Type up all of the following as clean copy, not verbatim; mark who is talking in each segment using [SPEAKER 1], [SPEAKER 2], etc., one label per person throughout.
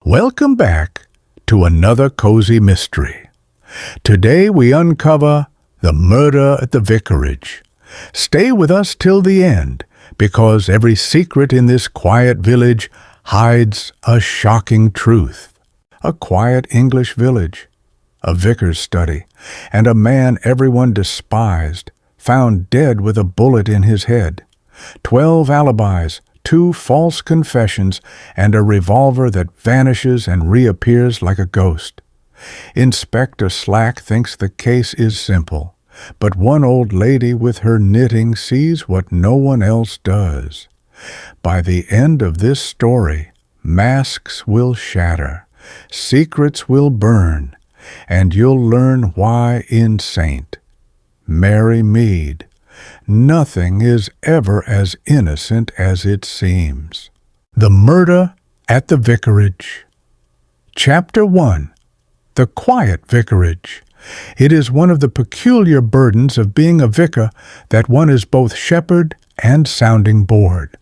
[SPEAKER 1] Welcome back to another cozy mystery. Today we uncover the murder at the Vicarage. Stay with us till the end, because every secret in this quiet village hides a shocking truth. A quiet English village, a vicar's study, and a man everyone despised, found dead with a bullet in his head. 12 alibis, 2 false confessions, and a revolver that vanishes and reappears like a ghost. Inspector Slack thinks the case is simple, but one old lady with her knitting sees what no one else does. By the end of this story, masks will shatter, secrets will burn, and you'll learn why in St. Mary Mead, nothing is ever as innocent as it seems. The Murder at the Vicarage. Chapter 1. The Quiet Vicarage. It is one of the peculiar burdens of being a vicar that one is both shepherd and sounding board.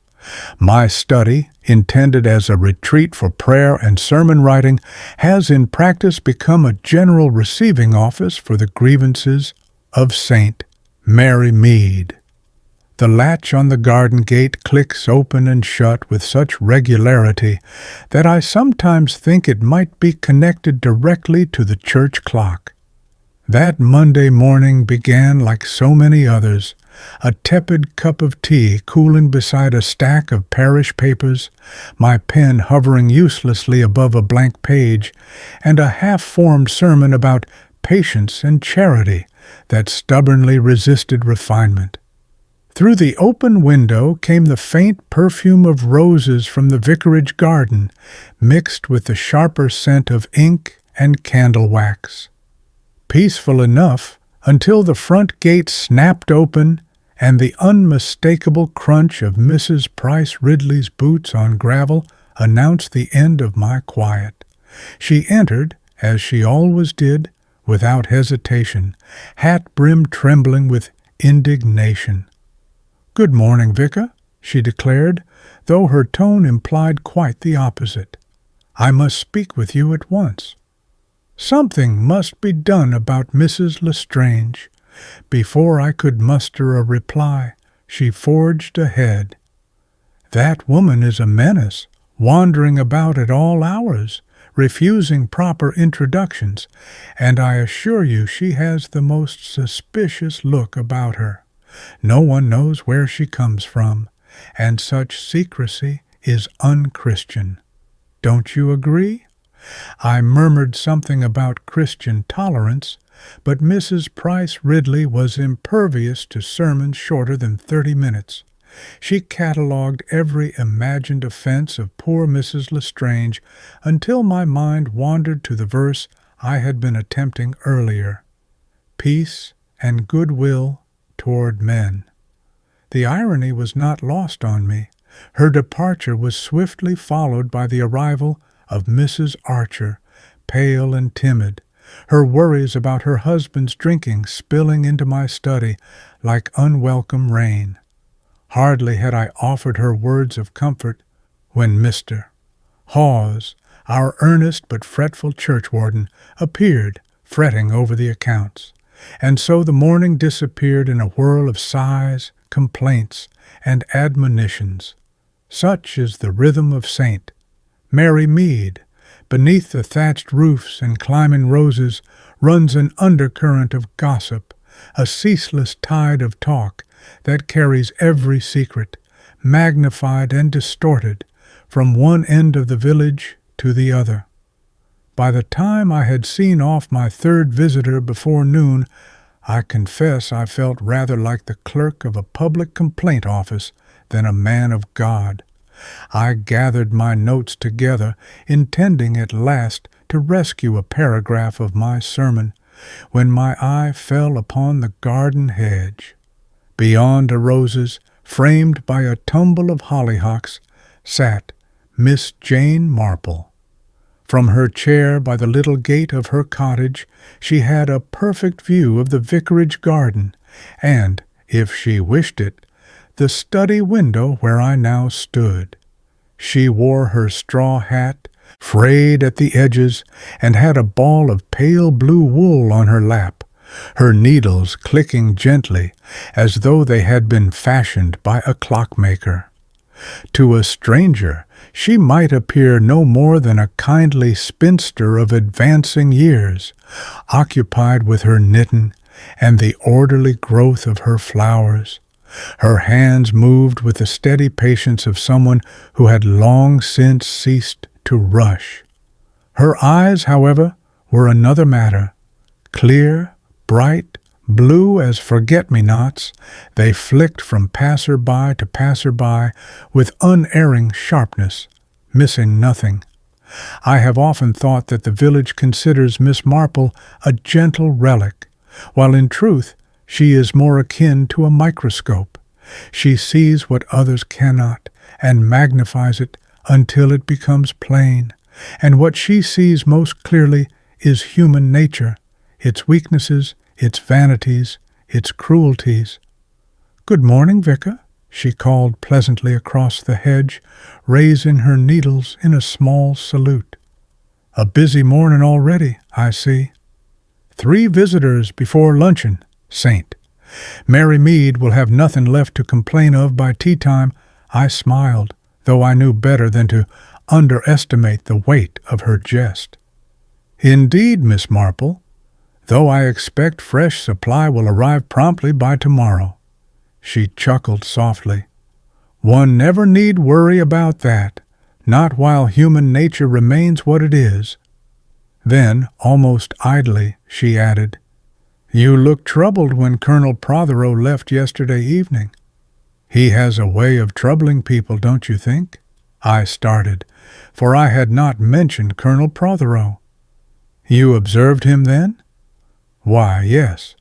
[SPEAKER 1] My study, intended as a retreat for prayer and sermon writing, has in practice become a general receiving office for the grievances of St. Mary Mead. The latch on the garden gate clicks open and shut with such regularity that I sometimes think it might be connected directly to the church clock. That Monday morning began like so many others, a tepid cup of tea cooling beside a stack of parish papers, my pen hovering uselessly above a blank page, and a half-formed sermon about patience and charity that stubbornly resisted refinement. Through the open window came the faint perfume of roses from the vicarage garden, mixed with the sharper scent of ink and candle wax. Peaceful enough until the front gate snapped open and the unmistakable crunch of Mrs. Price Ridley's boots on gravel announced the end of my quiet. She entered, as she always did, without hesitation, hat-brim trembling with indignation. "Good morning, Vicar," she declared, though her tone implied quite the opposite. "I must speak with you at once. Something must be done about Mrs. Lestrange." Before I could muster a reply, she forged ahead. "That woman is a menace, wandering about at all hours, refusing proper introductions, and I assure you she has the most suspicious look about her. No one knows where she comes from, and such secrecy is unchristian. Don't you agree?" I murmured something about Christian tolerance, but Mrs. Price Ridley was impervious to sermons shorter than 30 minutes. She catalogued every imagined offense of poor Mrs. Lestrange until my mind wandered to the verse I had been attempting earlier: peace and goodwill toward men. The irony was not lost on me. Her departure was swiftly followed by the arrival of Mrs. Archer, pale and timid, her worries about her husband's drinking spilling into my study like unwelcome rain. Hardly had I offered her words of comfort when Mr. Hawes, our earnest but fretful churchwarden, appeared, fretting over the accounts. And so the morning disappeared in a whirl of sighs, complaints, and admonitions. Such is the rhythm of St. Mary Mead. Beneath the thatched roofs and climbing roses runs an undercurrent of gossip, a ceaseless tide of talk that carries every secret, magnified and distorted, from one end of the village to the other. By the time I had seen off my third visitor before noon, I confess I felt rather like the clerk of a public complaint office than a man of God. I gathered my notes together, intending at last to rescue a paragraph of my sermon, when my eye fell upon the garden hedge. Beyond the roses, framed by a tumble of hollyhocks, sat Miss Jane Marple. From her chair by the little gate of her cottage she had a perfect view of the vicarage garden, and, if she wished it, the study window where I now stood. She wore her straw hat, frayed at the edges, and had a ball of pale blue wool on her lap, her needles clicking gently as though they had been fashioned by a clockmaker. To a stranger, she might appear no more than a kindly spinster of advancing years, occupied with her knitting and the orderly growth of her flowers. Her hands moved with the steady patience of someone who had long since ceased to rush. Her eyes, however, were another matter. Clear, bright, blue as forget-me-nots, they flicked from passer-by to passer-by with unerring sharpness, missing nothing. I have often thought that the village considers Miss Marple a gentle relic, while in truth she is more akin to a microscope. She sees what others cannot, and magnifies it until it becomes plain, and what she sees most clearly is human nature, its weaknesses, its vanities, its cruelties. "Good morning, Vicar," she called pleasantly across the hedge, raising her needles in a small salute. "A busy morning already, I see. 3 visitors before luncheon, Saint. Mary Mead will have nothing left to complain of by tea-time." I smiled, though I knew better than to underestimate the weight of her jest. "Indeed, Miss Marple, though I expect fresh supply will arrive promptly by tomorrow." She chuckled softly. "One never need worry about that, not while human nature remains what it is." Then, almost idly, she added, "You looked troubled when Colonel Protheroe left yesterday evening. He has a way of troubling people, don't you think?" I started, for I had not mentioned Colonel Protheroe. "You observed him then?" "Why, yes.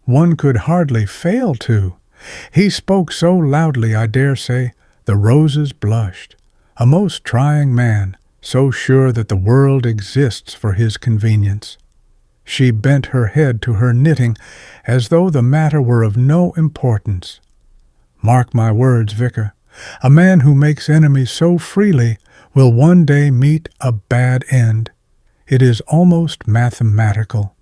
[SPEAKER 1] One could hardly fail to. He spoke so loudly, I dare say, the roses blushed. A most trying man, so sure that the world exists for his convenience." She bent her head to her knitting as though the matter were of no importance. "Mark my words, Vicar, a man who makes enemies so freely will one day meet a bad end. It is almost mathematical."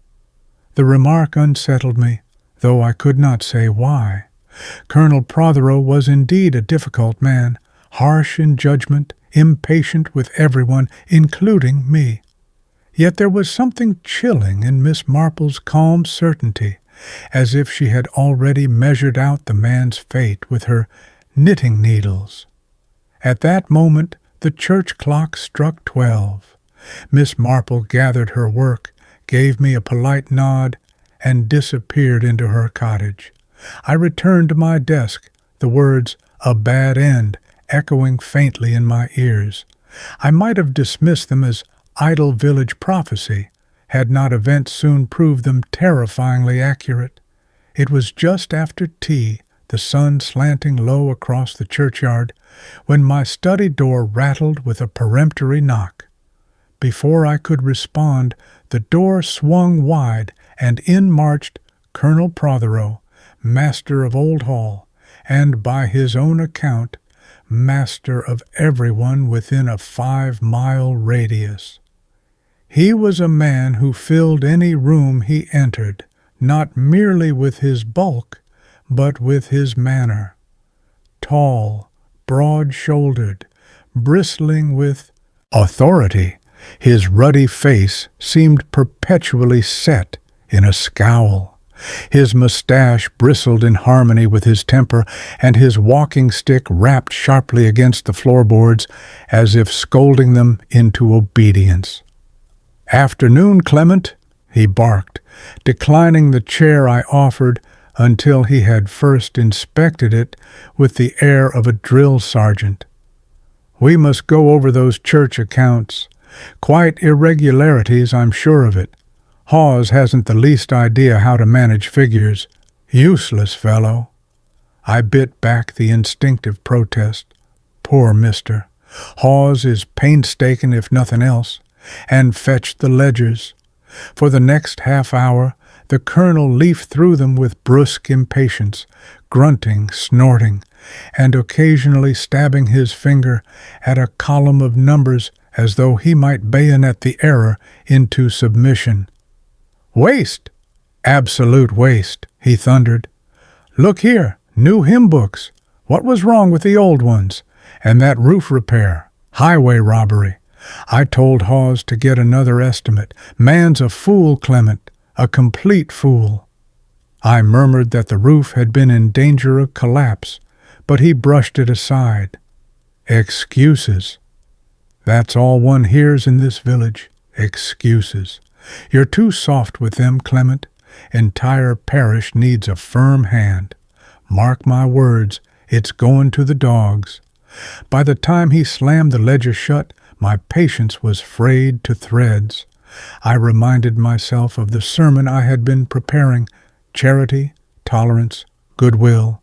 [SPEAKER 1] The remark unsettled me, though I could not say why. Colonel Protheroe was indeed a difficult man, harsh in judgment, impatient with everyone, including me. Yet there was something chilling in Miss Marple's calm certainty, as if she had already measured out the man's fate with her knitting needles. At that moment the church clock struck 12. Miss Marple gathered her work, gave me a polite nod, and disappeared into her cottage. I returned to my desk, the words "a bad end" echoing faintly in my ears. I might have dismissed them as idle village prophecy, had not events soon proved them terrifyingly accurate. It was just after tea, the sun slanting low across the churchyard, when my study door rattled with a peremptory knock. Before I could respond, the door swung wide, and in marched Colonel Protheroe, master of Old Hall, and, by his own account, master of everyone within a 5-mile radius. He was a man who filled any room he entered, not merely with his bulk, but with his manner. Tall, broad-shouldered, bristling with authority, his ruddy face seemed perpetually set in a scowl. His mustache bristled in harmony with his temper, and his walking stick rapped sharply against the floorboards as if scolding them into obedience. "Afternoon, Clement," he barked, declining the chair I offered until he had first inspected it with the air of a drill sergeant. "We must go over those church accounts. Quite irregularities, I'm sure of it. Hawes hasn't the least idea how to manage figures. Useless fellow." I bit back the instinctive protest. Poor mister. Hawes is painstaking if nothing else, and fetched the ledgers. For the next half-hour the colonel leafed through them with brusque impatience, grunting, snorting, and occasionally stabbing his finger at a column of numbers as though he might bayonet the error into submission. "Waste! Absolute waste," he thundered. "Look here, new hymn books. What was wrong with the old ones? And that roof repair, highway robbery. I told Hawes to get another estimate. Man's a fool, Clement, a complete fool." I murmured that the roof had been in danger of collapse, but he brushed it aside. Excuses. That's all one hears in this village, excuses. You're too soft with them, Clement. Entire parish needs a firm hand. Mark my words, it's going to the dogs. By the time he slammed the ledger shut, my patience was frayed to threads. I reminded myself of the sermon I had been preparing: charity, tolerance, goodwill.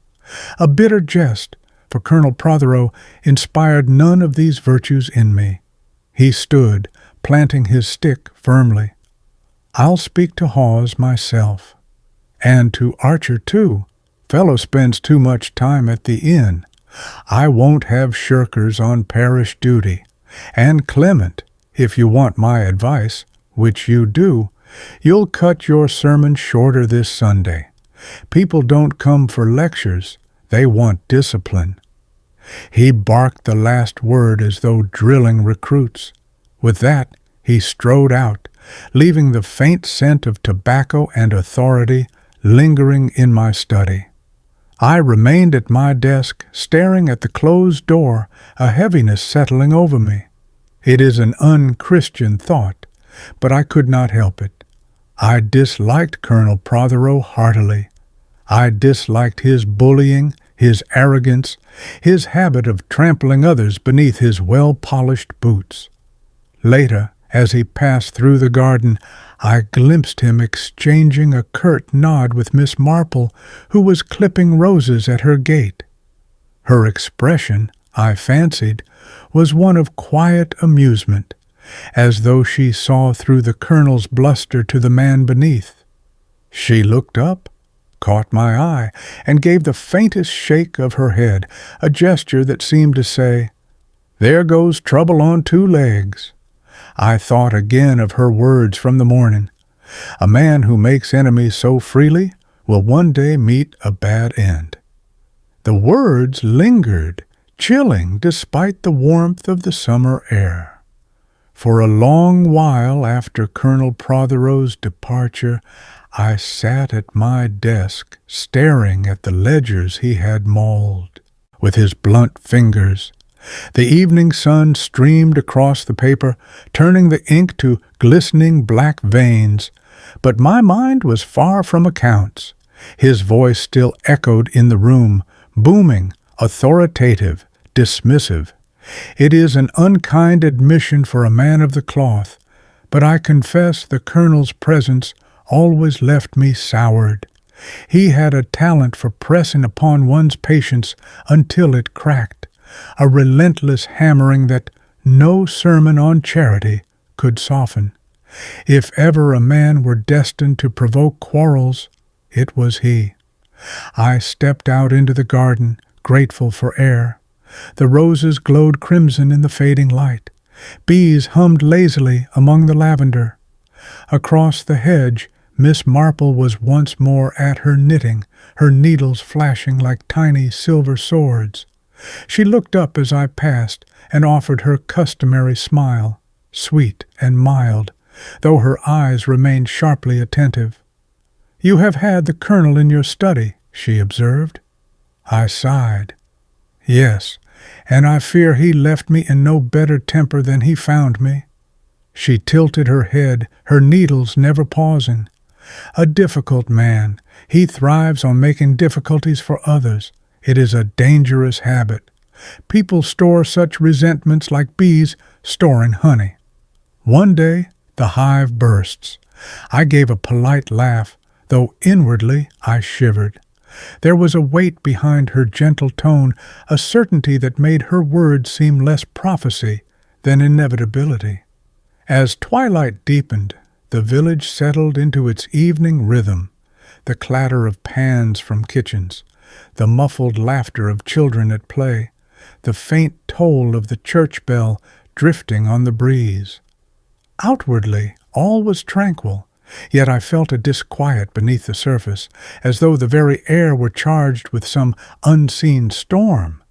[SPEAKER 1] A bitter jest, for Colonel Protheroe inspired none of these virtues in me. He stood, planting his stick firmly. "I'll speak to Hawes myself. And to Archer, too. Fellow spends too much time at the inn. I won't have shirkers on parish duty. And Clement, if you want my advice, which you do, you'll cut your sermon shorter this Sunday. People don't come for lectures, they want discipline." He barked the last word as though drilling recruits. With that, he strode out, leaving the faint scent of tobacco and authority lingering in my study. I remained at my desk, staring at the closed door, a heaviness settling over me. It is an unchristian thought, but I could not help it. I disliked Colonel Protheroe heartily. I disliked his bullying, his arrogance, his habit of trampling others beneath his well-polished boots. Later, as he passed through the garden, I glimpsed him exchanging a curt nod with Miss Marple, who was clipping roses at her gate. Her expression, I fancied, was one of quiet amusement, as though she saw through the colonel's bluster to the man beneath. She looked up, caught my eye, and gave the faintest shake of her head, a gesture that seemed to say, "There goes trouble on two legs." I thought again of her words from the morning. A man who makes enemies so freely will one day meet a bad end. The words lingered, chilling despite the warmth of the summer air. For a long while after Colonel Protheroe's departure, I sat at my desk, staring at the ledgers he had mauled with his blunt fingers. The evening sun streamed across the paper, turning the ink to glistening black veins, but my mind was far from accounts. His voice still echoed in the room, booming, authoritative, dismissive. It is an unkind admission for a man of the cloth, but I confess the colonel's presence always left me soured. He had a talent for pressing upon one's patience until it cracked, a relentless hammering that no sermon on charity could soften. If ever a man were destined to provoke quarrels, it was he. I stepped out into the garden, grateful for air. The roses glowed crimson in the fading light. Bees hummed lazily among the lavender. Across the hedge, Miss Marple was once more at her knitting, her needles flashing like tiny silver swords. She looked up as I passed and offered her customary smile, sweet and mild, though her eyes remained sharply attentive. "You have had the colonel in your study," she observed. I sighed. "Yes, and I fear he left me in no better temper than he found me." She tilted her head, her needles never pausing. "A difficult man. He thrives on making difficulties for others. It is a dangerous habit. People store such resentments like bees storing honey. One day the hive bursts. I gave a polite laugh, though inwardly I shivered. There was a weight behind her gentle tone, a certainty that made her words seem less prophecy than inevitability. As twilight deepened, the village settled into its evening rhythm, the clatter of pans from kitchens, the muffled laughter of children at play, the faint toll of the church bell drifting on the breeze. Outwardly, all was tranquil, yet I felt a disquiet beneath the surface, as though the very air were charged with some unseen storm.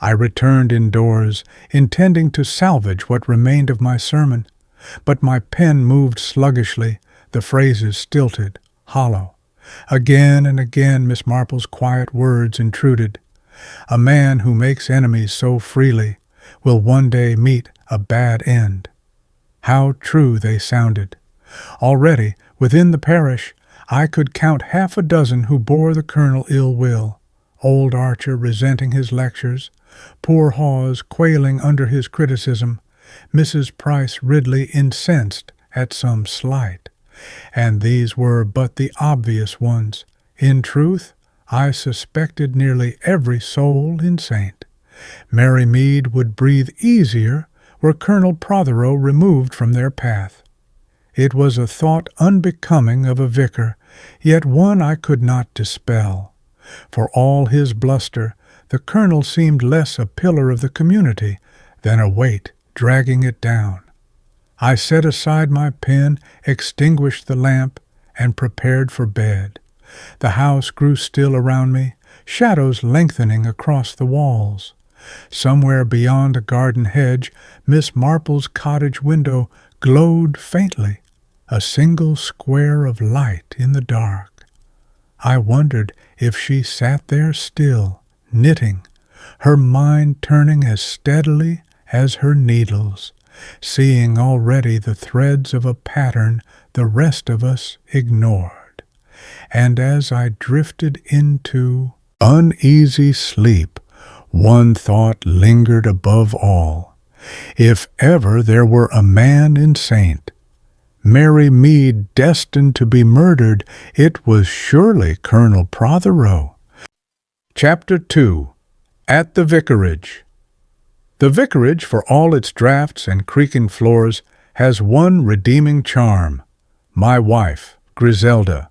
[SPEAKER 1] I returned indoors, intending to salvage what remained of my sermon, but my pen moved sluggishly, the phrases stilted, hollow. Again and again Miss Marple's quiet words intruded. A man who makes enemies so freely will one day meet a bad end. How true they sounded. Already, within the parish, I could count half a dozen who bore the colonel ill will, old Archer resenting his lectures, poor Hawes quailing under his criticism, Mrs. Price Ridley incensed at some slight. And these were but the obvious ones. In truth, I suspected nearly every soul in Saint. Mary Mead would breathe easier were Colonel Protheroe removed from their path. It was a thought unbecoming of a vicar, yet one I could not dispel. For all his bluster, the colonel seemed less a pillar of the community than a weight dragging it down. I set aside my pen, extinguished the lamp, and prepared for bed. The house grew still around me, shadows lengthening across the walls. Somewhere beyond a garden hedge, Miss Marple's cottage window glowed faintly, a single square of light in the dark. I wondered if she sat there still, knitting, her mind turning as steadily as her needles, seeing already the threads of a pattern the rest of us ignored. And as I drifted into uneasy sleep, one thought lingered above all. If ever there were a man in Saint, Mary Mead destined to be murdered, it was surely Colonel Protheroe. Chapter 2. At the Vicarage. The vicarage, for all its draughts and creaking floors, has one redeeming charm. My wife, Griselda.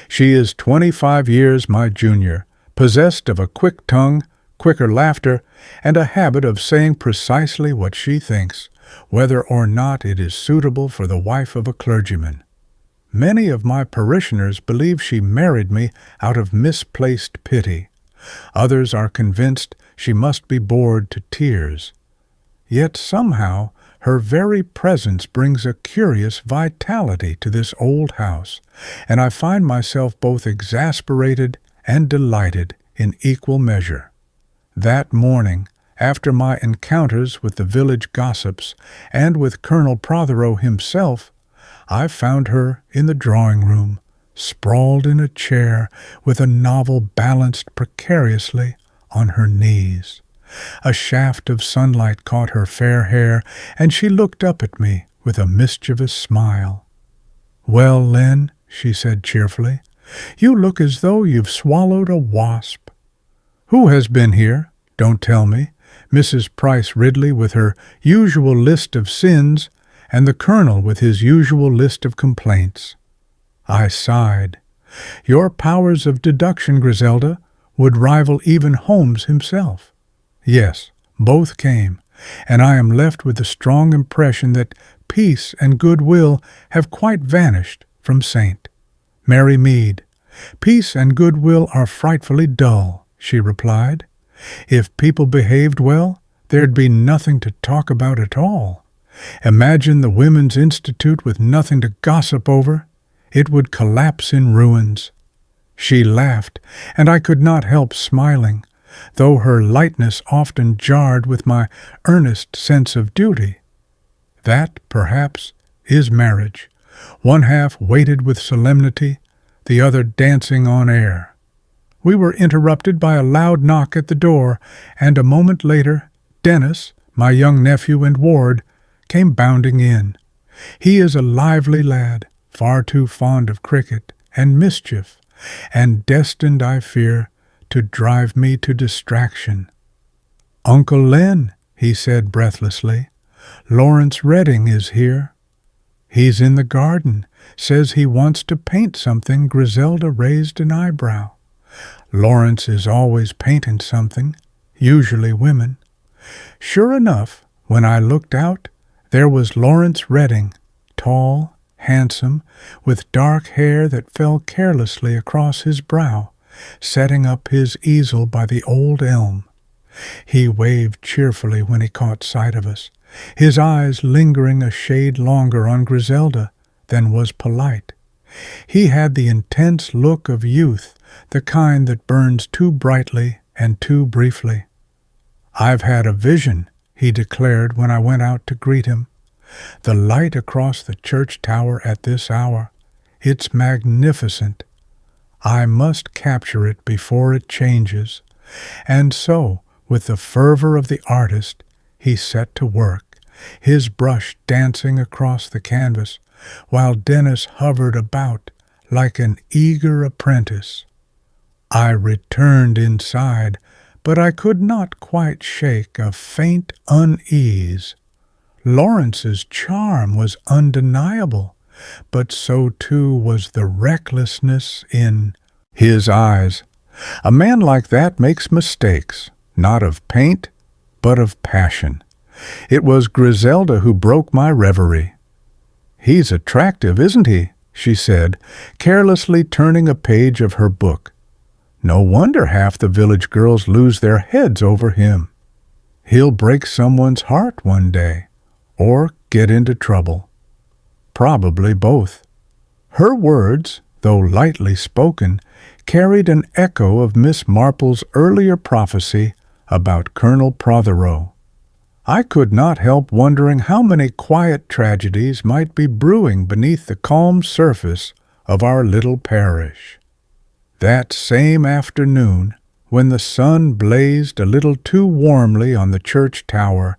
[SPEAKER 1] She is 25 years my junior, possessed of a quick tongue, quicker laughter, and a habit of saying precisely what she thinks, whether or not it is suitable for the wife of a clergyman. Many of my parishioners believe she married me out of misplaced pity. Others are convinced she must be bored to tears. Yet somehow her very presence brings a curious vitality to this old house, and I find myself both exasperated and delighted in equal measure. That morning, after my encounters with the village gossips and with Colonel Protheroe himself, I found her in the drawing-room, sprawled in a chair with a novel balanced precariously on her knees. A shaft of sunlight caught her fair hair, and she looked up at me with a mischievous smile. "Well, Len," she said cheerfully, "you look as though you've swallowed a wasp." "Who has been here? Don't tell me." Mrs. Price Ridley with her usual list of sins, and the colonel with his usual list of complaints. I sighed. "Your powers of deduction, Griselda, would rival even Holmes himself." "Yes, both came, and I am left with the strong impression that peace and goodwill have quite vanished from Saint." Mary Mead. "Peace and goodwill are frightfully dull," she replied. "If people behaved well, there'd be nothing to talk about at all. Imagine the Women's Institute with nothing to gossip over. It would collapse in ruins." She laughed, and I could not help smiling, though her lightness often jarred with my earnest sense of duty. That, perhaps, is marriage, one half weighted with solemnity, the other dancing on air. We were interrupted by a loud knock at the door, and a moment later Dennis, my young nephew and ward, came bounding in. He is a lively lad, far too fond of cricket and mischief, and destined, I fear, to drive me to distraction. "Uncle Len," he said breathlessly, "Lawrence Redding is here." "He's in the garden, says he wants to paint something." Griselda raised an eyebrow. "Lawrence is always painting something, usually women." Sure enough, When I looked out, there was Lawrence Redding, tall, handsome, with dark hair that fell carelessly across his brow, setting up his easel by the old elm. He waved cheerfully when he caught sight of us, his eyes lingering a shade longer on Griselda than was polite. He had the intense look of youth, the kind that burns too brightly and too briefly. "I've had a vision," he declared when I went out to greet him. "The light across the church tower at this hour. It's magnificent. I must capture it before it changes." And so, with the fervor of the artist, he set to work, his brush dancing across the canvas, while Dennis hovered about like an eager apprentice. I returned inside, but I could not quite shake a faint unease. Lawrence's charm was undeniable, but so too was the recklessness in his eyes. A man like that makes mistakes, not of paint, but of passion. It was Griselda who broke my reverie. "He's attractive, isn't he?" she said, carelessly turning a page of her book. "No wonder half the village girls lose their heads over him. He'll break someone's heart one day, or get into trouble. Probably both." Her words, though lightly spoken, carried an echo of Miss Marple's earlier prophecy about Colonel Protheroe. I could not help wondering how many quiet tragedies might be brewing beneath the calm surface of our little parish. That same afternoon, when the sun blazed a little too warmly on the church tower,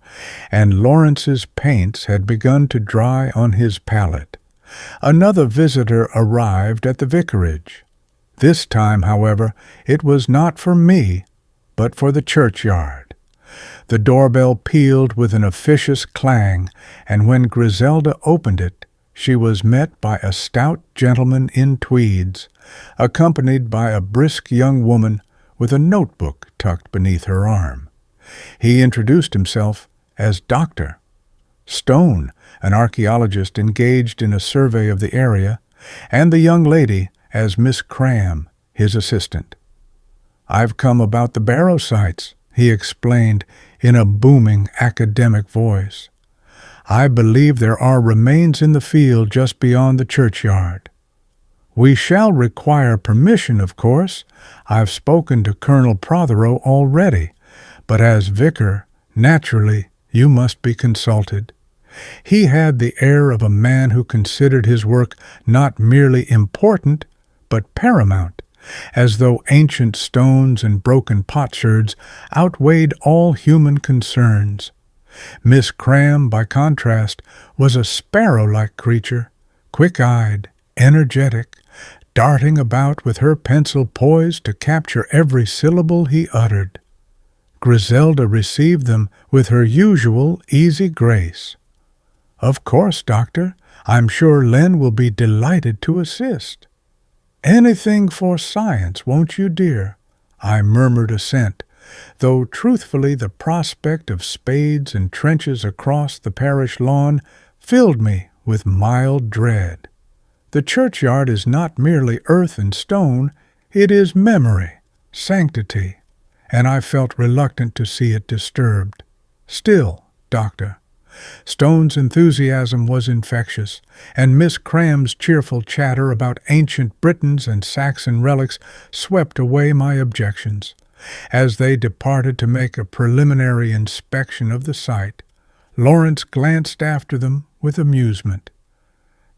[SPEAKER 1] and Lawrence's paints had begun to dry on his palette, another visitor arrived at the vicarage. This time, however, it was not for me, but for the churchyard. The doorbell pealed with an officious clang, and when Griselda opened it, she was met by a stout gentleman in tweeds, accompanied by a brisk young woman with a notebook tucked beneath her arm. He introduced himself as Dr. Stone, an archaeologist engaged in a survey of the area, and the young lady as Miss Cram, his assistant. "I've come about the barrow sites," he explained in a booming academic voice. "I believe there are remains in the field just beyond the churchyard. We shall require permission, of course. I've spoken to Colonel Protheroe already, but as vicar, naturally, you must be consulted." He had the air of a man who considered his work not merely important, but paramount, as though ancient stones and broken potsherds outweighed all human concerns. Miss Cram, by contrast, was a sparrow-like creature, quick-eyed, energetic, darting about with her pencil poised to capture every syllable he uttered. Griselda received them with her usual easy grace. "Of course, Doctor. I'm sure Len will be delighted to assist." "Anything for science, won't you, dear?" I murmured assent, though truthfully the prospect of spades and trenches across the parish lawn filled me with mild dread. The churchyard is not merely earth and stone, it is memory, sanctity, and I felt reluctant to see it disturbed. "Still, Doctor." Stone's enthusiasm was infectious, and Miss Cram's cheerful chatter about ancient Britons and Saxon relics swept away my objections. As they departed to make a preliminary inspection of the site, Lawrence glanced after them with amusement.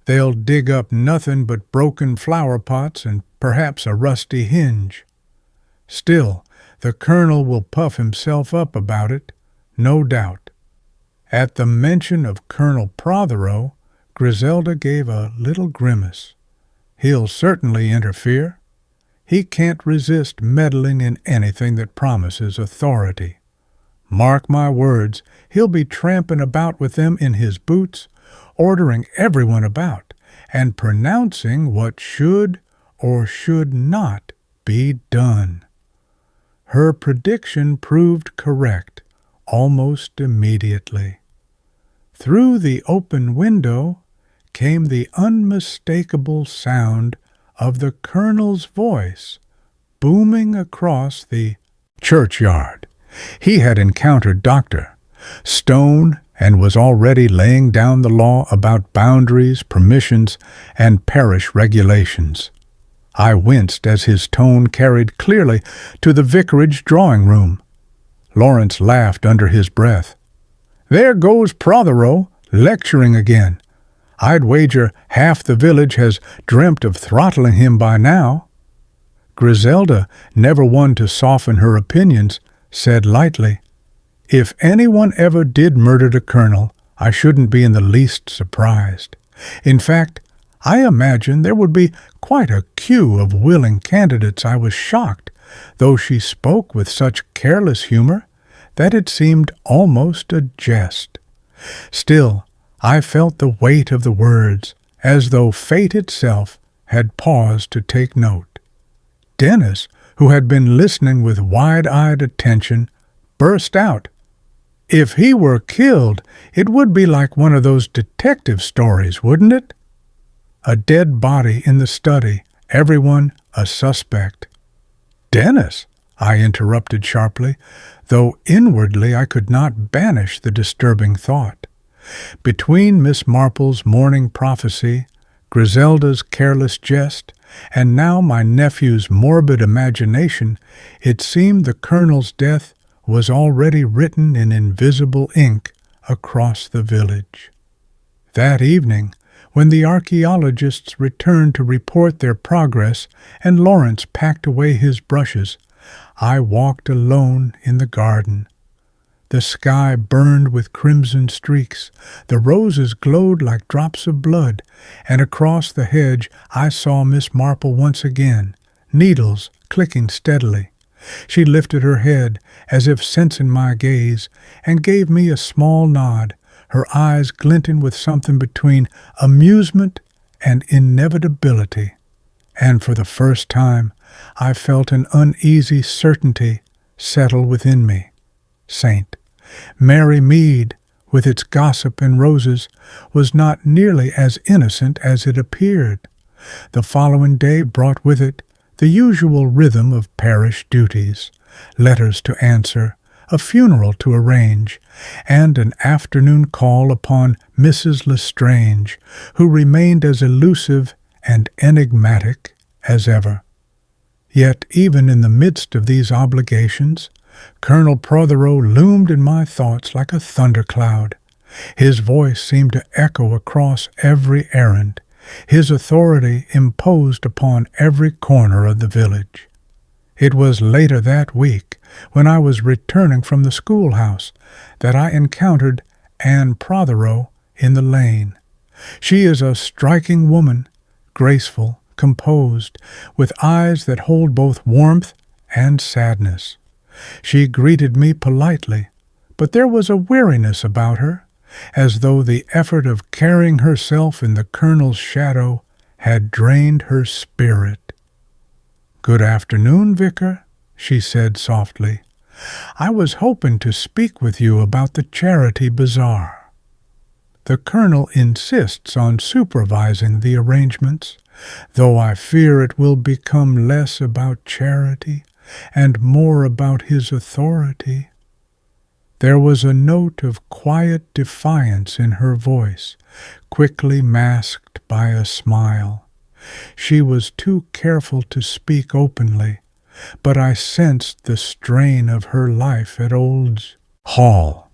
[SPEAKER 1] "They'll dig up nothing but broken flower pots and perhaps a rusty hinge. Still, the colonel will puff himself up about it, no doubt." At the mention of Colonel Protheroe, Griselda gave a little grimace. "He'll certainly interfere. He can't resist meddling in anything that promises authority. Mark my words, he'll be tramping about with them in his boots, ordering everyone about, and pronouncing what should or should not be done." Her prediction proved correct. almost immediately. Through the open window came the unmistakable sound of the Colonel's voice booming across the churchyard. He had encountered Dr. Stone and was already laying down the law about boundaries, permissions, and parish regulations. I winced as his tone carried clearly to the vicarage drawing-room. Lawrence laughed under his breath. "There goes Protheroe, lecturing again. I'd wager half the village has dreamt of throttling him by now." Griselda, never one to soften her opinions, said lightly, "If anyone ever did murder the Colonel, I shouldn't be in the least surprised. In fact, I imagine there would be quite a queue of willing candidates. I was shocked, though she spoke with such careless humor that it seemed almost a jest. Still, I felt the weight of the words, as though fate itself had paused to take note. Dennis, who had been listening with wide-eyed attention, burst out, "If he were killed, it would be like one of those detective stories, wouldn't it? A dead body in the study, everyone a suspect." "Dennis," I interrupted sharply, though inwardly I could not banish the disturbing thought. Between Miss Marple's morning prophecy, Griselda's careless jest, and now my nephew's morbid imagination, it seemed the Colonel's death was already written in invisible ink across the village. That evening, when the archaeologists returned to report their progress and Lawrence packed away his brushes, I walked alone in the garden. The sky burned with crimson streaks, the roses glowed like drops of blood, and across the hedge I saw Miss Marple once again, needles clicking steadily. She lifted her head as if sensing my gaze and gave me a small nod, her eyes glinting with something between amusement and inevitability. And for the first time I felt an uneasy certainty settle within me. Saint Mary Mead, with its gossip and roses, was not nearly as innocent as it appeared. The following day brought with it the usual rhythm of parish duties, letters to answer, a funeral to arrange, and an afternoon call upon Mrs. Lestrange, who remained as elusive and enigmatic as ever. Yet even in the midst of these obligations, Colonel Protheroe loomed in my thoughts like a thundercloud. His voice seemed to echo across every errand. His authority imposed upon every corner of the village. It was later that week, when I was returning from the schoolhouse, that I encountered Anne Protheroe in the lane. She is a striking woman, graceful, composed, with eyes that hold both warmth and sadness. She greeted me politely, but there was a weariness about her, as though the effort of carrying herself in the Colonel's shadow had drained her spirit. "Good afternoon, Vicar," she said softly. "I was hoping to speak with you about the charity bazaar. The Colonel insists on supervising the arrangements, though I fear it will become less about charity and more about his authority." There was a note of quiet defiance in her voice, quickly masked by a smile. She was too careful to speak openly, but I sensed the strain of her life at Old's Hall.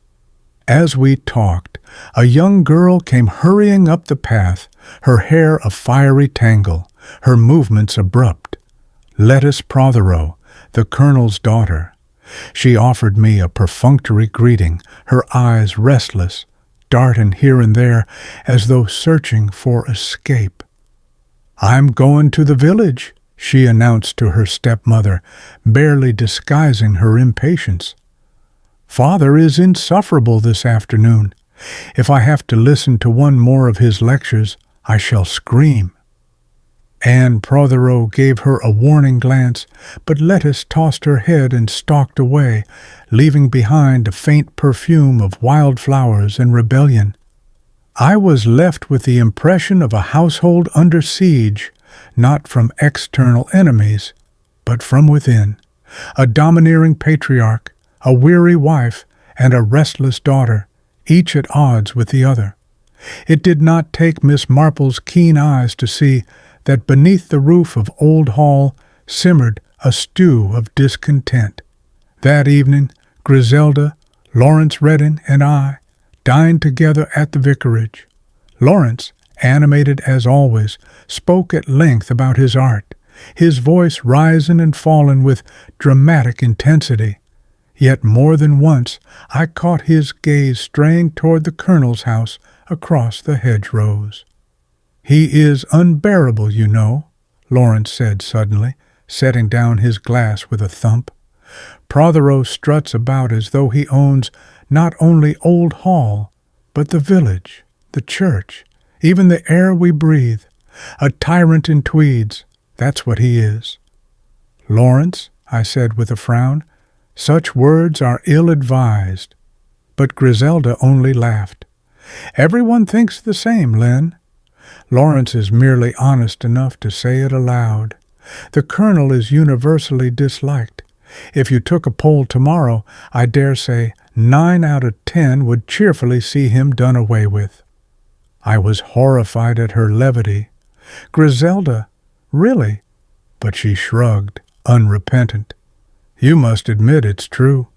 [SPEAKER 1] As we talked, a young girl came hurrying up the path, her hair a fiery tangle, her movements abrupt. Lettice Protheroe, the Colonel's daughter. She offered me a perfunctory greeting, her eyes restless, darting here and there as though searching for escape. "I'm going to the village," she announced to her stepmother, barely disguising her impatience. "Father is insufferable this afternoon. If I have to listen to one more of his lectures, I shall scream." Anne Protheroe gave her a warning glance, but Lettuce tossed her head and stalked away, leaving behind a faint perfume of wildflowers and rebellion. I was left with the impression of a household under siege, not from external enemies, but from within. A domineering patriarch, a weary wife, and a restless daughter, each at odds with the other. It did not take Miss Marple's keen eyes to see that beneath the roof of Old Hall simmered a stew of discontent. That evening, Griselda, Lawrence Redding, and I dined together at the vicarage. Lawrence, animated as always, spoke at length about his art, his voice rising and falling with dramatic intensity. Yet more than once I caught his gaze straying toward the Colonel's house across the hedgerows. "He is unbearable, you know," Lawrence said suddenly, setting down his glass with a thump. "Protheroe struts about as though he owns not only Old Hall, but the village, the church, even the air we breathe. A tyrant in tweeds, that's what he is." "Lawrence," I said with a frown, "such words are ill-advised." But Griselda only laughed. "Everyone thinks the same, Len. Lawrence is merely honest enough to say it aloud. The Colonel is universally disliked. If you took a poll tomorrow, I dare say 9 out of 10 would cheerfully see him done away with." I was horrified at her levity. "Griselda, really?" But she shrugged, unrepentant. "You must admit it's true.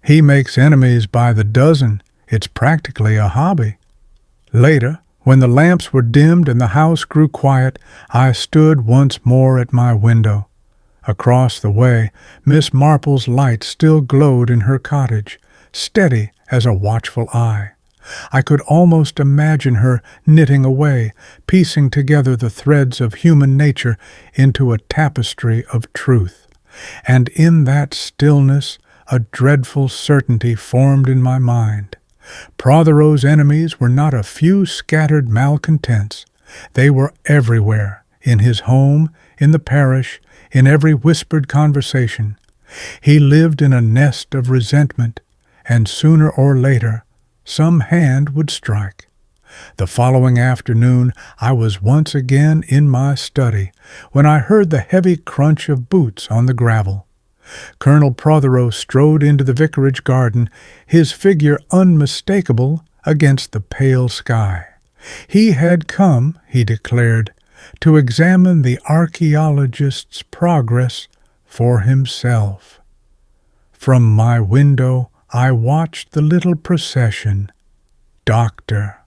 [SPEAKER 1] He makes enemies by the dozen. It's practically a hobby." Later, when the lamps were dimmed and the house grew quiet, I stood once more at my window. Across the way, Miss Marple's light still glowed in her cottage, steady as a watchful eye. I could almost imagine her knitting away, piecing together the threads of human nature into a tapestry of truth. And in that stillness, a dreadful certainty formed in my mind. Protheroe's enemies were not a few scattered malcontents. They were everywhere, in his home, in the parish, in every whispered conversation. He lived in a nest of resentment, and sooner or later some hand would strike. The following afternoon I was once again in my study, when I heard the heavy crunch of boots on the gravel. Colonel Protheroe strode into the vicarage garden, his figure unmistakable against the pale sky. He had come, he declared, to examine the archaeologist's progress for himself. From my window I watched the little procession. Doctor,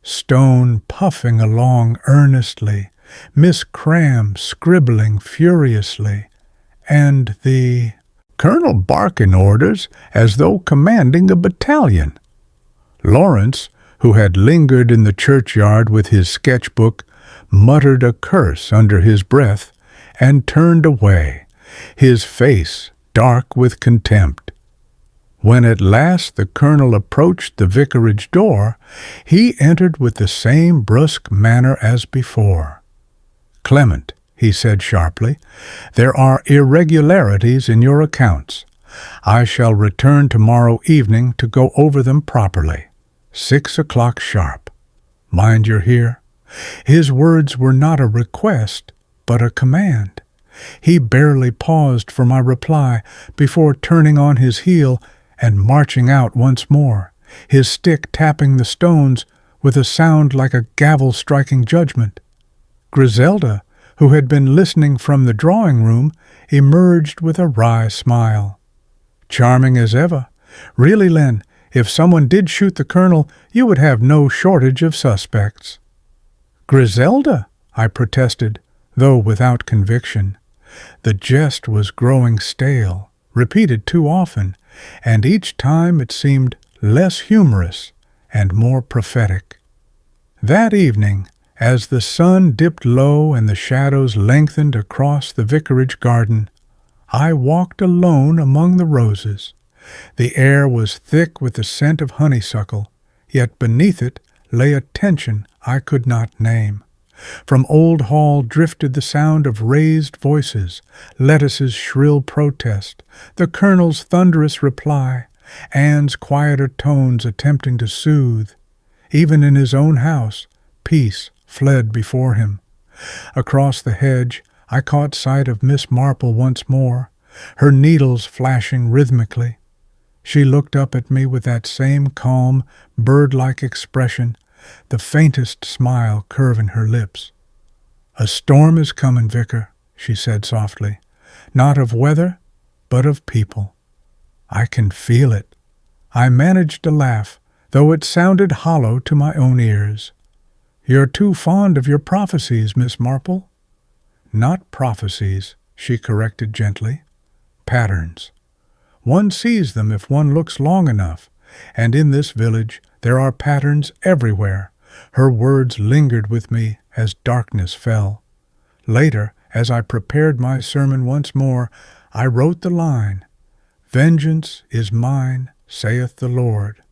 [SPEAKER 1] Stone puffing along earnestly, Miss Cram scribbling furiously, and the Colonel barking orders as though commanding a battalion. Lawrence, who had lingered in the churchyard with his sketchbook, muttered a curse under his breath and turned away, his face dark with contempt. When at last the Colonel approached the vicarage door, he entered with the same brusque manner as before. "Clement," he said sharply, "there are irregularities in your accounts. I shall return tomorrow evening to go over them properly. 6 o'clock sharp. Mind you're here." His words were not a request, but a command. He barely paused for my reply before turning on his heel and marching out once more, his stick tapping the stones with a sound like a gavel striking judgment. Griselda, who had been listening from the drawing-room, emerged with a wry smile. "Charming as ever. Really, Len, if someone did shoot the Colonel, you would have no shortage of suspects." "Griselda," I protested, though without conviction. The jest was growing stale, repeated too often, and each time it seemed less humorous and more prophetic. That evening, as the sun dipped low and the shadows lengthened across the vicarage garden, I walked alone among the roses. The air was thick with the scent of honeysuckle, yet beneath it lay a tension I could not name. From Old Hall drifted the sound of raised voices, Lettuce's shrill protest, the Colonel's thunderous reply, Anne's quieter tones attempting to soothe. Even in his own house, peace fled before him. Across the hedge, I caught sight of Miss Marple once more, her needles flashing rhythmically. She looked up at me with that same calm, bird-like expression, the faintest smile curving her lips. "A storm is coming, Vicar," she said softly. "Not of weather, but of people. I can feel it." I managed to laugh, though it sounded hollow to my own ears. "You're too fond of your prophecies, Miss Marple." "Not prophecies," she corrected gently. "Patterns. One sees them if one looks long enough, and in this village there are patterns everywhere." Her words lingered with me as darkness fell. Later, as I prepared my sermon once more, I wrote the line, "Vengeance is mine, saith the Lord."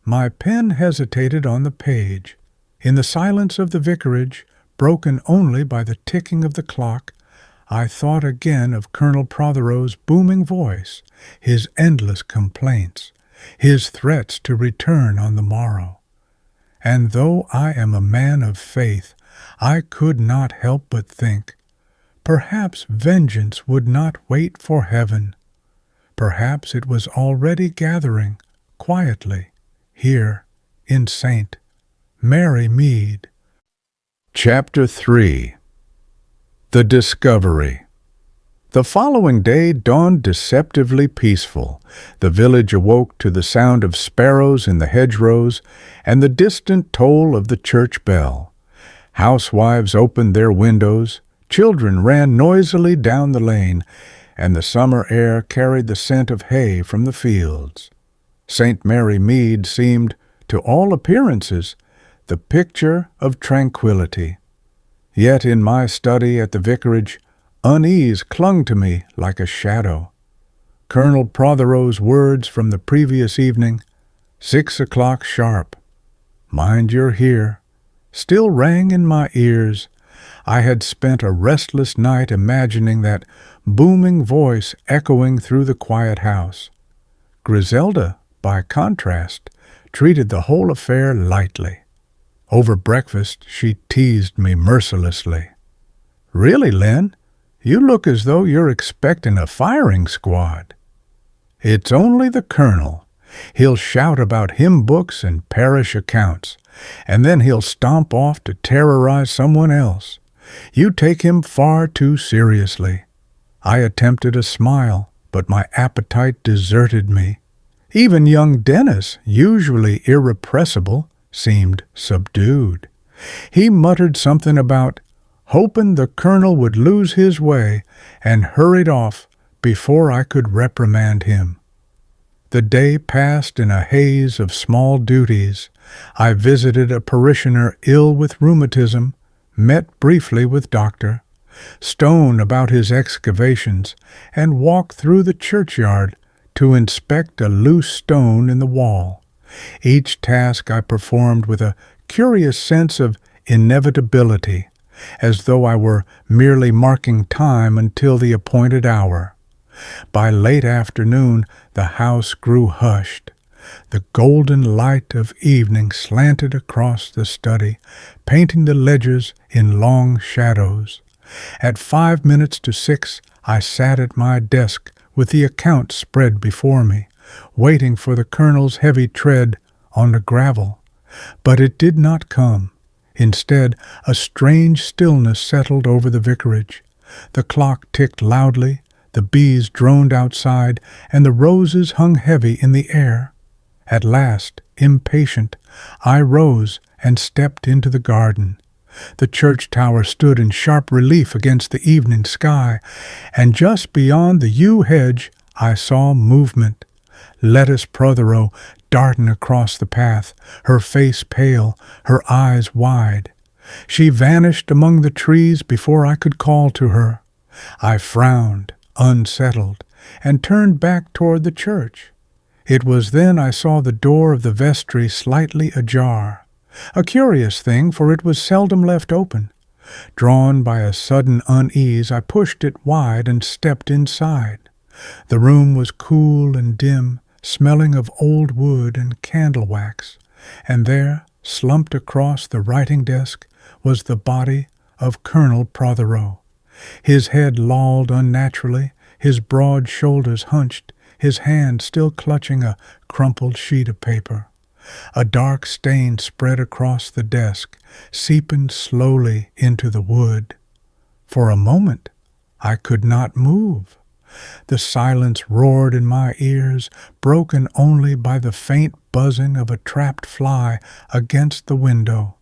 [SPEAKER 1] My pen hesitated on the page. In the silence of the vicarage, broken only by the ticking of the clock, I thought again of Colonel Protheroe's booming voice, his endless complaints, his threats to return on the morrow. And though I am a man of faith, I could not help but think, perhaps vengeance would not wait for heaven. Perhaps it was already gathering, quietly, here in St. Mary Mead. Chapter 3. The Discovery. The following day dawned deceptively peaceful. The village awoke to the sound of sparrows in the hedgerows and the distant toll of the church bell. Housewives opened their windows, children ran noisily down the lane, and the summer air carried the scent of hay from the fields. St. Mary Mead seemed, to all appearances, the picture of tranquility. Yet in my study at the vicarage, unease clung to me like a shadow. Colonel Protheroe's words from the previous evening, 6 o'clock sharp, mind you're here, still rang in my ears. I had spent a restless night imagining that booming voice echoing through the quiet house. Griselda, by contrast, treated the whole affair lightly. Over breakfast, she teased me mercilessly. "Really, Len, you look as though you're expecting a firing squad." "It's only the Colonel. He'll shout about hymn books and parish accounts, and then he'll stomp off to terrorize someone else. You take him far too seriously." I attempted a smile, but my appetite deserted me. Even young Dennis, usually irrepressible, seemed subdued. He muttered something about hoping the Colonel would lose his way, and hurried off before I could reprimand him. The day passed in a haze of small duties. I visited a parishioner ill with rheumatism, met briefly with Dr. Stone about his excavations, and walked through the churchyard to inspect a loose stone in the wall. Each task I performed with a curious sense of inevitability, as though I were merely marking time until the appointed hour. By late afternoon the house grew hushed. The golden light of evening slanted across the study, painting the ledgers in long shadows. At 5 minutes to 6 I sat at my desk with the account spread before me, waiting for the Colonel's heavy tread on the gravel. But it did not come. Instead, a strange stillness settled over the vicarage. The clock ticked loudly, the bees droned outside, and the roses hung heavy in the air. At last, impatient, I rose and stepped into the garden. The church tower stood in sharp relief against the evening sky, and just beyond the yew hedge I saw movement. Lettuce Protheroe darting across the path, her face pale, her eyes wide. She vanished among the trees before I could call to her. I frowned, unsettled, and turned back toward the church. It was then I saw the door of the vestry slightly ajar. A curious thing, for it was seldom left open. Drawn by a sudden unease, I pushed it wide and stepped inside. The room was cool and dim, smelling of old wood and candle wax, and there, slumped across the writing desk, was the body of Colonel Protheroe. His head lolled unnaturally, his broad shoulders hunched, his hand still clutching a crumpled sheet of paper. A dark stain spread across the desk, seeping slowly into the wood. For a moment, I could not move. The silence roared in my ears, broken only by the faint buzzing of a trapped fly against the window.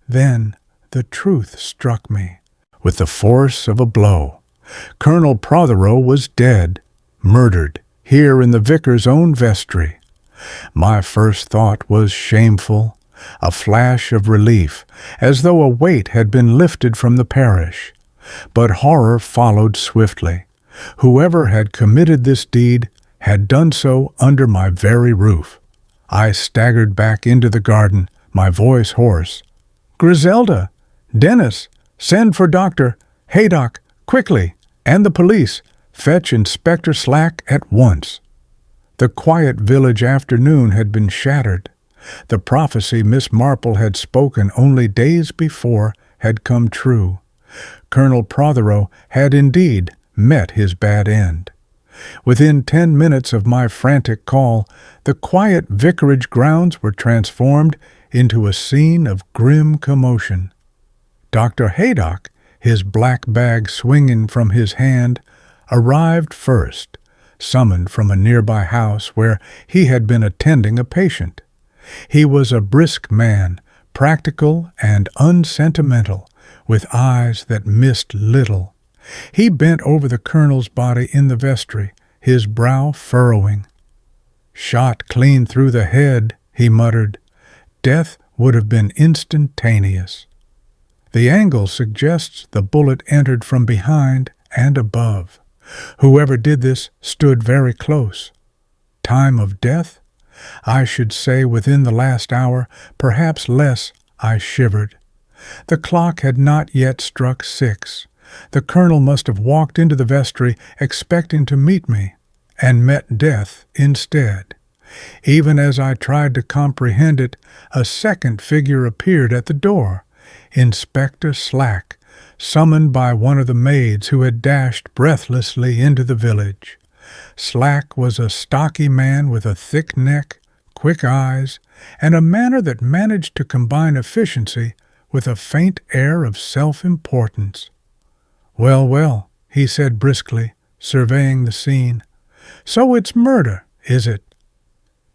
[SPEAKER 1] Then the truth struck me with the force of a blow. Colonel Protheroe was dead, murdered, here in the vicar's own vestry. My first thought was shameful, a flash of relief, as though a weight had been lifted from the parish. But horror followed swiftly. Whoever had committed this deed had done so under my very roof. I staggered back into the garden, my voice hoarse. "Griselda! Dennis! Send for Dr. Haydock, quickly! And the police! Fetch Inspector Slack at once!" The quiet village afternoon had been shattered. The prophecy Miss Marple had spoken only days before had come true. Colonel Protheroe had indeed met his bad end. Within 10 minutes of my frantic call, the quiet vicarage grounds were transformed into a scene of grim commotion. Dr. Haydock, his black bag swinging from his hand, arrived first, summoned from a nearby house where he had been attending a patient. He was a brisk man, practical and unsentimental, with eyes that missed little. He bent over the colonel's body in the vestry, his brow furrowing. "Shot clean through the head," he muttered. "Death would have been instantaneous. The angle suggests the bullet entered from behind and above. Whoever did this stood very close. Time of death? I should say within the last hour, perhaps less." I shivered. The clock had not yet struck 6. The colonel must have walked into the vestry expecting to meet me, and met death instead. Even as I tried to comprehend it, a second figure appeared at the door, Inspector Slack, summoned by one of the maids who had dashed breathlessly into the village. Slack was a stocky man with a thick neck, quick eyes, and a manner that managed to combine efficiency with a faint air of self-importance. "Well, well," he said briskly, surveying the scene. "So it's murder, is it?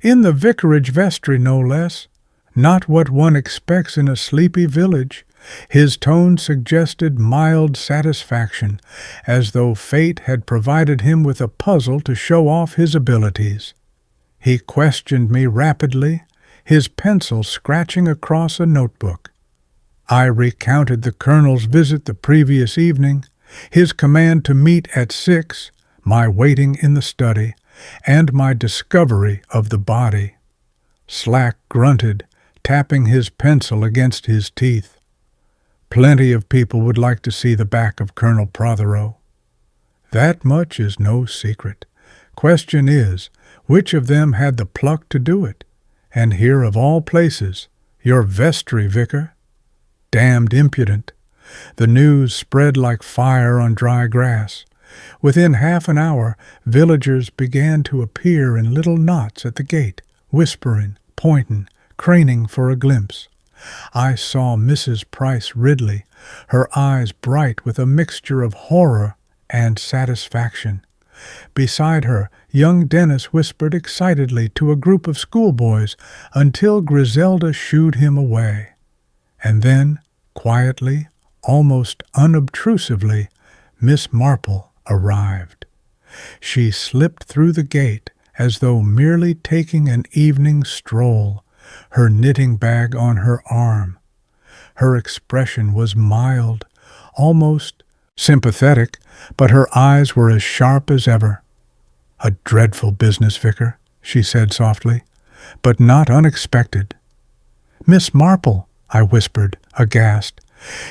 [SPEAKER 1] In the vicarage vestry, no less. Not what one expects in a sleepy village." His tone suggested mild satisfaction, as though fate had provided him with a puzzle to show off his abilities. He questioned me rapidly, his pencil scratching across a notebook. I recounted the colonel's visit the previous evening, his command to meet at 6, my waiting in the study, and my discovery of the body. Slack grunted, tapping his pencil against his teeth. Plenty of people would like to see the back of Colonel Protheroe. That much is no secret. Question is, which of them had the pluck to do it? And here of all places, your vestry vicar? Damned impudent. The news spread like fire on dry grass. Within half an hour, villagers began to appear in little knots at the gate, whispering, pointing, craning for a glimpse. I saw Mrs. Price Ridley, her eyes bright with a mixture of horror and satisfaction. Beside her, young Dennis whispered excitedly to a group of schoolboys until Griselda shooed him away. And then, quietly, almost unobtrusively, Miss Marple arrived. She slipped through the gate as though merely taking an evening stroll, her knitting bag on her arm. Her expression was mild, almost sympathetic, but her eyes were as sharp as ever. "A dreadful business, Vicar," she said softly, "but not unexpected." Miss Marple, I whispered, aghast.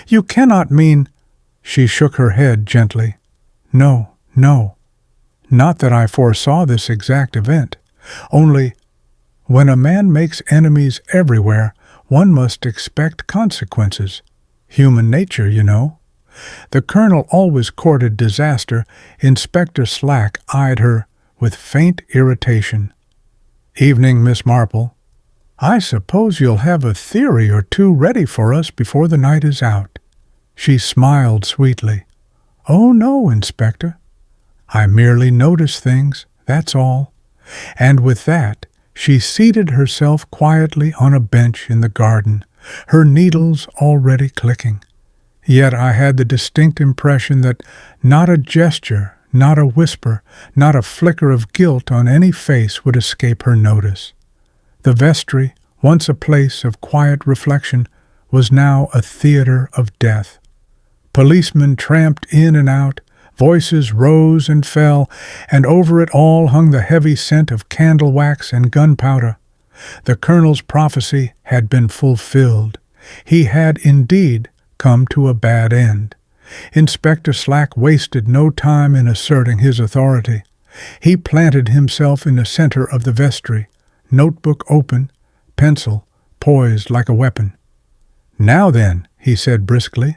[SPEAKER 1] You cannot mean— She shook her head gently. No, no. Not that I foresaw this exact event. Only, when a man makes enemies everywhere, one must expect consequences. Human nature, you know. The colonel always courted disaster. Inspector Slack eyed her with faint irritation. Evening, Miss Marple. I suppose you'll have a theory or two ready for us before the night is out. She smiled sweetly. Oh, no, Inspector. I merely notice things, that's all. And with that, she seated herself quietly on a bench in the garden, her needles already clicking. Yet I had the distinct impression that not a gesture, not a whisper, not a flicker of guilt on any face would escape her notice. The vestry, once a place of quiet reflection, was now a theater of death. Policemen tramped in and out, voices rose and fell, and over it all hung the heavy scent of candle wax and gunpowder. The colonel's prophecy had been fulfilled. He had indeed come to a bad end. Inspector Slack wasted no time in asserting his authority. He planted himself in the center of the vestry, notebook open, pencil poised like a weapon. Now then, he said briskly,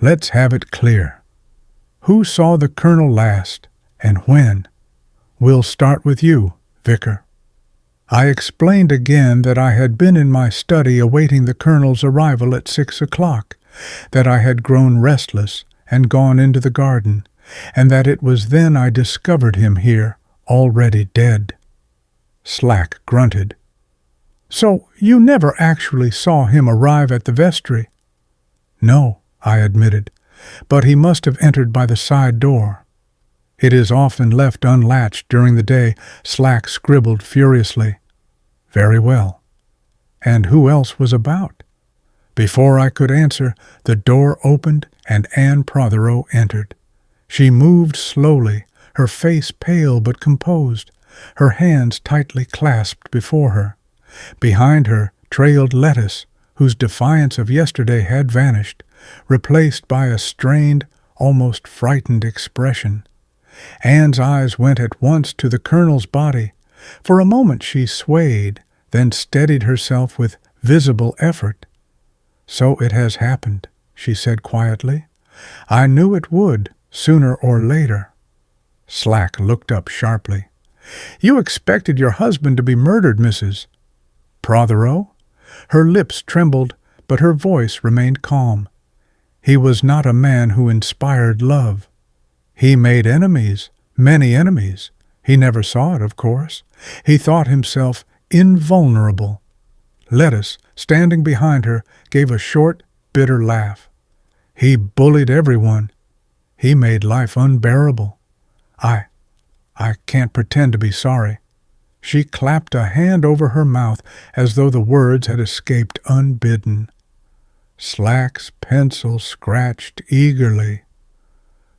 [SPEAKER 1] let's have it clear. Who saw the colonel last, and when? We'll start with you, Vicar. I explained again that I had been in my study awaiting the colonel's arrival at 6 o'clock, that I had grown restless and gone into the garden, and that it was then I discovered him here, already dead. Slack grunted. So you never actually saw him arrive at the vestry? No, I admitted, but he must have entered by the side door. It is often left unlatched during the day, Slack scribbled furiously. Very well. And who else was about? Before I could answer, the door opened and Anne Protheroe entered. She moved slowly, her face pale but composed, her hands tightly clasped before her. Behind her trailed Lettuce, whose defiance of yesterday had vanished, replaced by a strained, almost frightened expression. Anne's eyes went at once to the colonel's body. For a moment she swayed, then steadied herself with visible effort. So it has happened, she said quietly. I knew it would, sooner or later. Slack looked up sharply. You expected your husband to be murdered, Mrs. Protheroe? Her lips trembled, but her voice remained calm. He was not a man who inspired love. He made enemies, many enemies. He never saw it, of course. He thought himself invulnerable. Lettuce, standing behind her, gave a short, bitter laugh. He bullied everyone. He made life unbearable. I can't pretend to be sorry. She clapped a hand over her mouth as though the words had escaped unbidden. Slack's pencil scratched eagerly.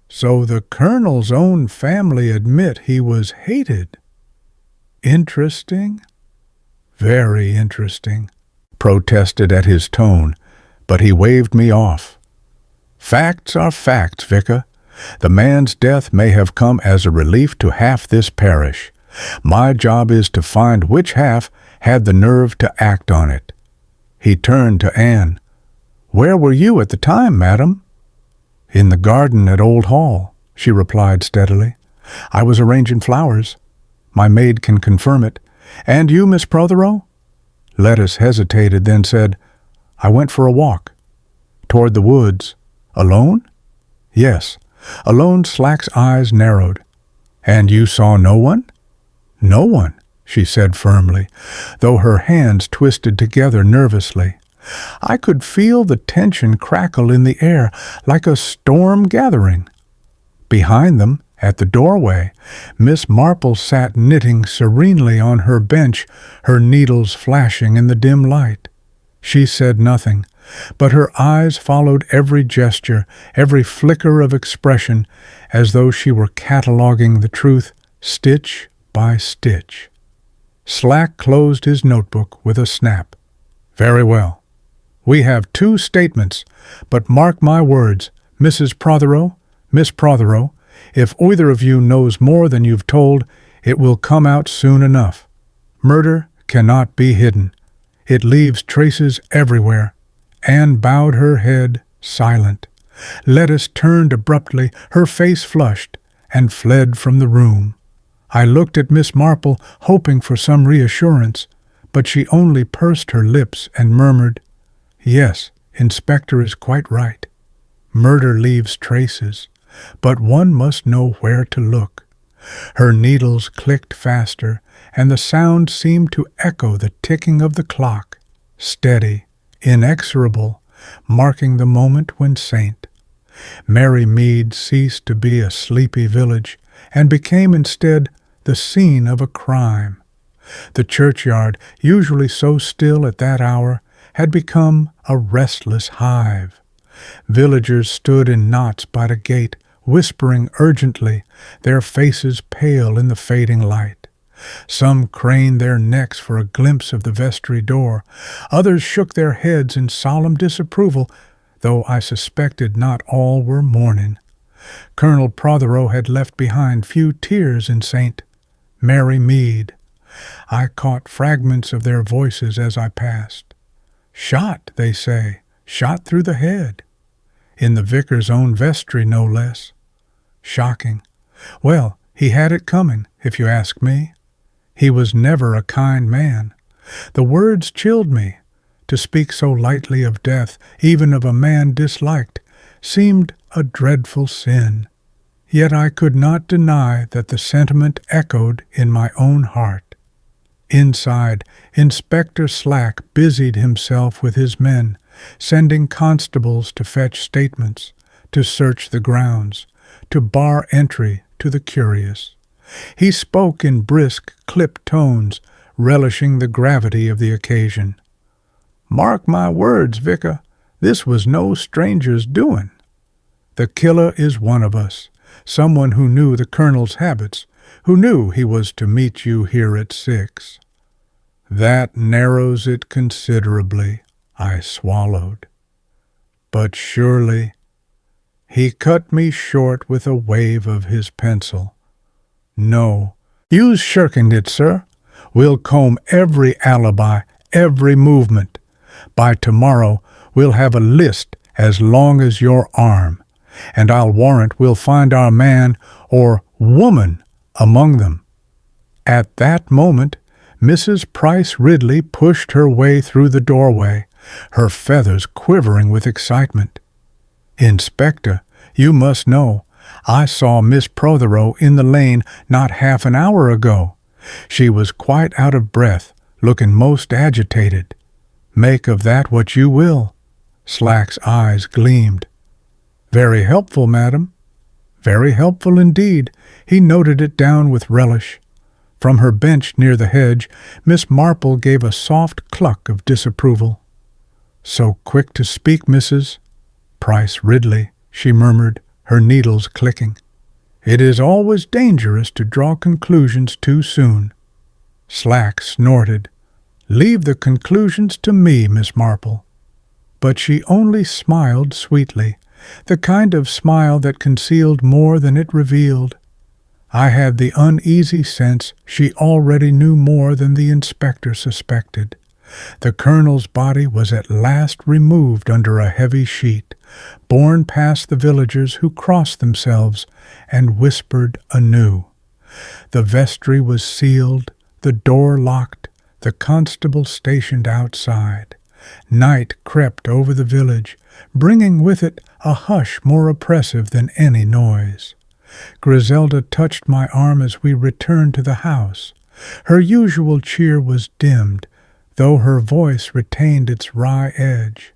[SPEAKER 1] So the colonel's own family admit he was hated. Interesting? Very interesting, protested at his tone, but he waved me off. Facts are facts, Vicar. The man's death may have come as a relief to half this parish. My job is to find which half had the nerve to act on it. He turned to Anne. Where were you at the time, madam? In the garden at Old Hall, she replied steadily. I was arranging flowers. My maid can confirm it. And you, Miss Protheroe? Lettuce hesitated, then said, I went for a walk. Toward the woods. Alone? Yes. Alone. Slack's eyes narrowed. And you saw no one? No one, she said firmly, though her hands twisted together nervously. I could feel the tension crackle in the air like a storm gathering. Behind them, at the doorway, Miss Marple sat knitting serenely on her bench, her needles flashing in the dim light. She said nothing, but her eyes followed every gesture, every flicker of expression, as though she were cataloguing the truth stitch by stitch. Slack closed his notebook with a snap. Very well. We have 2 statements, but mark my words, Mrs. Protheroe, Miss Protheroe, if either of you knows more than you've told, it will come out soon enough. Murder cannot be hidden. It leaves traces everywhere. Anne bowed her head, silent. Lettice turned abruptly, her face flushed, and fled from the room. I looked at Miss Marple, hoping for some reassurance, but she only pursed her lips and murmured, "Yes, Inspector is quite right. Murder leaves traces, but one must know where to look." Her needles clicked faster, and the sound seemed to echo the ticking of the clock, steady, inexorable, marking the moment when St. Mary Mead ceased to be a sleepy village and became instead the scene of a crime. The churchyard, usually so still at that hour, had become a restless hive. Villagers stood in knots by the gate, whispering urgently, their faces pale in the fading light. Some craned their necks for a glimpse of the vestry door. Others shook their heads in solemn disapproval, though I suspected not all were mourning. Colonel Protheroe had left behind few tears in St. Mary Mead. I caught fragments of their voices as I passed. "Shot," they say, "shot through the head." In the vicar's own vestry, no less. Shocking. Well, he had it coming, if you ask me. He was never a kind man. The words chilled me. To speak so lightly of death, even of a man disliked, seemed a dreadful sin. Yet I could not deny that the sentiment echoed in my own heart. Inside, Inspector Slack busied himself with his men, sending constables to fetch statements, to search the grounds, to bar entry to the curious. He spoke in brisk, clipped tones, relishing the gravity of the occasion. "Mark my words, Vicar, this was no stranger's doing. The killer is one of us, someone who knew the colonel's habits, who knew he was to meet you here at 6. That narrows it considerably," I swallowed. "But surely—" He cut me short with a wave of his pencil. "No, you's shirking it, sir. We'll comb every alibi, every movement. By tomorrow we'll have a list as long as your arm, and I'll warrant we'll find our man or woman among them." At that moment, Mrs. Price Ridley pushed her way through the doorway, her feathers quivering with excitement. "Inspector, you must know, I saw Miss Protheroe in the lane not half an hour ago. She was quite out of breath, looking most agitated. Make of that what you will." Slack's eyes gleamed. "Very helpful, madam." "Very helpful indeed." He noted it down with relish. From her bench near the hedge, Miss Marple gave a soft cluck of disapproval. "So quick to speak, Mrs. Price Ridley," she murmured, her needles clicking. "It is always dangerous to draw conclusions too soon." Slack snorted. "Leave the conclusions to me, Miss Marple." But she only smiled sweetly, the kind of smile that concealed more than it revealed. I had the uneasy sense she already knew more than the inspector suspected. The colonel's body was at last removed under a heavy sheet, borne past the villagers who crossed themselves and whispered anew. The vestry was sealed, the door locked, the constable stationed outside. Night crept over the village, bringing with it a hush more oppressive than any noise. Griselda touched my arm as we returned to the house. Her usual cheer was dimmed, though her voice retained its wry edge.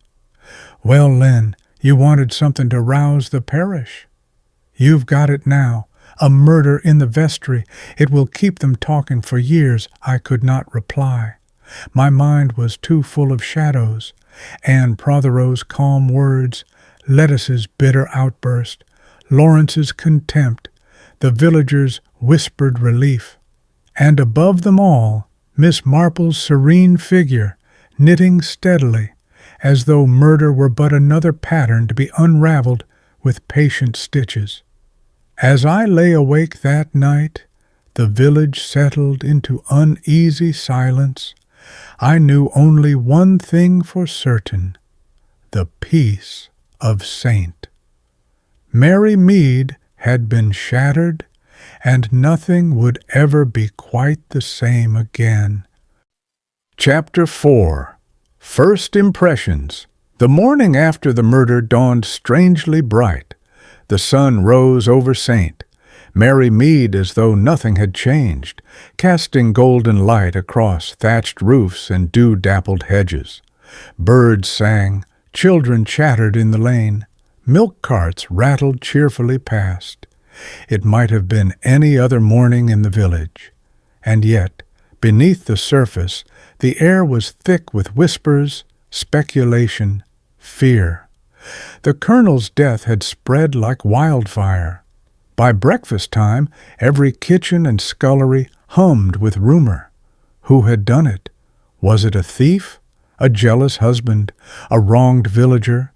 [SPEAKER 1] "Well, Len, you wanted something to rouse the parish. You've got it now. A murder in the vestry. It will keep them talking for years." I could not reply. My mind was too full of shadows. Anne Protheroe's calm words, Lettice's bitter outburst, Lawrence's contempt, the villagers' whispered relief, and above them all, Miss Marple's serene figure, knitting steadily, as though murder were but another pattern to be unraveled with patient stitches. As I lay awake that night, the village settled into uneasy silence. I knew only one thing for certain: the peace of Saint. Mary Mead had been shattered, and nothing would ever be quite the same again. Chapter 4. First Impressions. The morning after the murder dawned strangely bright. The sun rose over Saint. Mary Mead as though nothing had changed, casting golden light across thatched roofs and dew-dappled hedges. Birds sang, children chattered in the lane, milk carts rattled cheerfully past. It might have been any other morning in the village, and yet, beneath the surface, the air was thick with whispers, speculation, fear. The colonel's death had spread like wildfire. By breakfast time, every kitchen and scullery hummed with rumor. Who had done it? Was it a thief? A jealous husband? A wronged villager?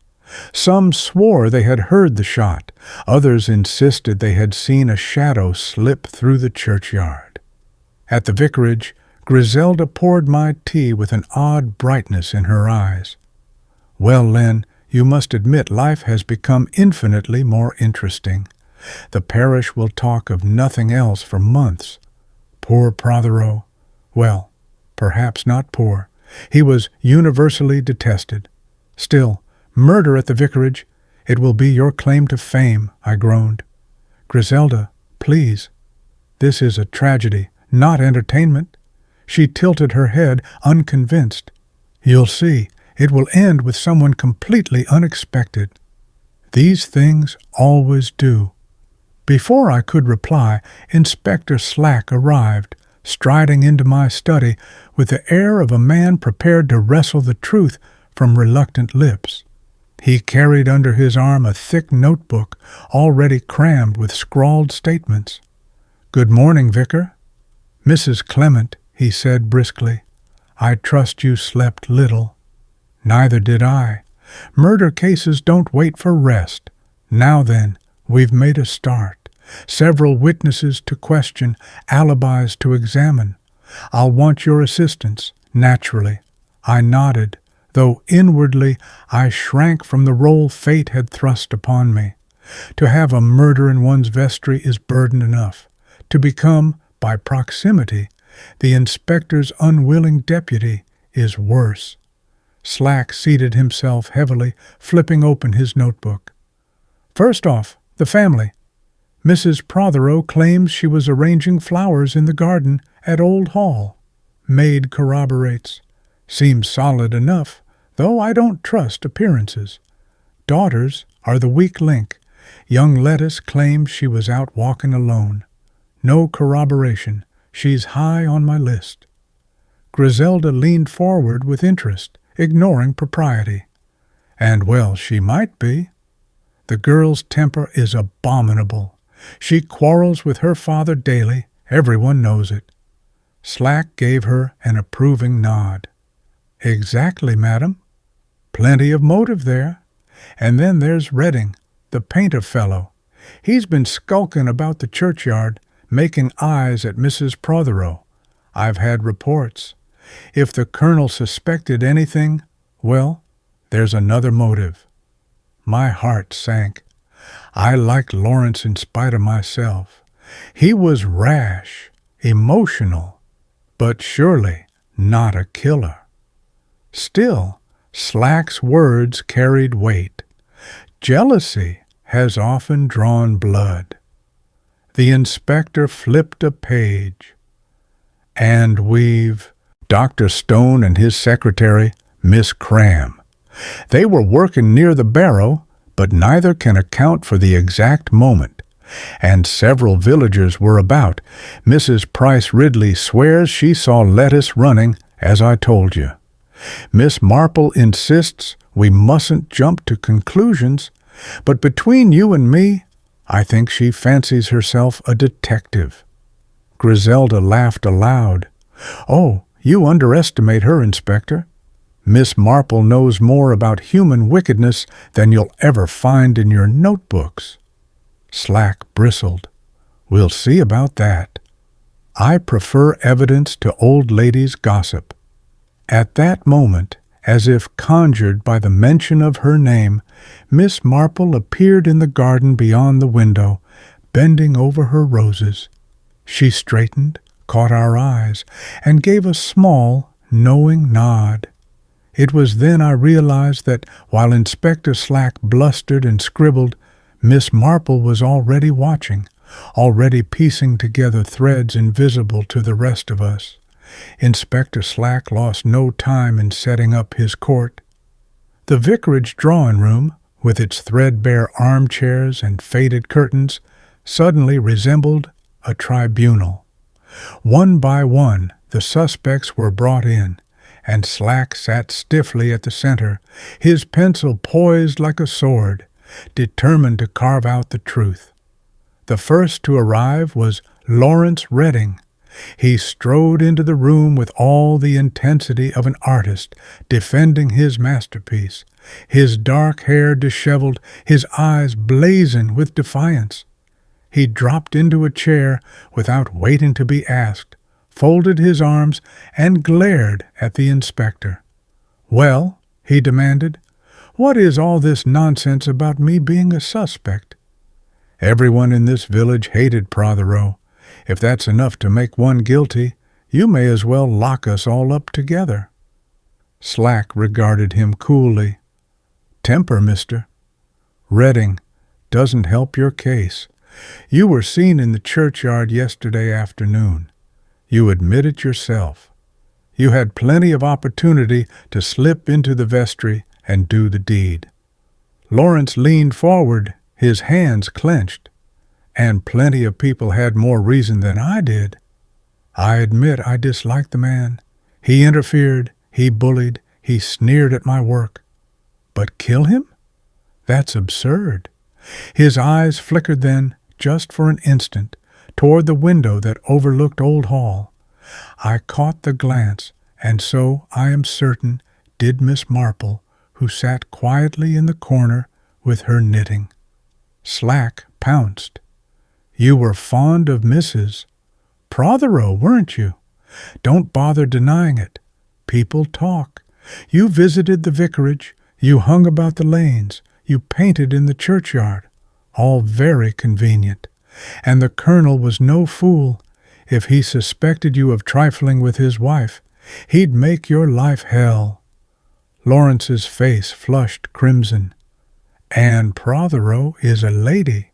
[SPEAKER 1] Some swore they had heard the shot. Others insisted they had seen a shadow slip through the churchyard. At the vicarage, Griselda poured my tea with an odd brightness in her eyes. "Well, Len, you must admit life has become infinitely more interesting. The parish will talk of nothing else for months. Poor Protheroe. Well, perhaps not poor. He was universally detested. Still, murder at the vicarage, it will be your claim to fame," I groaned. "Griselda, please. This is a tragedy, not entertainment." She tilted her head, unconvinced. "You'll see. It will end with someone completely unexpected." These things always do. Before I could reply, Inspector Slack arrived, striding into my study with the air of a man prepared to wrestle the truth from reluctant lips. He carried under his arm a thick notebook already crammed with scrawled statements. "Good morning, Vicar." "Mrs. Clement," he said briskly, "I trust you slept little." "Neither did I. Murder cases don't wait for rest. Now then, we've made a start. Several witnesses to question, alibis to examine. I'll want your assistance, naturally." I nodded, though inwardly I shrank from the role fate had thrust upon me. To have a murder in one's vestry is burden enough. To become, by proximity, the inspector's unwilling deputy is worse. Slack seated himself heavily, flipping open his notebook. "First off, the family. Mrs. Protheroe claims she was arranging flowers in the garden at Old Hall. Maid corroborates. Seems solid enough, though I don't trust appearances. Daughters are the weak link. Young Lettuce claims she was out walking alone. No corroboration. She's high on my list." Griselda leaned forward with interest, ignoring propriety. "And well, she might be. The girl's temper is abominable. She quarrels with her father daily. Everyone knows it." Slack gave her an approving nod. "Exactly, madam. Plenty of motive there. And then there's Redding, the painter fellow. He's been skulking about the churchyard, making eyes at Mrs. Protheroe. I've had reports. If the colonel suspected anything, well, there's another motive." My heart sank. I liked Lawrence in spite of myself. He was rash, emotional, but surely not a killer. Still, Slack's words carried weight. Jealousy has often drawn blood. The inspector flipped a page. "And we've Dr. Stone and his secretary, Miss Cram. They were working near the barrow, but neither can account for the exact moment. And several villagers were about. Mrs. Price Ridley swears she saw Lettuce running, as I told you. Miss Marple insists we mustn't jump to conclusions, but between you and me, I think she fancies herself a detective." Griselda laughed aloud. "Oh, you underestimate her, Inspector. Miss Marple knows more about human wickedness than you'll ever find in your notebooks." Slack bristled. "We'll see about that. I prefer evidence to old ladies' gossip." At that moment, as if conjured by the mention of her name, Miss Marple appeared in the garden beyond the window, bending over her roses. She straightened, caught our eyes, and gave a small, knowing nod. It was then I realized that while Inspector Slack blustered and scribbled, Miss Marple was already watching, already piecing together threads invisible to the rest of us. Inspector Slack lost no time in setting up his court. The vicarage drawing-room, with its threadbare armchairs and faded curtains, suddenly resembled a tribunal. One by one, the suspects were brought in, and Slack sat stiffly at the center, his pencil poised like a sword, determined to carve out the truth. The first to arrive was Lawrence Redding. He strode into the room with all the intensity of an artist defending his masterpiece, his dark hair disheveled, his eyes blazing with defiance. He dropped into a chair without waiting to be asked, folded his arms, and glared at the inspector. "Well," he demanded, "what is all this nonsense about me being a suspect?" "Everyone in this village hated Protheroe. If that's enough to make one guilty, you may as well lock us all up together." Slack regarded him coolly. "Temper, mister. Redding doesn't help your case. You were seen in the churchyard yesterday afternoon. You admit it yourself. You had plenty of opportunity to slip into the vestry and do the deed." Lawrence leaned forward, his hands clenched. "And plenty of people had more reason than I did. I admit I disliked the man. He interfered, he bullied, he sneered at my work. But kill him? That's absurd." His eyes flickered then, just for an instant, toward the window that overlooked Old Hall. I caught the glance, and so, I am certain, did Miss Marple, who sat quietly in the corner with her knitting. Slack pounced. "You were fond of Mrs. Protheroe, weren't you? Don't bother denying it. People talk. You visited the vicarage, you hung about the lanes, you painted in the churchyard. All very convenient. And the colonel was no fool. If he suspected you of trifling with his wife, he'd make your life hell." Lawrence's face flushed crimson. "And Protheroe is a lady.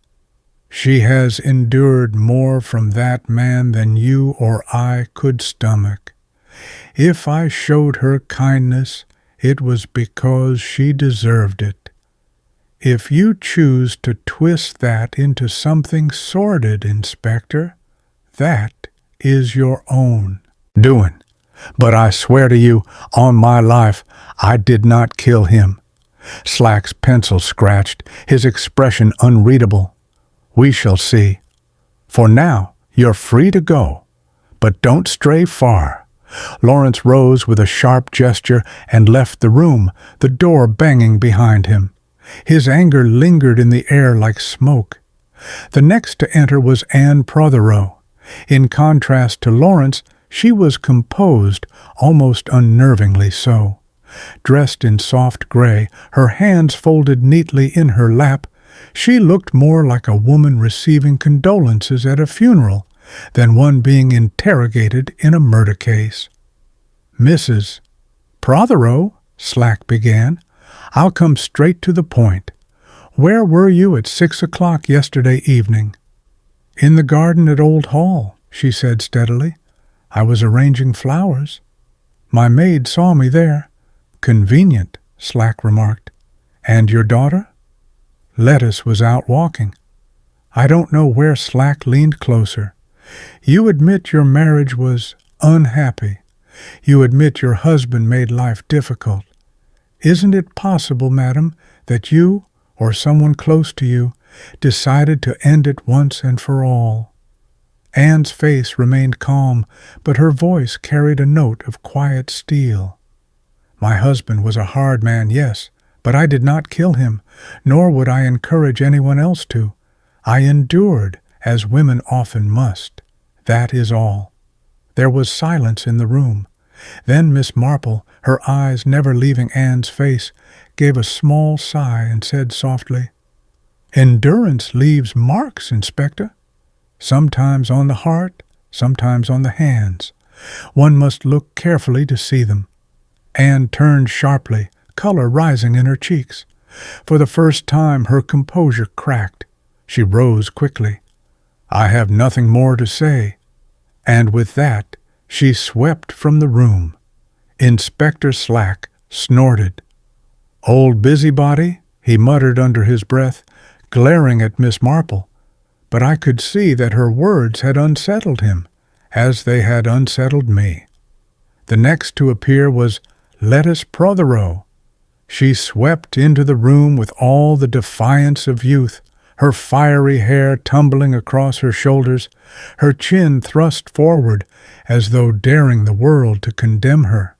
[SPEAKER 1] She has endured more from that man than you or I could stomach. If I showed her kindness, it was because she deserved it. If you choose to twist that into something sordid, Inspector, that is your own doing. But I swear to you, on my life, I did not kill him." Slack's pencil scratched, his expression unreadable. "We shall see. For now, you're free to go. But don't stray far." Lawrence rose with a sharp gesture and left the room, the door banging behind him. His anger lingered in the air like smoke. The next to enter was Anne Protheroe. In contrast to Lawrence, she was composed, almost unnervingly so. Dressed in soft gray, her hands folded neatly in her lap, she looked more like a woman receiving condolences at a funeral than one being interrogated in a murder case. "Mrs. Protheroe," Slack began, "I'll come straight to the point. Where were you at 6 o'clock yesterday evening?" "In the garden at Old Hall," she said steadily. "I was arranging flowers. My maid saw me there." "Convenient," Slack remarked. "And your daughter?" "Lettuce was out walking." I don't know where Slack leaned closer. "You admit your marriage was unhappy. You admit your husband made life difficult. Isn't it possible, madam, that you, or someone close to you, decided to end it once and for all?" Anne's face remained calm, but her voice carried a note of quiet steel. My husband was a hard man, yes, but I did not kill him, nor would I encourage anyone else to. I endured, as women often must. That is all." There was silence in the room. Then Miss Marple, her eyes never leaving Anne's face, gave a small sigh and said softly, "Endurance leaves marks, Inspector. Sometimes on the heart, sometimes on the hands. One must look carefully to see them." Anne turned sharply, color rising in her cheeks. For the first time her composure cracked. She rose quickly. "I have nothing more to say." And with that she swept from the room. Inspector Slack snorted. "Old busybody," he muttered under his breath, glaring at Miss Marple. But I could see that her words had unsettled him, as they had unsettled me. The next to appear was Miss Protheroe. She swept into the room with all the defiance of youth, her fiery hair tumbling across her shoulders, her chin thrust forward as though daring the world to condemn her.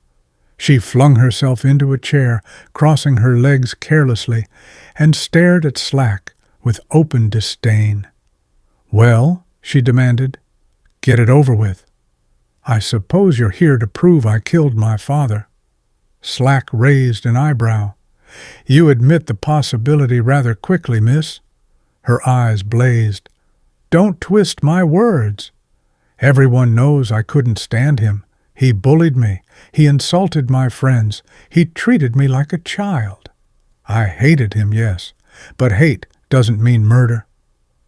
[SPEAKER 1] She flung herself into a chair, crossing her legs carelessly, and stared at Slack with open disdain. "Well," she demanded, "get it over with. I suppose you're here to prove I killed my father." Slack raised an eyebrow. "You admit the possibility rather quickly, miss." Her eyes blazed. "Don't twist my words. Everyone knows I couldn't stand him. He bullied me. He insulted my friends. He treated me like a child. I hated him, yes, but hate doesn't mean murder."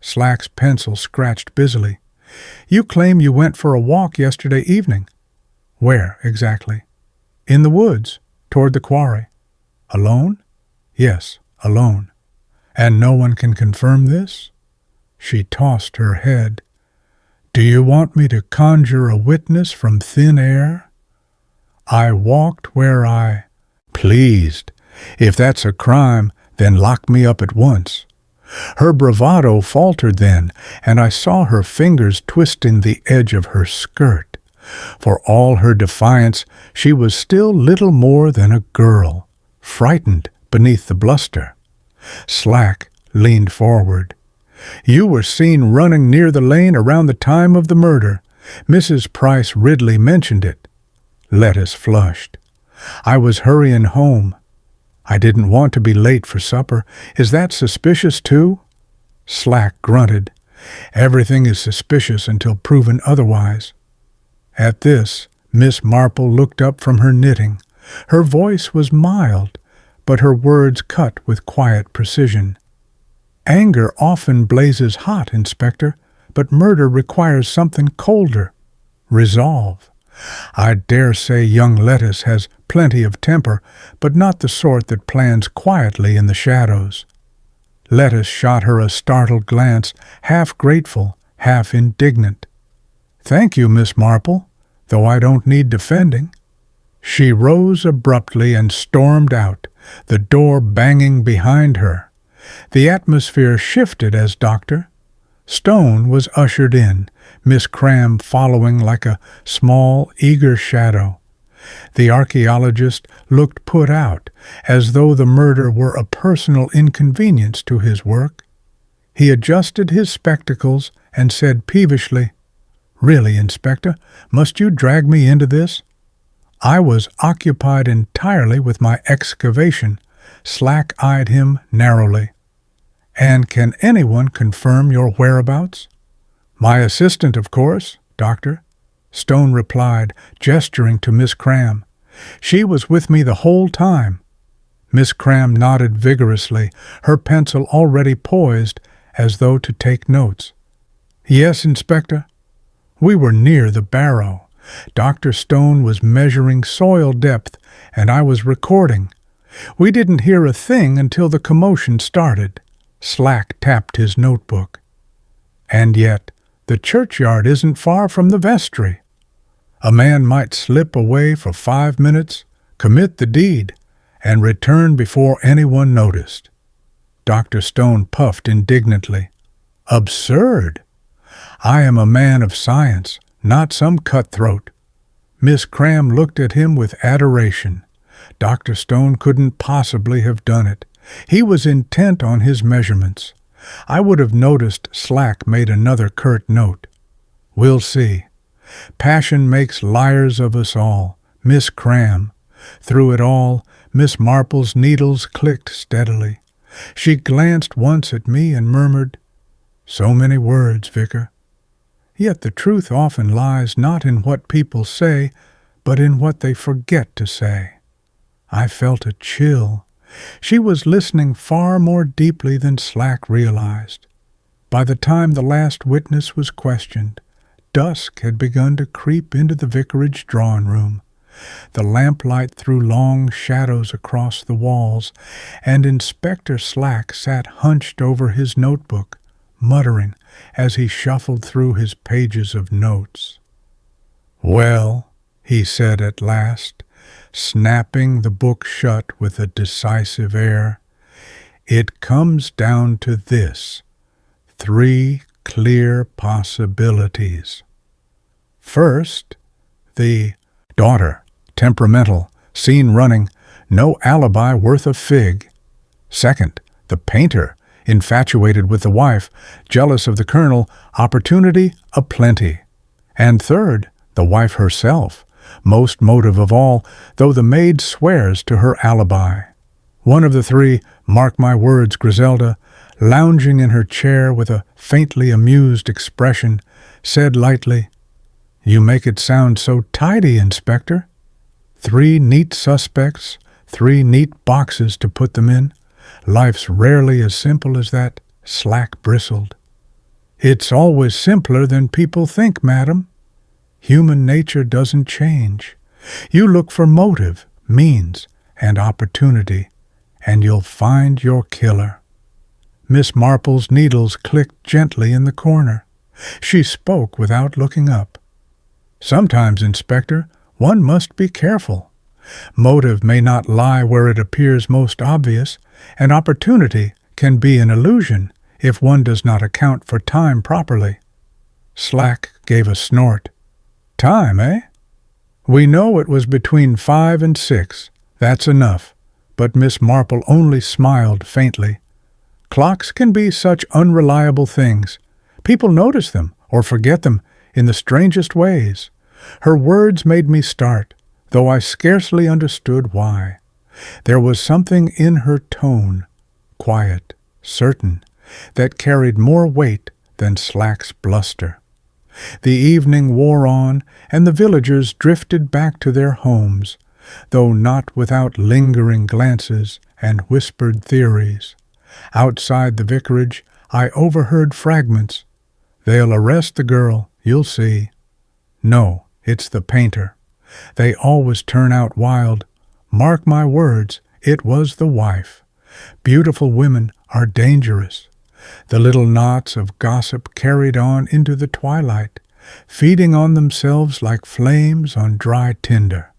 [SPEAKER 1] Slack's pencil scratched busily. "You claim you went for a walk yesterday evening." "Where, exactly?" "In the woods, toward the quarry." "Alone?" "Yes, alone." "And no one can confirm this?" She tossed her head. "Do you want me to conjure a witness from thin air?" "I walked where I pleased. If that's a crime, then lock me up at once." Her bravado faltered then, and I saw her fingers twisting the edge of her skirt. For all her defiance, she was still little more than a girl, frightened beneath the bluster. Slack leaned forward. "You were seen running near the lane around the time of the murder. Mrs. Price Ridley mentioned it." Lettuce flushed. "I was hurrying home. I didn't want to be late for supper. Is that suspicious, too?" Slack grunted. "Everything is suspicious until proven otherwise." At this, Miss Marple looked up from her knitting. Her voice was mild, but her words cut with quiet precision. "Anger often blazes hot, Inspector, but murder requires something colder. Resolve. I dare say young Lettuce has plenty of temper, but not the sort that plans quietly in the shadows." Lettuce shot her a startled glance, half grateful, half indignant. "Thank you, Miss Marple, though I don't need defending." She rose abruptly and stormed out, the door banging behind her. The atmosphere shifted as Dr. Stone was ushered in, Miss Cram following like a small, eager shadow. The archaeologist looked put out, as though the murder were a personal inconvenience to his work. He adjusted his spectacles and said peevishly, "Really, Inspector, must you drag me into this?" I was occupied entirely with my excavation. Slack eyed him narrowly. "And can anyone confirm your whereabouts?" "My assistant, of course, Doctor," Stone replied, gesturing to Miss Cram. "She was with me the whole time." Miss Cram nodded vigorously, her pencil already poised as though to take notes. "Yes, Inspector. We were near the barrow. Dr. Stone was measuring soil depth, and I was recording. We didn't hear a thing until the commotion started." Slack tapped his notebook. "And yet, the churchyard isn't far from the vestry. A man might slip away for 5 minutes, commit the deed, and return before anyone noticed." Dr. Stone puffed indignantly. "Absurd! I am a man of science, not some cutthroat." Miss Cram looked at him with adoration. Dr. Stone couldn't possibly have done it. He was intent on his measurements. I would have noticed Slack made another curt note. We'll see. Passion makes liars of us all. Miss Cram. Through it all, Miss Marple's needles clicked steadily. She glanced once at me and murmured, "So many words, Vicar." Yet the truth often lies not in what people say, but in what they forget to say. I felt a chill. She was listening far more deeply than Slack realized. By the time the last witness was questioned, dusk had begun to creep into the vicarage drawing-room. The lamplight threw long shadows across the walls, and Inspector Slack sat hunched over his notebook, muttering as he shuffled through his pages of notes. "Well," he said at last, snapping the book shut with a decisive air, "it comes down to this: 3 clear possibilities. First, the daughter, temperamental, seen running, no alibi worth a fig. Second, the painter, infatuated with the wife, jealous of the colonel, opportunity aplenty. And third, the wife herself, most motive of all, though the maid swears to her alibi. One of the 3, mark my words, Griselda, lounging in her chair with a faintly amused expression, said lightly, 'You make it sound so tidy, Inspector. 3 neat suspects, 3 neat boxes to put them in. Life's rarely as simple as that.' Slack bristled. 'It's always simpler than people think, madam. Human nature doesn't change. You look for motive, means, and opportunity, and you'll find your killer.' Miss Marple's needles clicked gently in the corner. She spoke without looking up. 'Sometimes, Inspector, one must be careful. Motive may not lie where it appears most obvious, and opportunity can be an illusion if one does not account for time properly.' Slack gave a snort. 'Time, eh? We know it was between 5 and 6. That's enough.' But Miss Marple only smiled faintly. 'Clocks can be such unreliable things. People notice them or forget them in the strangest ways.' Her words made me start, though I scarcely understood why. There was something in her tone, quiet, certain, that carried more weight than Slack's bluster. The evening wore on, and the villagers drifted back to their homes, though not without lingering glances and whispered theories. Outside the vicarage, I overheard fragments. "They'll arrest the girl, you'll see." "No, it's the painter. They always turn out wild. Mark my words, it was the wife. Beautiful women are dangerous." The little knots of gossip carried on into the twilight, feeding on themselves like flames on dry tinder.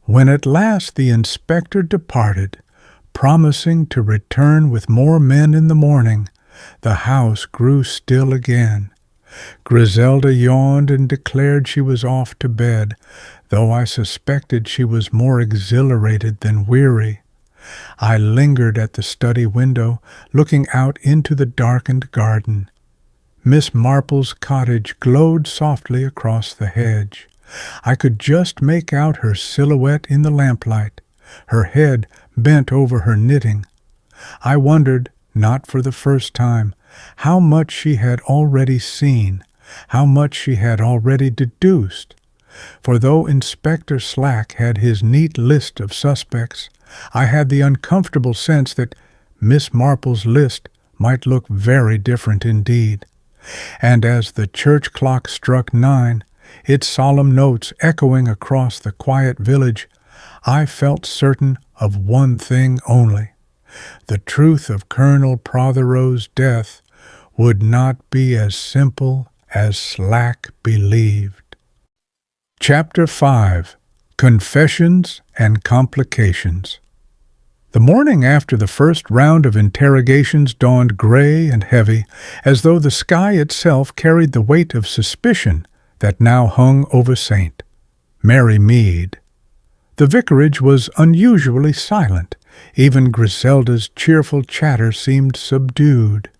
[SPEAKER 1] When at last the inspector departed, promising to return with more men in the morning, the house grew still again. Griselda yawned and declared she was off to bed, though I suspected she was more exhilarated than weary. I lingered at the study window, looking out into the darkened garden. Miss Marple's cottage glowed softly across the hedge. I could just make out her silhouette in the lamplight, her head bent over her knitting. I wondered, not for the first time, how much she had already seen, how much she had already deduced. For though Inspector Slack had his neat list of suspects, I had the uncomfortable sense that Miss Marple's list might look very different indeed. And as the church clock struck 9, its solemn notes echoing across the quiet village, I felt certain of one thing only. The truth of Colonel Protheroe's death would not be as simple as Slack believed. Chapter 5. Confessions and Complications. The morning after the first round of interrogations dawned gray and heavy, as though the sky itself carried the weight of suspicion that now hung over St. Mary Mead. The vicarage was unusually silent. Even Griselda's cheerful chatter seemed subdued.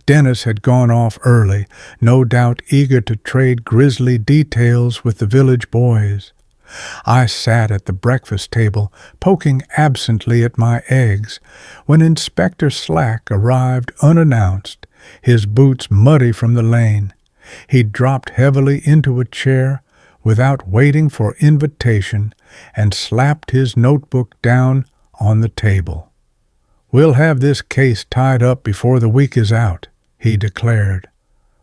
[SPEAKER 1] Dennis had gone off early, no doubt eager to trade grisly details with the village boys. I sat at the breakfast table, poking absently at my eggs, when Inspector Slack arrived unannounced, his boots muddy from the lane. He dropped heavily into a chair without waiting for invitation and slapped his notebook down on the table. "We'll have this case tied up before the week is out," he declared.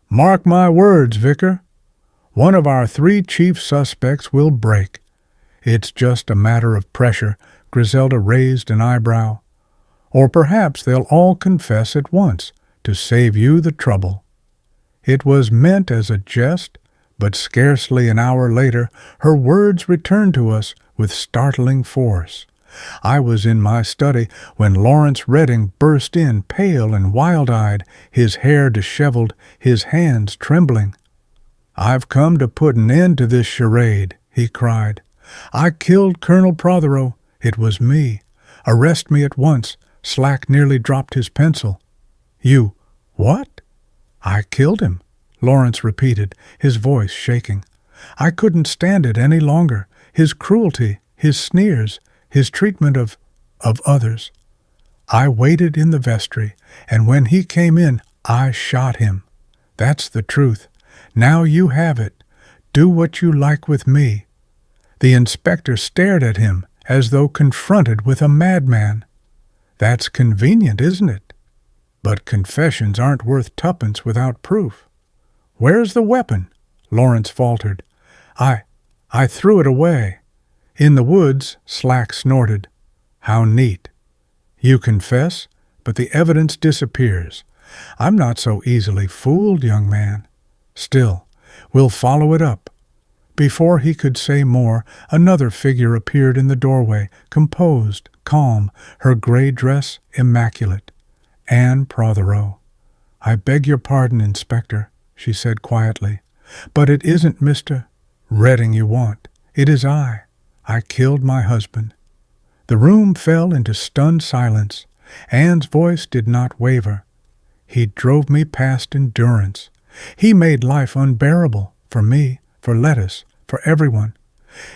[SPEAKER 1] "Mark my words, Vicar. One of our 3 chief suspects will break. It's just a matter of pressure." Griselda raised an eyebrow. "Or perhaps they'll all confess at once to save you the trouble." It was meant as a jest, but scarcely an hour later her words returned to us with startling force. I was in my study when Lawrence Redding burst in, pale and wild-eyed, his hair disheveled, his hands trembling. "I've come to put an end to this charade," he cried. "I killed Colonel Protheroe. It was me. Arrest me at once." Slack nearly dropped his pencil. "You what?" "I killed him," Lawrence repeated, his voice shaking. "I couldn't stand it any longer. His cruelty, his sneers, his treatment of others. I waited in the vestry, and when he came in, I shot him. That's the truth. Now you have it. Do what you like with me." The inspector stared at him as though confronted with a madman. "That's convenient, isn't it? But confessions aren't worth tuppence without proof." "Where's the weapon?" Lawrence faltered. I threw it away." "In the woods," Slack snorted. "How neat. You confess, but the evidence disappears. I'm not so easily fooled, young man. Still, we'll follow it up." Before he could say more, another figure appeared in the doorway, composed, calm, her gray dress immaculate. Anne Protheroe. "I beg your pardon, Inspector," she said quietly, "but it isn't Mr. Redding you want. It is I. I killed my husband." The room fell into stunned silence. Anne's voice did not waver. "He drove me past endurance. He made life unbearable for me, for Lettuce, for everyone.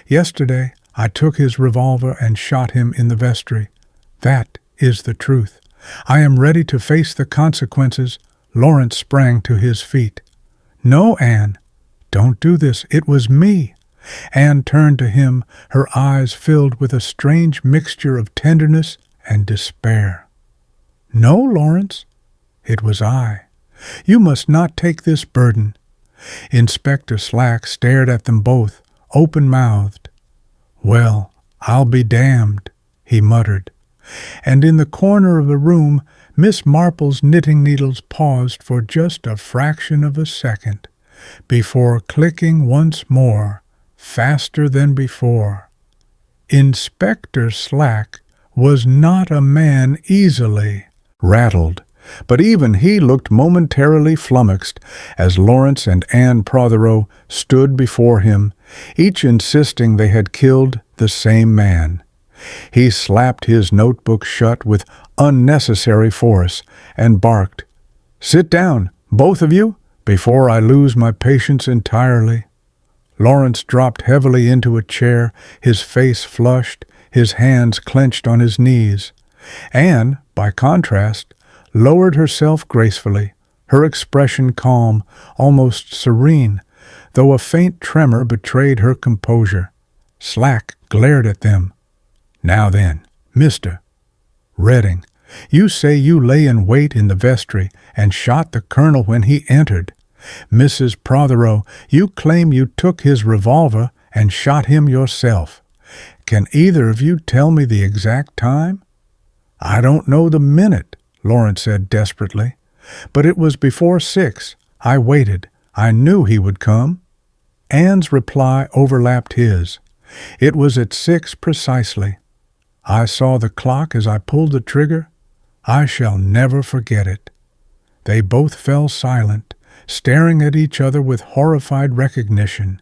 [SPEAKER 1] Yesterday I took his revolver and shot him in the vestry. That is the truth. I am ready to face the consequences." Lawrence sprang to his feet. "No, Anne, don't do this. It was me." Anne turned to him, her eyes filled with a strange mixture of tenderness and despair. "No, Lawrence, it was I. You must not take this burden." Inspector Slack stared at them both, open-mouthed. "Well, I'll be damned," he muttered. And in the corner of the room, Miss Marple's knitting needles paused for just a fraction of a second, before clicking once more, faster than before. Inspector Slack was not a man easily rattled, but even he looked momentarily flummoxed as Lawrence and Anne Protheroe stood before him, each insisting they had killed the same man. He slapped his notebook shut with unnecessary force and barked, "Sit down, both of you, before I lose my patience entirely." Lawrence dropped heavily into a chair, his face flushed, his hands clenched on his knees. Anne, by contrast, lowered herself gracefully, her expression calm, almost serene, though a faint tremor betrayed her composure. Slack glared at them. "Now then, Mr. Redding, you say you lay in wait in the vestry and shot the colonel when he entered. Mrs. Protheroe, you claim you took his revolver and shot him yourself. Can either of you tell me the exact time?" "I don't know the minute," Lawrence said desperately, "but it was before 6. I waited. I knew he would come." Anne's reply overlapped his. "It was at 6 precisely. I saw the clock as I pulled the trigger. I shall never forget it." They both fell silent, staring at each other with horrified recognition.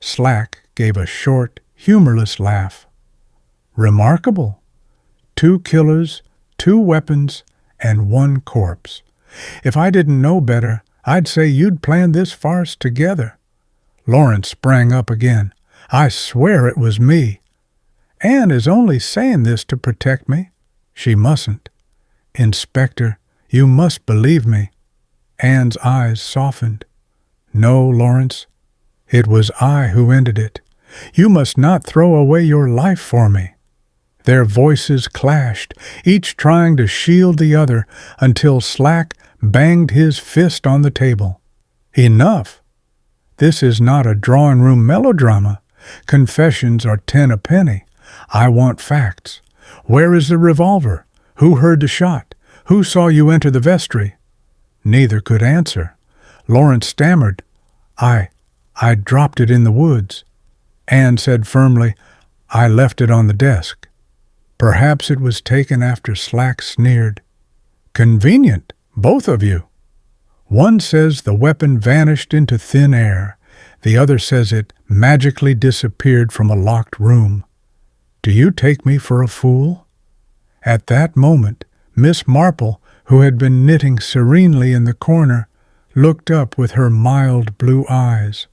[SPEAKER 1] Slack gave a short, humorless laugh. Remarkable. 2 killers, 2 weapons, and 1 corpse. If I didn't know better, I'd say you'd planned this farce together. Lawrence sprang up again. I swear it was me. Anne is only saying this to protect me. She mustn't. Inspector, you must believe me. Anne's eyes softened. No, Lawrence, it was I who ended it. You must not throw away your life for me. Their voices clashed, each trying to shield the other, until Slack banged his fist on the table. Enough! This is not a drawing-room melodrama. Confessions are 10 a penny. I want facts. Where is the revolver? Who heard the shot? Who saw you enter the vestry? Neither could answer. Lawrence stammered. I dropped it in the woods. Anne said firmly, I left it on the desk. Perhaps it was taken after Slack sneered. Convenient, both of you. One says the weapon vanished into thin air. The other says it magically disappeared from a locked room. Do you take me for a fool? At that moment, Miss Marple, who had been knitting serenely in the corner, looked up with her mild blue eyes.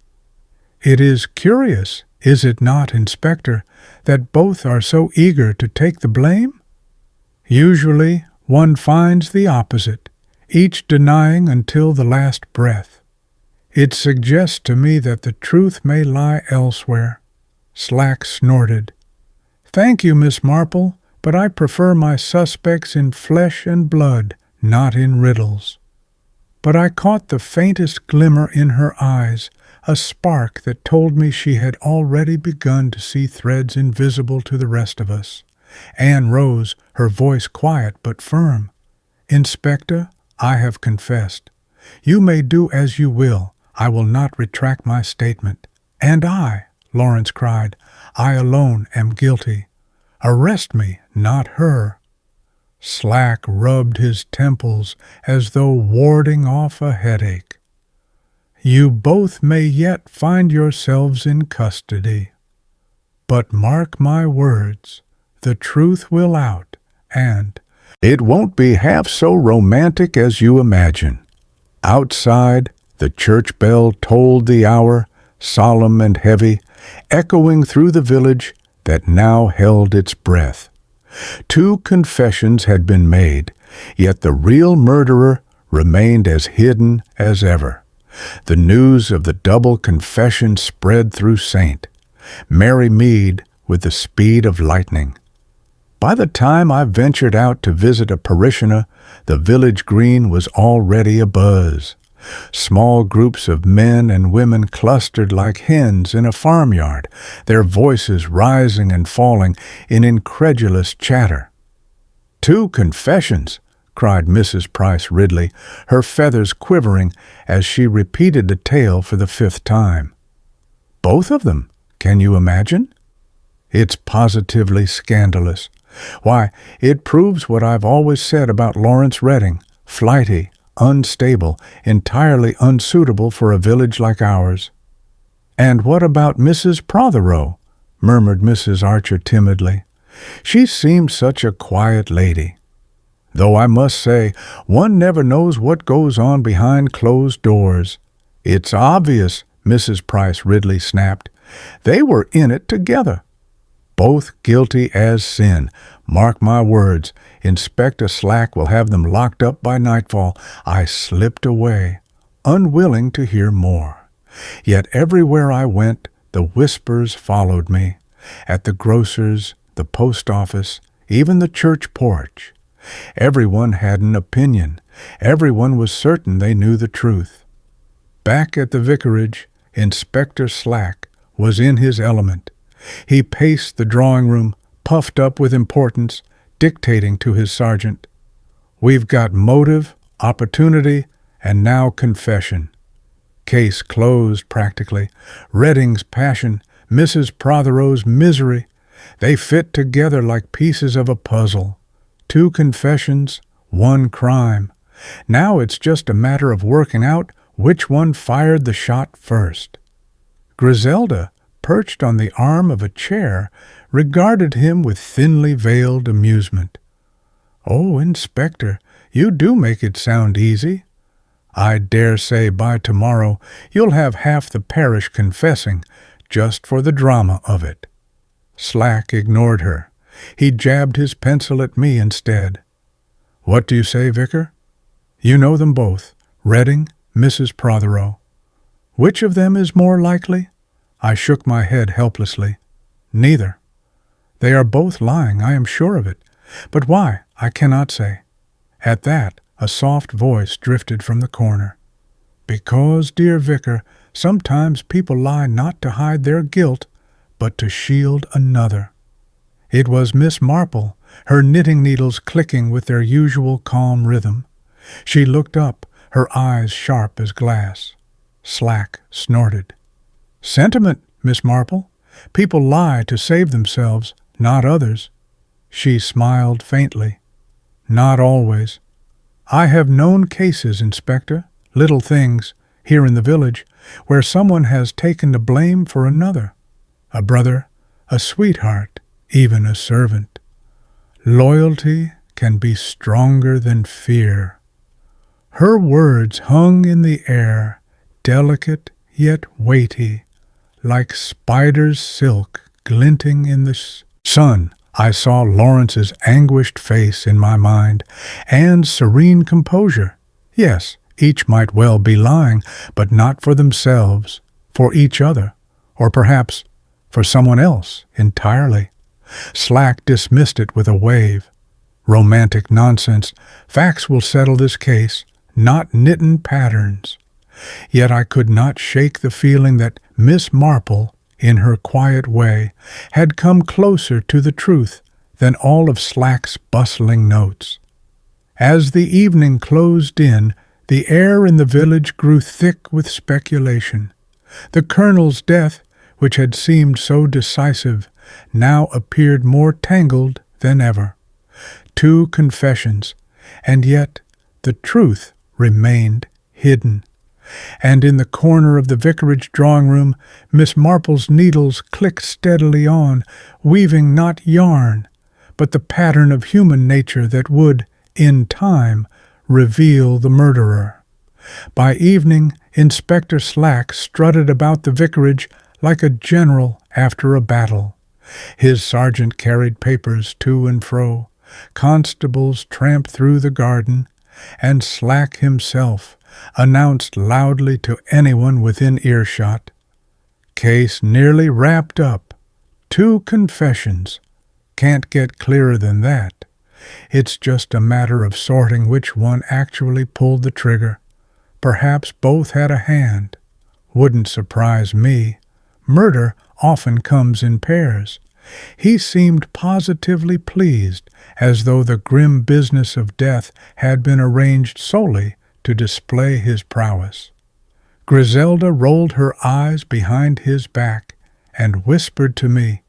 [SPEAKER 1] It is curious, is it not, Inspector, that both are so eager to take the blame? Usually one finds the opposite, each denying until the last breath. It suggests to me that the truth may lie elsewhere. Slack snorted. Thank you, Miss Marple, but I prefer my suspects in flesh and blood, not in riddles. But I caught the faintest glimmer in her eyes, a spark that told me she had already begun to see threads invisible to the rest of us. Anne rose, her voice quiet but firm. Inspector, I have confessed. You may do as you will. I will not retract my statement. And I, Lawrence cried, I alone am guilty. Arrest me, not her. Slack rubbed his temples as though warding off a headache. You both may yet find yourselves in custody. But mark my words, the truth will out, and it won't be half so romantic as you imagine. Outside, the church bell tolled the hour, solemn and heavy, echoing through the village that now held its breath. 2 confessions had been made, yet the real murderer remained as hidden as ever. The news of the double confession spread through St. Mary Mead with the speed of lightning. By the time I ventured out to visit a parishioner, the village green was already abuzz. Small groups of men and women clustered like hens in a farmyard, their voices rising and falling in incredulous chatter. 2 confessions! Cried Mrs. Price Ridley, her feathers quivering as she repeated the tale for the 5th time. Both of them, can you imagine? It's positively scandalous. Why, it proves what I've always said about Lawrence Redding, flighty, unstable, entirely unsuitable for a village like ours. And what about Mrs. Protheroe? Murmured Mrs. Archer timidly. She seemed such a quiet lady. Though I must say, one never knows what goes on behind closed doors. It's obvious, Mrs. Price Ridley snapped. They were in it together. Both guilty as sin. Mark my words, Inspector Slack will have them locked up by nightfall. I slipped away, unwilling to hear more. Yet everywhere I went, the whispers followed me. At the grocer's, the post office, even the church porch. Everyone had an opinion. Everyone was certain they knew the truth. Back at the vicarage, Inspector Slack was in his element. He paced the drawing room, puffed up with importance, dictating to his sergeant. We've got motive, opportunity, and now confession. Case closed, practically. Redding's passion, Mrs. Protheroe's misery. They fit together like pieces of a puzzle. 2 confessions, 1 crime. Now it's just a matter of working out which one fired the shot first. Griselda, perched on the arm of a chair, regarded him with thinly veiled amusement. "Oh, Inspector, you do make it sound easy. I dare say by tomorrow you'll have half the parish confessing, just for the drama of it." Slack ignored her. He jabbed his pencil at me instead. "What do you say, Vicar? You know them both, Redding, Mrs. Protheroe. Which of them is more likely?" I shook my head helplessly. "Neither. They are both lying, I am sure of it. But why, I cannot say." At that, a soft voice drifted from the corner. "Because, dear Vicar, sometimes people lie not to hide their guilt, but to shield another." It was Miss Marple, her knitting needles clicking with their usual calm rhythm. She looked up, her eyes sharp as glass. Slack snorted. "Sentiment, Miss Marple. People lie to save themselves, not others." She smiled faintly. "Not always. I have known cases, Inspector, little things, here in the village, where someone has taken the blame for another. A brother, a sweetheart, even a servant. Loyalty can be stronger than fear." Her words hung in the air, delicate yet weighty, like spider's silk glinting in the sun. I saw Lawrence's anguished face in my mind, and serene composure. Yes, each might well be lying, but not for themselves, for each other, or perhaps for someone else entirely. Slack dismissed it with a wave. "Romantic nonsense. Facts will settle this case, not knittin' patterns." Yet I could not shake the feeling that Miss Marple, in her quiet way, had come closer to the truth than all of Slack's bustling notes. As the evening closed in, the air in the village grew thick with speculation. The Colonel's death, which had seemed so decisive, now appeared more tangled than ever. 2 confessions, and yet the truth remained hidden. And in the corner of the vicarage drawing-room, Miss Marple's needles clicked steadily on, weaving not yarn, but the pattern of human nature that would, in time, reveal the murderer. By evening, Inspector Slack strutted about the vicarage like a general after a battle. His sergeant carried papers to and fro, constables tramped through the garden, and Slack himself announced loudly to anyone within earshot, "Case nearly wrapped up. 2 confessions. Can't get clearer than that. It's just a matter of sorting which one actually pulled the trigger. Perhaps both had a hand. Wouldn't surprise me. Murder often comes in pairs." He seemed positively pleased, as though the grim business of death had been arranged solely to display his prowess. Griselda rolled her eyes behind his back and whispered to me,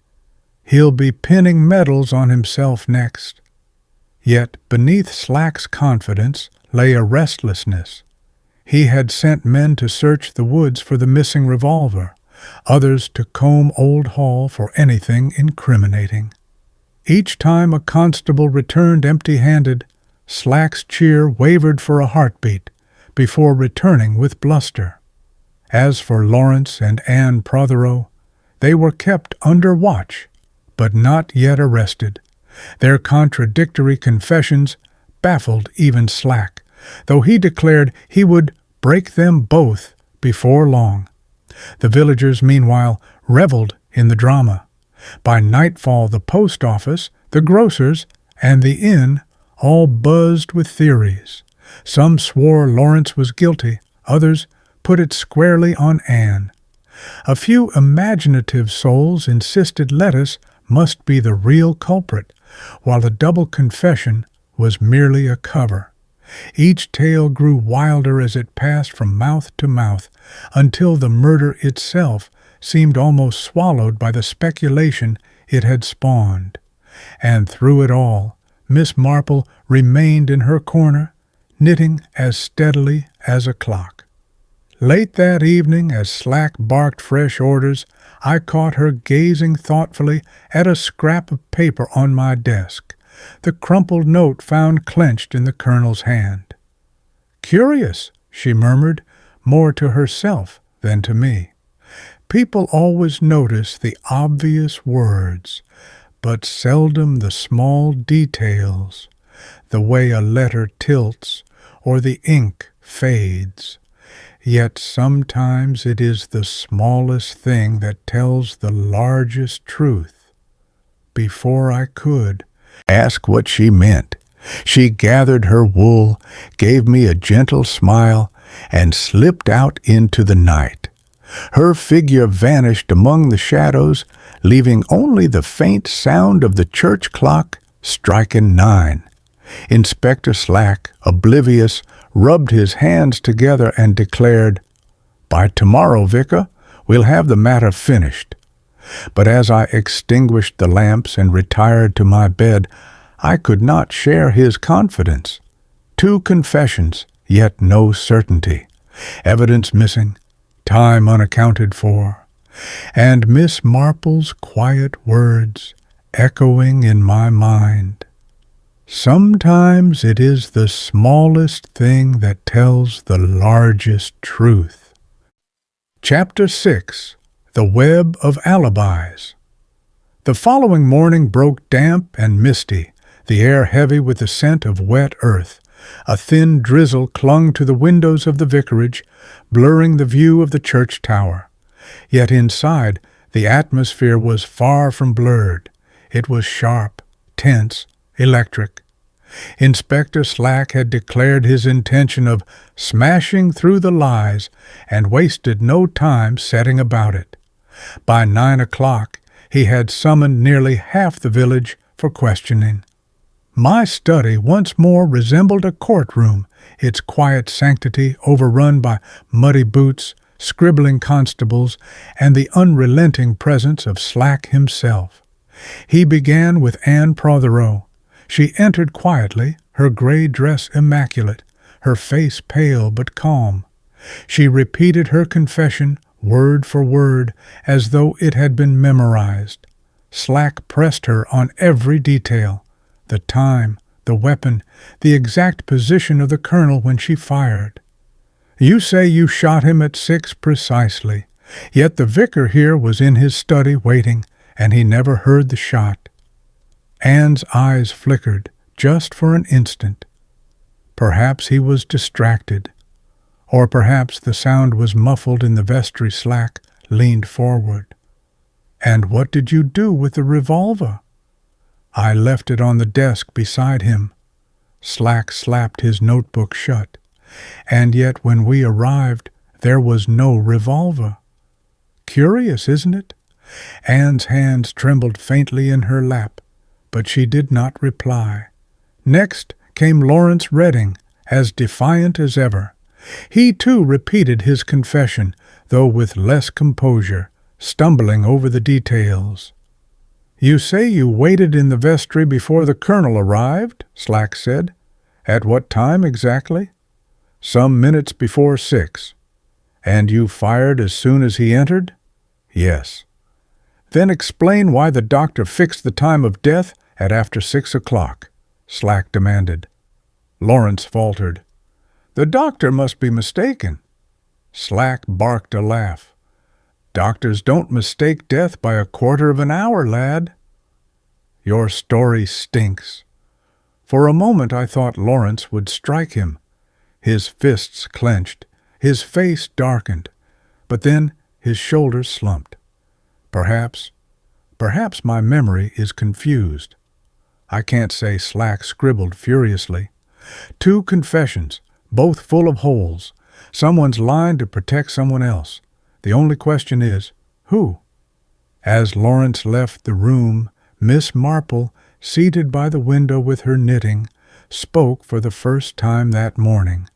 [SPEAKER 1] "He'll be pinning medals on himself next." Yet beneath Slack's confidence lay a restlessness. He had sent men to search the woods for the missing revolver, others to comb Old Hall for anything incriminating. Each time a constable returned empty-handed, Slack's cheer wavered for a heartbeat before returning with bluster. As for Lawrence and Anne Protheroe, they were kept under watch, but not yet arrested. Their contradictory confessions baffled even Slack, though he declared he would break them both before long. The villagers, meanwhile, reveled in the drama. By nightfall the post office, the grocer's, and the inn all buzzed with theories. Some swore Lawrence was guilty, others put it squarely on Anne. A few imaginative souls insisted Lettuce must be the real culprit, while the double confession was merely a cover. Each tale grew wilder as it passed from mouth to mouth, until the murder itself seemed almost swallowed by the speculation it had spawned. And through it all, Miss Marple remained in her corner, knitting as steadily as a clock. Late that evening, as Slack barked fresh orders, I caught her gazing thoughtfully at a scrap of paper on my desk, the crumpled note found clenched in the Colonel's hand. "Curious," she murmured, more to herself than to me. "People always notice the obvious words, but seldom the small details, the way a letter tilts or the ink fades. Yet sometimes it is the smallest thing that tells the largest truth." Before I could ask what she meant, she gathered her wool, gave me a gentle smile, and slipped out into the night. Her figure vanished among the shadows, leaving only the faint sound of the church clock striking 9. Inspector Slack, oblivious, rubbed his hands together and declared, "By tomorrow, Vicar, we'll have the matter finished." But as I extinguished the lamps and retired to my bed, I could not share his confidence. 2 confessions, yet no certainty. Evidence missing, time unaccounted for, and Miss Marple's quiet words echoing in my mind. Sometimes it is the smallest thing that tells the largest truth. Chapter 6. The Web of Alibis. The following morning broke damp and misty, the air heavy with the scent of wet earth. A thin drizzle clung to the windows of the vicarage, blurring the view of the church tower. Yet inside, the atmosphere was far from blurred. It was sharp, tense, electric. Inspector Slack had declared his intention of smashing through the lies and wasted no time setting about it. By 9 o'clock, he had summoned nearly half the village for questioning. My study once more resembled a courtroom, its quiet sanctity overrun by muddy boots, scribbling constables, and the unrelenting presence of Slack himself. He began with Anne Protheroe. She entered quietly, her gray dress immaculate, her face pale but calm. She repeated her confession word for word, as though it had been memorized. Slack pressed her on every detail: the time, the weapon, the exact position of the Colonel when she fired. "You say you shot him at 6 precisely, yet the vicar here was in his study waiting, and he never heard the shot." Anne's eyes flickered, just for an instant. Perhaps he was distracted, or perhaps the sound was muffled in the vestry. Slack leaned forward. "And what did you do with the revolver?" "I left it on the desk beside him." Slack slapped his notebook shut. "And yet when we arrived, there was no revolver." "Curious, isn't it?" Anne's hands trembled faintly in her lap, but she did not reply. Next came Lawrence Redding, as defiant as ever. He too repeated his confession, though with less composure, stumbling over the details. "You say you waited in the vestry before the Colonel arrived," Slack said. "At what time exactly?" "Some minutes before 6. "And you fired as soon as he entered?" "Yes." "Then explain why the doctor fixed the time of death at after 6 o'clock, Slack demanded. Lawrence faltered. "The doctor must be mistaken." Slack barked a laugh. "Doctors don't mistake death by a quarter of an hour, lad." "Your story stinks." For a moment I thought Lawrence would strike him. His fists clenched, his face darkened, but then his shoulders slumped. Perhaps my memory is confused. I can't say Slack scribbled furiously. 2 confessions, both full of holes. Someone's lying to protect someone else. The only question is, who? As Lawrence left the room, Miss Marple, seated by the window with her knitting, spoke for the first time that morning.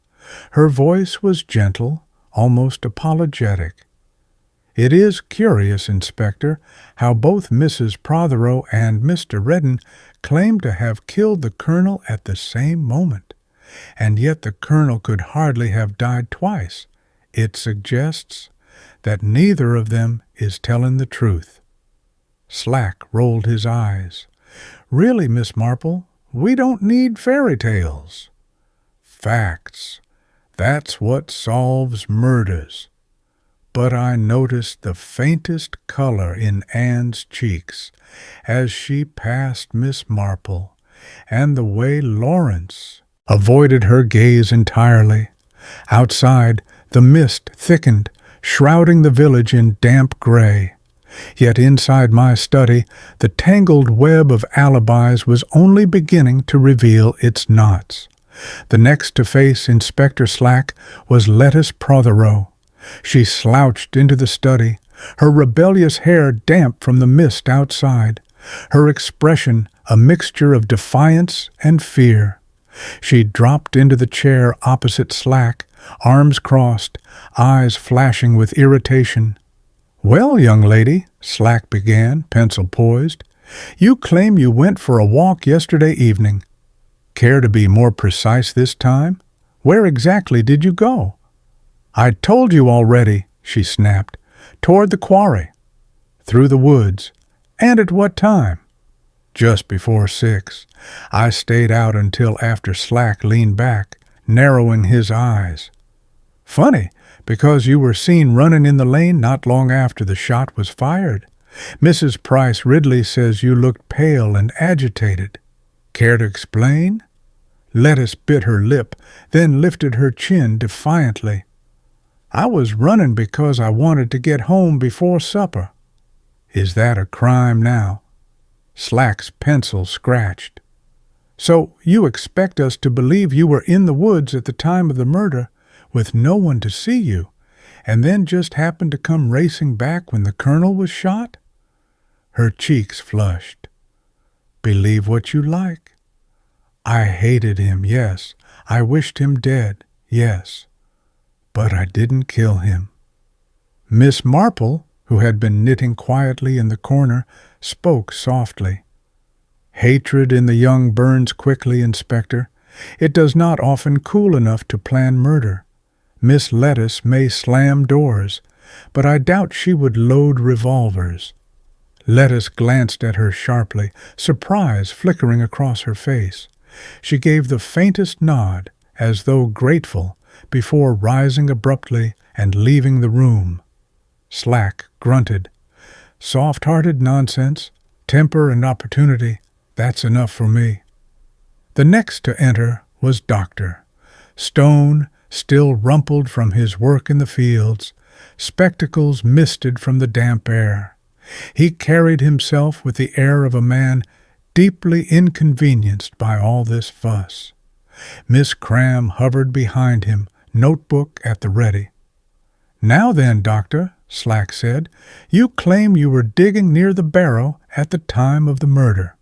[SPEAKER 1] Her voice was gentle, almost apologetic. "It is curious, Inspector, how both Mrs. Protheroe and Mr. Redding claim to have killed the Colonel at the same moment, and yet the Colonel could hardly have died twice. It suggests that neither of them is telling the truth." Slack rolled his eyes. "Really, Miss Marple, we don't need fairy tales. Facts. That's what solves murders." But I noticed the faintest color in Anne's cheeks as she passed Miss Marple, and the way Lawrence avoided her gaze entirely. Outside, the mist thickened, shrouding the village in damp gray. Yet inside my study, the tangled web of alibis was only beginning to reveal its knots. The next to face Inspector Slack was Lettice Protheroe. She slouched into the study, her rebellious hair damp from the mist outside, her expression a mixture of defiance and fear. She dropped into the chair opposite Slack, arms crossed, eyes flashing with irritation. "Well, young lady," Slack began, pencil poised, "you claim you went for a walk yesterday evening. Care to be more precise this time? Where exactly did you go?" "I told you already," she snapped. "Toward the quarry." "Through the woods. And at what time?" "Just before 6. I stayed out until after Slack leaned back, narrowing his eyes." "Funny, because you were seen running in the lane not long after the shot was fired. Mrs. Price Ridley says you looked pale and agitated. Care to explain?" Lettice bit her lip, then lifted her chin defiantly. "I was running because I wanted to get home before supper." "Is that a crime now?" Slack's pencil scratched. "So you expect us to believe you were in the woods at the time of the murder, with no one to see you, and then just happened to come racing back when the colonel was shot?" Her cheeks flushed. "Believe what you like. I hated him, yes. I wished him dead, yes. But I didn't kill him." Miss Marple, who had been knitting quietly in the corner, spoke softly. "Hatred in the young burns quickly, Inspector. It does not often cool enough to plan murder. Miss Lettice may slam doors, but I doubt she would load revolvers." Lettice glanced at her sharply, surprise flickering across her face. She gave the faintest nod, as though grateful, before rising abruptly and leaving the room. Slack grunted. "Soft-hearted nonsense, temper and opportunity, that's enough for me." The next to enter was Dr. Stone, still rumpled from his work in the fields, spectacles misted from the damp air. He carried himself with the air of a man deeply inconvenienced by all this fuss. Miss Cram hovered behind him, notebook at the ready. "Now then, Doctor," Slack said, "you claim you were digging near the barrow at the time of the murder."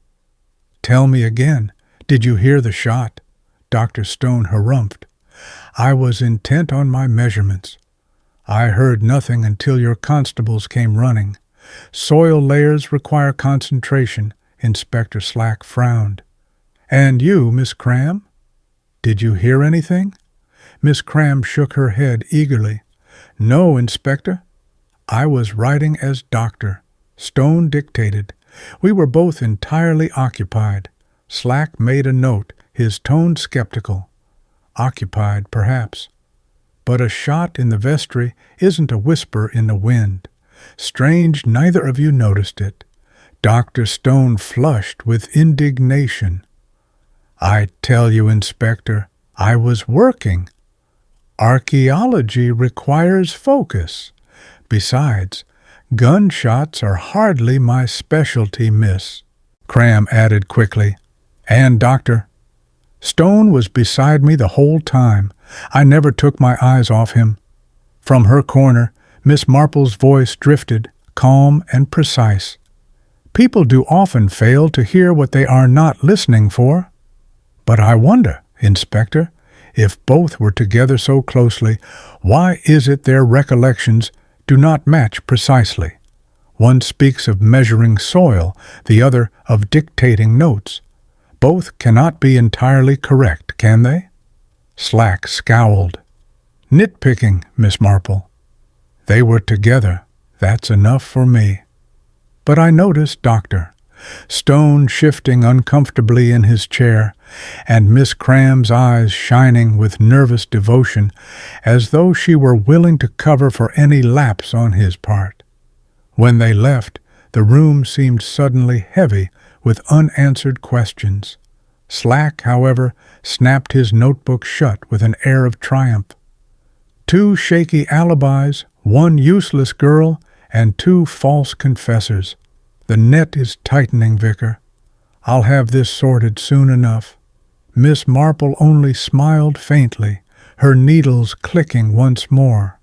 [SPEAKER 1] "Tell me again, did you hear the shot?" Dr. Stone harumphed. "I was intent on my measurements. I heard nothing until your constables came running. Soil layers require concentration." Inspector Slack frowned. "And you, Miss Cram? Did you hear anything?" Miss Cram shook her head eagerly. "No, Inspector. I was writing as doctor. Stone dictated. We were both entirely occupied." Slack made a note, his tone skeptical. "Occupied, perhaps. But a shot in the vestry isn't a whisper in the wind. Strange neither of you noticed it." Dr. Stone flushed with indignation. "I tell you, Inspector, I was working. Archaeology requires focus. Besides, gunshots are hardly my specialty, miss," Cram added quickly. "And, Doctor, Stone was beside me the whole time. I never took my eyes off him." From her corner, Miss Marple's voice drifted, calm and precise. "People do often fail to hear what they are not listening for. But I wonder, Inspector, if both were together so closely, why is it their recollections do not match precisely? One speaks of measuring soil, the other of dictating notes. Both cannot be entirely correct, can they?" Slack scowled. "Nitpicking, Miss Marple. They were together. That's enough for me. But I noticed Doctor Stone shifting uncomfortably in his chair, and Miss Cram's eyes shining with nervous devotion, as though she were willing to cover for any lapse on his part. When they left, the room seemed suddenly heavy with unanswered questions. Slack, however, snapped his notebook shut with an air of triumph. 2 shaky alibis, 1 useless girl, and 2 false confessors. The net is tightening, Vicar. I'll have this sorted soon enough. Miss Marple only smiled faintly, her needles clicking once more.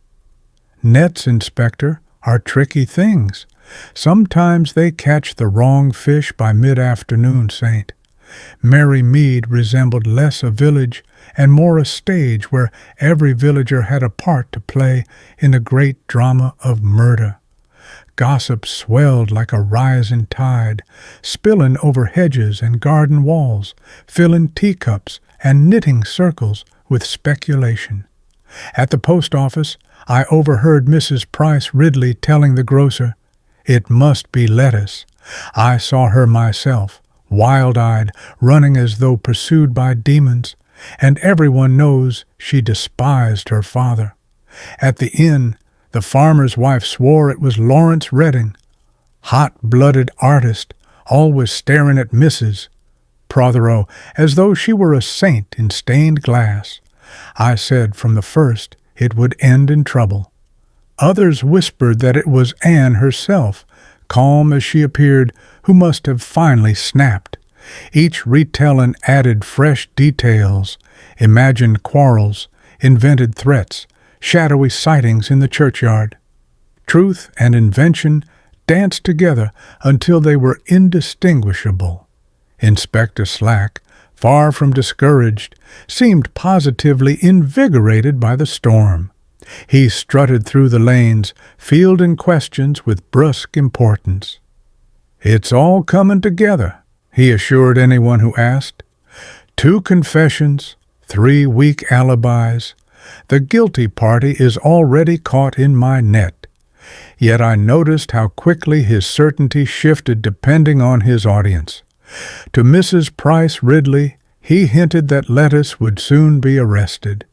[SPEAKER 1] Nets, Inspector, are tricky things. Sometimes they catch the wrong fish by mid-afternoon, Saint. Merry Mead resembled less a village and more a stage where every villager had a part to play in the great drama of murder. Gossip swelled like a rising tide, spilling over hedges and garden walls, filling teacups and knitting circles with speculation. At the post office, I overheard Mrs. Price Ridley telling the grocer, "It must be lettuce." I saw her myself, wild-eyed, running as though pursued by demons, and everyone knows she despised her father. At the inn, the farmer's wife swore it was Lawrence Redding, hot-blooded artist, always staring at Mrs. Protheroe as though she were a saint in stained glass. I said from the first it would end in trouble. Others whispered that it was Anne herself, calm as she appeared, who must have finally snapped. Each retelling added fresh details, imagined quarrels, invented threats, shadowy sightings in the churchyard. Truth and invention danced together until they were indistinguishable. Inspector Slack, far from discouraged, seemed positively invigorated by the storm. He strutted through the lanes, fielding questions with brusque importance. "It's all coming together," he assured anyone who asked. 2 confessions, 3 weak alibis. The guilty party is already caught in my net. Yet I noticed how quickly his certainty shifted depending on his audience. To Mrs. Price Ridley, he hinted that lettuce would soon be arrested.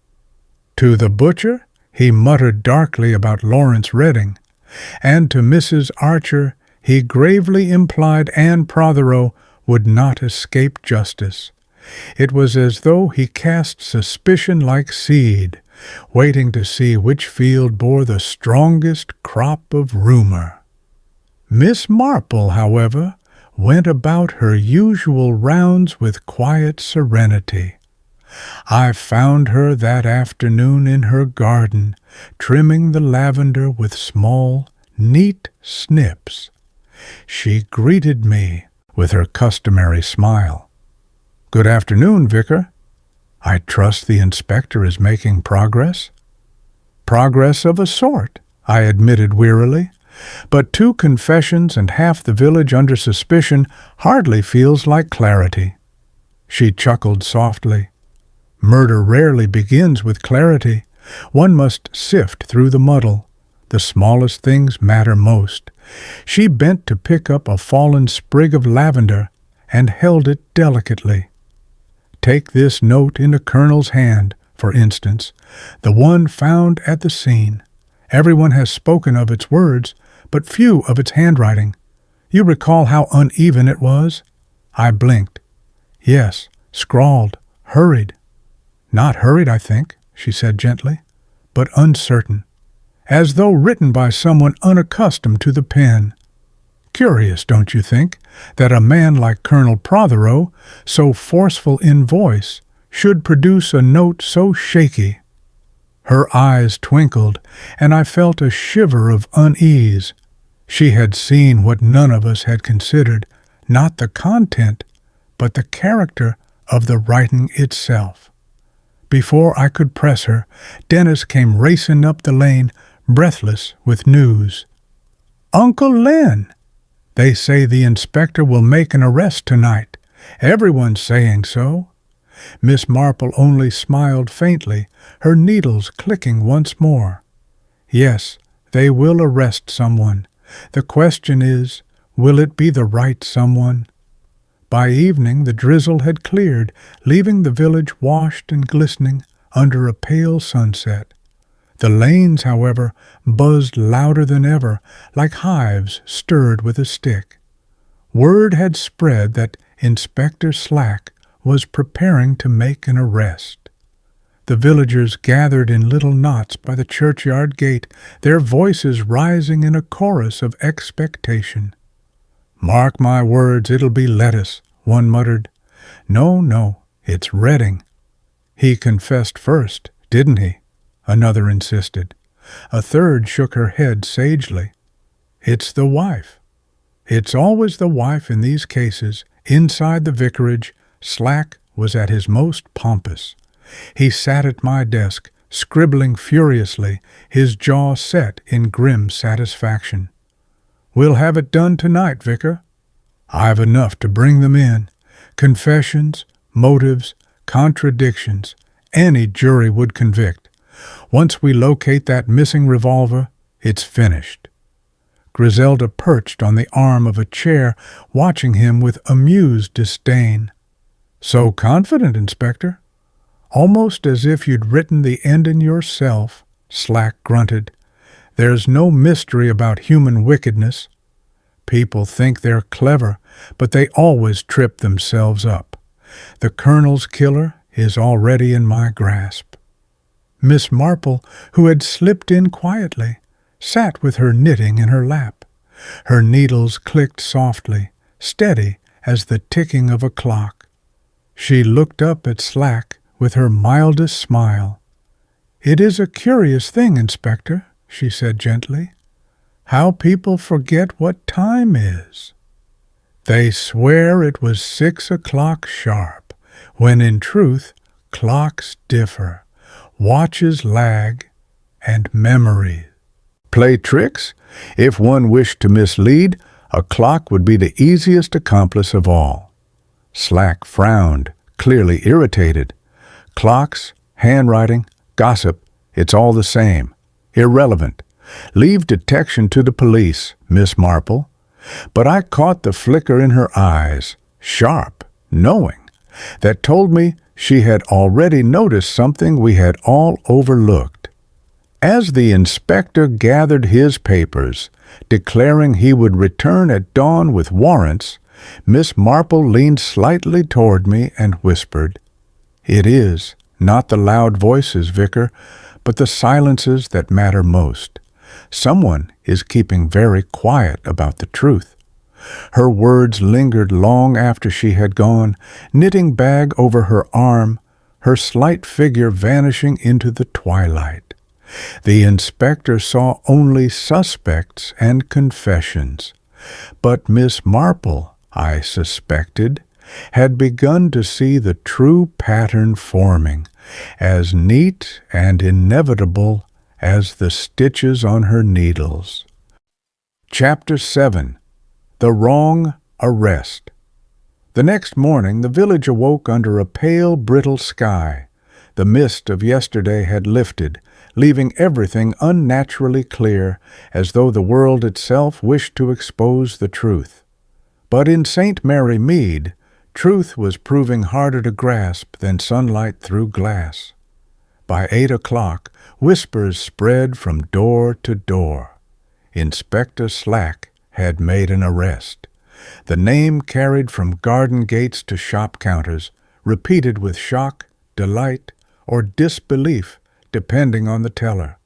[SPEAKER 1] To the butcher, he muttered darkly about Lawrence Redding, and to Mrs. Archer, he gravely implied Anne Protheroe would not escape justice. It was as though he cast suspicion like seed, waiting to see which field bore the strongest crop of rumor. Miss Marple, however, went about her usual rounds with quiet serenity. I found her that afternoon in her garden, trimming the lavender with small, neat snips. She greeted me with her customary smile. "Good afternoon, Vicar. I trust the inspector is making progress?" "Progress of a sort," I admitted wearily. "But 2 confessions and half the village under suspicion hardly feels like clarity." She chuckled softly. "Murder rarely begins with clarity. One must sift through the muddle. The smallest things matter most." She bent to pick up a fallen sprig of lavender and held it delicately. "Take this note in the Colonel's hand, for instance, the one found at the scene. Everyone has spoken of its words, but few of its handwriting. You recall how uneven it was?" I blinked. "Yes, scrawled, hurried." "Not hurried, I think," she said gently, "but uncertain, as though written by someone unaccustomed to the pen. Curious, don't you think, that a man like Colonel Protheroe, so forceful in voice, should produce a note so shaky?" Her eyes twinkled, and I felt a shiver of unease. She had seen what none of us had considered, not the content, but the character of the writing itself. Before I could press her, Dennis came racing up the lane, breathless with news. "Uncle Len! They say the inspector will make an arrest tonight. Everyone's saying so." Miss Marple only smiled faintly, her needles clicking once more. "Yes, They will arrest someone. The question is, will it be the right someone? By evening the drizzle had cleared, leaving the village washed and glistening under a pale sunset. The lanes, however, buzzed louder than ever, like hives stirred with a stick. Word had spread that Inspector Slack was preparing to make an arrest. The villagers gathered in little knots by the churchyard gate, their voices rising in a chorus of expectation. "Mark my words, it'll be lettuce," one muttered. No, it's Redding." "He confessed first, didn't he?" another insisted. A third shook her head sagely. "It's the wife." It's always the wife in these cases. Inside the vicarage, Slack was at his most pompous. He sat at my desk, scribbling furiously, his jaw set in grim satisfaction. "We'll have it done tonight, Vicar. I've enough to bring them in. Confessions, motives, contradictions. Any jury would convict. Once we locate that missing revolver, it's finished." Griselda perched on the arm of a chair, watching him with amused disdain. "So confident, Inspector? Almost as if you'd written the ending yourself," Slack grunted. "There's no mystery about human wickedness. People think they're clever, but they always trip themselves up. The Colonel's killer is already in my grasp." Miss Marple, who had slipped in quietly, sat with her knitting in her lap. Her needles clicked softly, steady as the ticking of a clock. She looked up at Slack with her mildest smile. "It is a curious thing, Inspector," she said gently, "how people forget what time is. They swear it was 6 o'clock sharp, when in truth clocks differ, watches lag, and memories play tricks. If one wished to mislead, a clock would be the easiest accomplice of all." Slack frowned, clearly irritated. "Clocks, handwriting, gossip, it's all the same. Irrelevant. Leave detection to the police, Miss Marple." But I caught the flicker in her eyes, sharp, knowing, that told me she had already noticed something we had all overlooked. As the inspector gathered his papers, declaring he would return at dawn with warrants, Miss Marple leaned slightly toward me and whispered, "It is not the loud voices, Vicar, but the silences that matter most. Someone is keeping very quiet about the truth." Her words lingered long after she had gone, knitting bag over her arm, her slight figure vanishing into the twilight. The inspector saw only suspects and confessions, but Miss Marple, I suspected, had begun to see the true pattern forming, as neat and inevitable as the stitches on her needles. Chapter 7. The Wrong Arrest. The next morning the village awoke under a pale, brittle sky. The mist of yesterday had lifted, leaving everything unnaturally clear, as though the world itself wished to expose the truth. But in St. Mary Mead, truth was proving harder to grasp than sunlight through glass. By 8 o'clock, whispers spread from door to door. Inspector Slack had made an arrest. The name carried from garden gates to shop counters, repeated with shock, delight, or disbelief, depending on the teller.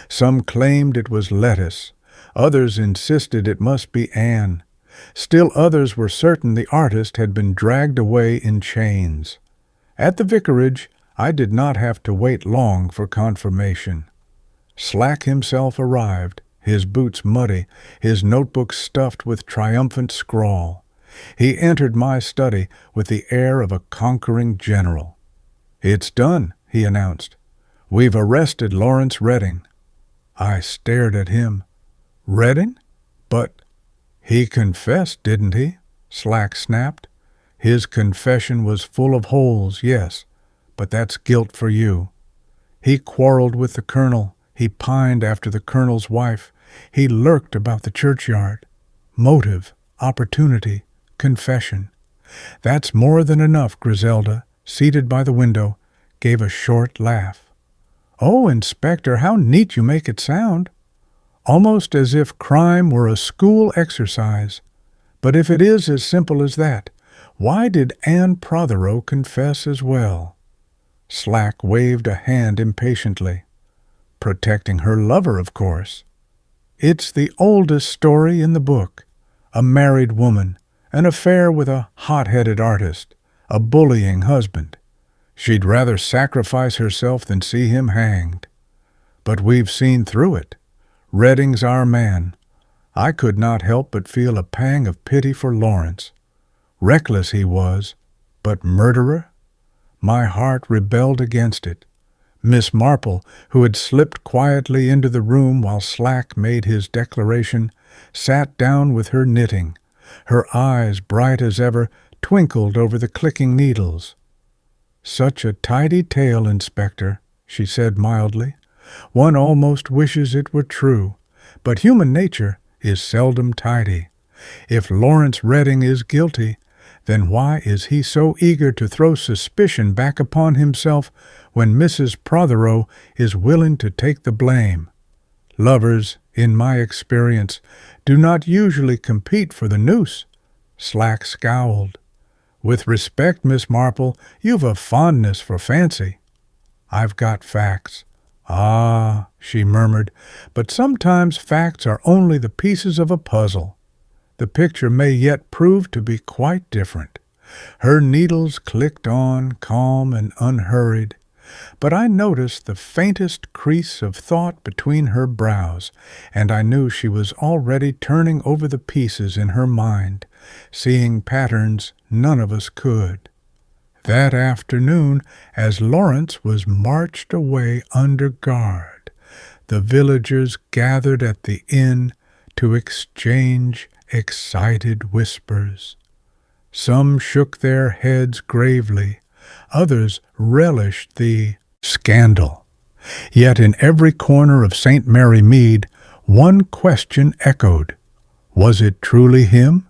[SPEAKER 1] Some claimed it was lettuce. Others insisted it must be Anne. Still others were certain the artist had been dragged away in chains. At the vicarage, I did not have to wait long for confirmation. Slack himself arrived, his boots muddy, his notebook stuffed with triumphant scrawl. He entered my study with the air of a conquering general. "It's done," he announced. "We've arrested Lawrence Redding." I stared at him. "Redding? But he confessed, didn't he?" Slack snapped. "His confession was full of holes, yes, but that's guilt for you. He quarreled with the Colonel. He pined after the Colonel's wife. He lurked about the churchyard. Motive, opportunity, confession. That's more than enough, Griselda, seated by the window, gave a short laugh. Oh, Inspector, how neat you make it sound. Almost as if crime were a school exercise. But if it is as simple as that, why did Anne Protheroe confess as well? Slack waved a hand impatiently. Protecting her lover, of course. It's the oldest story in the book. A married woman, an affair with a hot-headed artist, a bullying husband. She'd rather sacrifice herself than see him hanged. But we've seen through it. Redding's our man. I could not help but feel a pang of pity for Lawrence. Reckless he was, but murderer? My heart rebelled against it. Miss Marple, who had slipped quietly into the room while Slack made his declaration, sat down with her knitting. Her eyes, bright as ever, twinkled over the clicking needles. "Such a tidy tale, Inspector," she said mildly. "One almost wishes it were true, but human nature is seldom tidy. If Lawrence Redding is guilty, then why is he so eager to throw suspicion back upon himself when Mrs. Protheroe is willing to take the blame? Lovers, in my experience, do not usually compete for the noose." Slack scowled. "With respect, Miss Marple, you've a fondness for fancy." "I've got facts." "Ah," she murmured, "but sometimes facts are only the pieces of a puzzle. The picture may yet prove to be quite different." Her needles clicked on, calm and unhurried, but I noticed the faintest crease of thought between her brows, and I knew she was already turning over the pieces in her mind, seeing patterns none of us could. That afternoon, as Lawrence was marched away under guard, the villagers gathered at the inn to exchange excited whispers. Some shook their heads gravely, others relished the scandal. Yet in every corner of St. Mary Mead, one question echoed. Was it truly him?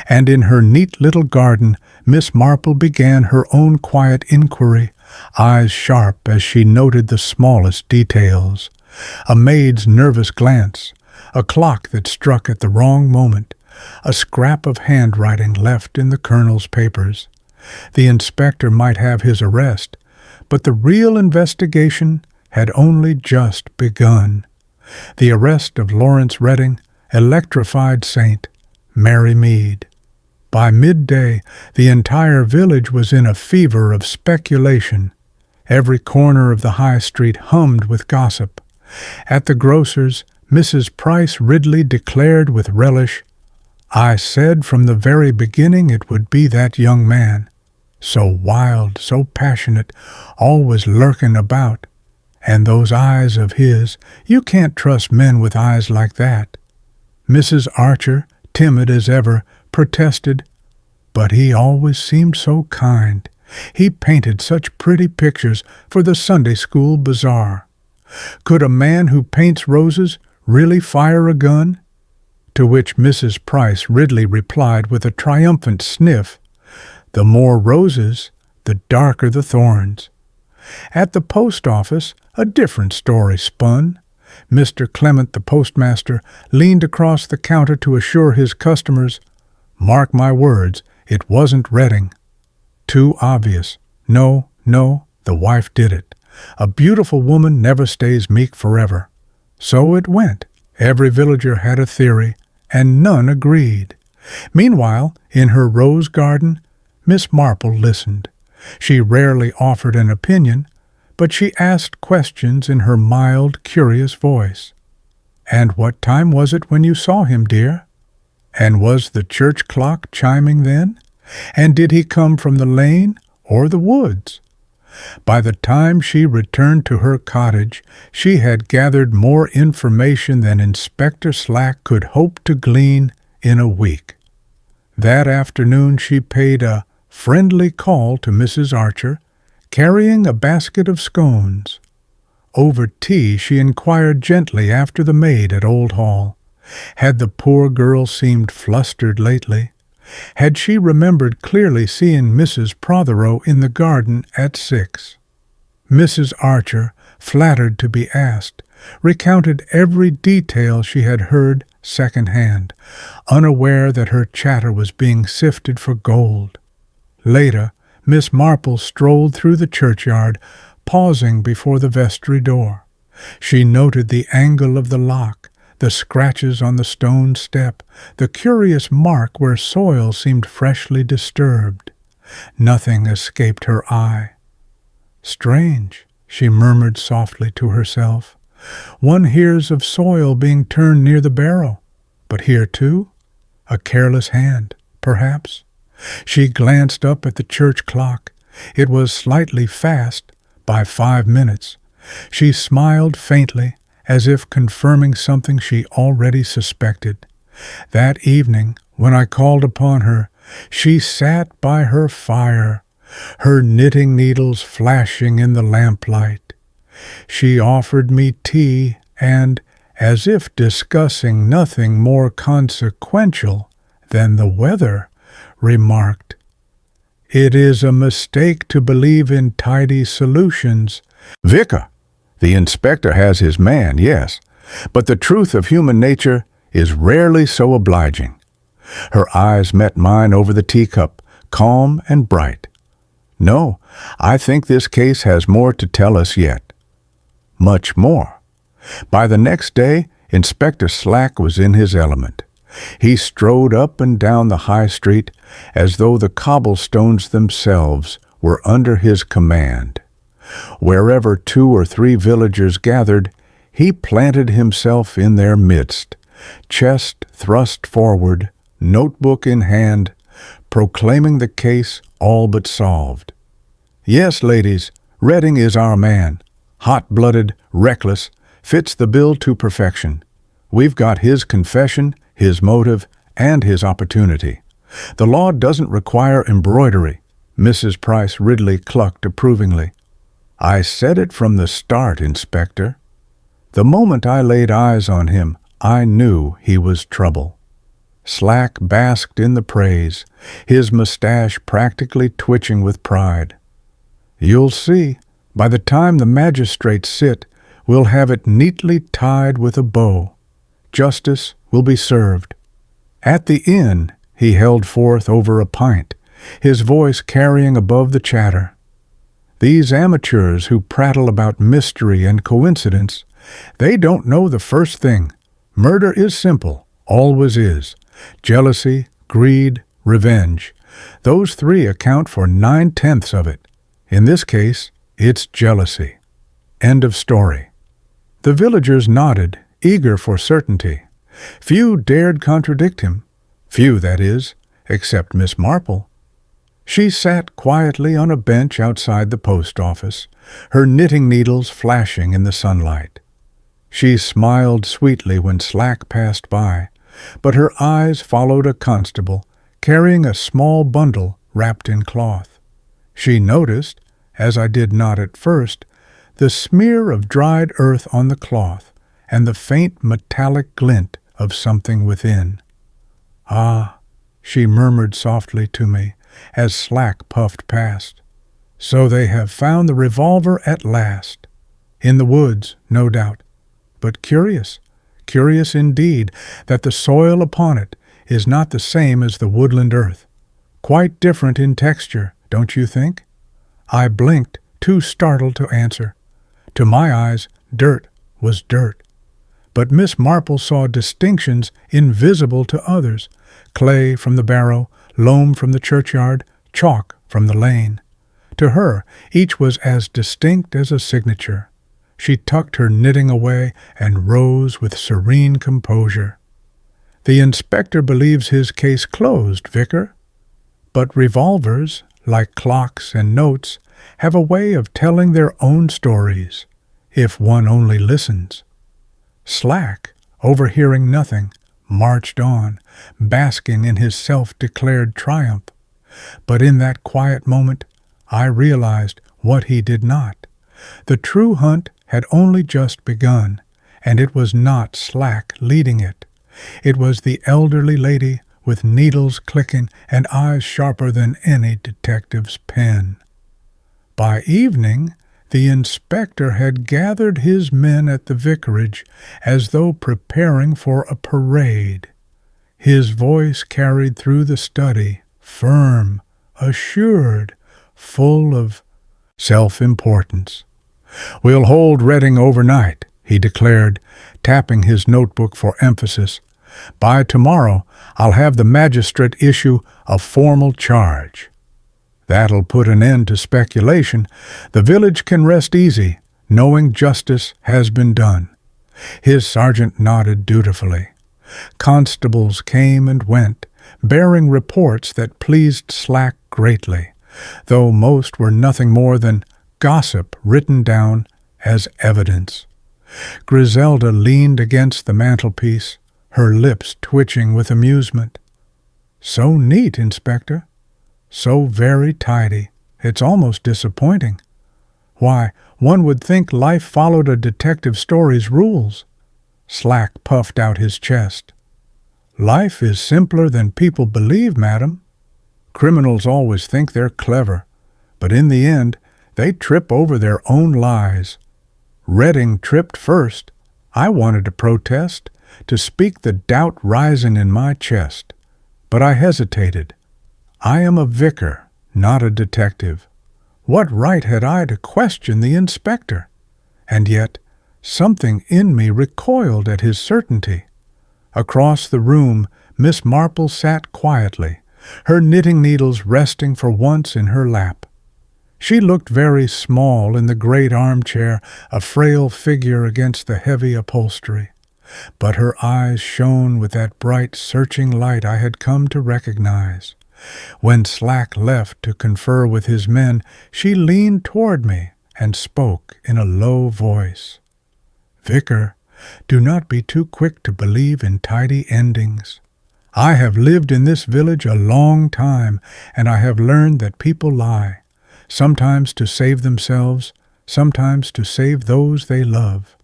[SPEAKER 1] And in her neat little garden, Miss Marple began her own quiet inquiry, eyes sharp as she noted the smallest details. A maid's nervous glance, a clock that struck at the wrong moment, a scrap of handwriting left in the colonel's papers. The inspector might have his arrest, but the real investigation had only just begun. The arrest of Lawrence Redding electrified St. Mary Mead. By midday, the entire village was in a fever of speculation. Every corner of the high street hummed with gossip. At the grocer's, Mrs. Price Ridley declared with relish, "I said from the very beginning it would be that young man. So wild, so passionate, always lurking about. And those eyes of his, you can't trust men with eyes like that." Mrs. Archer, timid as ever, protested, "But he always seemed so kind. He painted such pretty pictures for the Sunday school bazaar. Could a man who paints roses really fire a gun?" To which Mrs. Price Ridley replied with a triumphant sniff, "The more roses, the darker the thorns." At the post office, a different story spun. Mr. Clement, the postmaster, leaned across the counter to assure his customers, "Mark my words, it wasn't Redding. Too obvious. No, the wife did it. A beautiful woman never stays meek forever." So it went. Every villager had a theory, and none agreed. Meanwhile, in her rose garden, Miss Marple listened. She rarely offered an opinion, but she asked questions in her mild, curious voice. "And what time was it when you saw him, dear? And was the church clock chiming then? And did he come from the lane or the woods?" By the time she returned to her cottage, she had gathered more information than Inspector Slack could hope to glean in a week. That afternoon she paid a friendly call to Mrs. Archer, carrying a basket of scones. Over tea she inquired gently after the maid at Old Hall. Had the poor girl seemed flustered lately? Had she remembered clearly seeing Mrs. Protheroe in the garden at 6? Mrs. Archer, flattered to be asked, recounted every detail she had heard second-hand, unaware that her chatter was being sifted for gold. Later, Miss Marple strolled through the churchyard, pausing before the vestry door. She noted the angle of the lock, the scratches on the stone step, the curious mark where soil seemed freshly disturbed. Nothing escaped her eye. "Strange," she murmured softly to herself. "One hears of soil being turned near the barrow, but here too? A careless hand, perhaps?" She glanced up at the church clock. It was slightly fast, by 5 minutes. She smiled faintly, as if confirming something she already suspected. That evening, when I called upon her, she sat by her fire, her knitting needles flashing in the lamplight. She offered me tea and, as if discussing nothing more consequential than the weather, remarked, "It is a mistake to believe in tidy solutions."
[SPEAKER 2] "Vicar, the inspector has his man, yes, but the truth of human nature is rarely so obliging." Her eyes met mine over the teacup, calm and bright. "No, I think this case has more to tell us yet." Much more. By the next day, Inspector Slack was in his element. He strode up and down the high street as though the cobblestones themselves were under his command. Wherever 2 or 3 villagers gathered, he planted himself in their midst, chest thrust forward, notebook in hand, proclaiming the case all but solved. "Yes, ladies, Redding is our man. Hot-blooded, reckless, fits the bill to perfection. We've got his confession, his motive, and his opportunity. The law doesn't require embroidery," Mrs. Price Ridley clucked approvingly. "I said it from the start, Inspector." The moment I laid eyes on him, I knew he was trouble. Slack basked in the praise, his mustache practically twitching with pride. "You'll see, by the time the magistrates sit, we'll have it neatly tied with a bow. Justice will be served." At the inn, he held forth over a pint, his voice carrying above the chatter. "These amateurs who prattle about mystery and coincidence, they don't know the first thing. Murder is simple, always is. Jealousy, greed, revenge. Those 3 account for 9/10 of it. In this case, it's jealousy." End of story. The villagers nodded, eager for certainty. Few dared contradict him. Few, that is, except Miss Marple. She sat quietly on a bench outside the post office, her knitting needles flashing in the sunlight. She smiled sweetly when Slack passed by, but her eyes followed a constable carrying a small bundle wrapped in cloth. She noticed, as I did not at first, the smear of dried earth on the cloth and the faint metallic glint of something within. "Ah," she murmured softly to me as Slack puffed past. "So they have found the revolver at last. In the woods, no doubt. But curious indeed, that the soil upon it is not the same as the woodland earth. Quite different in texture, don't you think?" I blinked, too startled to answer. To my eyes, dirt was dirt. But Miss Marple saw distinctions invisible to others: clay from the barrow, loam from the churchyard, chalk from the lane. To her, each was as distinct as a signature. She tucked her knitting away and rose with serene composure. "The inspector believes his case closed, Vicar. But revolvers, like clocks and notes, have a way of telling their own stories, if one only listens." Slack, overhearing nothing, marched on, basking in his self-declared triumph. But in that quiet moment, I realized what he did not. The true hunt
[SPEAKER 1] had only just begun, and it was not Slack leading it. It was the elderly lady with needles clicking and eyes sharper than any detective's pen. By evening, the inspector had gathered his men at the vicarage as though preparing for a parade. His voice carried through the study, firm, assured, full of self-importance. "We'll hold Reading overnight," he declared, tapping his notebook for emphasis. "By tomorrow, I'll have the magistrate issue a formal charge. That'll put an end to speculation. The village can rest easy, knowing justice has been done." His sergeant nodded dutifully. Constables came and went, bearing reports that pleased Slack greatly, though most were nothing more than gossip written down as evidence. Griselda leaned against the mantelpiece, her lips twitching with amusement. "So neat, Inspector. So very tidy. It's almost disappointing. Why, one would think life followed a detective story's rules." Slack puffed out his chest. "Life is simpler than people believe, madam. Criminals always think they're clever, but in the end, they trip over their own lies. Reading tripped first. I wanted to protest, to speak the doubt rising in my chest, but I hesitated. I am a vicar, not a detective. What right had I to question the inspector? And yet, something in me recoiled at his certainty. Across the room, Miss Marple sat quietly, her knitting needles resting for once in her lap. She looked very small in the great armchair, a frail figure against the heavy upholstery. But her eyes shone with that bright, searching light I had come to recognize. When Slack left to confer with his men, she leaned toward me and spoke in a low voice. "Vicar, do not be too quick to believe in tidy endings. I have lived in this village a long time, and I have learned that people lie, sometimes to save themselves, sometimes to save those they love,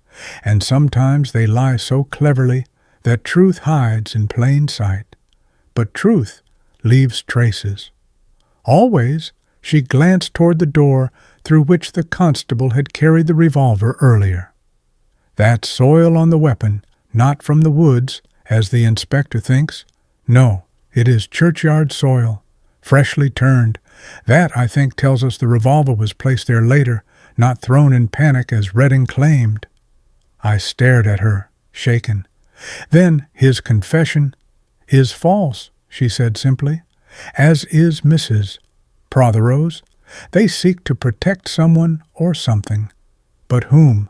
[SPEAKER 1] and sometimes they lie so cleverly that truth hides in plain sight. But truth leaves traces." Always she glanced toward the door through which the constable had carried the revolver earlier. "That soil on the weapon, not from the woods, as the inspector thinks. No, it is churchyard soil, freshly turned. That, I think, tells us the revolver was placed there later, not thrown in panic as Reading claimed." I stared at her, shaken. "Then his confession is false," she said simply, "as is Mrs. Protheroe's. They seek to protect someone or something. But whom?"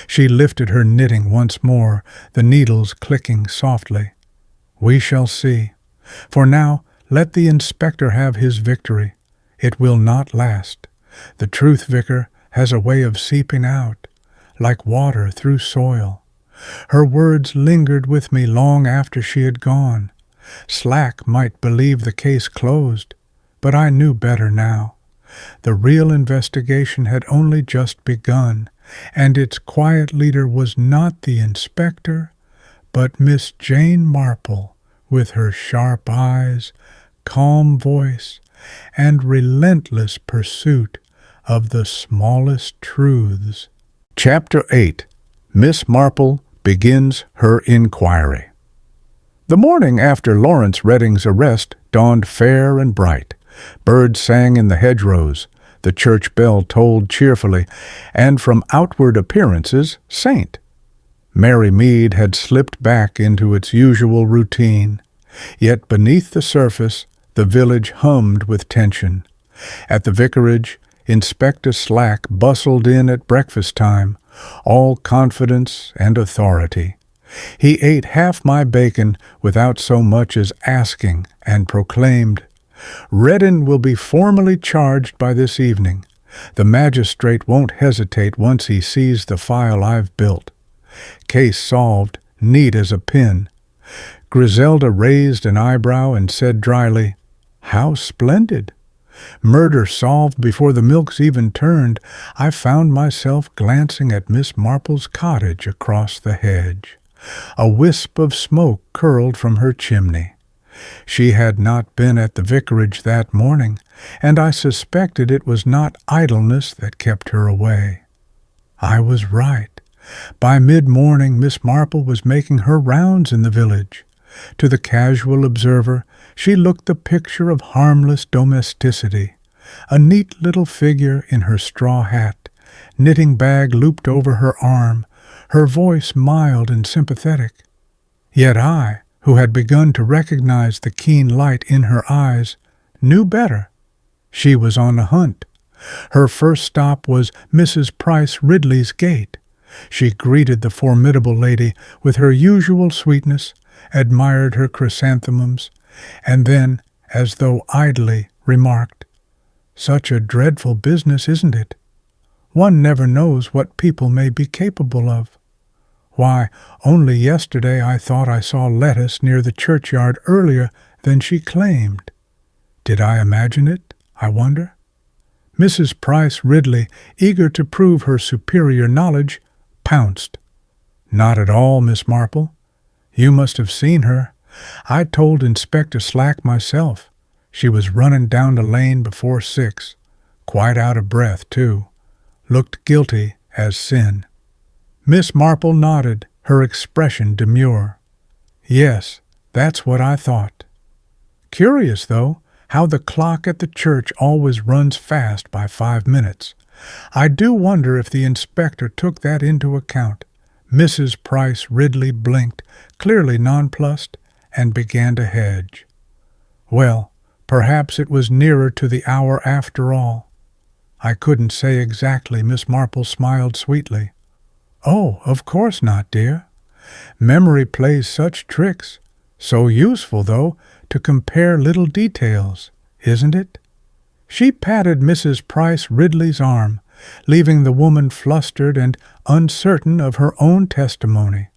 [SPEAKER 1] She lifted her knitting once more, the needles clicking softly. "We shall see. For now, let the inspector have his victory. It will not last. The truth, Vicar, has a way of seeping out, like water through soil." Her words lingered with me long after she had gone. Slack might believe the case closed, but I knew better now. The real investigation had only just begun, and its quiet leader was not the inspector, but Miss Jane Marple, with her sharp eyes, calm voice, and relentless pursuit of the smallest truths. Chapter 8. Miss Marple begins her inquiry. The morning after Lawrence Reading's arrest dawned fair and bright. Birds sang in the hedgerows, the church bell tolled cheerfully, and from outward appearances, Saint. Merry Mead had slipped back into its usual routine, yet beneath the surface the village hummed with tension. At the vicarage, Inspector Slack bustled in at breakfast time, all confidence and authority. He ate half my bacon without so much as asking, and proclaimed, "Reading will be formally charged by this evening. The magistrate won't hesitate once he sees the file I've built. Case solved, neat as a pin." Griselda raised an eyebrow and said dryly, "How splendid! Murder solved before the milk's even turned, I found myself glancing at Miss Marple's cottage across the hedge. A wisp of smoke curled from her chimney. She had not been at the vicarage that morning, and I suspected it was not idleness that kept her away. I was right. By mid-morning, Miss Marple was making her rounds in the village. To the casual observer, she looked the picture of harmless domesticity, a neat little figure in her straw hat, knitting bag looped over her arm, her voice mild and sympathetic. Yet I, who had begun to recognize the keen light in her eyes, knew better. She was on the hunt. Her first stop was Mrs. Price Ridley's gate. She greeted the formidable lady with her usual sweetness, admired her chrysanthemums, and then, as though idly, remarked, "Such a dreadful business, isn't it? One never knows what people may be capable of. Why, only yesterday I thought I saw lettuce near the churchyard earlier than she claimed. Did I imagine it, I wonder?" Mrs. Price Ridley, eager to prove her superior knowledge, pounced. "Not at all, Miss Marple. You must have seen her. I told Inspector Slack myself. She was running down the lane before 6, quite out of breath, too. Looked guilty as sin." Miss Marple nodded, her expression demure. "Yes, that's what I thought. Curious, though, how the clock at the church always runs fast by 5 minutes. I do wonder if the inspector took that into account." Mrs. Price Ridley blinked, clearly nonplussed, and began to hedge. "Well, perhaps it was nearer to the hour after all." "I couldn't say exactly," Miss Marple smiled sweetly. "Oh, of course not, dear. Memory plays such tricks. So useful, though, to compare little details, isn't it?" She patted Mrs. Price Ridley's arm, leaving the woman flustered and uncertain of her own testimony.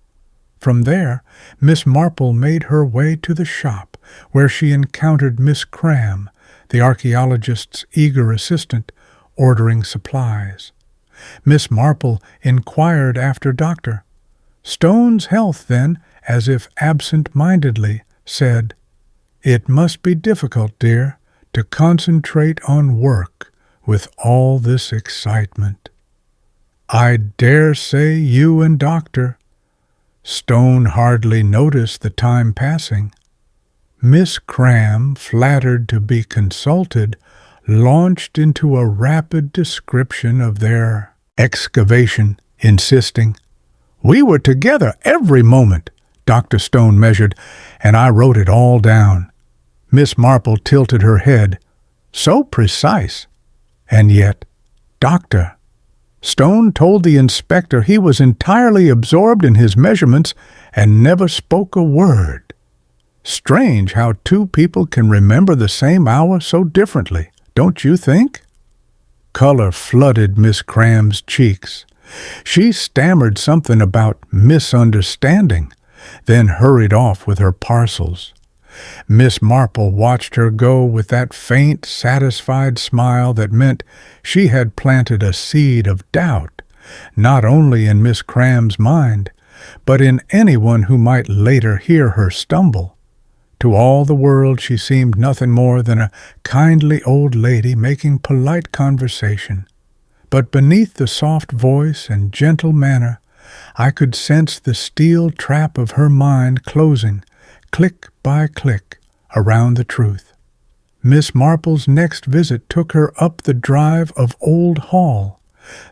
[SPEAKER 1] From there, Miss Marple made her way to the shop, where she encountered Miss Cram, the archaeologist's eager assistant, ordering supplies. Miss Marple inquired after Dr. Stone's health then, as if absent-mindedly, said, "It must be difficult, dear, to concentrate on work with all this excitement." "I dare say you and Doctor—" Stone hardly noticed the time passing. Miss Cram, flattered to be consulted, launched into a rapid description of their excavation, insisting, "We were together every moment," Dr. Stone measured, "and I wrote it all down." Miss Marple tilted her head. "So precise. And yet, Doctor." Stone told the inspector he was entirely absorbed in his measurements and never spoke a word. Strange how two people can remember the same hour so differently, don't you think? Color flooded Miss Cram's cheeks. She stammered something about misunderstanding, then hurried off with her parcels. Miss Marple watched her go with that faint, satisfied smile that meant she had planted a seed of doubt, not only in Miss Cram's mind, but in anyone who might later hear her stumble. To all the world she seemed nothing more than a kindly old lady making polite conversation. But beneath the soft voice and gentle manner, I could sense the steel trap of her mind closing, click by click, around the truth. Miss Marple's next visit took her up the drive of Old Hall.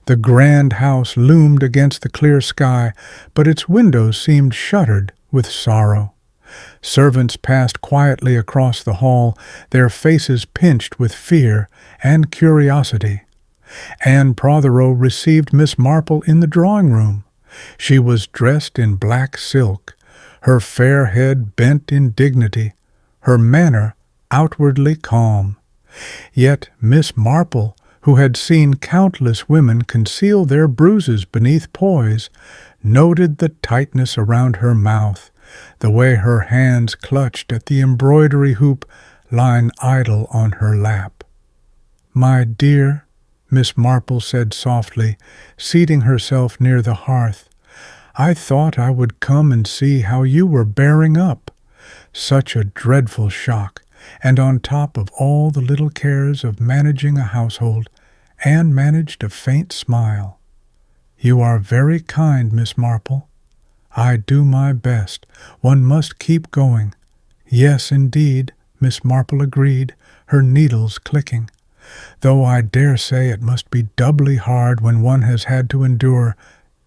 [SPEAKER 1] The grand house loomed against the clear sky, but its windows seemed shuttered with sorrow. Servants passed quietly across the hall, their faces pinched with fear and curiosity. Anne Protheroe received Miss Marple in the drawing-room. She was dressed in black silk, her fair head bent in dignity, her manner outwardly calm. Yet Miss Marple, who had seen countless women conceal their bruises beneath poise, noted the tightness around her mouth, the way her hands clutched at the embroidery hoop lying idle on her lap. "My dear," Miss Marple said softly, seating herself near the hearth, "I thought I would come and see how you were bearing up. Such a dreadful shock, and on top of all the little cares of managing a household." Anne managed a faint smile. "You are very kind, Miss Marple. I do my best. One must keep going." "Yes, indeed," Miss Marple agreed, her needles clicking. "Though I dare say it must be doubly hard when one has had to endure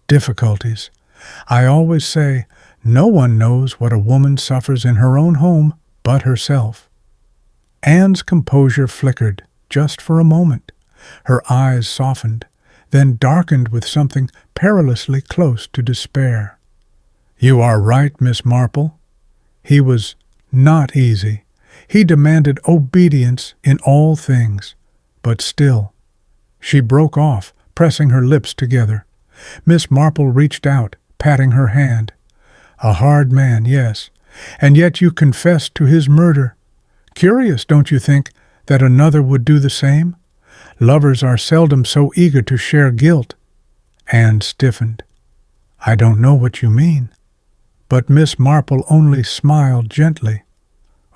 [SPEAKER 1] difficulties. I always say no one knows what a woman suffers in her own home but herself." Anne's composure flickered, just for a moment. Her eyes softened, then darkened with something perilously close to despair. "You are right, Miss Marple. He was not easy. He demanded obedience in all things. But still—" She broke off, pressing her lips together. Miss Marple reached out, patting her hand. "A hard man, yes, and yet you confessed to his murder. Curious, don't you think, that another would do the same? Lovers are seldom so eager to share guilt." Anne stiffened. "I don't know what you mean." But Miss Marple only smiled gently.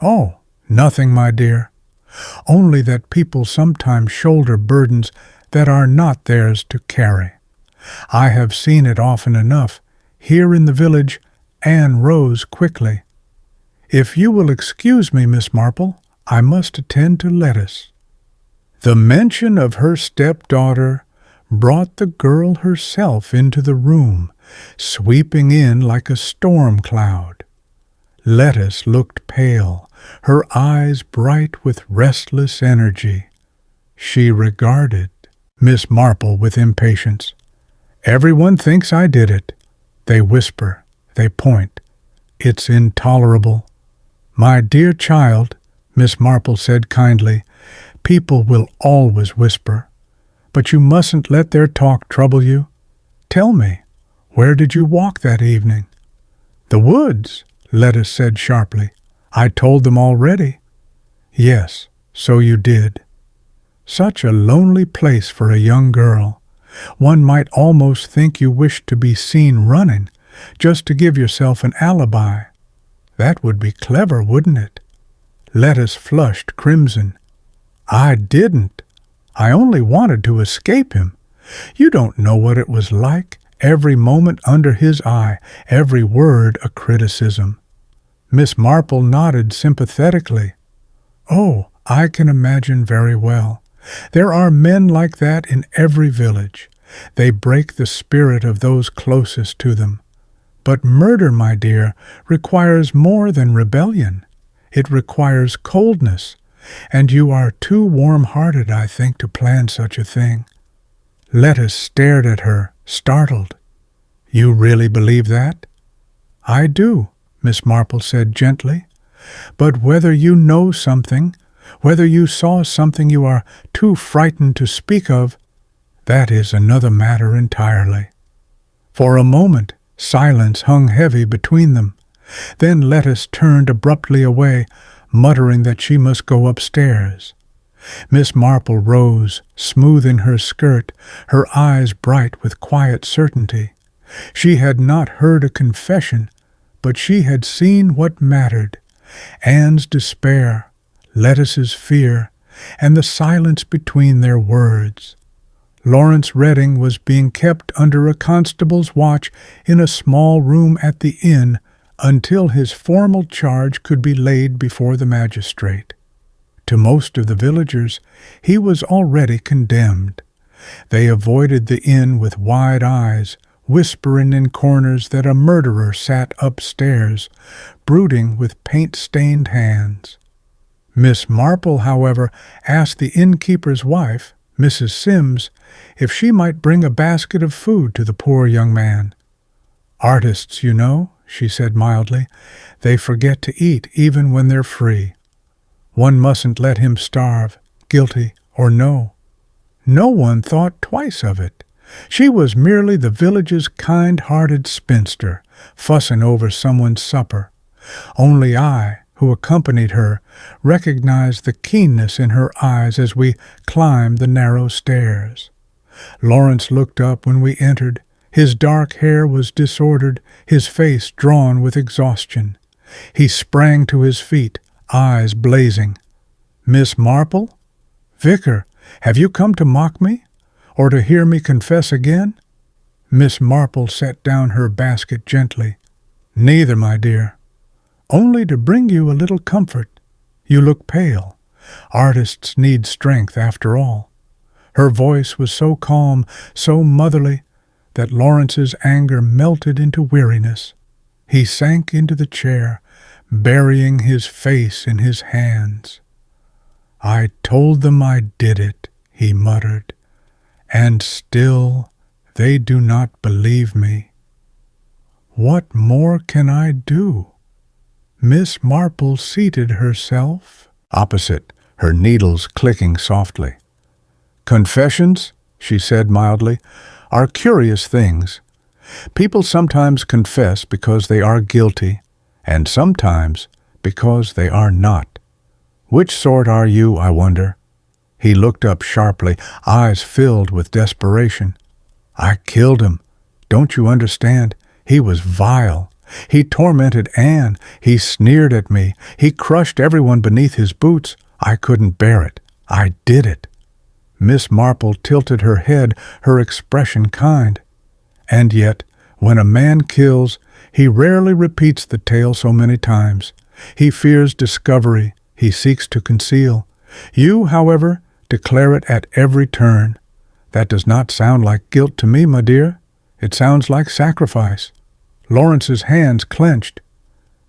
[SPEAKER 1] "Oh, nothing, my dear. Only that people sometimes shoulder burdens that are not theirs to carry. I have seen it often enough. Here in the village," Anne rose quickly. "If you will excuse me, Miss Marple, I must attend to lettuce." The mention of her stepdaughter brought the girl herself into the room, sweeping in like a storm cloud. Lettuce looked pale, her eyes bright with restless energy. She regarded Miss Marple with impatience. "Everyone thinks I did it. They whisper, they point. It's intolerable." "My dear child," Miss Marple said kindly, "people will always whisper. But you mustn't let their talk trouble you. Tell me, where did you walk that evening?" "The woods," Lettuce said sharply. "I told them already." "Yes, so you did. Such a lonely place for a young girl. One might almost think you wished to be seen running, just to give yourself an alibi. That would be clever, wouldn't it?" Lettuce flushed crimson. "I didn't. I only wanted to escape him. You don't know what it was like, every moment under his eye, every word a criticism." Miss Marple nodded sympathetically. "Oh, I can imagine very well. There are men like that in every village. They break the spirit of those closest to them. But murder, my dear, requires more than rebellion. It requires coldness, and you are too warm-hearted, I think, to plan such a thing." Lettuce stared at her, startled. "You really believe that?" "I do," Miss Marple said gently. "But whether you know something, whether you saw something you are too frightened to speak of, that is another matter entirely." For a moment, silence hung heavy between them. Then Lettuce turned abruptly away, muttering that she must go upstairs. Miss Marple rose, smoothing her skirt, her eyes bright with quiet certainty. She had not heard a confession, but she had seen what mattered: Anne's despair, Lettuce's fear, and the silence between their words. Lawrence Redding was being kept under a constable's watch in a small room at the inn until his formal charge could be laid before the magistrate. To most of the villagers, he was already condemned. They avoided the inn with wide eyes, whispering in corners that a murderer sat upstairs, brooding with paint-stained hands. Miss Marple, however, asked the innkeeper's wife, Mrs. Sims, if she might bring a basket of food to the poor young man. "Artists, you know," she said mildly, "they forget to eat even when they're free. One mustn't let him starve, guilty or no." No one thought twice of it. She was merely the village's kind-hearted spinster, fussing over someone's supper. Only I, who accompanied her, recognized the keenness in her eyes as we climbed the narrow stairs. Lawrence looked up when we entered. His dark hair was disordered, his face drawn with exhaustion. He sprang to his feet, eyes blazing. "Miss Marple? Vicar, have you come to mock me? Or to hear me confess again?" Miss Marple set down her basket gently. "Neither, my dear. Only to bring you a little comfort. You look pale. Artists need strength, after all." Her voice was so calm, so motherly, that Lawrence's anger melted into weariness. He sank into the chair, burying his face in his hands. "I told them I did it," he muttered, "and still they do not believe me. What more can I do?" Miss Marple seated herself opposite, her needles clicking softly. "Confessions," she said mildly, "are curious things. People sometimes confess because they are guilty, and sometimes because they are not. Which sort are you, I wonder?" He looked up sharply, eyes filled with desperation. "I killed him. Don't you understand? He was vile. He tormented Anne. He sneered at me. He crushed everyone beneath his boots. I couldn't bear it. I did it." Miss Marple tilted her head, her expression kind. "And yet, when a man kills, he rarely repeats the tale so many times. He fears discovery. He seeks to conceal. You, however, declare it at every turn. That does not sound like guilt to me, my dear. It sounds like sacrifice." Lawrence's hands clenched.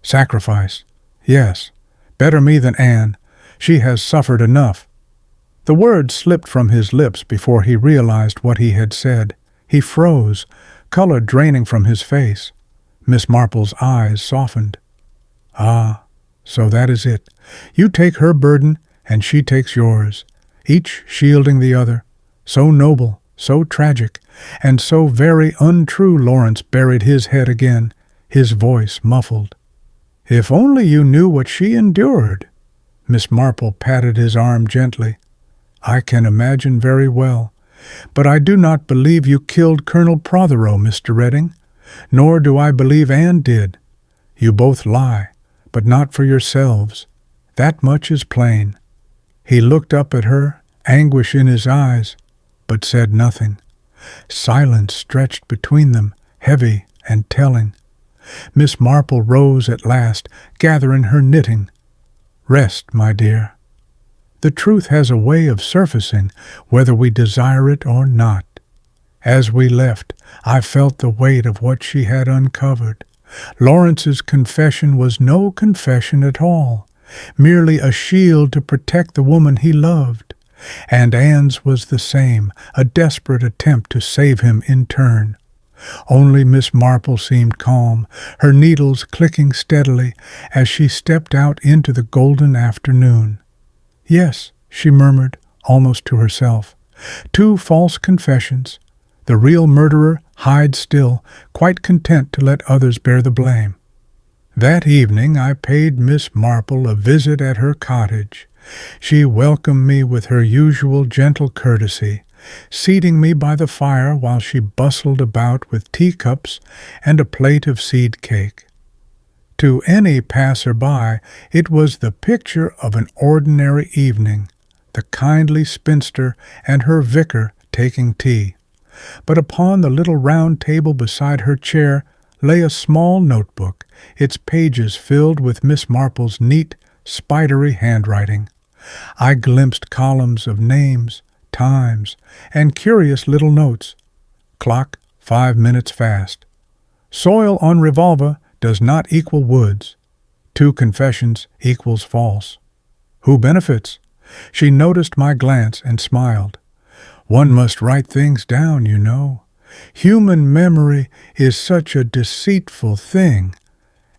[SPEAKER 1] "Sacrifice. Yes. Better me than Anne. She has suffered enough." The words slipped from his lips before he realized what he had said. He froze, color draining from his face. Miss Marple's eyes softened. "Ah, so that is it. You take her burden, and she takes yours, each shielding the other. So noble, so tragic, and so very untrue." Lawrence buried his head again, his voice muffled. "If only you knew what she endured." Miss Marple patted his arm gently. "I can imagine very well. But I do not believe you killed Colonel Protheroe, Mr. Redding, nor do I believe Anne did. You both lie, but not for yourselves. That much is plain." He looked up at her, anguish in his eyes, but said nothing. Silence stretched between them, heavy and telling. Miss Marple rose at last, gathering her knitting. "Rest, my dear. The truth has a way of surfacing, whether we desire it or not. As we left, I felt the weight of what she had uncovered. Lawrence's confession was no confession at all, merely a shield to protect the woman he loved. And Anne's was the same, a desperate attempt to save him in turn. Only Miss Marple seemed calm, her needles clicking steadily as she stepped out into the golden afternoon. "Yes," she murmured, almost to herself. "Two false confessions. The real murderer hides still, quite content to let others bear the blame." That evening I paid Miss Marple a visit at her cottage. She welcomed me with her usual gentle courtesy, seating me by the fire while she bustled about with teacups and a plate of seed cake. To any passer-by, it was the picture of an ordinary evening, the kindly spinster and her vicar taking tea. But upon the little round table beside her chair lay a small notebook, its pages filled with Miss Marple's neat, spidery handwriting. I glimpsed columns of names, times, and curious little notes. Clock 5 minutes fast. Soil on revolver does not equal woods. 2 confessions equals false. Who benefits? She noticed my glance and smiled. One must write things down, you know. Human memory is such a deceitful thing,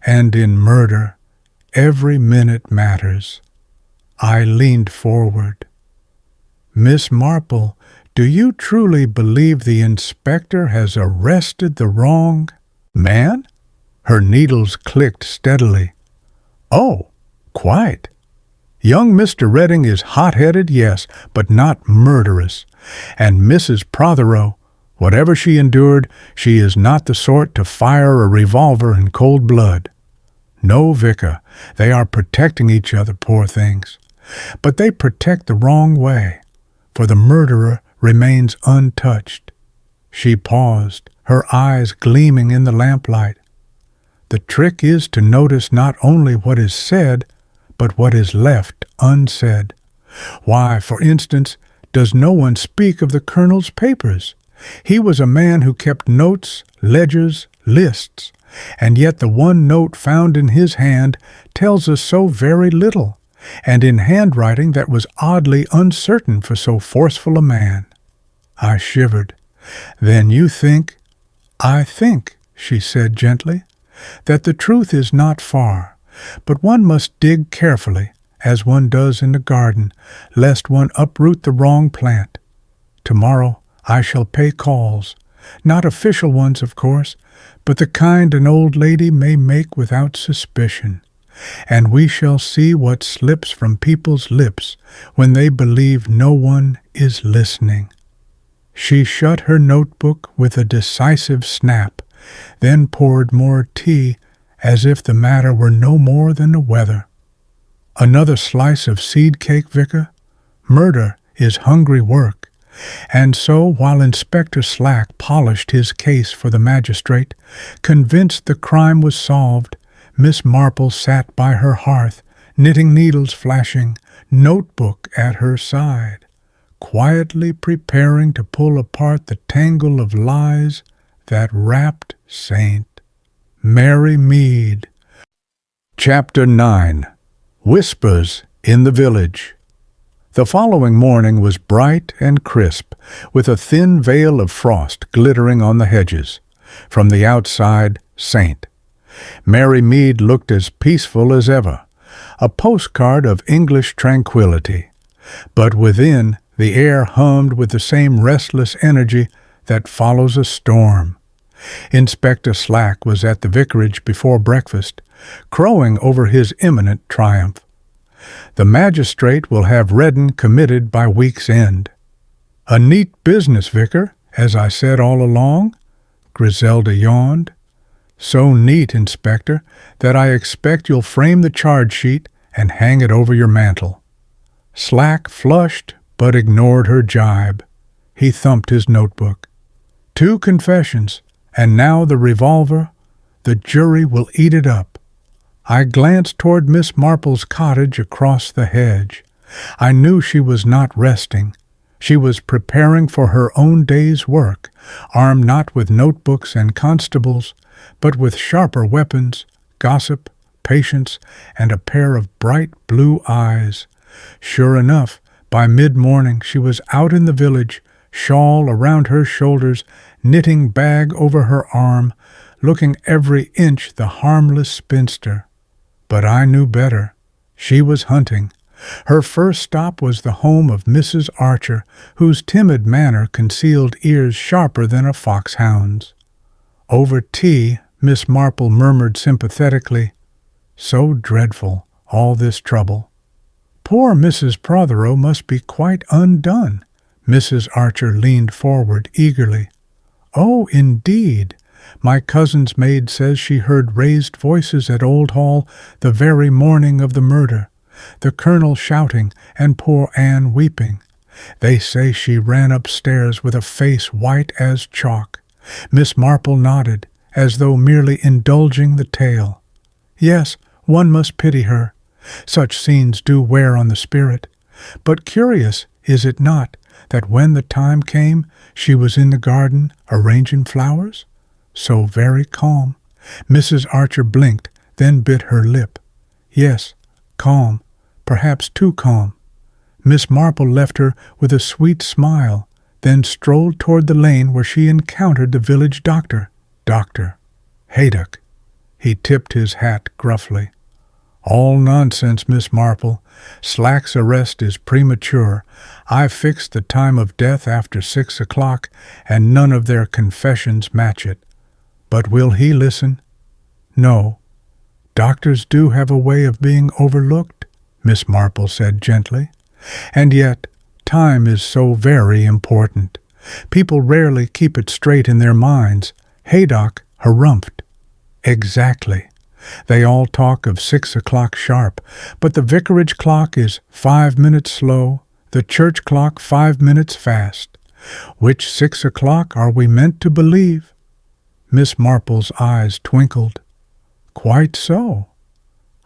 [SPEAKER 1] and in murder, every minute matters. I leaned forward. "Miss Marple, do you truly believe the inspector has arrested the wrong man?" Her needles clicked steadily. "Oh, Quite. Young Mr. Redding is hot-headed, yes, but not murderous. And Mrs. Protheroe, whatever she endured, she is not the sort to fire a revolver in cold blood. No, Vicar, they are protecting each other, poor things. But they protect the wrong way, for the murderer remains untouched. She paused, her eyes gleaming in the lamplight. The trick is to notice not only what is said, but what is left unsaid. Why, for instance, does no one speak of the Colonel's papers? He was a man who kept notes, ledgers, lists, and yet the one note found in his hand tells us so very little, and in handwriting that was oddly uncertain for so forceful a man. I shivered. Then you think— I think, she said gently, that the truth is not far, but one must dig carefully, as one does in the garden, lest one uproot the wrong plant. Tomorrow I shall pay calls, not official ones, of course, but the kind an old lady may make without suspicion, and we shall see what slips from people's lips when they believe no one is listening. She shut her notebook with a decisive snap, then poured more tea as if the matter were no more than the weather. Another slice of seed cake, Vicar? Murder is hungry work. And so, while Inspector Slack polished his case for the magistrate, convinced the crime was solved, Miss Marple sat by her hearth, knitting needles flashing, notebook at her side, quietly preparing to pull apart the tangle of lies that wrapped Saint Mary Mead. Chapter 9. Whispers in the Village. The following morning was bright and crisp, with a thin veil of frost glittering on the hedges. From the outside, Saint Mary Mead looked as peaceful as ever, a postcard of English tranquility. But within, the air hummed with the same restless energy that follows a storm. Inspector Slack was at the vicarage before breakfast, crowing over his imminent triumph. The magistrate will have Redding committed by week's end. A neat business, Vicar, as I said all along. Griselda yawned. So neat, Inspector, that I expect you'll frame the charge sheet and hang it over your mantel. Slack flushed, but ignored her jibe. He thumped his notebook. 2 confessions, and now the revolver. The jury will eat it up. I glanced toward Miss Marple's cottage across the hedge. I knew she was not resting. She was preparing for her own day's work, armed not with notebooks and constables, but with sharper weapons, gossip, patience, and a pair of bright blue eyes. Sure enough, by mid-morning she was out in the village, shawl around her shoulders, knitting bag over her arm, looking every inch the harmless spinster. But I knew better. She was hunting. Her first stop was the home of Mrs. Archer, whose timid manner concealed ears sharper than a foxhound's. Over tea, Miss Marple murmured sympathetically, "So dreadful, all this trouble." "Poor Mrs. Protheroe must be quite undone." Mrs. Archer leaned forward eagerly. "Oh, indeed. My cousin's maid says she heard raised voices at Old Hall the very morning of the murder, the Colonel shouting and poor Anne weeping. They say she ran upstairs with a face white as chalk." Miss Marple nodded, as though merely indulging the tale. "Yes, one must pity her. Such scenes do wear on the spirit. But curious, is it not, that when the time came, she was in the garden arranging flowers? So very calm." Mrs. Archer blinked, then bit her lip. "Yes, calm, perhaps too calm." Miss Marple left her with a sweet smile, then strolled toward the lane where she encountered the village doctor. Dr. Haydock. He tipped his hat gruffly. "All nonsense, Miss Marple. Slack's arrest is premature. I fixed the time of death after 6 o'clock, and none of their confessions match it. But will he listen?" "No." Doctors do have a way of being overlooked, Miss Marple said gently. And yet, time is so very important. People rarely keep it straight in their minds. Haydock harumphed. Exactly. They all talk of 6 o'clock sharp, but the vicarage clock is 5 minutes slow, the church clock 5 minutes fast. Which 6 o'clock are we meant to believe? Miss Marple's eyes twinkled. Quite so.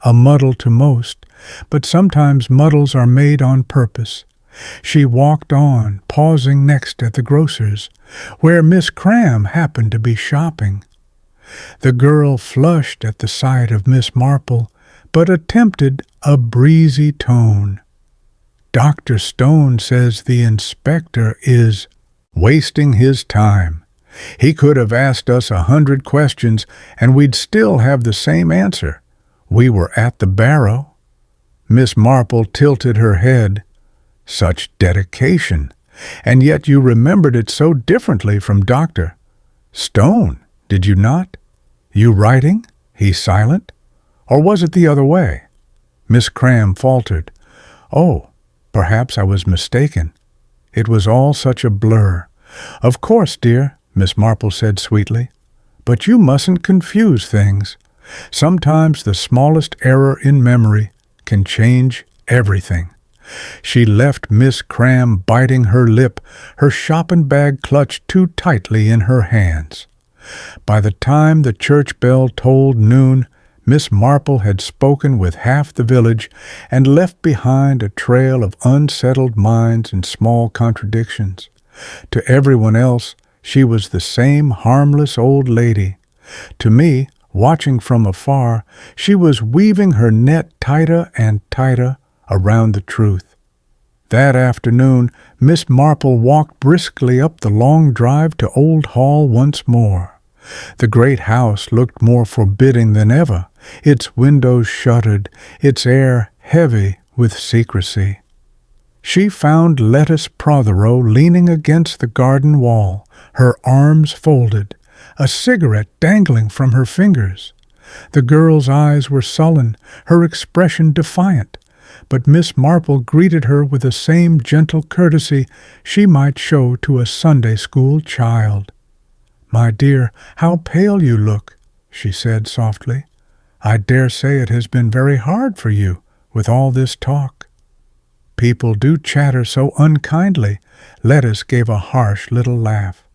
[SPEAKER 1] A muddle to most, but sometimes muddles are made on purpose. She walked on, pausing next at the grocer's, where Miss Cram happened to be shopping. The girl flushed at the sight of Miss Marple, but attempted a breezy tone. Dr. Stone says the inspector is wasting his time. He could have asked us 100 questions, and we'd still have the same answer. We were at the barrow. Miss Marple tilted her head. Such dedication, and yet you remembered it so differently from Dr. Stone, did you not? You writing, he silent? Or was it the other way? Miss Cram faltered. Oh, perhaps I was mistaken. It was all such a blur. Of course, dear, Miss Marple said sweetly, but you mustn't confuse things. Sometimes the smallest error in memory can change everything. She left Miss Cram biting her lip, her shopping bag clutched too tightly in her hands. By the time the church bell tolled noon, Miss Marple had spoken with half the village and left behind a trail of unsettled minds and small contradictions. To everyone else, she was the same harmless old lady. To me, watching from afar, she was weaving her net tighter and tighter around the truth. That afternoon, Miss Marple walked briskly up the long drive to Old Hall once more. The great house looked more forbidding than ever, its windows shuttered, its air heavy with secrecy. She found Lettuce Protheroe leaning against the garden wall, her arms folded, a cigarette dangling from her fingers. The girl's eyes were sullen, her expression defiant, but Miss Marple greeted her with the same gentle courtesy she might show to a Sunday school child. "My dear, how pale you look," she said softly. "I dare say it has been very hard for you with all this talk." "People do chatter so unkindly," Lettuce gave a harsh little laugh.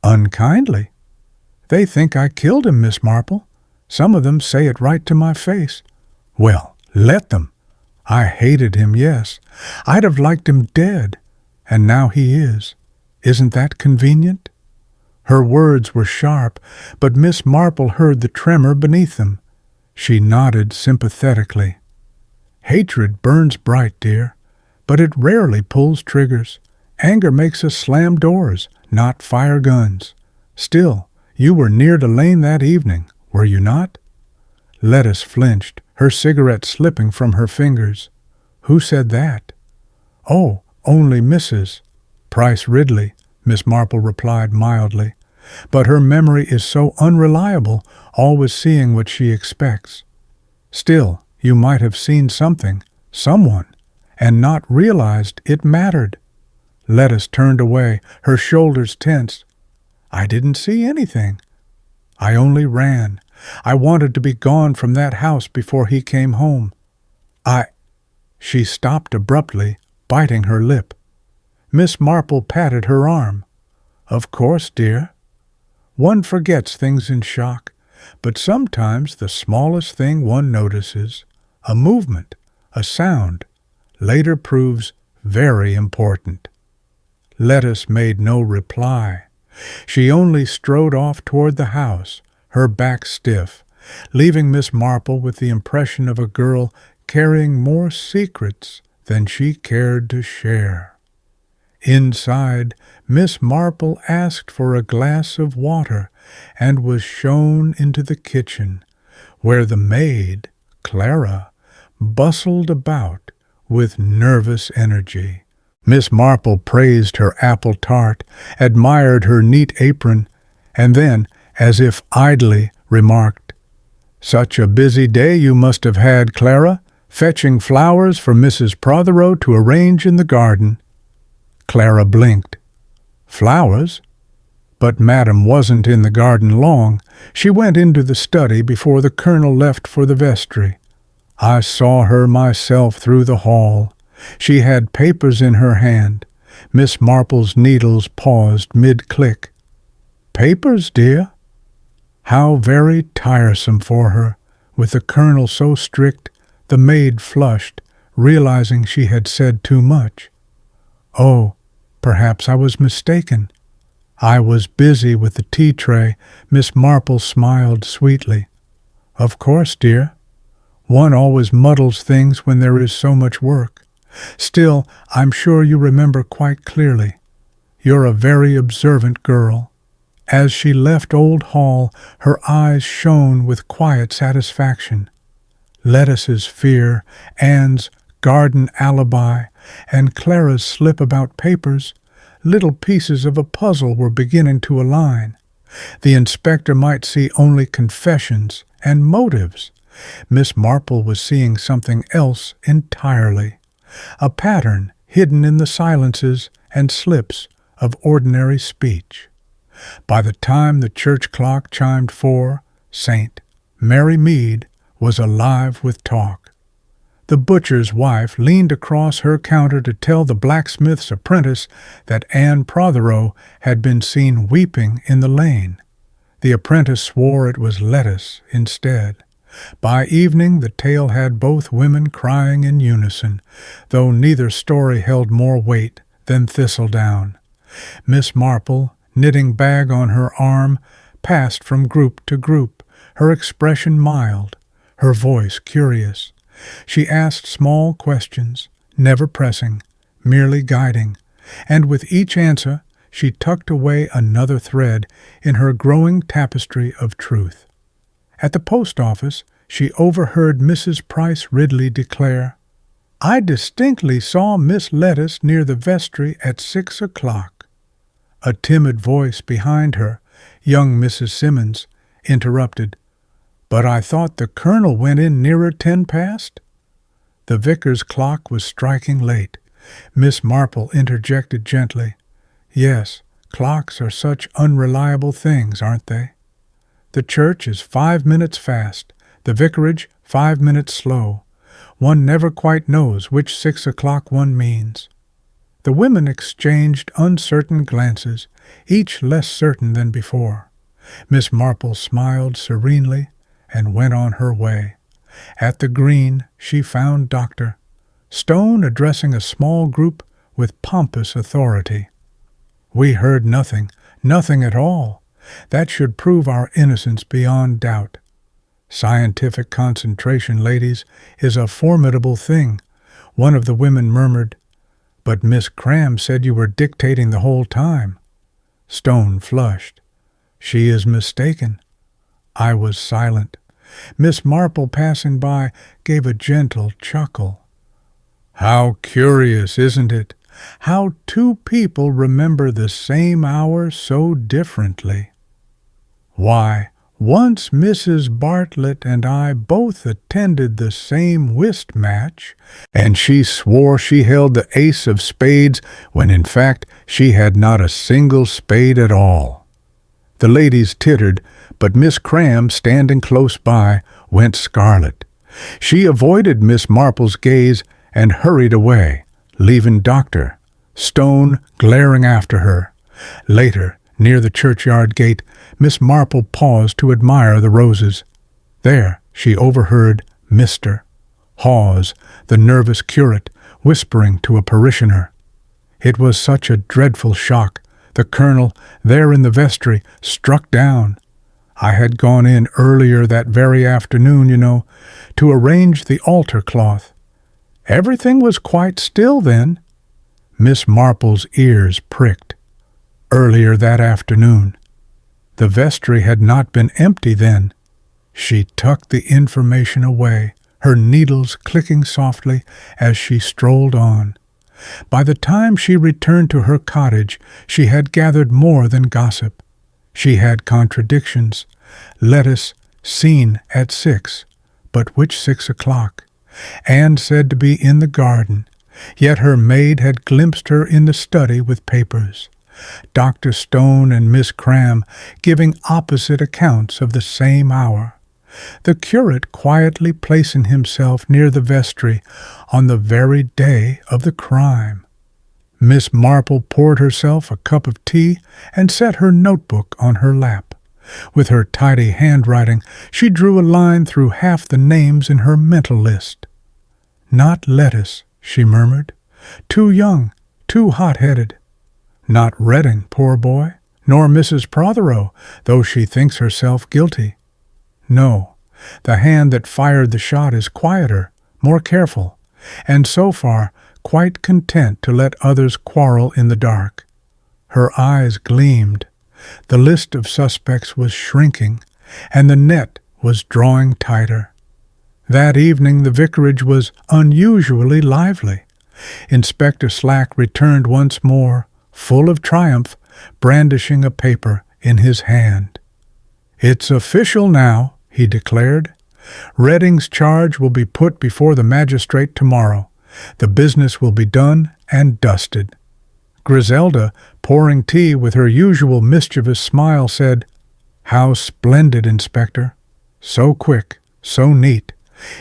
[SPEAKER 1] "Unkindly? They think I killed him, Miss Marple. Some of them say it right to my face. Well, let them. I hated him, yes. I'd have liked him dead, and now he is. Isn't that convenient?" Her words were sharp, but Miss Marple heard the tremor beneath them. She nodded sympathetically. "Hatred burns bright, dear, but it rarely pulls triggers. Anger makes us slam doors, not fire guns. Still, you were near to Lane that evening, were you not?" Lettuce flinched, her cigarette slipping from her fingers. "Who said that?" "Oh, only Mrs. Price Ridley," Miss Marple replied mildly. "But her memory is so unreliable, always seeing what she expects. Still, you might have seen something, someone, and not realized it mattered." Lettuce turned away, her shoulders tense. "I didn't see anything. I only ran. I wanted to be gone from that house before he came home. She stopped abruptly, biting her lip. Miss Marple patted her arm. "Of course, dear. One forgets things in shock, but sometimes the smallest thing one notices, a movement, a sound, later proves very important." Lettuce made no reply. She only strode off toward the house, her back stiff, leaving Miss Marple with the impression of a girl carrying more secrets than she cared to share. Inside, Miss Marple asked for a glass of water and was shown into the kitchen, where the maid, Clara, bustled about with nervous energy. Miss Marple praised her apple tart, admired her neat apron, and then, as if idly, remarked, Such a busy day you must have had, Clara, fetching flowers for Mrs. Protheroe to arrange in the garden." Clara blinked. "Flowers?" But Madam wasn't in the garden long. She went into the study before the Colonel left for the vestry. I saw her myself through the hall. She had papers in her hand. Miss Marple's needles paused mid-click. "Papers, dear?" How very tiresome for her, with the Colonel so strict. The maid flushed, realizing she had said too much. "Oh, perhaps I was mistaken." "I was busy with the tea-tray." Miss Marple smiled sweetly. "Of course, dear. One always muddles things when there is so much work. Still, I'm sure you remember quite clearly. You're a very observant girl." As she left Old Hall, her eyes shone with quiet satisfaction. Lettuce's fear, Anne's garden alibi, and Clara's slip about papers, little pieces of a puzzle were beginning to align. The inspector might see only confessions and motives. Miss Marple was seeing something else entirely, a pattern hidden in the silences and slips of ordinary speech. By the time the church clock chimed 4, St. Mary Mead was alive with talk. The butcher's wife leaned across her counter to tell the blacksmith's apprentice that Anne Protheroe had been seen weeping in the lane. The apprentice swore it was lettuce instead. By evening the tale had both women crying in unison, though neither story held more weight than thistledown. Miss Marple, knitting bag on her arm, passed from group to group, her expression mild, her voice curious. She asked small questions, never pressing, merely guiding, and with each answer she tucked away another thread in her growing tapestry of truth. At the post office she overheard Mrs. Price Ridley declare, "I distinctly saw Miss Lettuce near the vestry at 6 o'clock. A timid voice behind her, young Mrs. Simmons, interrupted, "But I thought the Colonel went in nearer 10 past?" The vicar's clock was striking late. Miss Marple interjected gently, "Yes, clocks are such unreliable things, aren't they? The church is 5 minutes fast, the vicarage 5 minutes slow. One never quite knows which 6 o'clock one means." The women exchanged uncertain glances, each less certain than before. Miss Marple smiled serenely and went on her way. At the green she found Dr. Stone addressing a small group with pompous authority. "We heard nothing, nothing at all. That should prove our innocence beyond doubt. Scientific concentration, ladies, is a formidable thing," one of the women murmured. "But Miss Cram said you were dictating the whole time." Stone flushed. "She is mistaken." I was silent. Miss Marple, passing by, gave a gentle chuckle. "How curious, isn't it? How two people remember the same hour so differently. Why, once Mrs. Bartlett and I both attended the same whist match, and she swore she held the ace of spades when in fact she had not a single spade at all." The ladies tittered, but Miss Cram, standing close by, went scarlet. She avoided Miss Marple's gaze and hurried away, leaving Dr. Stone glaring after her. Later, near the churchyard gate, Miss Marple paused to admire the roses. There she overheard Mr. Hawes, the nervous curate, whispering to a parishioner. It was such a dreadful shock. The Colonel, there in the vestry, struck down. I had gone in earlier that very afternoon, to arrange the altar cloth. Everything was quite still then. Miss Marple's ears pricked. Earlier that afternoon. The vestry had not been empty then. She tucked the information away, her needles clicking softly as she strolled on. By the time she returned to her cottage, she had gathered more than gossip. She had contradictions. Lettuce Seen at 6. But which 6 o'clock? Anne said to be in the garden, yet her maid had glimpsed her in the study with papers. Dr. Stone and Miss Cram giving opposite accounts of the same hour. The curate quietly placing himself near the vestry on the very day of the crime. Miss Marple poured herself a cup of tea and set her notebook on her lap. With her tidy handwriting, she drew a line through half the names in her mental list. Not Lettuce, she murmured. Too young, too hot-headed. Not Redding, poor boy, nor Mrs. Protheroe, though she thinks herself guilty. No, the hand that fired the shot is quieter, more careful, and so far quite content to let others quarrel in the dark. Her eyes gleamed. The list of suspects was shrinking, and the net was drawing tighter. That evening the vicarage was unusually lively. Inspector Slack returned once more, full of triumph, brandishing a paper in his hand. "It's official now," he declared. "Redding's charge will be put before the magistrate tomorrow. The business will be done and dusted." Griselda, pouring tea with her usual mischievous smile, said, "How splendid, Inspector! So quick, so neat.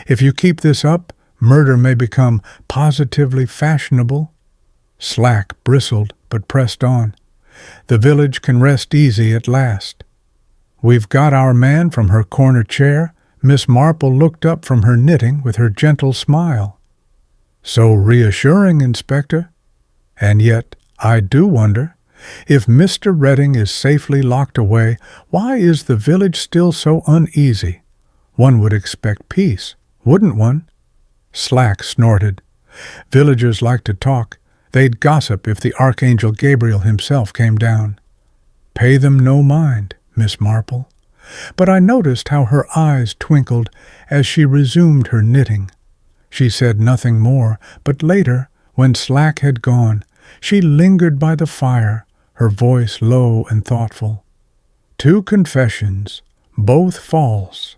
[SPEAKER 1] If you keep this up, murder may become positively fashionable." Slack bristled, but pressed on. "The village can rest easy at last. We've got our man from her corner chair." Miss Marple looked up from her knitting with her gentle smile. "So reassuring, Inspector. And yet I do wonder, if Mr. Redding is safely locked away, why is the village still so uneasy? One would expect peace, wouldn't one?" Slack snorted. "Villagers like to talk. They'd gossip if the Archangel Gabriel himself came down." "Pay them no mind, Miss Marple." But I noticed how her eyes twinkled as she resumed her knitting. She said nothing more, but later, when Slack had gone, she lingered by the fire, her voice low and thoughtful. "Two confessions, both false,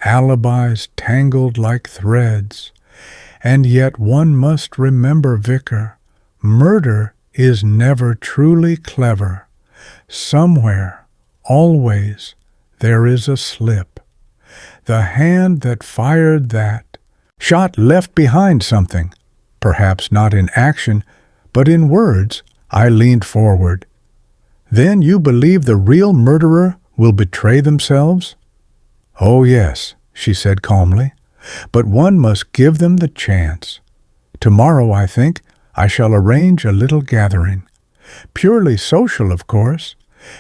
[SPEAKER 1] alibis tangled like threads. And yet one must remember, Vicar, murder is never truly clever. Somewhere, always, there is a slip. The hand that fired that shot left behind something, perhaps not in action, but in words." I leaned forward. "Then you believe the real murderer will betray themselves?" "Oh, yes," she said calmly, "but one must give them the chance. Tomorrow, I think, I shall arrange a little gathering. Purely social, of course.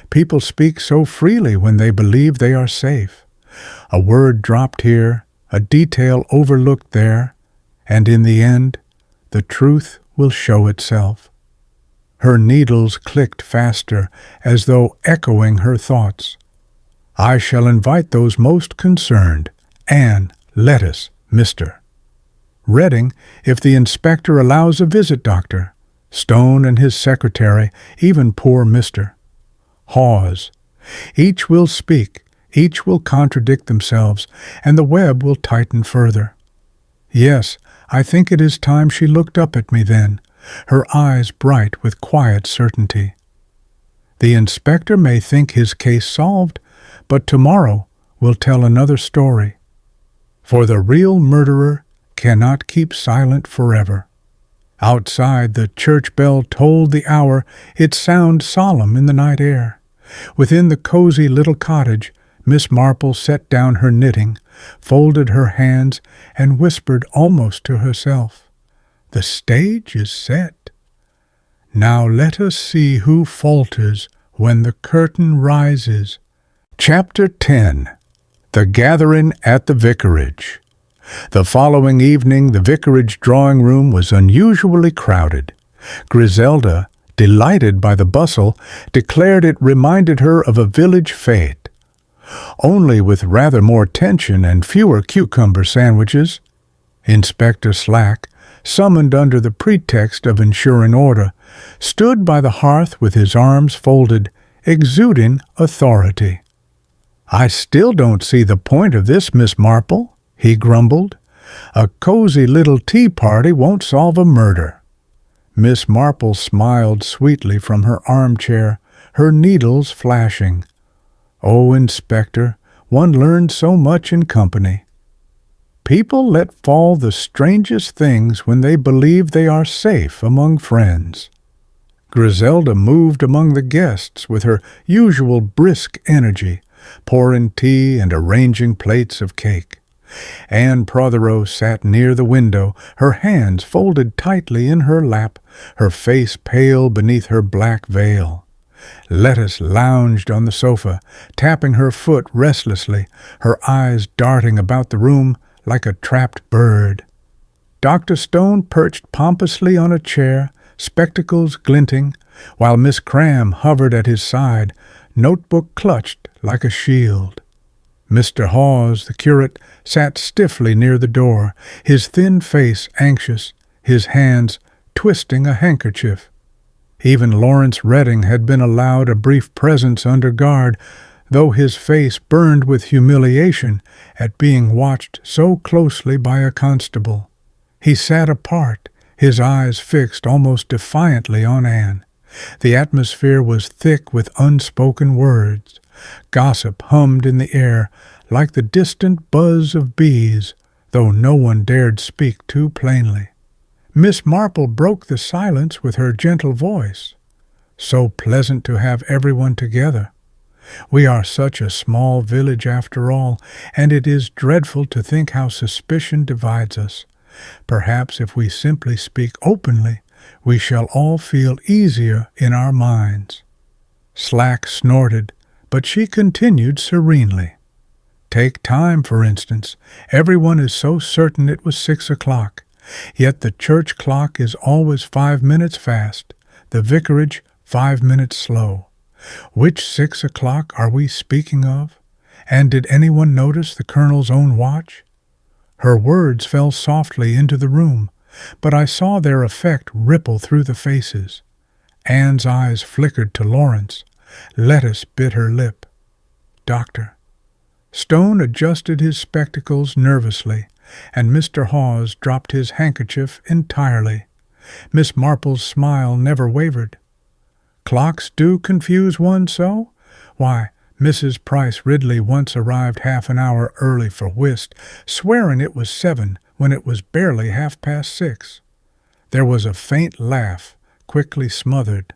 [SPEAKER 1] People speak so freely when they believe they are safe. A word dropped here, a detail overlooked there, and in the end, the truth will show itself." Her needles clicked faster, as though echoing her thoughts. "I shall invite those most concerned. Anne, Lettuce, Mr. Redding, if the inspector allows a visit, Doctor. Stone and his secretary, even poor Mr. Hawes. Each will speak, each will contradict themselves, and the web will tighten further." Yes, I think it is time she looked up at me then, her eyes bright with quiet certainty. "The inspector may think his case solved, but tomorrow will tell another story. For the real murderer cannot keep silent forever." Outside, the church bell tolled the hour, its sound solemn in the night air. Within the cozy little cottage, Miss Marple set down her knitting, folded her hands, and whispered almost to herself, "The stage is set. Now let us see who falters when the curtain rises." Chapter 10. The Gathering at the Vicarage. The following evening the vicarage drawing-room was unusually crowded. Griselda, delighted by the bustle, declared it reminded her of a village fete. Only with rather more tension and fewer cucumber sandwiches. Inspector Slack, summoned under the pretext of ensuring order, stood by the hearth with his arms folded, exuding authority. "I still don't see the point of this, Miss Marple," he grumbled. "A cozy little tea party won't solve a murder." Miss Marple smiled sweetly from her armchair, her needles flashing. "Oh, Inspector, one learns so much in company. People let fall the strangest things when they believe they are safe among friends." Griselda moved among the guests with her usual brisk energy, pouring tea and arranging plates of cake. Anne Protheroe sat near the window, her hands folded tightly in her lap, her face pale beneath her black veil. Lettuce lounged on the sofa, tapping her foot restlessly, her eyes darting about the room like a trapped bird. Dr. Stone perched pompously on a chair, spectacles glinting, while Miss Cram hovered at his side, notebook clutched like a shield. Mr. Hawes, the curate, sat stiffly near the door, his thin face anxious, his hands twisting a handkerchief. Even Lawrence Redding had been allowed a brief presence under guard, though his face burned with humiliation at being watched so closely by a constable. He sat apart, his eyes fixed almost defiantly on Anne. The atmosphere was thick with unspoken words. Gossip hummed in the air like the distant buzz of bees, though no one dared speak too plainly. Miss Marple broke the silence with her gentle voice. "So pleasant to have everyone together. We are such a small village after all, and it is dreadful to think how suspicion divides us. Perhaps if we simply speak openly, we shall all feel easier in our minds." Slack snorted, but she continued serenely. "Take time, for instance. Everyone is so certain it was 6 o'clock. Yet the church clock is always 5 minutes fast, the vicarage 5 minutes slow. Which 6 o'clock are we speaking of? And did anyone notice the colonel's own watch?" Her words fell softly into the room, but I saw their effect ripple through the faces. Anne's eyes flickered to Lawrence. Lettuce bit her lip. "Doctor." Stone adjusted his spectacles nervously, and Mr. Hawes dropped his handkerchief entirely. Miss Marple's smile never wavered. "Clocks do confuse one so? Why, Mrs. Price Ridley once arrived half an hour early for whist, swearing it was 7 when it was barely 6:30. There was a faint laugh, quickly smothered,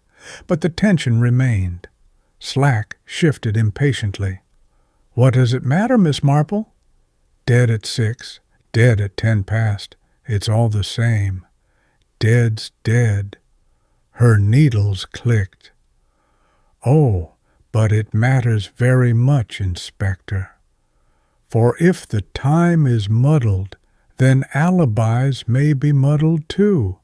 [SPEAKER 1] but the tension remained. Slack shifted impatiently. "What does it matter, Miss Marple?" "Dead at 6, dead at 10 past. It's all the same. Dead's dead." Her needles clicked. "Oh, but it matters very much, Inspector. For if the time is muddled, then alibis may be muddled too.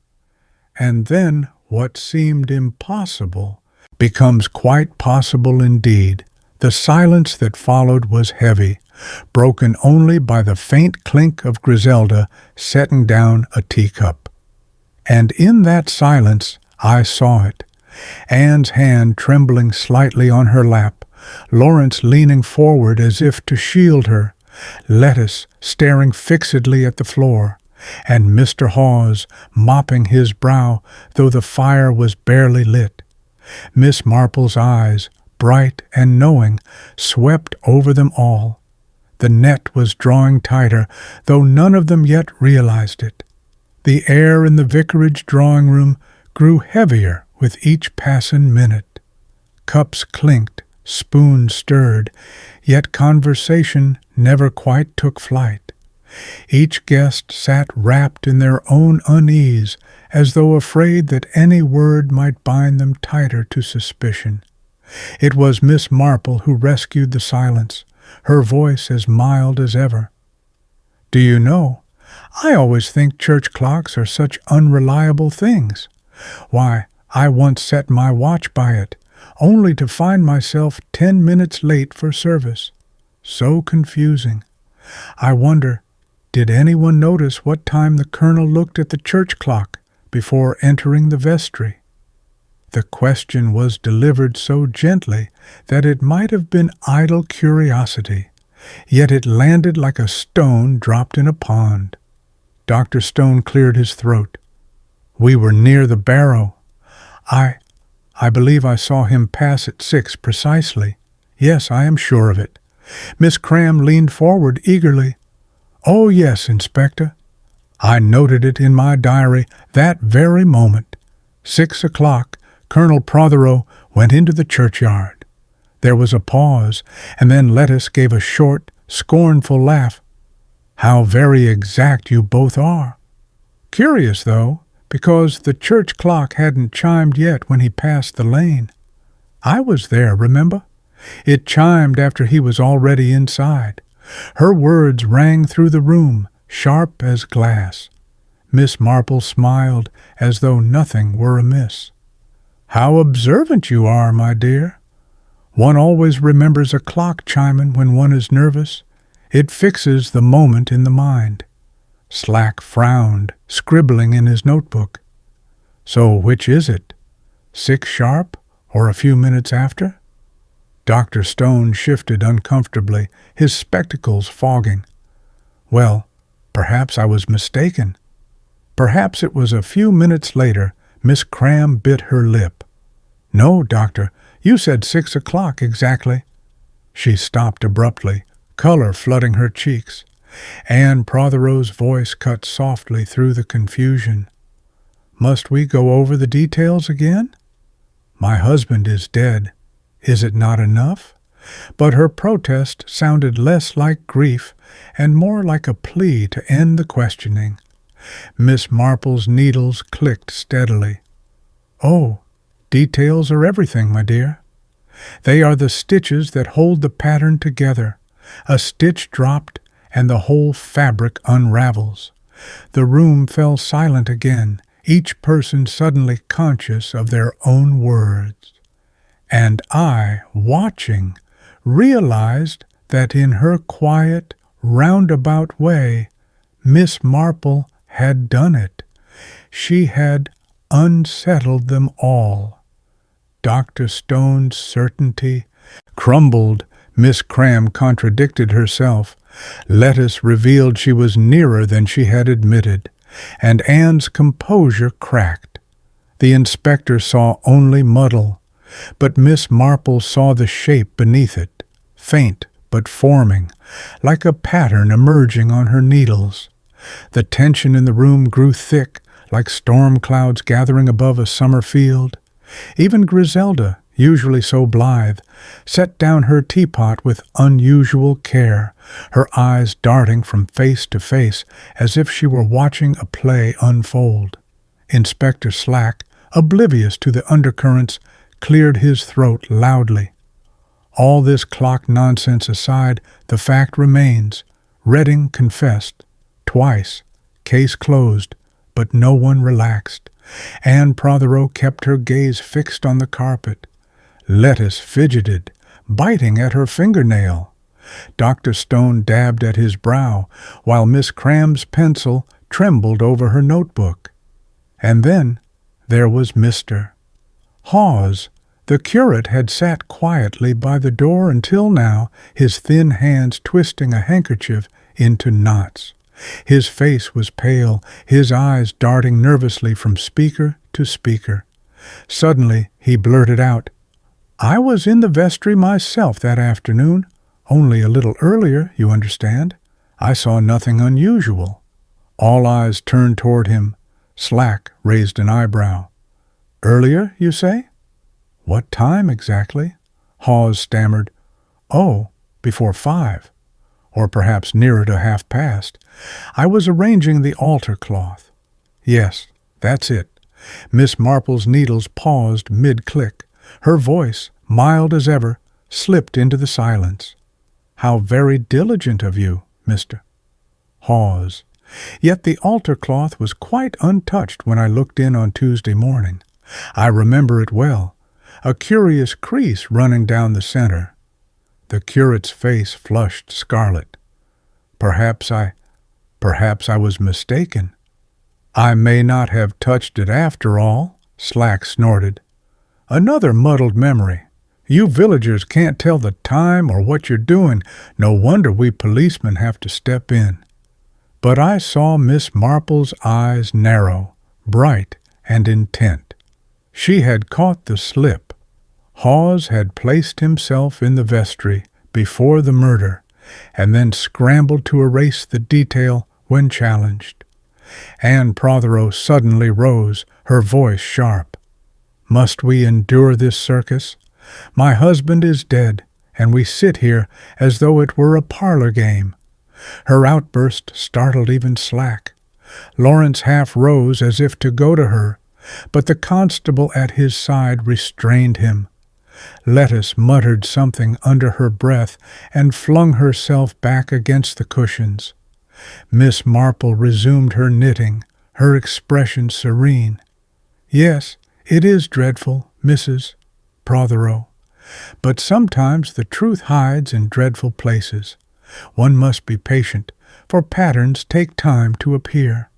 [SPEAKER 1] And then what seemed impossible becomes quite possible indeed." The silence that followed was heavy, broken only by the faint clink of Griselda setting down a teacup. And in that silence I saw it. Anne's hand trembling slightly on her lap, Lawrence leaning forward as if to shield her, Lettuce staring fixedly at the floor, and Mr. Hawes mopping his brow, though the fire was barely lit. Miss Marple's eyes, bright and knowing, swept over them all. The net was drawing tighter, though none of them yet realized it. The air in the vicarage drawing-room grew heavier with each passing minute. Cups clinked, spoons stirred, yet conversation never quite took flight. Each guest sat wrapped in their own unease, as though afraid that any word might bind them tighter to suspicion. It was Miss Marple who rescued the silence, her voice as mild as ever. "Do you know, I always think church clocks are such unreliable things. Why, I once set my watch by it, only to find myself 10 minutes late for service. So confusing. I wonder, did anyone notice what time the colonel looked at the church clock before entering the vestry?" The question was delivered so gently that it might have been idle curiosity, yet it landed like a stone dropped in a pond. Dr. Stone cleared his throat. We were near the barrow. I believe I saw him pass at 6 precisely. Yes, I am sure of it. Miss Cram leaned forward eagerly. Oh, yes, Inspector. I noted it in my diary that very moment. 6 o'clock, Colonel Protheroe went into the churchyard. There was a pause, and then Lettuce gave a short, scornful laugh. How very exact you both are. Curious, though, because the church clock hadn't chimed yet when he passed the lane. I was there, remember? It chimed after he was already inside. Her words rang through the room, sharp as glass. Miss Marple smiled as though nothing were amiss. How observant you are, my dear. One always remembers a clock chiming when one is nervous. It fixes the moment in the mind. Slack frowned, scribbling in his notebook. So which is it? 6 sharp, or a few minutes after? Dr. Stone shifted uncomfortably, his spectacles fogging. Well, perhaps I was mistaken. Perhaps it was a few minutes later. Miss Cram bit her lip. No, Doctor, you said 6 o'clock exactly. She stopped abruptly, color flooding her cheeks. Anne Protheroe's voice cut softly through the confusion. Must we go over the details again? My husband is dead. Is it not enough? But her protest sounded less like grief and more like a plea to end the questioning. Miss Marple's needles clicked steadily. Oh, details are everything, my dear. They are the stitches that hold the pattern together. A stitch dropped, and the whole fabric unravels. The room fell silent again, each person suddenly conscious of their own words. And I, watching, realized that in her quiet, roundabout way, Miss Marple had done it. She had unsettled them all. Dr. Stone's certainty crumbled. Miss Cram contradicted herself. Lettuce revealed she was nearer than she had admitted, and Anne's composure cracked. The inspector saw only muddle, but Miss Marple saw the shape beneath it, faint but forming, like a pattern emerging on her needles. The tension in the room grew thick, like storm clouds gathering above a summer field. Even Griselda, usually so blithe, set down her teapot with unusual care, her eyes darting from face to face as if she were watching a play unfold. Inspector Slack, oblivious to the undercurrents, cleared his throat loudly. All this clock nonsense aside, the fact remains. Redding confessed. Twice. Case closed. But no one relaxed. Anne Protheroe kept her gaze fixed on the carpet. Lettuce fidgeted, biting at her fingernail. Dr. Stone dabbed at his brow, while Miss Cram's pencil trembled over her notebook. And then there was Mr. Hawes. The curate had sat quietly by the door until now, his thin hands twisting a handkerchief into knots. His face was pale, his eyes darting nervously from speaker to speaker. Suddenly he blurted out, I was in the vestry myself that afternoon, only a little earlier, you understand. I saw nothing unusual. All eyes turned toward him. Slack raised an eyebrow. Earlier, you say? What time exactly? Hawes stammered. Oh, before 5. Or perhaps nearer to past. I was arranging the altar cloth. Yes, that's it. Miss Marple's needles paused mid-click. Her voice, mild as ever, slipped into the silence. How very diligent of you, Mr. Hawes. Yet the altar cloth was quite untouched when I looked in on Tuesday morning. I remember it well. A curious crease running down the center. The curate's face flushed scarlet. Perhaps I was mistaken. I may not have touched it after all, Slack snorted. Another muddled memory. You villagers can't tell the time or what you're doing. No wonder we policemen have to step in. But I saw Miss Marple's eyes narrow, bright, and intent. She had caught the slip. Hawes had placed himself in the vestry before the murder, and then scrambled to erase the detail when challenged. Anne Protheroe suddenly rose, her voice sharp. "Must we endure this circus? My husband is dead, and we sit here as though it were a parlor game." Her outburst startled even Slack. Lawrence half rose as if to go to her, but the constable at his side restrained him. Lettice muttered something under her breath and flung herself back against the cushions. Miss Marple resumed her knitting, her expression serene. "Yes, it is dreadful, Mrs. Protheroe. But sometimes the truth hides in dreadful places. One must be patient, for patterns take time to appear."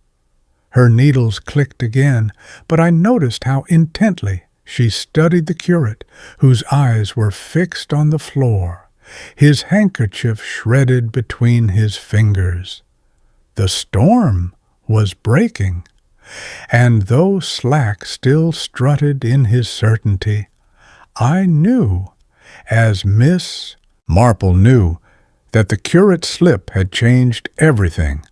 [SPEAKER 1] Her needles clicked again, but I noticed how intently she studied the curate, whose eyes were fixed on the floor, his handkerchief shredded between his fingers. The storm was breaking, and though Slack still strutted in his certainty, I knew, as Miss Marple knew, that the curate's slip had changed everything.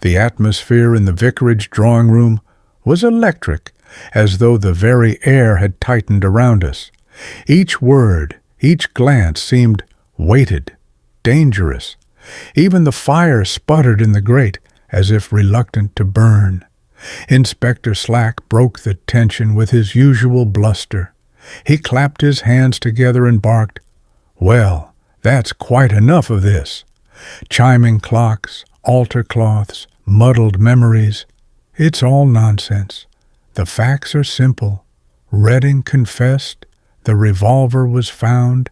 [SPEAKER 1] The atmosphere in the vicarage drawing-room was electric, as though the very air had tightened around us. Each word, each glance seemed weighted, dangerous. Even the fire sputtered in the grate, as if reluctant to burn. Inspector Slack broke the tension with his usual bluster. He clapped his hands together and barked, "Well, that's quite enough of this. Chiming clocks, altar cloths, muddled memories. It's all nonsense. The facts are simple. Redding confessed, the revolver was found,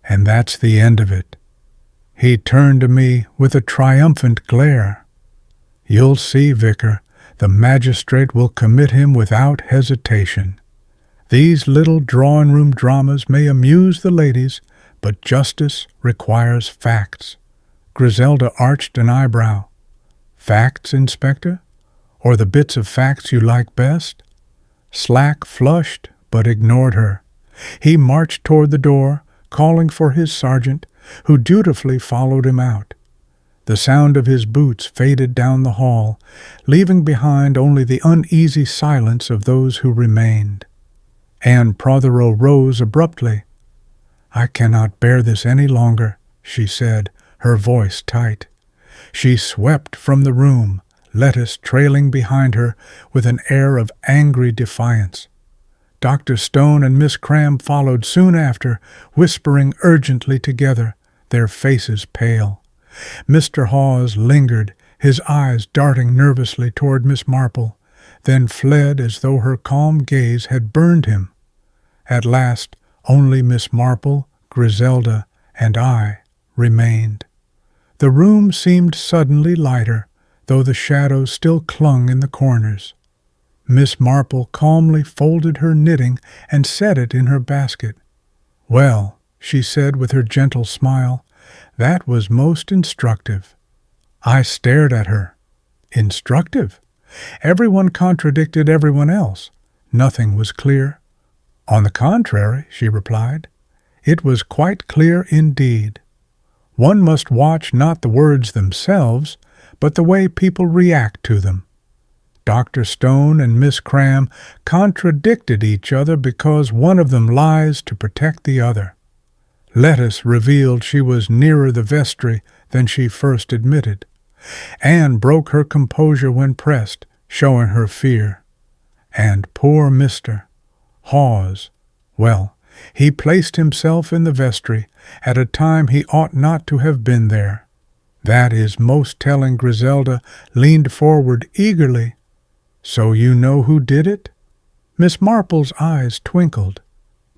[SPEAKER 1] and that's the end of it." He turned to me with a triumphant glare. "You'll see, Vicar, the magistrate will commit him without hesitation. These little drawing-room dramas may amuse the ladies, but justice requires facts." Griselda arched an eyebrow. "Facts, Inspector? Or the bits of facts you like best?" Slack flushed, but ignored her. He marched toward the door, calling for his sergeant, who dutifully followed him out. The sound of his boots faded down the hall, leaving behind only the uneasy silence of those who remained. Anne Protheroe rose abruptly. "I cannot bear this any longer," she said, her voice tight. She swept from the room, Lettice trailing behind her with an air of angry defiance. Dr. Stone and Miss Cram followed soon after, whispering urgently together, their faces pale. Mr. Hawes lingered, his eyes darting nervously toward Miss Marple, then fled as though her calm gaze had burned him. At last, only Miss Marple, Griselda, and I remained. The room seemed suddenly lighter, though the shadows still clung in the corners. Miss Marple calmly folded her knitting and set it in her basket. "Well," she said with her gentle smile, "that was most instructive." I stared at her. Instructive? Everyone contradicted everyone else. Nothing was clear. "On the contrary," she replied, "it was quite clear indeed. One must watch not the words themselves, but the way people react to them. Dr. Stone and Miss Cram contradicted each other because one of them lies to protect the other. Lettice revealed she was nearer the vestry than she first admitted. Anne broke her composure when pressed, showing her fear. And poor Mr. Hawes, well, he placed himself in the vestry at a time he ought not to have been there. That is most telling. Griselda leaned forward eagerly. "So you know who did it?" Miss Marple's eyes twinkled.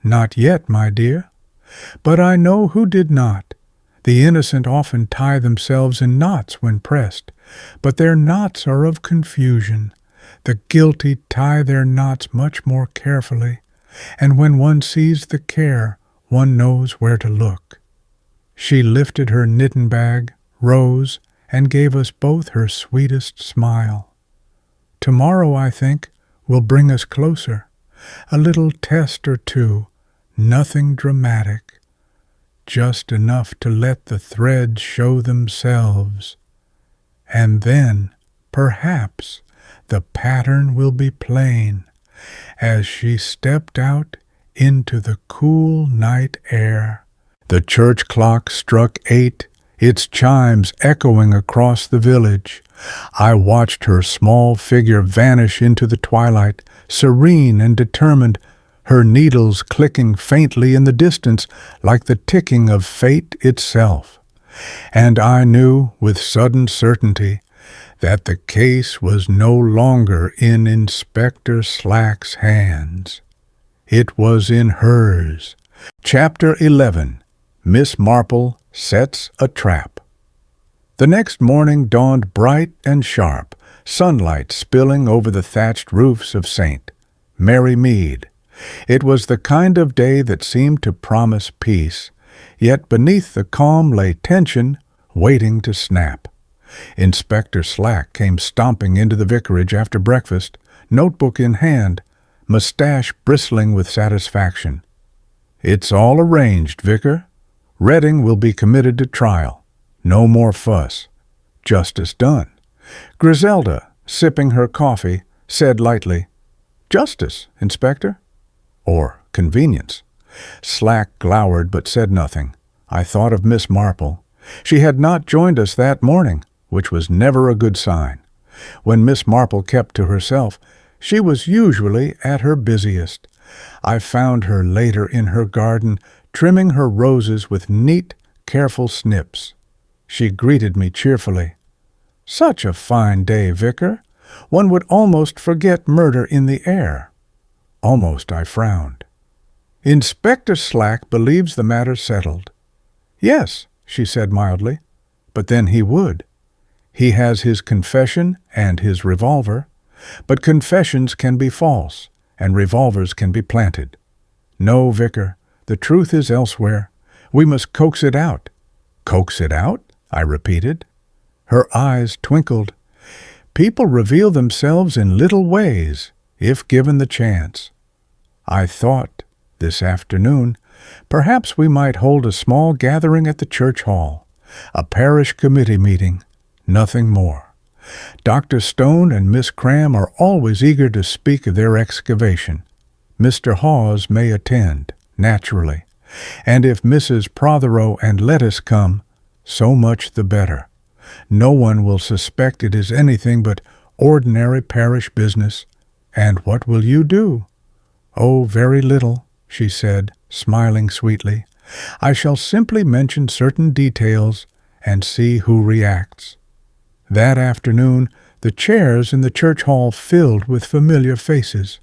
[SPEAKER 1] "Not yet, my dear. But I know who did not. The innocent often tie themselves in knots when pressed, but their knots are of confusion. The guilty tie their knots much more carefully. and when one sees the care, one knows where to look. She lifted her knitting bag, rose, and gave us both her sweetest smile. Tomorrow, I think, will bring us closer. A little test or two, nothing dramatic, just enough to let the threads show themselves. And then, perhaps, the pattern will be plain, as she stepped out into the cool night air. The church clock struck 8, its chimes echoing across the village. I watched her small figure vanish into the twilight, serene and determined, her needles clicking faintly in the distance like the ticking of fate itself. And I knew with sudden certainty that the case was no longer in Inspector Slack's hands. It was in hers. Chapter 11. Miss Marple Sets a Trap. The next morning dawned bright and sharp, sunlight spilling over the thatched roofs of St. Mary Mead. It was the kind of day that seemed to promise peace, yet beneath the calm lay tension waiting to snap. Inspector Slack came stomping into the vicarage after breakfast, notebook in hand, mustache bristling with satisfaction. "It's all arranged, Vicar. Redding will be committed to trial. No more fuss. Justice done." Griselda, sipping her coffee, said lightly, "Justice, Inspector?" Or convenience. Slack glowered but said nothing. I thought of Miss Marple. She had not joined us that morning, which was never a good sign. When Miss Marple kept to herself, she was usually at her busiest. I found her later in her garden, trimming her roses with neat, careful snips. She greeted me cheerfully. "Such a fine day, Vicar. One would almost forget murder in the air." Almost, I frowned. "Inspector Slack believes the matter settled." "Yes," she said mildly, "but then he would. He has his confession and his revolver, but confessions can be false, and revolvers can be planted. No, Vicar, the truth is elsewhere. We must coax it out." "Coax it out?" I repeated. Her eyes twinkled. "People reveal themselves in little ways, if given the chance. I thought, this afternoon, perhaps we might hold a small gathering at the church hall, a parish committee meeting, nothing more. Dr. Stone and Miss Cram are always eager to speak of their excavation. Mr. Hawes may attend, naturally, and if Mrs. Protheroe and Lettuce come, so much the better. No one will suspect it is anything but ordinary parish business. And what will you do?" "Oh, very little," she said, smiling sweetly. "I shall simply mention certain details and see who reacts." That afternoon, the chairs in the church hall filled with familiar faces.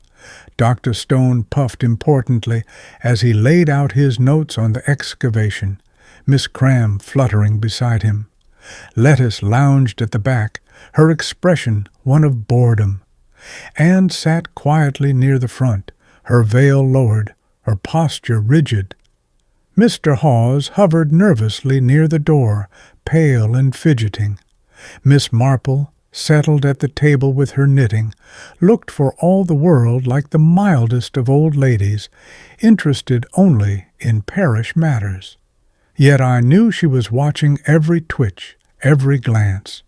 [SPEAKER 1] Dr. Stone puffed importantly as he laid out his notes on the excavation, Miss Cram fluttering beside him. Lettuce lounged at the back, her expression one of boredom. Anne sat quietly near the front, her veil lowered, her posture rigid. Mr. Hawes hovered nervously near the door, pale and fidgeting. Miss Marple, settled at the table with her knitting, looked for all the world like the mildest of old ladies, interested only in parish matters. Yet I knew she was watching every twitch, every glance.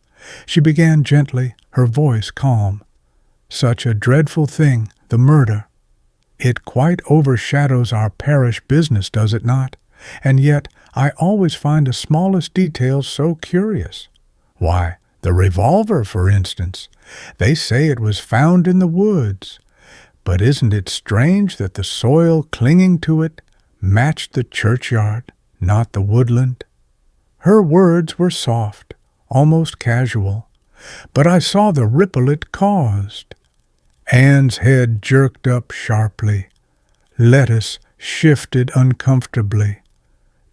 [SPEAKER 1] She began gently, her voice calm. "Such a dreadful thing, the murder. It quite overshadows our parish business, does it not? And yet I always find the smallest details so curious. Why, the revolver, for instance. They say it was found in the woods. But isn't it strange that the soil clinging to it matched the churchyard, not the woodland?" Her words were soft, almost casual, but I saw the ripple it caused. Anne's head jerked up sharply. Lettuce shifted uncomfortably.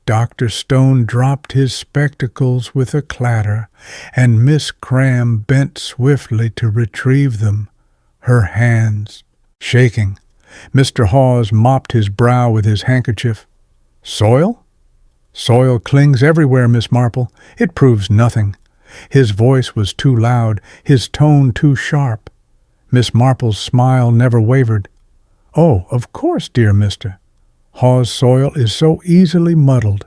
[SPEAKER 1] Dr. Stone dropped his spectacles with a clatter, and Miss Cram bent swiftly to retrieve them, her hands shaking.
[SPEAKER 2] Mr. Hawes mopped his brow with his handkerchief. Soil? Soil clings everywhere, Miss Marple. It proves nothing. His voice was too loud, his tone too sharp. Miss Marple's smile never wavered. Oh, of course, dear mister. Hawes soil is so easily muddled.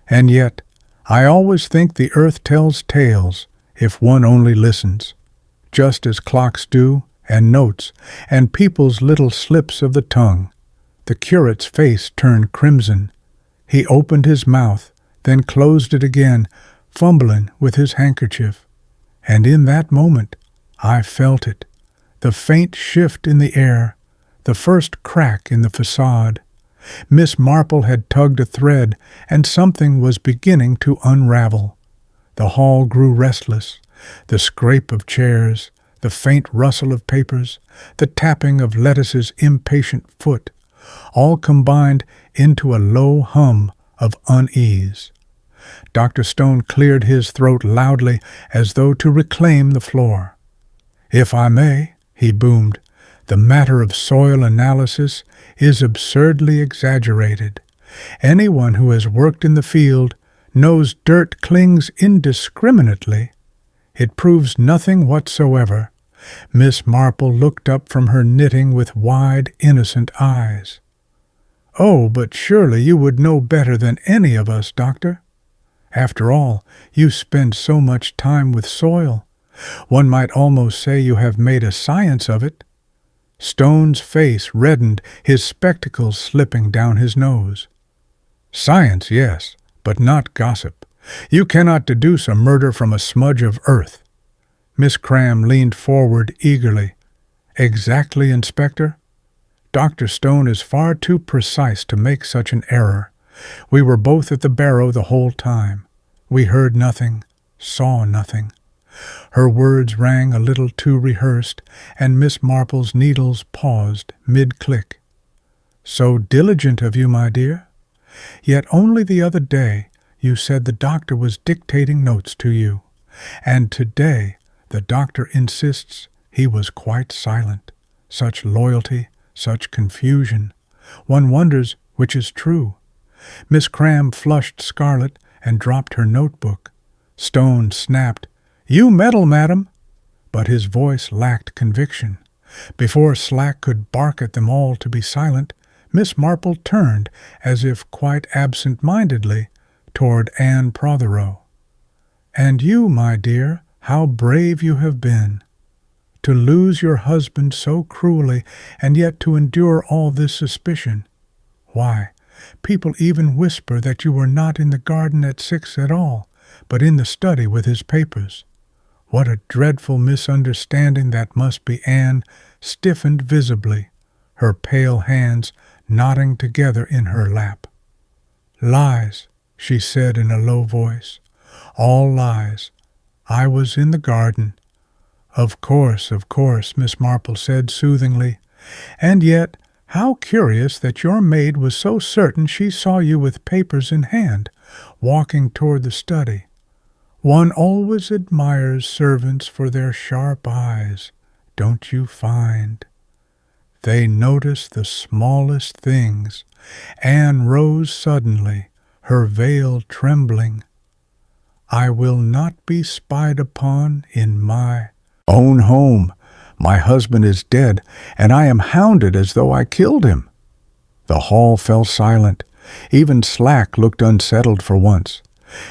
[SPEAKER 2] And yet, I always think the earth tells tales if one only listens, just as clocks do, and notes, and people's little slips of the tongue. The curate's face turned crimson. He opened his mouth, then closed it again, fumbling with his handkerchief. And in that moment, I felt it, the faint shift in the air, the first crack in the facade. Miss Marple had tugged a thread, and something was beginning to unravel. The hall grew restless. The scrape of chairs, the faint rustle of papers, the tapping of Lettuce's impatient foot, all combined into a low hum of unease. Dr. Stone cleared his throat loudly as though to reclaim the floor. "If I may," he boomed, "the matter of soil analysis is absurdly exaggerated. Anyone who has worked in the field knows dirt clings indiscriminately. It proves nothing whatsoever." Miss Marple looked up from her knitting with wide, innocent eyes. "Oh, but surely you would know better than any of us, Doctor. After all, you spend so much time with soil. One might almost say you have made a science of it." Stone's face reddened, his spectacles slipping down his nose. "Science, yes, but not gossip. You cannot deduce a murder from a smudge of earth." Miss Cram leaned forward eagerly. "Exactly, Inspector. Dr. Stone is far too precise to make such an error. We were both at the barrow the whole time. We heard nothing, saw nothing." Her words rang a little too rehearsed, and Miss Marple's needles paused mid-click. "So diligent of you, my dear. Yet only the other day you said the doctor was dictating notes to you, and today the doctor insists he was quite silent. Such loyalty, such confusion. One wonders which is true." Miss Cram flushed scarlet and dropped her notebook. Stone snapped, "You meddle, madam!" But his voice lacked conviction. Before Slack could bark at them all to be silent, Miss Marple turned, as if quite absent-mindedly, toward Anne Protheroe. "And you, my dear, how brave you have been! To lose your husband so cruelly, and yet to endure all this suspicion. Why, people even whisper that you were not in the garden at 6 at all, but in the study with his papers. What a dreadful misunderstanding that must be!" Anne stiffened visibly, her pale hands knotting together in her lap. "Lies," she said in a low voice. "All lies. I was in the garden." Of course," Miss Marple said soothingly. "And yet, how curious that your maid was so certain she saw you with papers in hand, walking toward the study. One always admires servants for their sharp eyes, don't you find? They notice the smallest things." Anne rose suddenly, her veil trembling. "I will not be spied upon in my own home. My husband is dead, and I am hounded as though I killed him." The hall fell silent. Even Slack looked unsettled for once.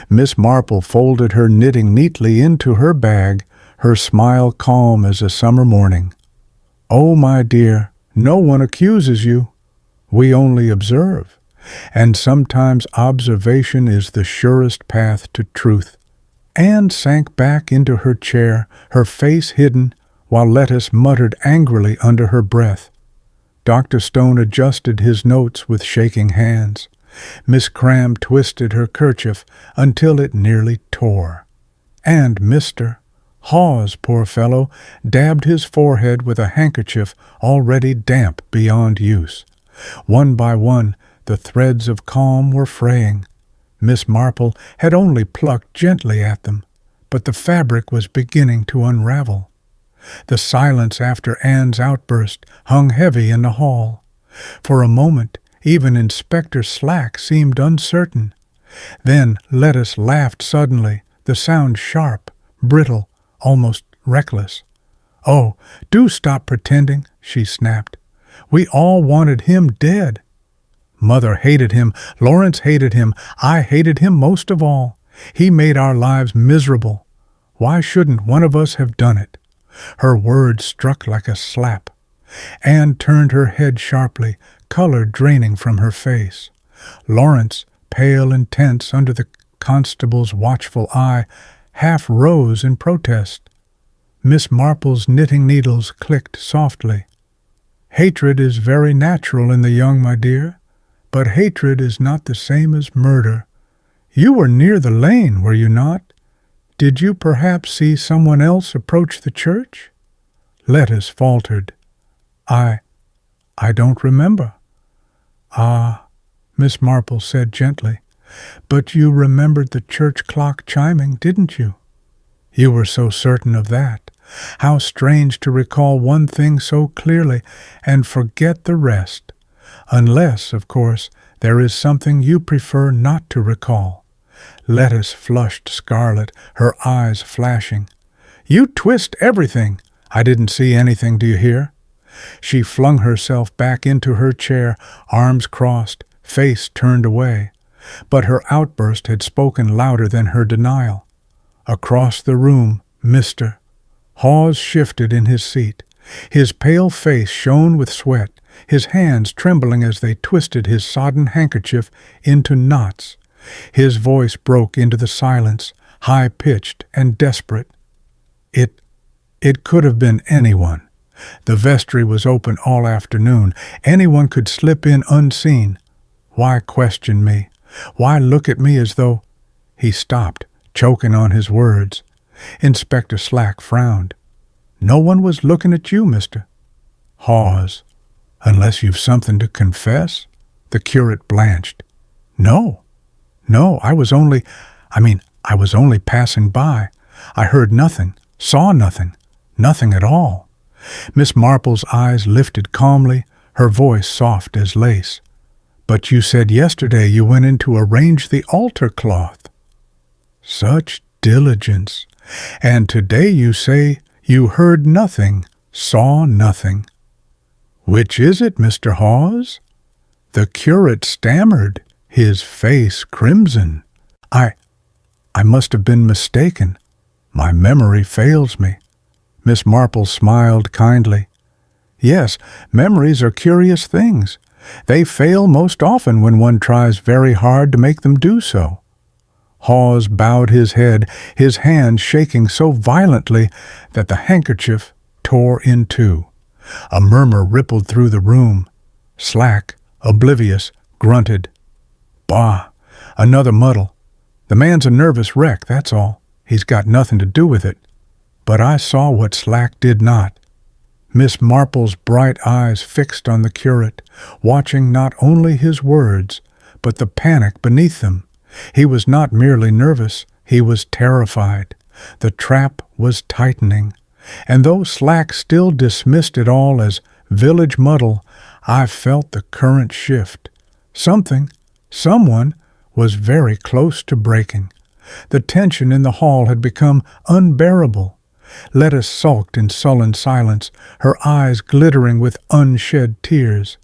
[SPEAKER 2] Miss Marple folded her knitting neatly into her bag, her smile calm as a summer morning. "Oh, my dear, no one accuses you. We only observe. And sometimes observation is the surest path to truth." Anne sank back into her chair, her face hidden, while Lettuce muttered angrily under her breath. Dr. Stone adjusted his notes with shaking hands. Miss Cram twisted her kerchief until it nearly tore. And Mr. Hawes, poor fellow, dabbed his forehead with a handkerchief already damp beyond use. One by one, the threads of calm were fraying. Miss Marple had only plucked gently at them, but the fabric was beginning to unravel. The silence after Anne's outburst hung heavy in the hall.
[SPEAKER 1] For a moment, even Inspector Slack seemed uncertain. Then Lettuce laughed suddenly, the sound sharp, brittle, almost reckless. "Oh, do stop pretending," she snapped. "We all wanted him dead. Mother hated him, Lawrence hated him, I hated him most of all. He made our lives miserable. Why shouldn't one of us have done it?" Her words struck like a slap. Anne turned her head sharply, color draining from her face. Lawrence, pale and tense under the constable's watchful eye, half rose in protest. Miss Marple's knitting needles clicked softly. "Hatred is very natural in the young, my dear, but hatred is not the same as murder. You were near the lane, were you not? Did you perhaps see someone else approach the church?" Lettuce faltered. I don't remember." "Ah," Miss Marple said gently, "but you remembered the church clock chiming, didn't you? You were so certain of that. How strange to recall one thing so clearly and forget the rest. Unless, of course, there is something you prefer not to recall." Lettuce flushed scarlet, her eyes flashing. "You twist everything. I didn't see anything, do you hear?" She flung herself back into her chair, arms crossed, face turned away. But her outburst had spoken louder than her denial. Across the room, Mr. Hawes shifted in his seat. His pale face shone with sweat, his hands trembling as they twisted his sodden handkerchief into knots. His voice broke into the silence, high-pitched and desperate. It could have been anyone. The vestry was open all afternoon. Anyone could slip in unseen. Why question me? Why look at me as though— He stopped, choking on his words. Inspector Slack frowned. "No one was looking at you, Mr. Hawes, unless you've something to confess?" The curate blanched. No, I was only passing by. I heard nothing, saw nothing, nothing at all." Miss Marple's eyes lifted calmly, her voice soft as lace. "But you said yesterday you went in to arrange the altar cloth." "Such diligence! And today you say you heard nothing, saw nothing. Which is it, Mr. Hawes?" The curate stammered, his face crimson. I must have been mistaken. My memory fails me." Miss Marple smiled kindly. "Yes, memories are curious things. They fail most often when one tries very hard to make them do so." Hawes bowed his head, his hand shaking so violently that the handkerchief tore in two. A murmur rippled through the room. Slack, oblivious, grunted. "Bah! Another muddle. The man's a nervous wreck, that's all. He's got nothing to do with it." But I saw what Slack did not. Miss Marple's bright eyes fixed on the curate, watching not only his words, but the panic beneath them. He was not merely nervous, he was terrified. The trap was tightening, and though Slack still dismissed it all as village muddle, I felt the current shift. Someone was very close to breaking. The tension in the hall had become unbearable. Lettuce sulked in sullen silence, her eyes glittering with unshed tears.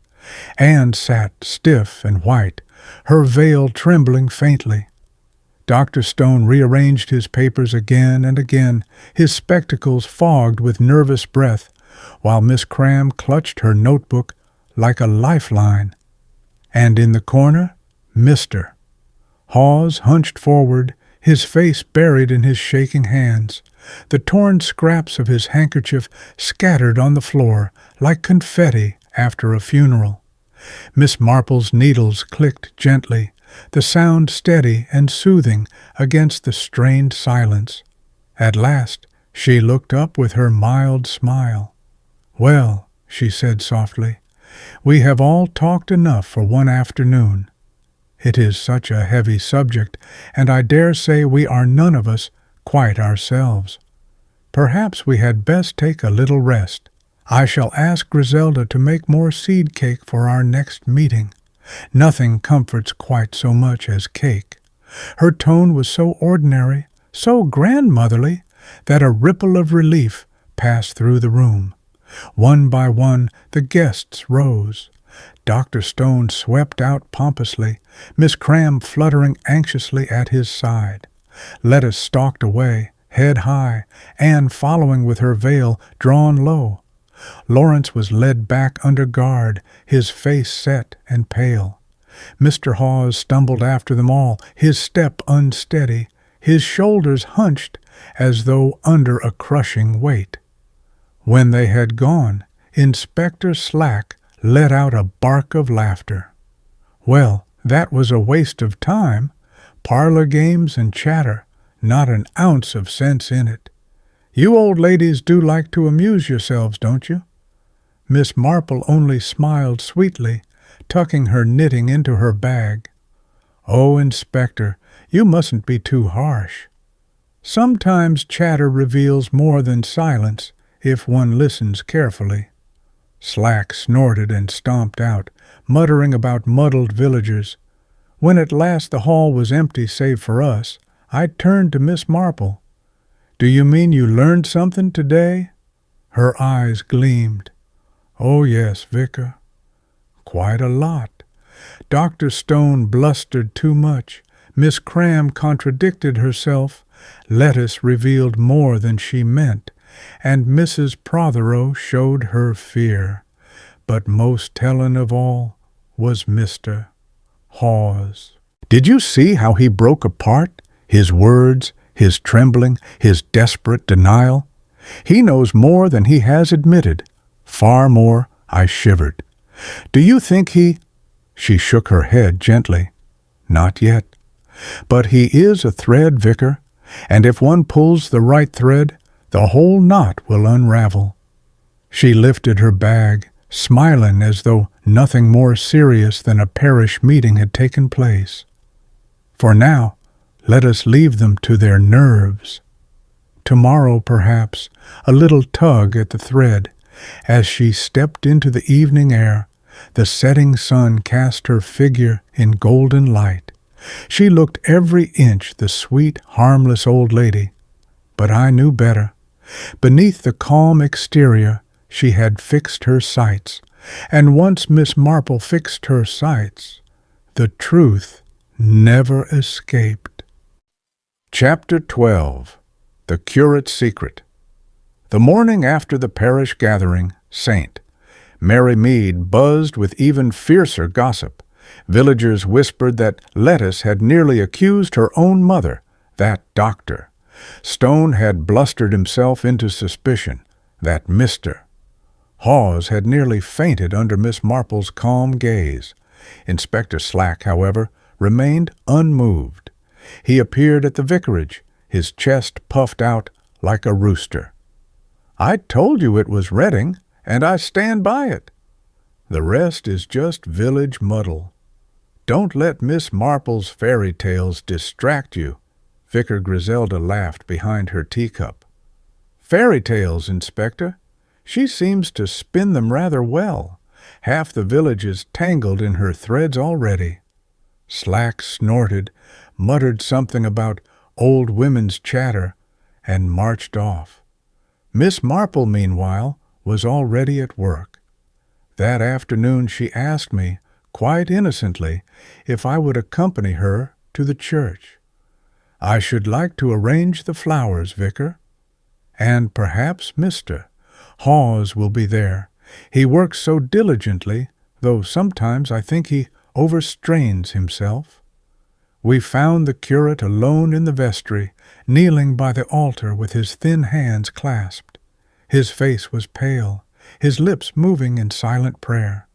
[SPEAKER 1] Anne sat stiff and white, her veil trembling faintly. Dr. Stone rearranged his papers again and again, his spectacles fogged with nervous breath, while Miss Cram clutched her notebook like a lifeline. And in the corner, Mr. Hawes hunched forward, his face buried in his shaking hands. The torn scraps of his handkerchief scattered on the floor like confetti after a funeral. Miss Marple's needles clicked gently, the sound steady and soothing against the strained silence. At last she looked up with her mild smile. "Well," she said softly, "we have all talked enough for one afternoon. It is such a heavy subject, and I dare say we are none of us quite ourselves. Perhaps we had best take a little rest. I shall ask Griselda to make more seed cake for our next meeting. Nothing comforts quite so much as cake. Her tone was so ordinary, so grandmotherly, that a ripple of relief passed through the room. One by one the guests rose. Dr. Stone swept out pompously, Miss Cram fluttering anxiously at his side. Lettuce stalked away, head high, Anne following with her veil drawn low. Lawrence was led back under guard, his face set and pale. Mr. Hawes stumbled after them all, his step unsteady, his shoulders hunched as though under a crushing weight. When they had gone, Inspector Slack let out a bark of laughter. Well, that was a waste of time. Parlor games and chatter, not an ounce of sense in it. You old ladies do like to amuse yourselves, don't you? Miss Marple only smiled sweetly, tucking her knitting into her bag. Oh, Inspector, you mustn't be too harsh. Sometimes chatter reveals more than silence if one listens carefully. Slack snorted and stomped out, muttering about muddled villagers. When at last the hall was empty save for us, I turned to Miss Marple. Do you mean you learned something today? Her eyes gleamed. Oh, yes, Vicar. Quite a lot. Dr. Stone blustered too much. Miss Cram contradicted herself. Lettuce revealed more than she meant, and Mrs. Protheroe showed her fear. But most telling of all was Mr. Hawes. Did you see how he broke apart? His words, his trembling, his desperate denial? He knows more than he has admitted. Far more. I shivered. Do you think he— She shook her head gently. Not yet. But he is a thread, Vicar, and if one pulls the right thread, the whole knot will unravel. She lifted her bag, smiling as though nothing more serious than a parish meeting had taken place. For now, let us leave them to their nerves. Tomorrow, perhaps, a little tug at the thread. As she stepped into the evening air, the setting sun cast her figure in golden light. She looked every inch the sweet, harmless old lady. But I knew better. Beneath the calm exterior, she had fixed her sights, and once Miss Marple fixed her sights, the truth never escaped. Chapter 12. The Curate's Secret. The morning after the parish gathering, St. Mary Mead buzzed with even fiercer gossip. Villagers whispered that Lettuce had nearly accused her own mother, that doctor. Stone had blustered himself into suspicion, that Mr. Hawes had nearly fainted under Miss Marple's calm gaze. Inspector Slack, however, remained unmoved. He appeared at the vicarage, his chest puffed out like a rooster. I told you it was Reading, and I stand by it. The rest is just village muddle. Don't let Miss Marple's fairy tales distract you. Vicar Griselda laughed behind her teacup. Fairy tales, Inspector? She seems to spin them rather well. Half the village is tangled in her threads already. Slack snorted, muttered something about old women's chatter, and marched off. Miss Marple, meanwhile, was already at work. That afternoon she asked me, quite innocently, if I would accompany her to the church. I should like to arrange the flowers, Vicar. And perhaps Mr. Hawes will be there. He works so diligently, though sometimes I think he overstrains himself. We found the curate alone in the vestry, kneeling by the altar with his thin hands clasped. His face was pale, his lips moving in silent prayer.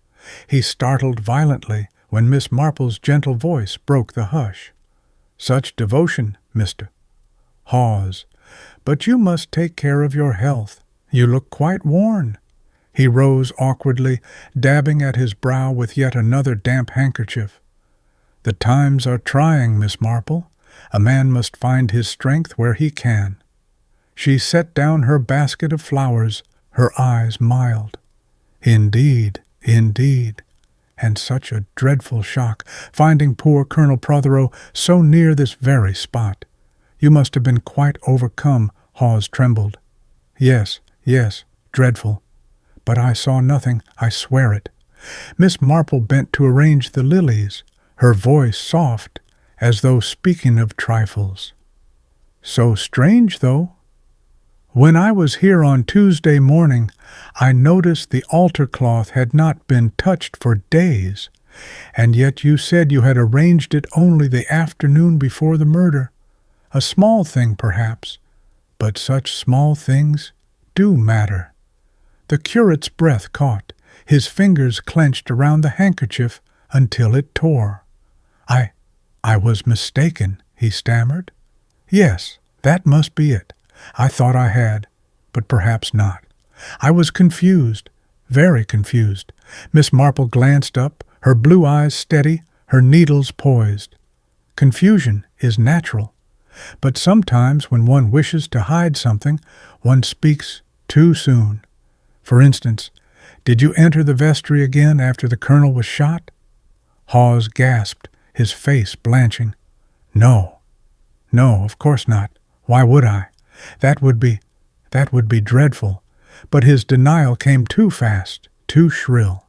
[SPEAKER 1] He startled violently when Miss Marple's gentle voice broke the hush. Such devotion, Mr. Hawes, but you must take care of your health. You look quite worn. He rose awkwardly, dabbing at his brow with yet another damp handkerchief. The times are trying, Miss Marple. A man must find his strength where he can. She set down her basket of flowers, her eyes mild. Indeed, indeed. And such a dreadful shock, finding poor Colonel Protheroe so near this very spot. You must have been quite overcome, Hawes trembled. Yes, yes, dreadful. But I saw nothing, I swear it. Miss Marple bent to arrange the lilies, her voice soft, as though speaking of trifles. So strange, though. When I was here on Tuesday morning, I noticed the altar cloth had not been touched for days, and yet you said you had arranged it only the afternoon before the murder. A small thing, perhaps, but such small things do matter. The curate's breath caught, his fingers clenched around the handkerchief until it tore. I was mistaken, he stammered. Yes, that must be it. I thought I had, but perhaps not. I was confused, very confused. Miss Marple glanced up, her blue eyes steady, her needles poised. Confusion is natural, but sometimes when one wishes to hide something, one speaks too soon. For instance, did you enter the vestry again after the colonel was shot? Hawes gasped, his face blanching. No, of course not. Why would I? That would be dreadful. But his denial came too fast, too shrill.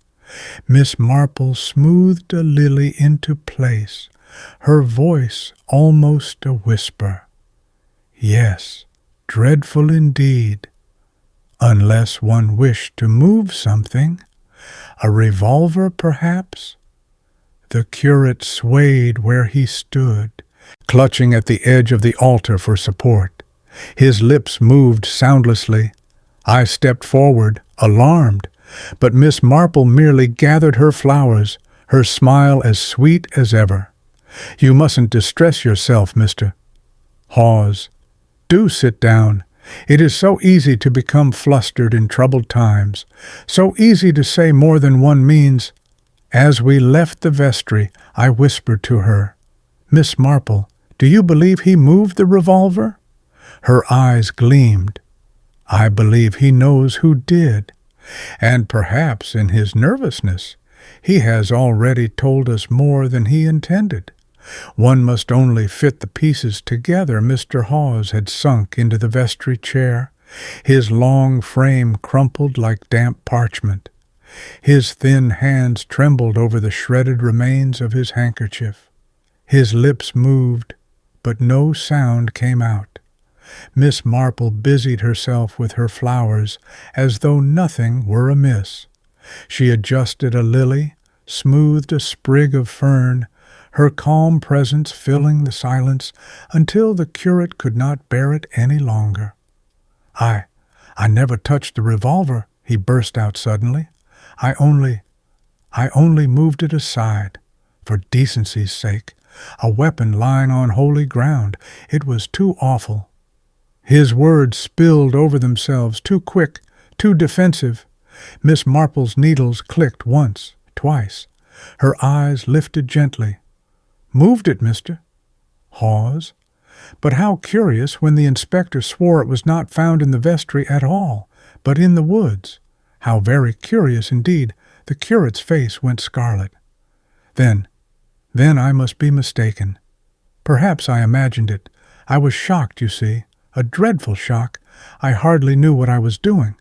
[SPEAKER 1] Miss Marple smoothed a lily into place, her voice almost a whisper. Yes, dreadful indeed. Unless one wished to move something. A revolver, perhaps? The curate swayed where he stood, clutching at the edge of the altar for support. His lips moved soundlessly. I stepped forward, alarmed, but Miss Marple merely gathered her flowers, her smile as sweet as ever. You mustn't distress yourself, Mr. Hawes. Do sit down. It is so easy to become flustered in troubled times, so easy to say more than one means. As we left the vestry, I whispered to her, Miss Marple, do you believe he moved the revolver? Her eyes gleamed. I believe he knows who did, and perhaps in his nervousness he has already told us more than he intended. One must only fit the pieces together. Mr. Hawes had sunk into the vestry chair, his long frame crumpled like damp parchment. His thin hands trembled over the shredded remains of his handkerchief. His lips moved, but no sound came out. Miss Marple busied herself with her flowers as though nothing were amiss. She adjusted a lily, smoothed a sprig of fern, her calm presence filling the silence until the curate could not bear it any longer. I never touched the revolver, he burst out suddenly. I only moved it aside, for decency's sake, a weapon lying on holy ground. It was too awful. His words spilled over themselves, too quick, too defensive. Miss Marple's needles clicked once, twice. Her eyes lifted gently. Moved it, Mr. Hawes. But how curious when the inspector swore it was not found in the vestry at all, but in the woods. How very curious indeed. The curate's face went scarlet. Then I must be mistaken. Perhaps I imagined it. I was shocked, you see, a dreadful shock. I hardly knew what I was doing.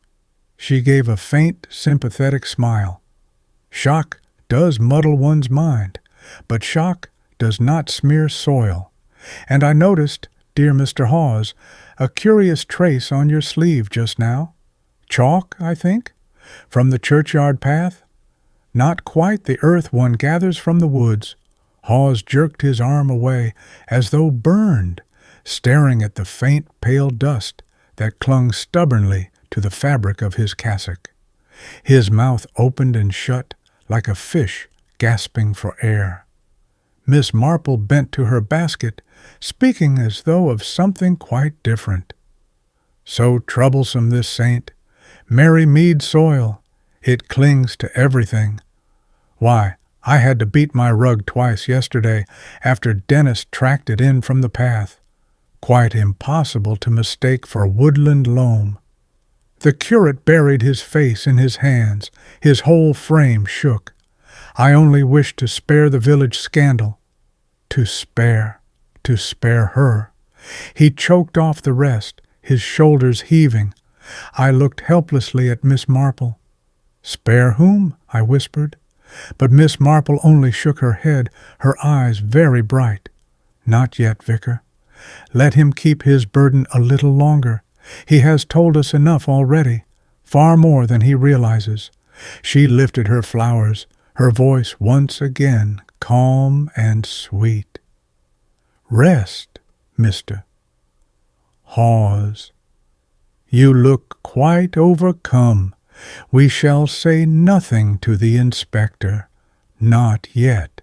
[SPEAKER 1] She gave a faint, sympathetic smile. Shock does muddle one's mind, but shock does not smear soil. And I noticed, dear Mr. Hawes, a curious trace on your sleeve just now. Chalk, I think? From the churchyard path? Not quite the earth one gathers from the woods. Hawes jerked his arm away, as though burned, staring at the faint, pale dust that clung stubbornly to the fabric of his cassock. His mouth opened and shut like a fish gasping for air. Miss Marple bent to her basket, speaking as though of something quite different. So troublesome, this saint. Merry Mead soil. It clings to everything. Why, I had to beat my rug twice yesterday after Dennis tracked it in from the path. Quite impossible to mistake for woodland loam. The curate buried his face in his hands. His whole frame shook. I only wished to spare the village scandal. To spare her. He choked off the rest, his shoulders heaving. I looked helplessly at Miss Marple. "Spare whom?" I whispered. But Miss Marple only shook her head, her eyes very bright. "Not yet, Vicar. Let him keep his burden a little longer. He has told us enough already, far more than he realizes." She lifted her flowers, her voice once again calm and sweet. "Rest, Mr. Hawes. You look quite overcome. We shall say nothing to the inspector, not yet."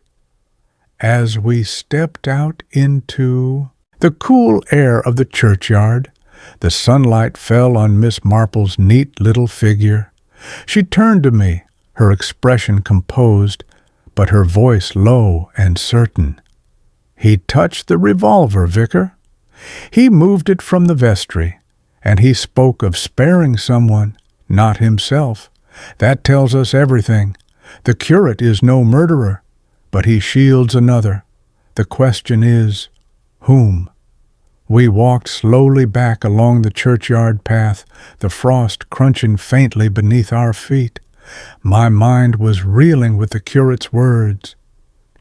[SPEAKER 1] As we stepped out into the cool air of the churchyard, the sunlight fell on Miss Marple's neat little figure. She turned to me, her expression composed, but her voice low and certain. "He touched the revolver, Vicar. He moved it from the vestry, and he spoke of sparing someone, not himself. That tells us everything. The curate is no murderer, but he shields another. The question is, whom?" We walked slowly back along the churchyard path, the frost crunching faintly beneath our feet. My mind was reeling with the curate's words.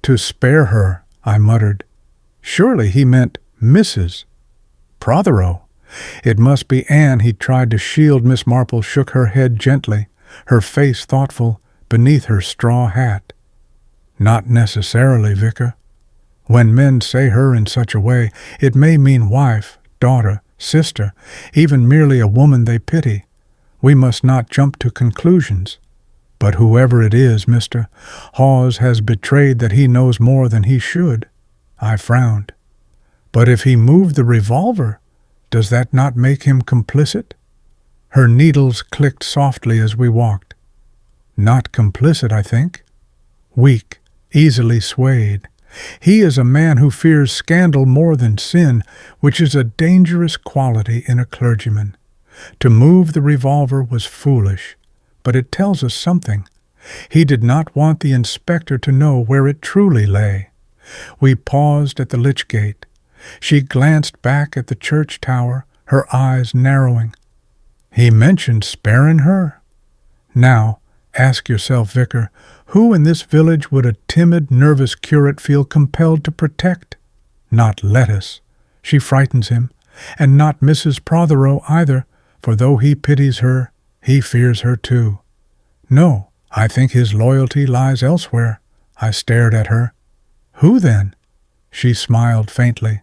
[SPEAKER 1] "To spare her," I muttered. Surely he meant Mrs. Protheroe. It must be Anne he tried to shield. Miss Marple shook her head gently, her face thoughtful beneath her straw hat. "Not necessarily, Vicar. When men say her in such a way, it may mean wife, daughter, sister, even merely a woman they pity. We must not jump to conclusions. But whoever it is, Mr. Hawes has betrayed that he knows more than he should." I frowned. "But if he moved the revolver, does that not make him complicit?" Her needles clicked softly as we walked. "Not complicit, I think. Weak, easily swayed. He is a man who fears scandal more than sin, which is a dangerous quality in a clergyman. To move the revolver was foolish, but it tells us something. He did not want the inspector to know where it truly lay. We paused at the lich gate. She glanced back at the church tower, her eyes narrowing. "He mentioned sparing her. Now, ask yourself, Vicar, who in this village would a timid, nervous curate feel compelled to protect? Not Lettuce. She frightens him, and not Mrs. Protheroe either, for though he pities her, he fears her too. No, I think his loyalty lies elsewhere." I stared at her. "Who then?" She smiled faintly.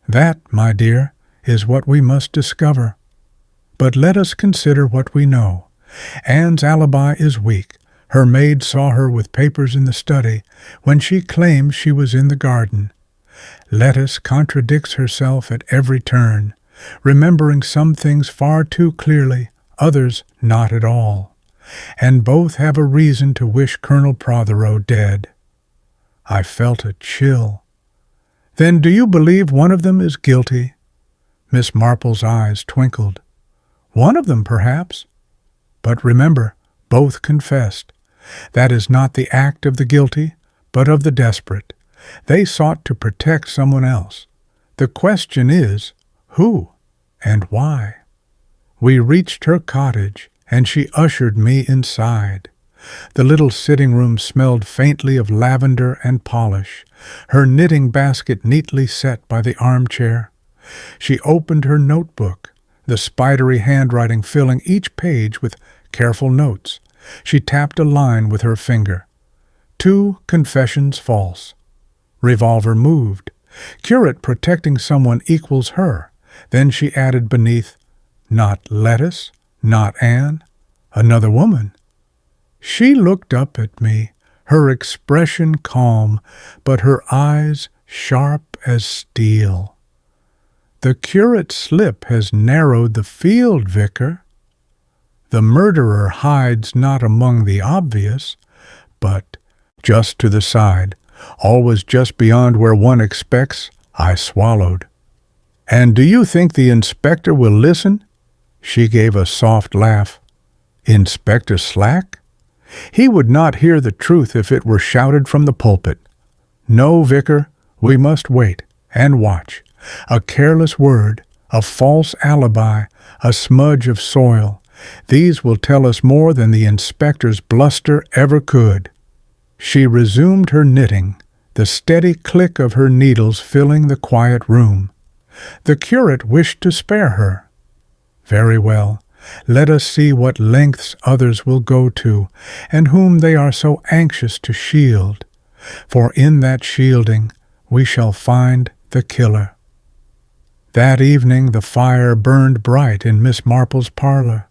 [SPEAKER 1] "That, my dear, is what we must discover. But let us consider what we know. Anne's alibi is weak. Her maid saw her with papers in the study when she claims she was in the garden. Lettuce contradicts herself at every turn, remembering some things far too clearly, others not at all. And both have a reason to wish Colonel Protheroe dead." I felt a chill. "Then do you believe one of them is guilty?" Miss Marple's eyes twinkled. "One of them, perhaps. But remember, both confessed. That is not the act of the guilty, but of the desperate. They sought to protect someone else. The question is, who and why?" We reached her cottage, and she ushered me inside. The little sitting room smelled faintly of lavender and polish, her knitting basket neatly set by the armchair. She opened her notebook, the spidery handwriting filling each page with careful notes. She tapped a line with her finger. 2 confessions false. Revolver moved. Curate protecting someone equals her. Then she added beneath, "Not Lettuce, not Anne, another woman." She looked up at me, her expression calm, but her eyes sharp as steel. "The curate's slip has narrowed the field, Vicar. The murderer hides not among the obvious, but just to the side, always just beyond where one expects." I swallowed. "And do you think the inspector will listen?"
[SPEAKER 2] She gave a soft laugh. Inspector Slack? He would not hear the truth if it were shouted from the pulpit. No, Vicar, we must wait and watch. A careless word, a false alibi, a smudge of soil, these will tell us more than the inspector's bluster ever could. She resumed her knitting, the steady click of her needles filling the quiet room. The curate wished to spare her. Very well, let us see what lengths others will go to, and whom they are so anxious to shield. For in that shielding we shall find the killer. That evening the fire burned bright in Miss Marple's parlor.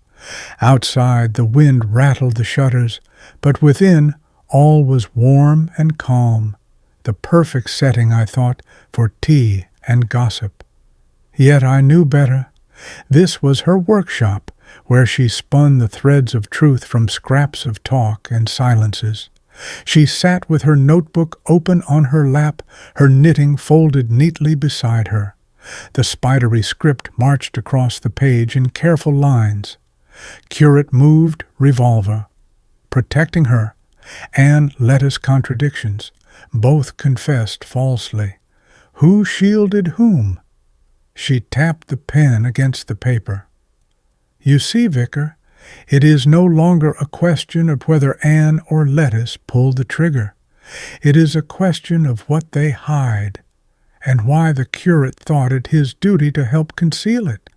[SPEAKER 2] Outside the wind rattled the shutters, but within all was warm and calm, the perfect setting, I thought, for tea and gossip. Yet I knew better. This was her workshop, where she spun the threads of truth from scraps of talk and silences. She sat with her notebook open on her lap, her knitting folded neatly beside her. The spidery script marched across the page in careful lines. Curate moved revolver. Protecting her, and lettuce contradictions. Both confessed falsely. Who shielded whom? She tapped the pen against the paper. You see, Vicar, it is no longer a question of whether Anne or Lettuce pulled the trigger. It is a question of what they hide, and why the curate thought it his duty to help conceal it.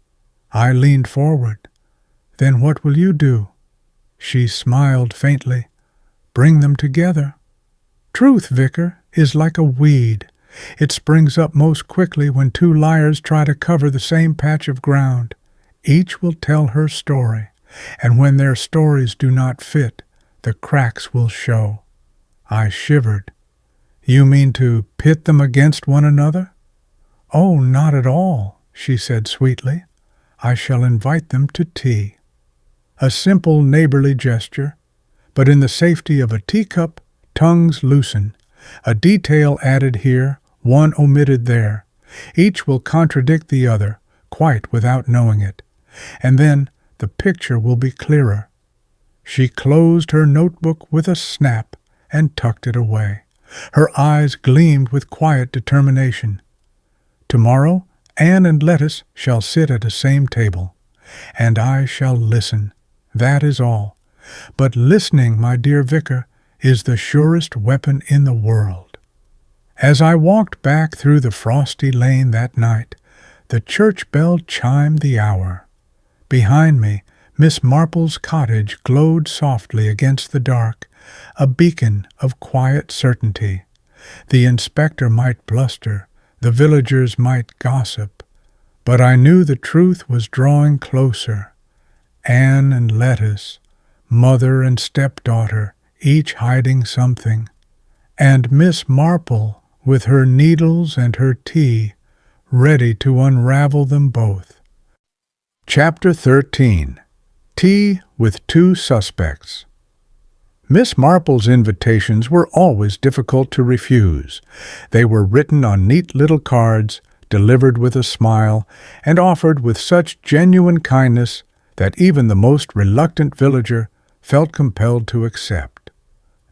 [SPEAKER 2] I leaned forward. Then what will you do? She smiled faintly. Bring them together. Truth, Vicar, is like a weed. It springs up most quickly when two liars try to cover the same patch of ground. Each will tell her story, and when their stories do not fit, the cracks will show. I shivered. You mean to pit them against one another? Oh, not at all, she said sweetly. I shall invite them to tea. A simple neighborly gesture, but in the safety of a teacup, tongues loosen. A detail added here, one omitted there. Each will contradict the other, quite without knowing it. And then the picture will be clearer. She closed her notebook with a snap and tucked it away. Her eyes gleamed with quiet determination. Tomorrow Anne and Lettuce shall sit at the same table, and I shall listen. That is all. But listening, my dear Vicar, is the surest weapon in the world. As I walked back through the frosty lane that night, the church bell chimed the hour. Behind me, Miss Marple's cottage glowed softly against the dark, a beacon of quiet certainty. The inspector might bluster, the villagers might gossip, but I knew the truth was drawing closer. Anne and Lettuce, mother and stepdaughter, each hiding something, and Miss Marple, with her needles and her tea, ready to unravel them both. Chapter 13. Tea with Two Suspects. Miss Marple's invitations were always difficult to refuse. They were written on neat little cards, delivered with a smile, and offered with such genuine kindness that even the most reluctant villager felt compelled to accept.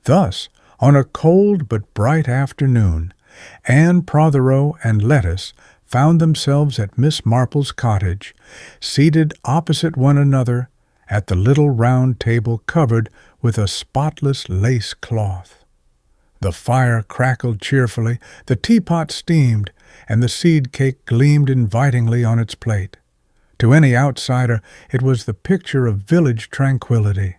[SPEAKER 2] Thus, on a cold but bright afternoon, Anne Protheroe and Lettuce found themselves at Miss Marple's cottage, seated opposite one another at the little round table covered with a spotless lace cloth. The fire crackled cheerfully, the teapot steamed, and the seed cake gleamed invitingly on its plate. To any outsider, it was the picture of village tranquility.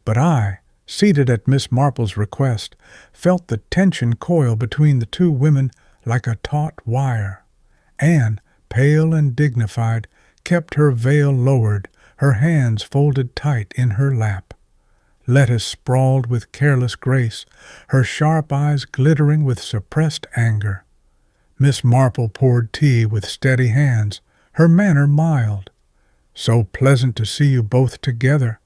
[SPEAKER 2] But I, seated at Miss Marple's request, felt the tension coil between the two women like a taut wire. Anne, pale and dignified, kept her veil lowered, her hands folded tight in her lap. Lettuce sprawled with careless grace, her sharp eyes glittering with suppressed anger. Miss Marple poured tea with steady hands, her manner mild. So pleasant to see you both together.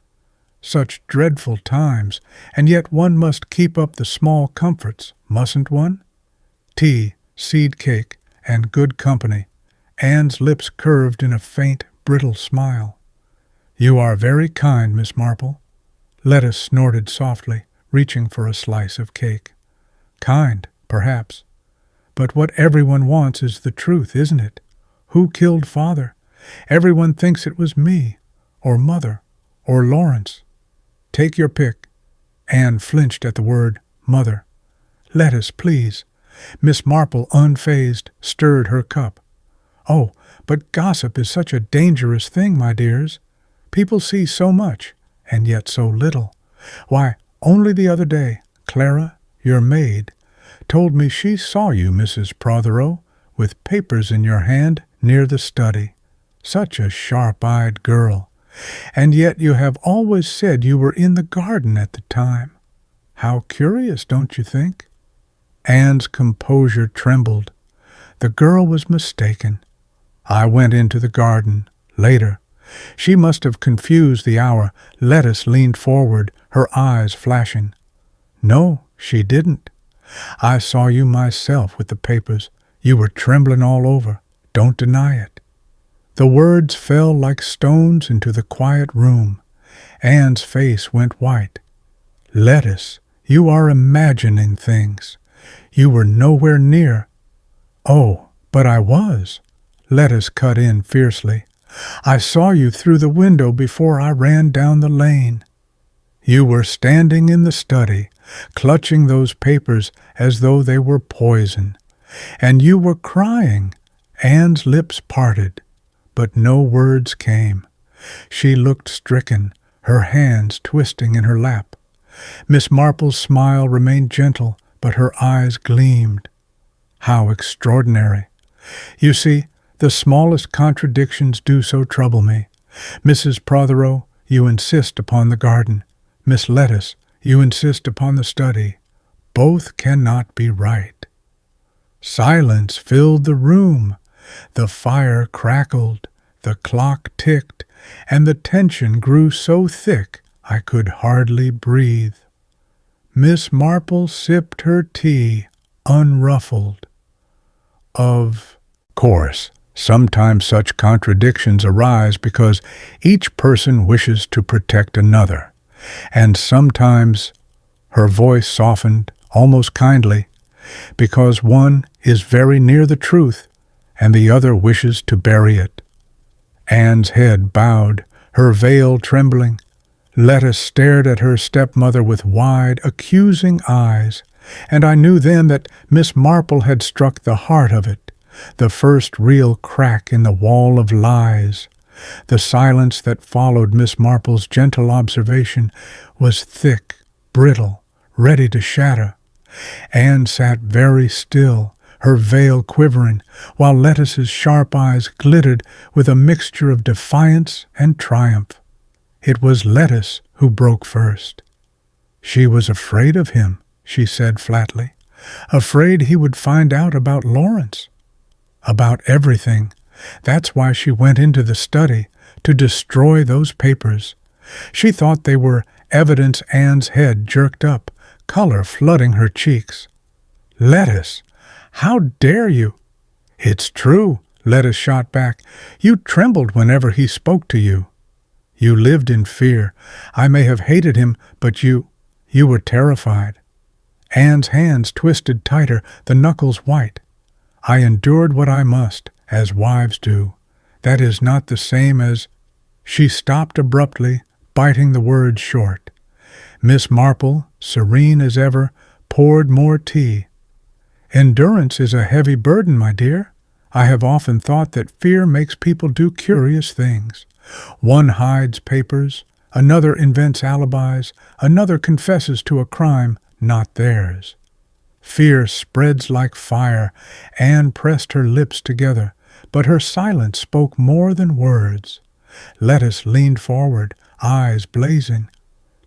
[SPEAKER 2] Such dreadful times, and yet one must keep up the small comforts, mustn't one? Tea, seed cake, and good company. Anne's lips curved in a faint, brittle smile.
[SPEAKER 1] "You are very kind, Miss Marple." Lettuce snorted softly, reaching for a slice of cake. "Kind, perhaps. But what everyone wants is the truth, isn't it? Who killed Father? Everyone thinks it was me, or Mother, or Lawrence. Take your pick." Anne flinched at the word mother. "Lettuce, please." Miss Marple, unfazed, stirred her cup. "Oh, but gossip is such a dangerous thing, my dears. People see so much, and yet so little. Why, only the other day, Clara, your maid, told me she saw you, Mrs. Protheroe, with papers in your hand near the study. Such a sharp-eyed girl. And yet you have always said you were in the garden at the time. How curious, don't you think?" Anne's composure trembled. The girl was mistaken. I went into the garden later. She must have confused the hour. Lettuce leaned forward, her eyes flashing. "No, she didn't. I saw you myself with the papers. You were trembling all over. Don't deny it." The words fell like stones into the quiet room. Anne's face went white. "Lettuce, you are imagining things. You were nowhere near." "Oh, but I was," Lettuce cut in fiercely. "I saw you through the window before I ran down the lane. You were standing in the study, clutching those papers as though they were poison. And you were crying." Anne's lips parted, but no words came. She looked stricken, her hands twisting in her lap. Miss Marple's smile remained gentle, but her eyes gleamed. How extraordinary! You see, the smallest contradictions do so trouble me. Mrs. Protheroe, you insist upon the garden. Miss Lettuce, you insist upon the study. Both cannot be right. Silence filled the room. The fire crackled, the clock ticked, and the tension grew so thick I could hardly breathe. Miss Marple sipped her tea, unruffled. Of course, sometimes such contradictions arise because each person wishes to protect another, and sometimes, her voice softened, almost kindly, because one is very near the truth and the other wishes to bury it. Anne's head bowed, her veil trembling. Lettuce stared at her stepmother with wide, accusing eyes, and I knew then that Miss Marple had struck the heart of it, the first real crack in the wall of lies. The silence that followed Miss Marple's gentle observation was thick, brittle, ready to shatter. Anne sat very still, her veil quivering, while Lettuce's sharp eyes glittered with a mixture of defiance and triumph. It was Lettuce who broke first. She was afraid of him, she said flatly, afraid he would find out about Lawrence, about everything. That's why she went into the study, to destroy those papers. She thought they were evidence. Anne's head jerked up, color flooding her cheeks. "Lettuce, how dare you?" "It's true," Lettuce shot back. "You trembled whenever he spoke to you. You lived in fear. I may have hated him, but you were terrified." Anne's hands twisted tighter, the knuckles white. "I endured what I must, as wives do. That is not the same as—" She stopped abruptly, biting the words short. Miss Marple, serene as ever, poured more tea. "Endurance is a heavy burden, my dear. I have often thought that fear makes people do curious things. One hides papers, another invents alibis, another confesses to a crime not theirs. Fear spreads like fire." Anne pressed her lips together, but her silence spoke more than words. Lettuce leaned forward, eyes blazing.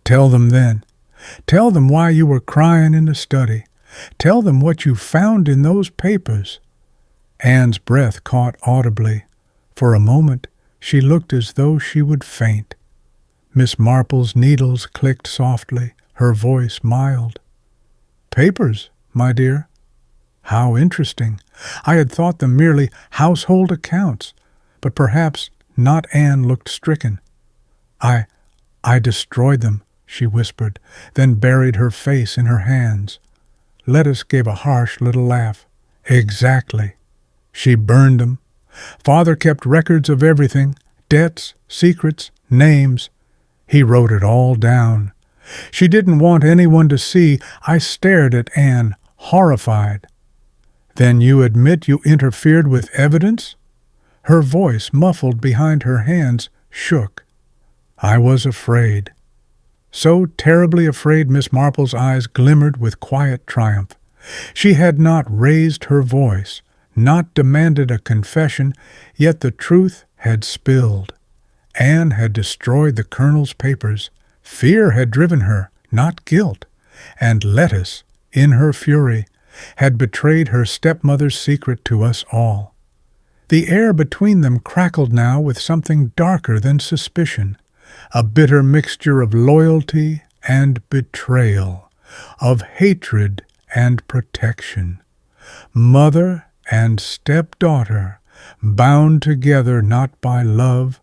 [SPEAKER 1] "Tell them then. Tell them why you were crying in the study. Tell them what you found in those papers." Anne's breath caught audibly. For a moment, she looked as though she would faint. Miss Marple's needles clicked softly, her voice mild. "Papers, my dear? How interesting. I had thought them merely household accounts, but perhaps not." Anne looked stricken. I destroyed them, she whispered, then buried her face in her hands. Lettuce gave a harsh little laugh. Exactly. She burned them. Father kept records of everything, debts, secrets, names. He wrote it all down. She didn't want anyone to see. I stared at Anne, horrified. Then you admit you interfered with evidence? Her voice, muffled behind her hands, shook. I was afraid. So terribly afraid Miss Marple's eyes glimmered with quiet triumph. She had not raised her voice, not demanded a confession, yet the truth had spilled. Anne had destroyed the Colonel's papers. Fear had driven her, not guilt. And Lettuce, in her fury, had betrayed her stepmother's secret to us all. The air between them crackled now with something darker than suspicion, a bitter mixture of loyalty and betrayal, of hatred and protection. Mother and stepdaughter, bound together not by love,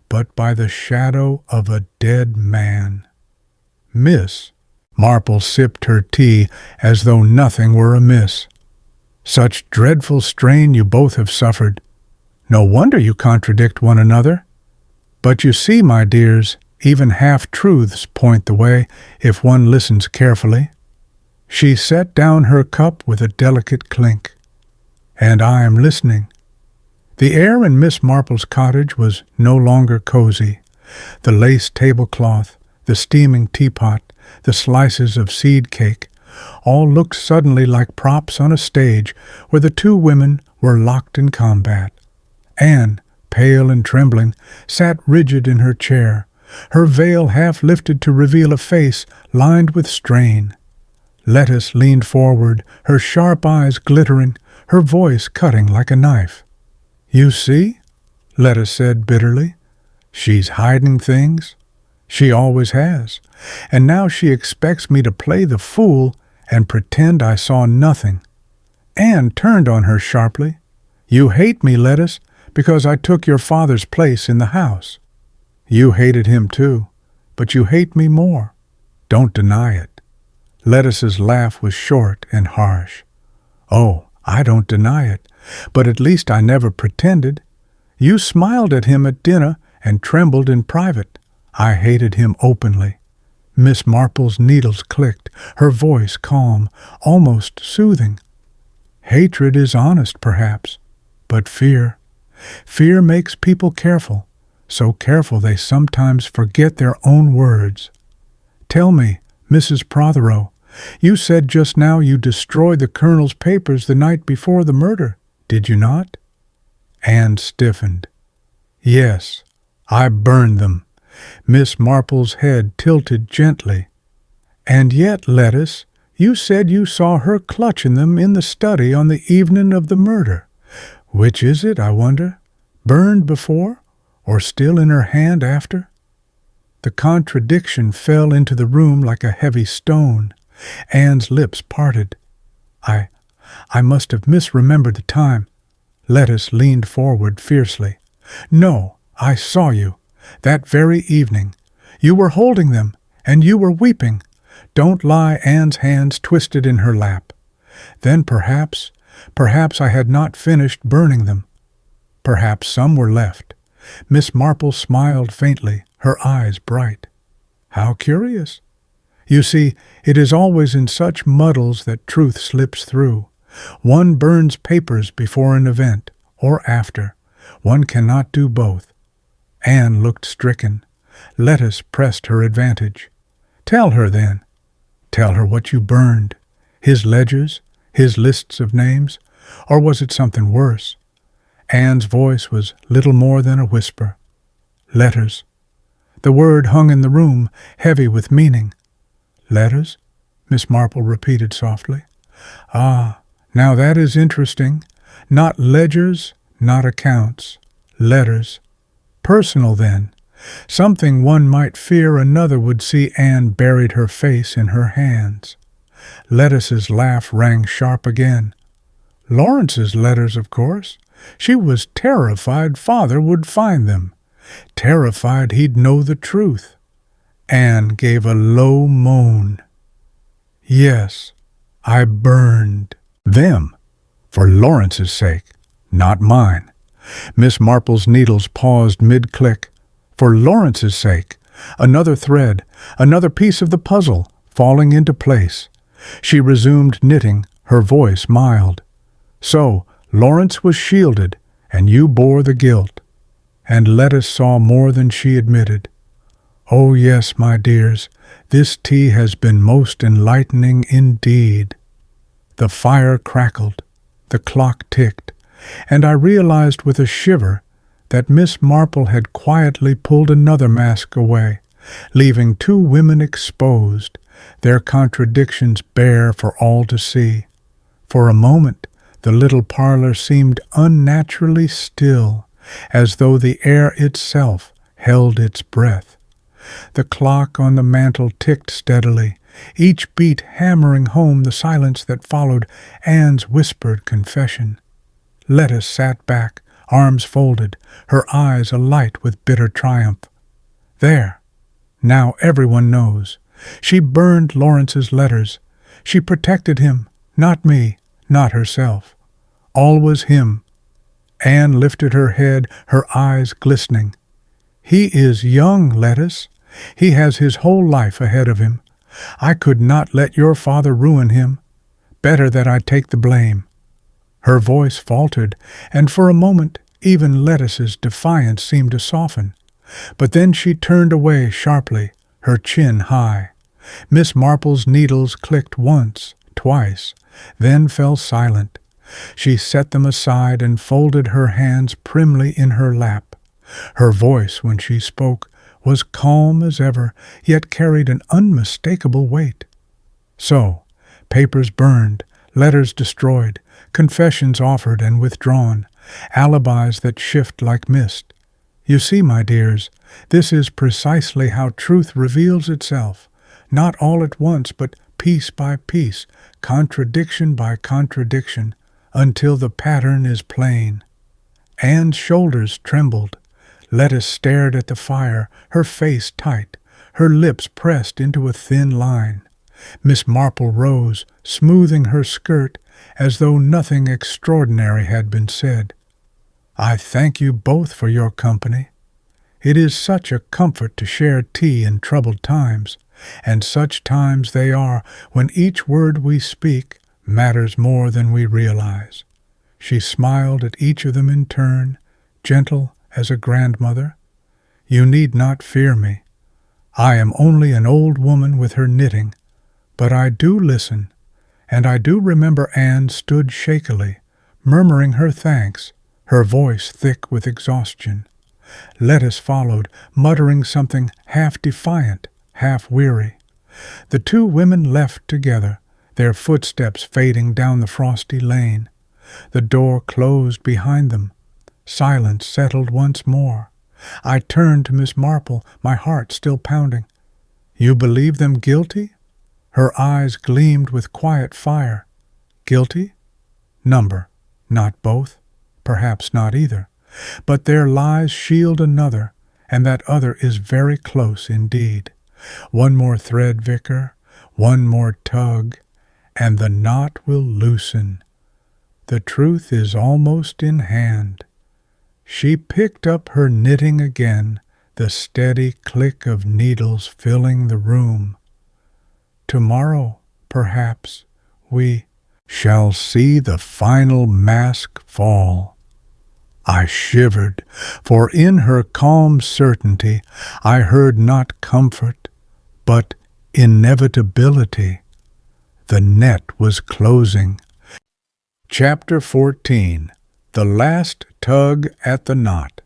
[SPEAKER 1] but by the shadow of a dead man. Miss Marple sipped her tea as though nothing were amiss. Such dreadful strain you both have suffered. No wonder you contradict one another. But you see, my dears, even half-truths point the way if one listens carefully. She set down her cup with a delicate clink. And I am listening. The air in Miss Marple's cottage was no longer cozy. The lace tablecloth, the steaming teapot, the slices of seed cake, all looked suddenly like props on a stage where the two women were locked in combat. Anne, pale and trembling, sat rigid in her chair, her veil half lifted to reveal a face lined with strain. Lettuce leaned forward, her sharp eyes glittering, her voice cutting like a knife. You see, Lettuce said bitterly, she's hiding things. She always has, and now she expects me to play the fool and pretend I saw nothing. Anne turned on her sharply. You hate me, Lettuce, because I took your father's place in the house. You hated him too, but you hate me more. Don't deny it. Lettuce's laugh was short and harsh. Oh, I don't deny it, but at least I never pretended. You smiled at him at dinner and trembled in private. I hated him openly. Miss Marple's needles clicked, her voice calm, almost soothing. Hatred is honest, perhaps, but fear makes people careful, so careful they sometimes forget their own words. Tell me, Mrs. Protheroe, you said just now you destroyed the Colonel's papers the night before the murder, did you not? Anne stiffened. Yes, I burned them. Miss Marple's head tilted gently. And yet, Lettuce, you said you saw her clutching them in the study on the evening of the murder. Which is it, I wonder? Burned before, or still in her hand after? The contradiction fell into the room like a heavy stone. Anne's lips parted. I must have misremembered the time. Lettuce leaned forward fiercely. No, I saw you. That very evening. You were holding them, and you were weeping. Don't lie. Anne's hands twisted in her lap. Then perhaps I had not finished burning them. Perhaps some were left. Miss Marple smiled faintly, her eyes bright. How curious. You see, it is always in such muddles that truth slips through. One burns papers before an event, or after. One cannot do both. Anne looked stricken. Lettuce pressed her advantage. Tell her, then. Tell her what you burned. His ledgers, his lists of names, or was it something worse? Anne's voice was little more than a whisper. Letters. The word hung in the room, heavy with meaning. Letters? Miss Marple repeated softly. Ah, now that is interesting. Not ledgers, not accounts. Letters. Personal, then. Something one might fear another would see. Anne buried her face in her hands. Lettuce's laugh rang sharp again. Lawrence's letters, of course. She was terrified Father would find them. terrified he'd know the truth. Anne gave a low moan. Yes, I burned them, for Lawrence's sake, not mine. Miss Marple's needles paused mid-click. For Lawrence's sake, another thread, another piece of the puzzle, falling into place. She resumed knitting, her voice mild. So, Lawrence was shielded, and you bore the guilt. And Lettice saw more than she admitted. Oh yes, my dears, this tea has been most enlightening indeed. The fire crackled, the clock ticked, and I realized with a shiver that Miss Marple had quietly pulled another mask away, leaving two women exposed, their contradictions bare for all to see. For a moment, the little parlor seemed unnaturally still, as though the air itself held its breath. The clock on the mantel ticked steadily, each beat hammering home the silence that followed Anne's whispered confession. Lettice sat back, arms folded, her eyes alight with bitter triumph. There, now everyone knows. She burned Lawrence's letters. She protected him, not me, not herself. All was him. Anne lifted her head, her eyes glistening. He is young, Lettice. He has his whole life ahead of him. I could not let your father ruin him. Better that I take the blame. Her voice faltered, and for a moment even Lettice's defiance seemed to soften. But then she turned away sharply, her chin high. Miss Marple's needles clicked once, twice, then fell silent. She set them aside and folded her hands primly in her lap. Her voice, when she spoke, was calm as ever, yet carried an unmistakable weight. So, papers burned, letters destroyed, confessions offered and withdrawn, alibis that shift like mist. You see, my dears, this is precisely how truth reveals itself, not all at once, but piece by piece, contradiction by contradiction, until the pattern is plain. Anne's shoulders trembled. Lettice stared at the fire, her face tight, her lips pressed into a thin line. Miss Marple rose, smoothing her skirt, as though nothing extraordinary had been said. I thank you both for your company. It is such a comfort to share tea in troubled times, and such times they are when each word we speak matters more than we realize. She smiled at each of them in turn, gentle as a grandmother. You need not fear me. I am only an old woman with her knitting, but I do listen, and I do remember Anne stood shakily, murmuring her thanks, her voice thick with exhaustion. Lettice followed, muttering something half defiant, half weary. The two women left together, their footsteps fading down the frosty lane. The door closed behind them. Silence settled once more. I turned to Miss Marple, my heart still pounding. You believe them guilty? Her eyes gleamed with quiet fire. Guilty? Number. Not both. Perhaps not either. But their lies shield another, and that other is very close indeed. One more thread, Vicar, one more tug, and the knot will loosen. The truth is almost in hand. She picked up her knitting again, the steady click of needles filling the room. Tomorrow, perhaps, we shall see the final mask fall. I shivered, for in her calm certainty I heard not comfort, but inevitability. The net was closing. Chapter 14. The Last Tug at the Knot.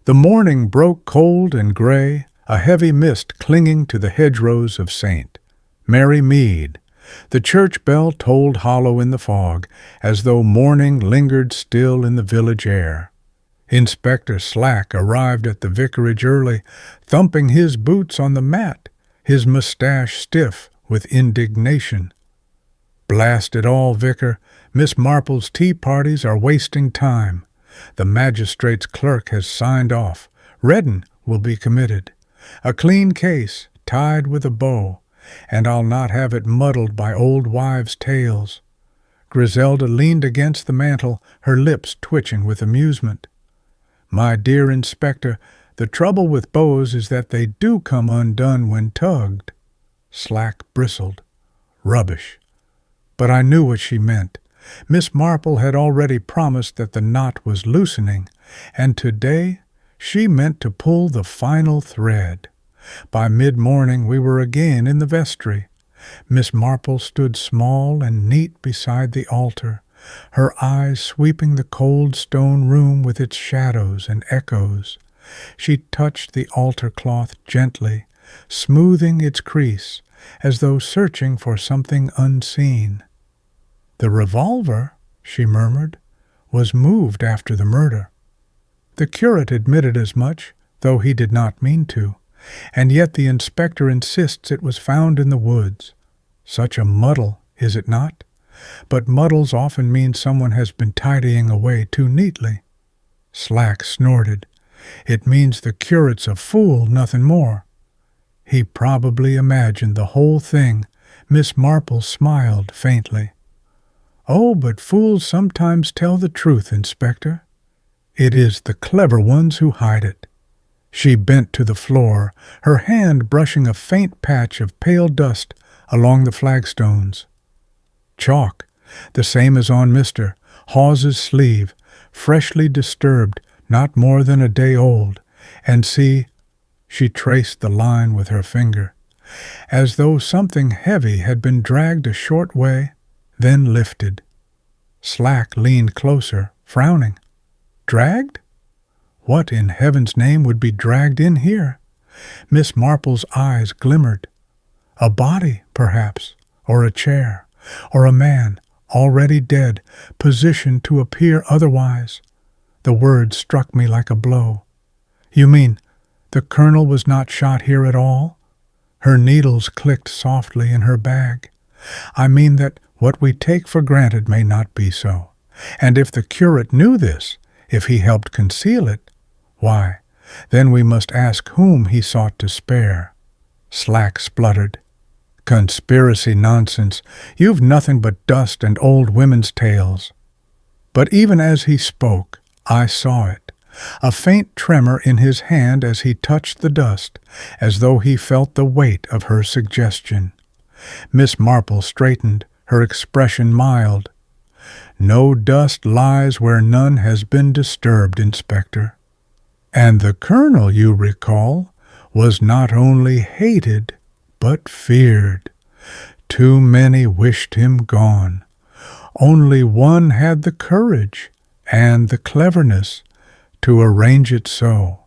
[SPEAKER 1] The morning broke cold and gray, a heavy mist clinging to the hedgerows of St. Mary Mead. The church bell tolled hollow in the fog, as though morning lingered still in the village air. Inspector Slack arrived at the vicarage early, thumping his boots on the mat, his mustache stiff with indignation. Blast it all, Vicar! Miss Marple's tea parties are wasting time. The magistrate's clerk has signed off. Redden will be committed. A clean case, tied with a bow, and I'll not have it muddled by old wives' tales." Griselda leaned against the mantel, her lips twitching with amusement. "My dear Inspector, the trouble with bows is that they do come undone when tugged." Slack bristled. "Rubbish." But I knew what she meant. Miss Marple had already promised that the knot was loosening, and today she meant to pull the final thread. By mid-morning we were again in the vestry. Miss Marple stood small and neat beside the altar, her eyes sweeping the cold stone room with its shadows and echoes. She touched the altar cloth gently, smoothing its crease, as though searching for something unseen. "The revolver," she murmured, "was moved after the murder." The curate admitted as much, though he did not mean to, and yet the inspector insists it was found in the woods. Such a muddle, is it not? But muddles often mean someone has been tidying away too neatly. Slack snorted. "It means the curate's a fool, nothing more." He probably imagined the whole thing. Miss Marple smiled faintly. "Oh, but fools sometimes tell the truth, Inspector. It is the clever ones who hide it." She bent to the floor, her hand brushing a faint patch of pale dust along the flagstones. "Chalk, the same as on Mr. Hawes's sleeve, freshly disturbed, not more than a day old, and see," she traced the line with her finger, "as though something heavy had been dragged a short way, then lifted." Slack leaned closer, frowning. "Dragged? What in heaven's name would be dragged in here?" Miss Marple's eyes glimmered. "A body, perhaps, or a chair, or a man, already dead, positioned to appear otherwise." The word struck me like a blow. "You mean the colonel was not shot here at all?" Her needles clicked softly in her bag. "I mean that what we take for granted may not be so. And if the curate knew this, if he helped conceal it, why, then we must ask whom he sought to spare." Slack spluttered. "Conspiracy nonsense. You've nothing but dust and old women's tales." But even as he spoke, I saw it. A faint tremor in his hand as he touched the dust, as though he felt the weight of her suggestion. Miss Marple straightened, her expression mild. "No dust lies where none has been disturbed, Inspector. And the colonel, you recall, was not only hated, but feared. Too many wished him gone. Only one had the courage and the cleverness to arrange it so."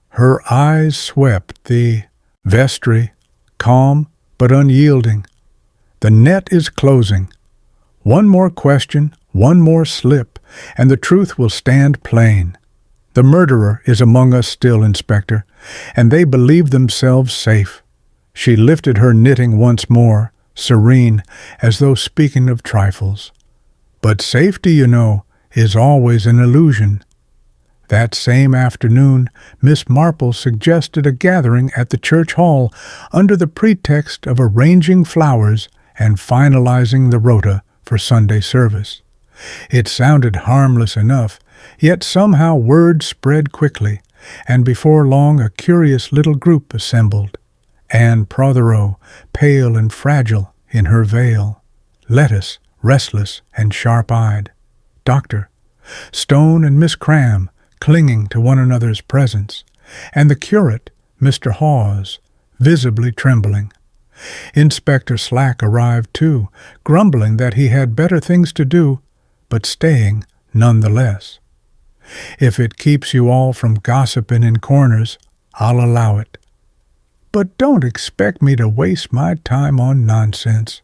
[SPEAKER 1] Her eyes swept the vestry, calm but unyielding. "The net is closing. One more question, one more slip, and the truth will stand plain. The murderer is among us still, Inspector, and they believe themselves safe." She lifted her knitting once more, serene, as though speaking of trifles. "But safety, you know, is always an illusion." That same afternoon, Miss Marple suggested a gathering at the church hall under the pretext of arranging flowers and finalizing the rota for Sunday service. It sounded harmless enough, yet somehow word spread quickly, and before long a curious little group assembled. Anne Protheroe, pale and fragile in her veil. Lettuce, restless and sharp-eyed. Doctor. Stone and Miss Cram, clinging to one another's presence, and the curate, Mr. Hawes, visibly trembling. Inspector Slack arrived too, grumbling that he had better things to do, but staying none the less. "If it keeps you all from gossiping in corners, I'll allow it. But don't expect me to waste my time on nonsense."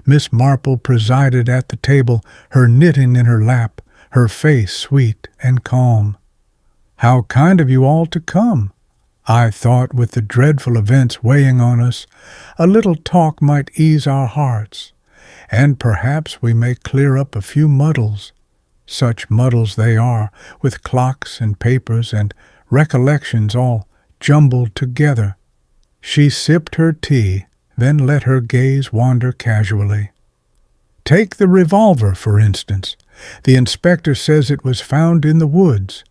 [SPEAKER 1] Miss Marple presided at the table, her knitting in her lap, her face sweet and calm. "How kind of you all to come. I thought with the dreadful events weighing on us, a little talk might ease our hearts, and perhaps we may clear up a few muddles. Such muddles they are, with clocks and papers and recollections all jumbled together. She sipped her tea, then let her gaze wander casually. Take the revolver, for instance. The inspector says it was found in the woods.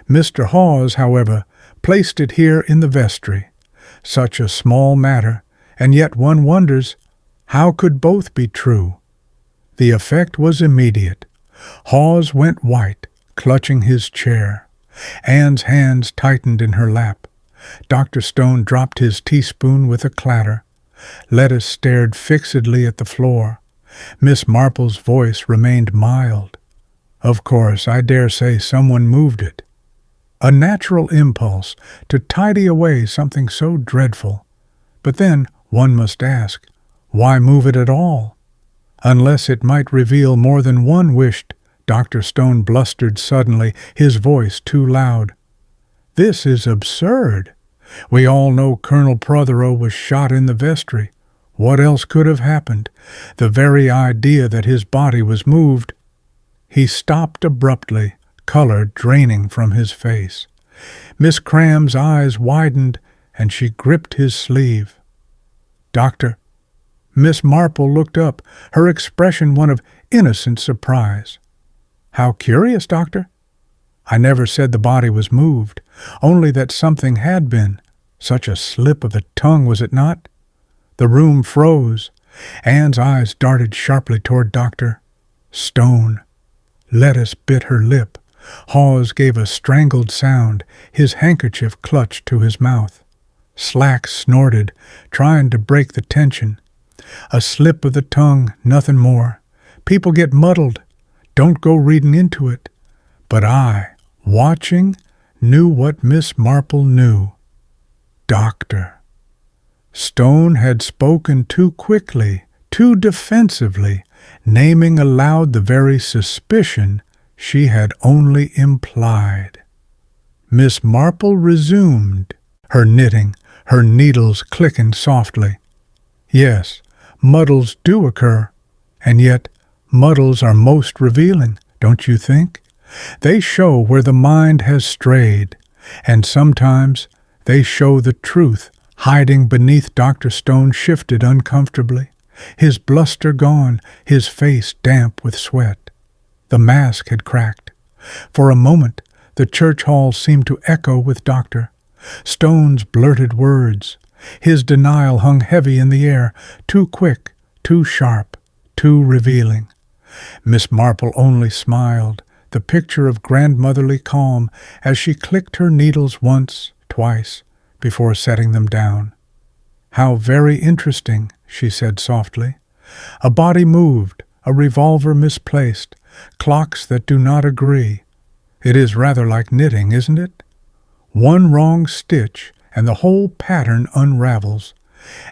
[SPEAKER 1] Mr. Hawes, however, placed it here in the vestry. Such a small matter, and yet one wonders, how could both be true? The effect was immediate. Hawes went white, clutching his chair. Anne's hands tightened in her lap. Dr. Stone dropped his teaspoon with a clatter. Lettuce stared fixedly at the floor. Miss Marple's voice remained mild. Of course, I dare say someone moved it. A natural impulse to tidy away something so dreadful. But then one must ask, why move it at all? Unless it might reveal more than one wished. Dr. Stone blustered suddenly, his voice too loud. This is absurd. We all know Colonel Protheroe was shot in the vestry. What else could have happened? The very idea that his body was moved. He stopped abruptly, color draining from his face. Miss Cram's eyes widened, and she gripped his sleeve. Doctor. Miss Marple looked up, her expression one of innocent surprise. How curious, Doctor. I never said the body was moved, only that something had been. Such a slip of the tongue, was it not? The room froze. Anne's eyes darted sharply toward Dr. Stone. Lettuce bit her lip. Hawes gave a strangled sound, his handkerchief clutched to his mouth. Slack snorted, trying to break the tension. A slip of the tongue, nothing more. People get muddled. Don't go reading into it. But I, watching, knew what Miss Marple knew. Doctor. Stone had spoken too quickly, too defensively, naming aloud the very suspicion she had only implied. Miss Marple resumed, her knitting, her needles clicking softly. Yes, muddles do occur, and yet muddles are most revealing, don't you think? They show where the mind has strayed, and sometimes they show the truth hiding beneath. Dr. Stone shifted uncomfortably, his bluster gone, his face damp with sweat. The mask had cracked. For a moment, the church hall seemed to echo with Dr. Stone's blurted words. His denial hung heavy in the air, too quick, too sharp, too revealing. Miss Marple only smiled, the picture of grandmotherly calm, as she clicked her needles once, twice, before setting them down. How very interesting, she said softly. A body moved, a revolver misplaced, clocks that do not agree. It is rather like knitting, isn't it? One wrong stitch, and the whole pattern unravels.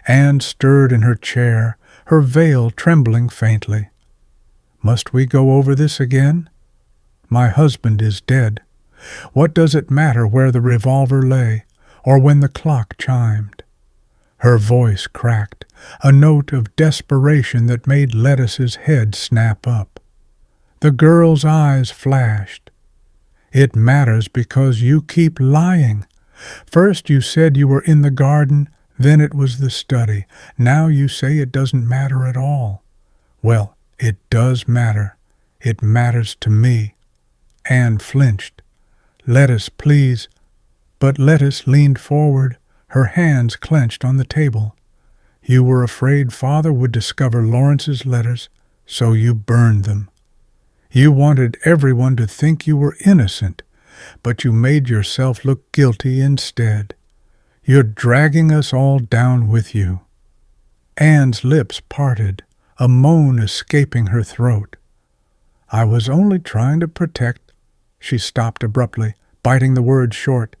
[SPEAKER 1] Anne stirred in her chair, her veil trembling faintly. Must we go over this again? My husband is dead. What does it matter where the revolver lay, or when the clock chimed? Her voice cracked, a note of desperation that made Lettuce's head snap up. The girl's eyes flashed. It matters because you keep lying. First you said you were in the garden, then it was the study. Now you say it doesn't matter at all. Well, it does matter. It matters to me. Anne flinched. Lettuce, please. But Lettuce leaned forward, her hands clenched on the table. You were afraid Father would discover Lawrence's letters, so you burned them. You wanted everyone to think you were innocent, but you made yourself look guilty instead. You're dragging us all down with you. Anne's lips parted, a moan escaping her throat. I was only trying to protect. She stopped abruptly, biting the words short.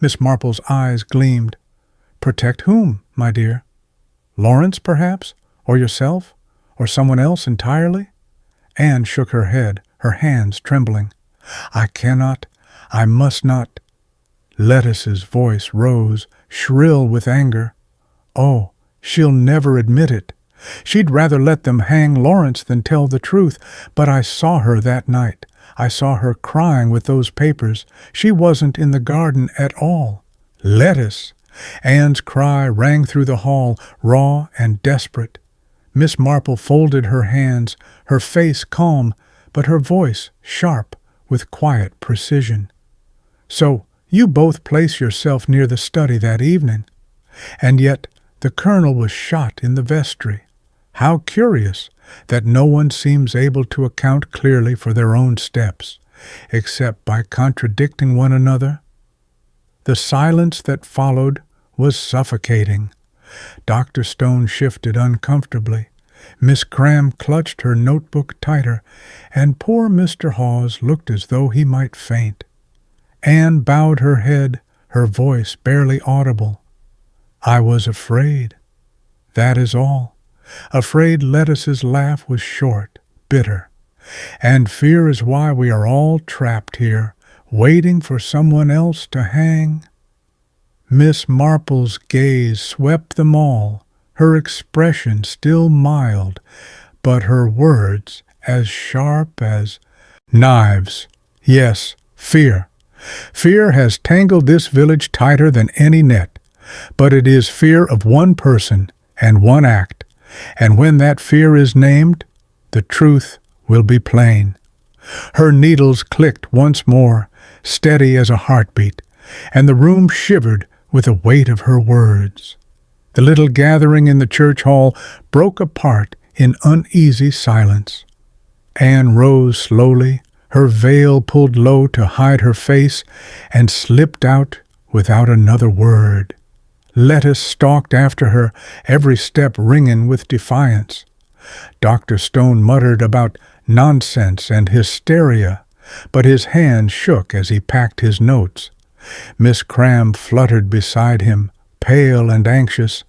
[SPEAKER 1] Miss Marple's eyes gleamed. Protect whom, my dear? Lawrence, perhaps? Or yourself? Or someone else entirely? Anne shook her head, her hands trembling. I cannot. I must not. Lettuce's voice rose, shrill with anger. Oh, she'll never admit it. She'd rather let them hang Lawrence than tell the truth, but I saw her that night. I saw her crying with those papers. She wasn't in the garden at all. Lettuce! Anne's cry rang through the hall, raw and desperate. Miss Marple folded her hands, her face calm, but her voice sharp with quiet precision. So you both place yourself near the study that evening. And yet the colonel was shot in the vestry. How curious that no one seems able to account clearly for their own steps, except by contradicting one another. The silence that followed was suffocating. Dr. Stone shifted uncomfortably. Miss Cram clutched her notebook tighter, and poor Mr. Hawes looked as though he might faint. Anne bowed her head, her voice barely audible. I was afraid. That is all. Afraid Lettuce's laugh was short, bitter. And fear is why we are all trapped here, waiting for someone else to hang. Miss Marple's gaze swept them all, her expression still mild, but her words as sharp as knives. Yes, fear. Fear has tangled this village tighter than any net, but it is fear of one person and one act, and when that fear is named, the truth will be plain. Her needles clicked once more, steady as a heartbeat, and the room shivered with the weight of her words. The little gathering in the church hall broke apart in uneasy silence. Anne rose slowly, her veil pulled low to hide her face, and slipped out without another word. Lettuce stalked after her, every step ringing with defiance. Dr. Stone muttered about nonsense and hysteria, but his hand shook as he packed his notes. Miss Cram fluttered beside him, pale and anxious.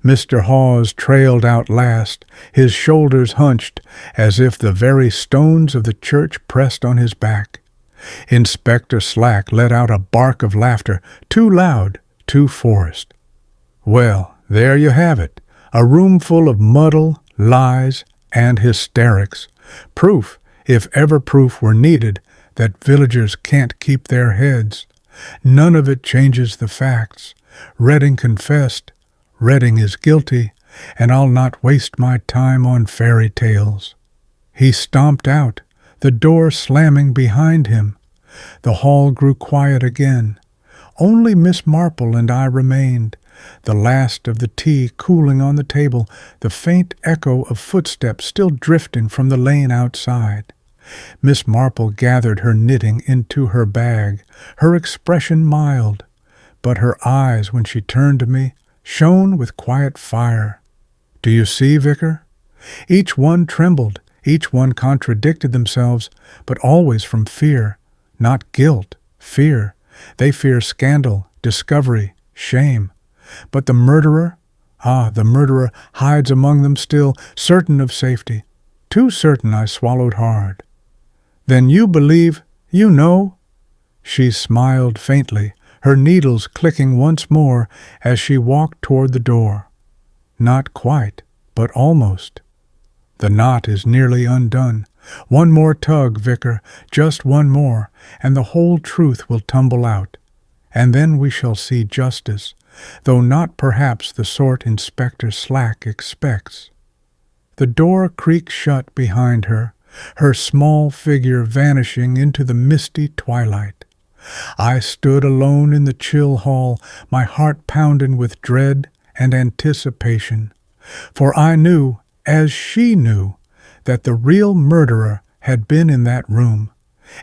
[SPEAKER 1] Mr. Hawes trailed out last, his shoulders hunched, as if the very stones of the church pressed on his back. Inspector Slack let out a bark of laughter, too loud, too forced. Well, there you have it, a room full of muddle, lies, and hysterics. Proof, if ever proof were needed, that villagers can't keep their heads. None of it changes the facts. Redding confessed. Redding is guilty, and I'll not waste my time on fairy tales. He stomped out, the door slamming behind him. The hall grew quiet again. Only Miss Marple and I remained, the last of the tea cooling on the table, the faint echo of footsteps still drifting from the lane outside. Miss Marple gathered her knitting into her bag, her expression mild, but her eyes, when she turned to me, shone with quiet fire. Do you see, Vicar? Each one trembled, each one contradicted themselves, but always from fear, not guilt, fear. They fear scandal, discovery, shame. But the murderer, the murderer hides among them still, certain of safety. Too certain I swallowed hard. Then you believe, you know? She smiled faintly, her needles clicking once more as she walked toward the door. Not quite, but almost. The knot is nearly undone. One more tug, Vicar, just one more, and the whole truth will tumble out. And then we shall see justice, though not perhaps the sort Inspector Slack expects. The door creaked shut behind her, her small figure vanishing into the misty twilight. I stood alone in the chill hall, my heart pounding with dread and anticipation, for I knew, as she knew, that the real murderer had been in that room,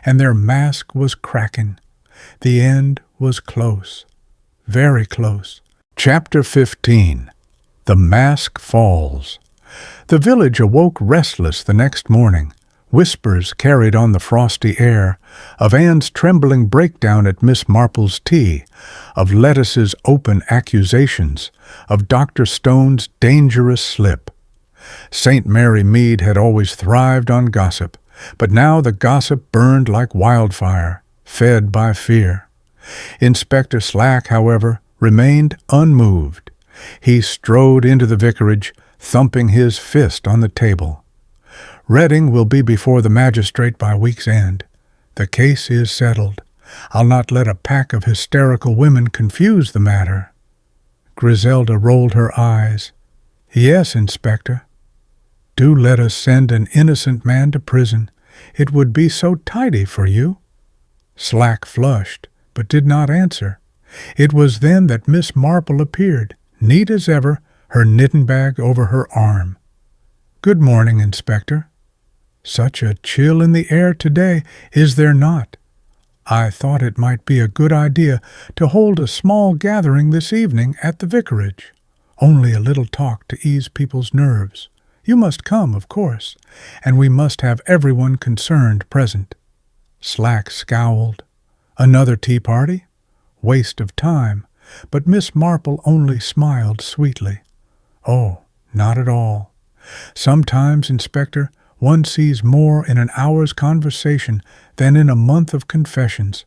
[SPEAKER 1] and their mask was cracking. The end was close, very close. Chapter 15. The Mask Falls. The village awoke restless the next morning. Whispers carried on the frosty air of Anne's trembling breakdown at Miss Marple's tea, of Lettuce's open accusations, of Dr. Stone's dangerous slip. St. Mary Mead had always thrived on gossip, but now the gossip burned like wildfire, fed by fear. Inspector Slack, however, remained unmoved. He strode into the vicarage, thumping his fist on the table. "Redding will be before the magistrate by week's end. The case is settled. I'll not let a pack of hysterical women confuse the matter." Griselda rolled her eyes. "Yes, Inspector. Do let us send an innocent man to prison. It would be so tidy for you." Slack flushed, but did not answer. It was then that Miss Marple appeared, neat as ever, her knitting bag over her arm. "Good morning, Inspector. Such a chill in the air today, is there not? I thought it might be a good idea to hold a small gathering this evening at the Vicarage. Only a little talk to ease people's nerves. You must come, of course, and we must have everyone concerned present." Slack scowled. Another tea party? Waste of time, but Miss Marple only smiled sweetly. "Oh, not at all. Sometimes, Inspector, one sees more in an hour's conversation than in a month of confessions.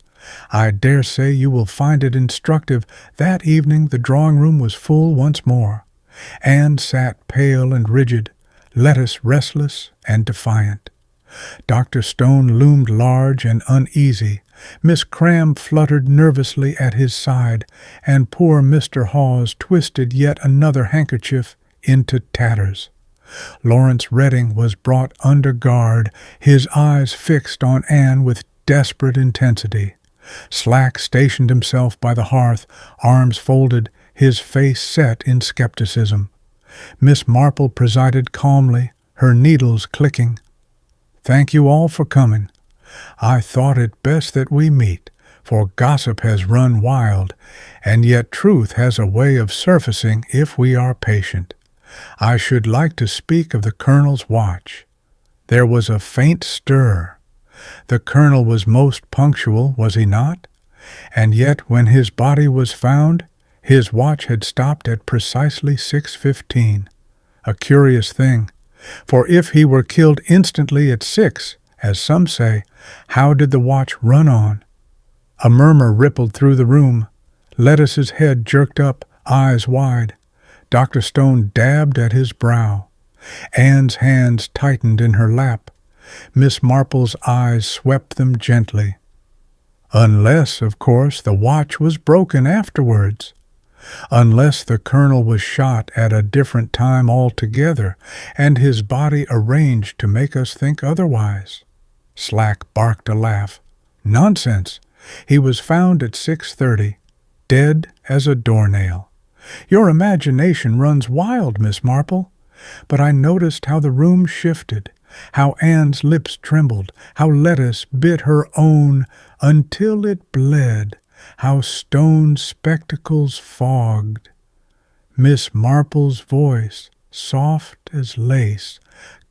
[SPEAKER 1] I dare say you will find it instructive. That evening the drawing-room was full once more. Anne sat pale and rigid, Lettuce restless and defiant. Dr. Stone loomed large and uneasy. Miss Cram fluttered nervously at his side, and poor Mr. Hawes twisted yet another handkerchief into tatters. Lawrence Redding was brought under guard, his eyes fixed on Anne with desperate intensity. Slack stationed himself by the hearth, arms folded, his face set in skepticism. Miss Marple presided calmly, her needles clicking. "Thank you all for coming. I thought it best that we meet, for gossip has run wild, and yet truth has a way of surfacing if we are patient. I should like to speak of the Colonel's watch." There was a faint stir. The Colonel was most punctual, was he not? And yet when his body was found, his watch had stopped at precisely 6:15. A curious thing, for if he were killed instantly at 6, as some say, how did the watch run on? A murmur rippled through the room. Lettuce's head jerked up, eyes wide. Dr. Stone dabbed at his brow. Anne's hands tightened in her lap. Miss Marple's eyes swept them gently. Unless, of course, the watch was broken afterwards. Unless the Colonel was shot at a different time altogether, and his body arranged to make us think otherwise. Slack barked a laugh. "Nonsense! He was found at 6:30, dead as a doornail. Your imagination runs wild, Miss Marple. But I noticed how the room shifted, how Anne's lips trembled, how Lettuce bit her own until it bled, how Stone's spectacles fogged. Miss Marple's voice, soft as lace,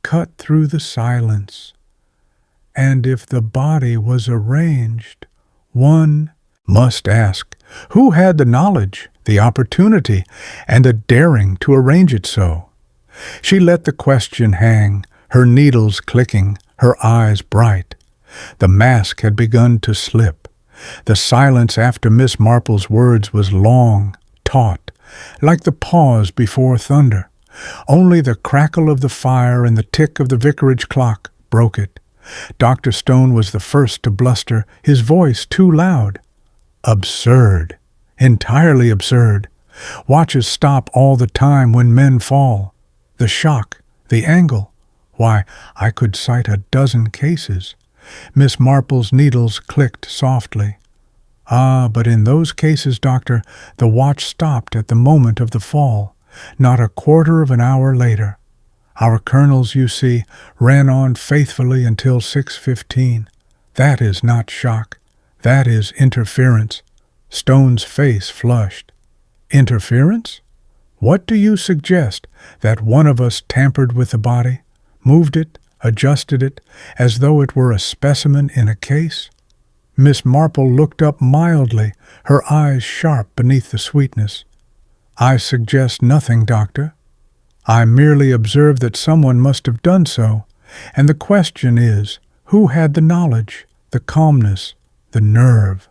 [SPEAKER 1] cut through the silence. And if the body was arranged, one must ask, who had the knowledge, the opportunity, and the daring to arrange it so? She let the question hang, her needles clicking, her eyes bright. The mask had begun to slip. The silence after Miss Marple's words was long, taut, like the pause before thunder. Only the crackle of the fire and the tick of the vicarage clock broke it. Dr. Stone was the first to bluster, his voice too loud. Absurd. Entirely absurd. Watches stop all the time when men fall. The shock, the angle. Why, I could cite a dozen cases. Miss Marple's needles clicked softly. Ah, but in those cases, Doctor, the watch stopped at the moment of the fall, not a quarter of an hour later. Our Colonel's, you see, ran on faithfully until 6:15. That is not shock. That is interference. Stone's face flushed. Interference? What do you suggest? That one of us tampered with the body, moved it, adjusted it, as though it were a specimen in a case? Miss Marple looked up mildly, her eyes sharp beneath the sweetness. I suggest nothing, Doctor. I merely observe that someone must have done so, and the question is, who had the knowledge, the calmness, the nerve?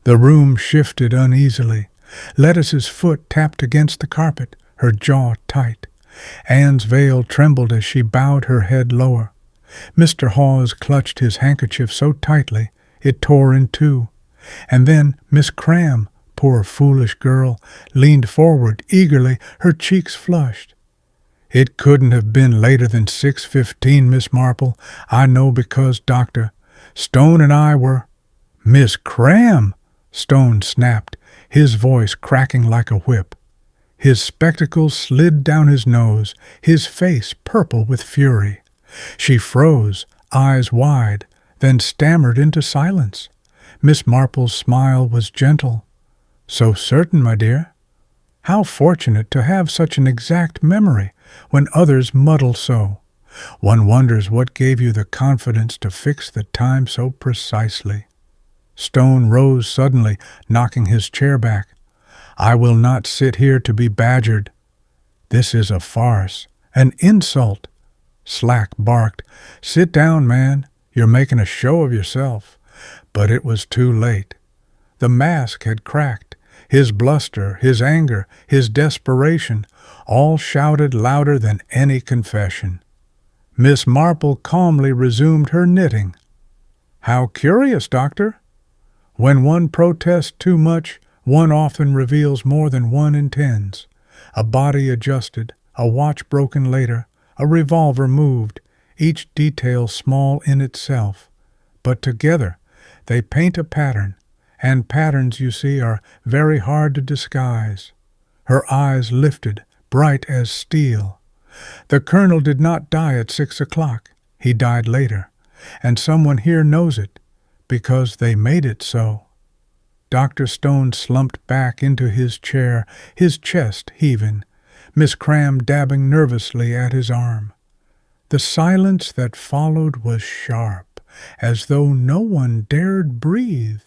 [SPEAKER 1] The room shifted uneasily. Lettuce's foot tapped against the carpet, her jaw tight. Anne's veil trembled as she bowed her head lower. Mr. Hawes clutched his handkerchief so tightly it tore in two. And then Miss Cram, poor foolish girl, leaned forward eagerly, her cheeks flushed. "It couldn't have been later than 6:15, Miss Marple. I know because Dr. Stone and I were—" "Miss Cram!" Stone snapped, his voice cracking like a whip. His spectacles slid down his nose, his face purple with fury. She froze, eyes wide, then stammered into silence. Miss Marple's smile was gentle. "So certain, my dear. How fortunate to have such an exact memory when others muddle so. One wonders what gave you the confidence to fix the time so precisely." Stone rose suddenly, knocking his chair back. "I will not sit here to be badgered. This is a farce, an insult." Slack barked, "Sit down, man. You're making a show of yourself." But it was too late. The mask had cracked. His bluster, his anger, his desperation, all shouted louder than any confession. Miss Marple calmly resumed her knitting. "How curious, Doctor. When one protests too much, one often reveals more than one intends. A body adjusted, a watch broken later, a revolver moved, each detail small in itself. But together they paint a pattern, and patterns, you see, are very hard to disguise." Her eyes lifted, bright as steel. "The Colonel did not die at 6 o'clock. He died later, and someone here knows it, because they made it so." Dr. Stone slumped back into his chair, his chest heaving, Miss Cram dabbing nervously at his arm. The silence that followed was sharp, as though no one dared breathe.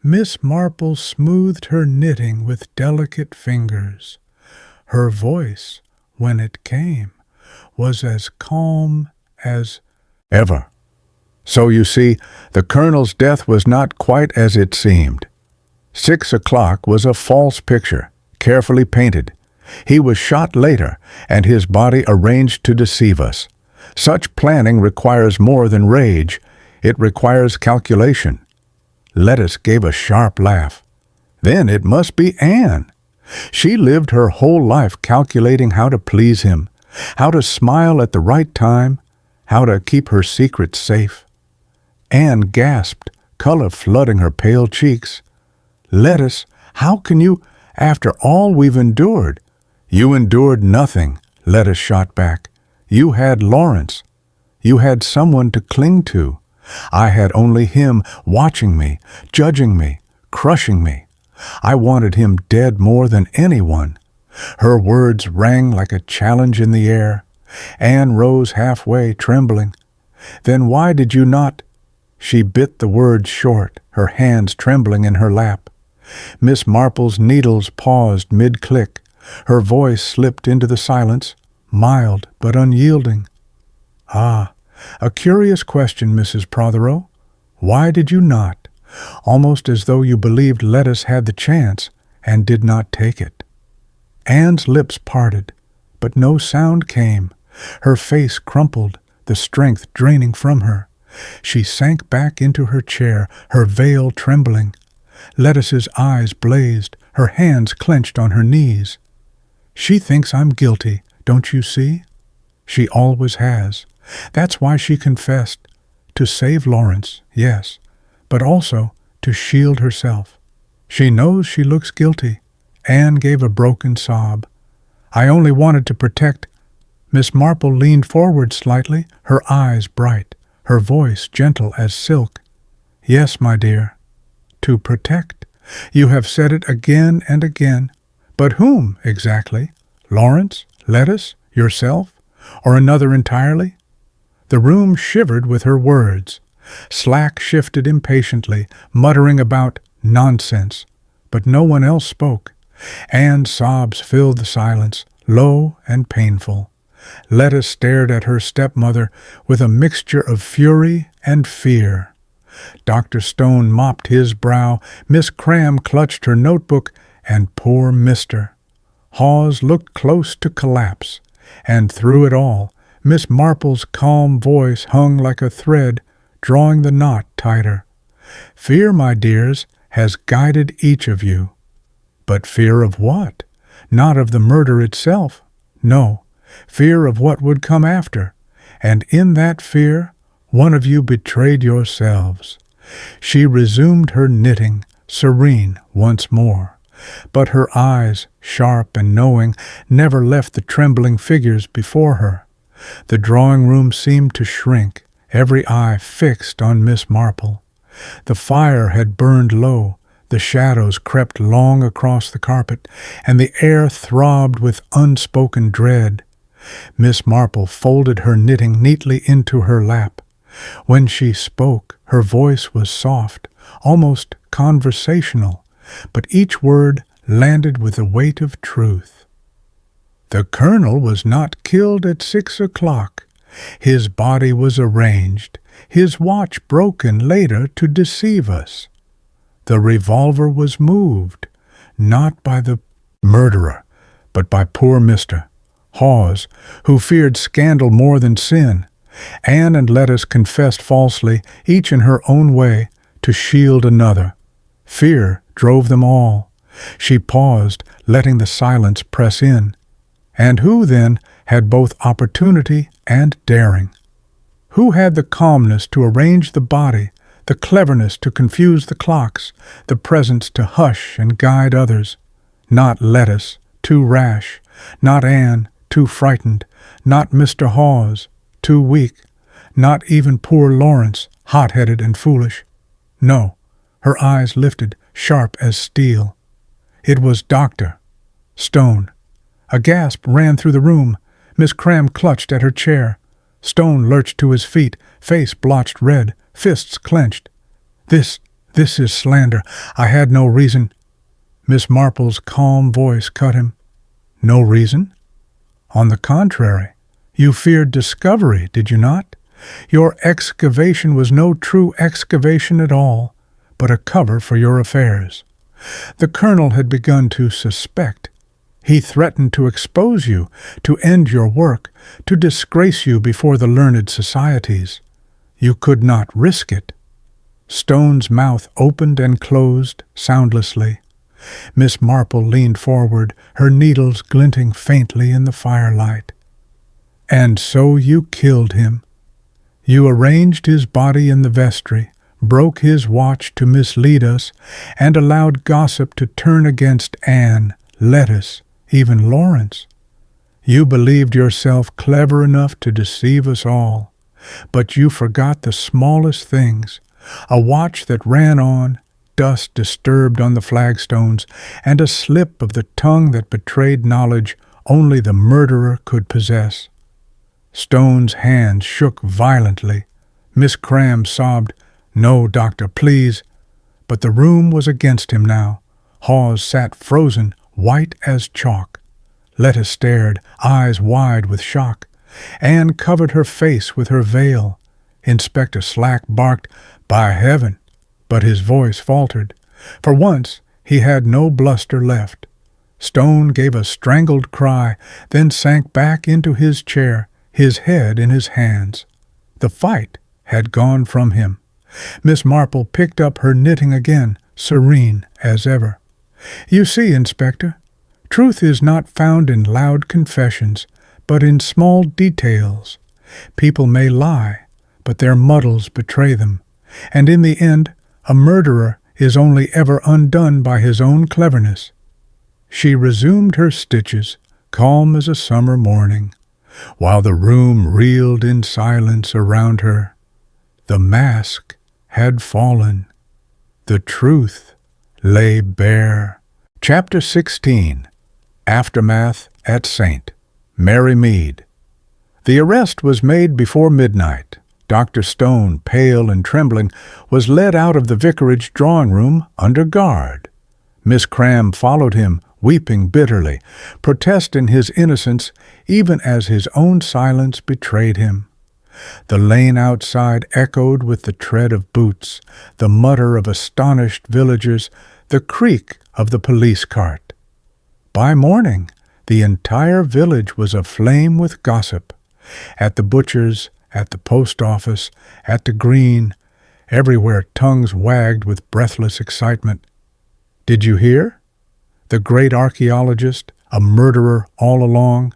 [SPEAKER 1] Miss Marple smoothed her knitting with delicate fingers. Her voice, when it came, was as calm as
[SPEAKER 2] ever. "So you see, the Colonel's death was not quite as it seemed. 6 o'clock was a false picture, carefully painted. He was shot later, and his body arranged to deceive us. Such planning requires more than rage. It requires calculation." Lettuce gave a sharp laugh. "Then it must be Anne. She lived her whole life calculating how to please him, how to smile at the right time, how to keep her secret safe." Anne gasped, color flooding her pale cheeks. "Lettuce, how can you, after all we've endured?" "You endured nothing," Lettuce shot back. "You had Lawrence. You had someone to cling to. I had only him watching me, judging me, crushing me. I wanted him dead more than anyone." Her words rang like a challenge in the air. Anne rose halfway, trembling. "Then why did you not—" She bit the words short, her hands trembling in her lap. Miss Marple's needles paused mid-click. Her voice slipped into the silence, mild but unyielding. "Ah, a curious question, Mrs. Protheroe. Why did you not? Almost as though you believed Lettuce had the chance and did not take it." Anne's lips parted, but no sound came. Her face crumpled, the strength draining from her. She sank back into her chair, her veil trembling. Lettuce's eyes blazed, her hands clenched on her knees. "She thinks I'm guilty, don't you see? She always has. That's why she confessed. To save Lawrence, yes, but also to shield herself. She knows she looks guilty." Anne gave a broken sob. "I only wanted to protect—" Miss Marple leaned forward slightly, her eyes bright, her voice gentle as silk. "Yes, my dear, to protect. You have said it again and again. But whom, exactly? Lawrence? Lettuce? Yourself? Or another entirely?" The room shivered with her words. Slack shifted impatiently, muttering about nonsense, but no one else spoke. Anne's sobs filled the silence, low and painful. Lettuce stared at her stepmother with a mixture of fury and fear. Dr. Stone mopped his brow, Miss Cram clutched her notebook, and poor Mr. Hawes looked close to collapse,
[SPEAKER 1] and through it all, Miss Marple's calm voice hung like a thread, drawing the knot tighter. Fear, my dears, has guided each of you. But fear of what? Not of the murder itself. No, fear of what would come after. And in that fear, one of you betrayed yourselves. She resumed her knitting, serene once more. But her eyes, sharp and knowing, never left the trembling figures before her. The drawing-room seemed to shrink, every eye fixed on Miss Marple. The fire had burned low, the shadows crept long across the carpet, and the air throbbed with unspoken dread. Miss Marple folded her knitting neatly into her lap. When she spoke, her voice was soft, almost conversational, but each word landed with the weight of truth. The Colonel was not killed at 6 o'clock. His body was arranged, his watch broken later to deceive us. The revolver was moved, not by the murderer, but by poor Mr. Hawes, who feared scandal more than sin. Anne and Lettuce confessed falsely, each in her own way, to shield another. Fear drove them all. She paused, letting the silence press in. And who, then, had both opportunity and daring? Who had the calmness to arrange the body, the cleverness to confuse the clocks, the presence to hush and guide others? Not Lettuce, too rash, not Anne, too frightened, not Mr. Hawes, too weak, not even poor Lawrence, hot-headed and foolish. No, her eyes lifted, sharp as steel. It was Dr. Stone. A gasp ran through the room. Miss Cram clutched at her chair. Stone lurched to his feet, face blotched red, fists clenched. This is slander. I had no reason. Miss Marple's calm voice cut him. No reason? On the contrary, you feared discovery, did you not? Your excavation was no true excavation at all, but a cover for your affairs. The Colonel had begun to suspect. He threatened to expose you, to end your work, to disgrace you before the learned societies. You could not risk it. Stone's mouth opened and closed soundlessly. Miss Marple leaned forward, her needles glinting faintly in the firelight. And so you killed him. You arranged his body in the vestry, broke his watch to mislead us, and allowed gossip to turn against Anne, Lettuce, even Lawrence. You believed yourself clever enough to deceive us all, but you forgot the smallest things, a watch that ran on, dust disturbed on the flagstones, and a slip of the tongue that betrayed knowledge only the murderer could possess. Stone's hands shook violently. Miss Cram sobbed, "No, doctor, please." But the room was against him now. Hawes sat frozen, white as chalk. Lettuce stared, eyes wide with shock. Anne covered her face with her veil. Inspector Slack barked, "By heaven!" but his voice faltered. For once he had no bluster left. Stone gave a strangled cry, then sank back into his chair, his head in his hands. The fight had gone from him. Miss Marple picked up her knitting again, serene as ever. You see, Inspector, truth is not found in loud confessions, but in small details. People may lie, but their muddles betray them, and in the end, a murderer is only ever undone by his own cleverness. She resumed her stitches, calm as a summer morning, while the room reeled in silence around her. The mask had fallen. The truth lay bare. Chapter 16. Aftermath at St. Mary Mead. The arrest was made before midnight. Dr. Stone, pale and trembling, was led out of the vicarage drawing-room under guard. Miss Cram followed him, weeping bitterly, protesting his innocence even as his own silence betrayed him. The lane outside echoed with the tread of boots, the mutter of astonished villagers, the creak of the police cart. By morning, The entire village was aflame with gossip. At the butcher's, at the post office, at the green, everywhere tongues wagged with breathless excitement. Did you hear? The great archaeologist, a murderer all along.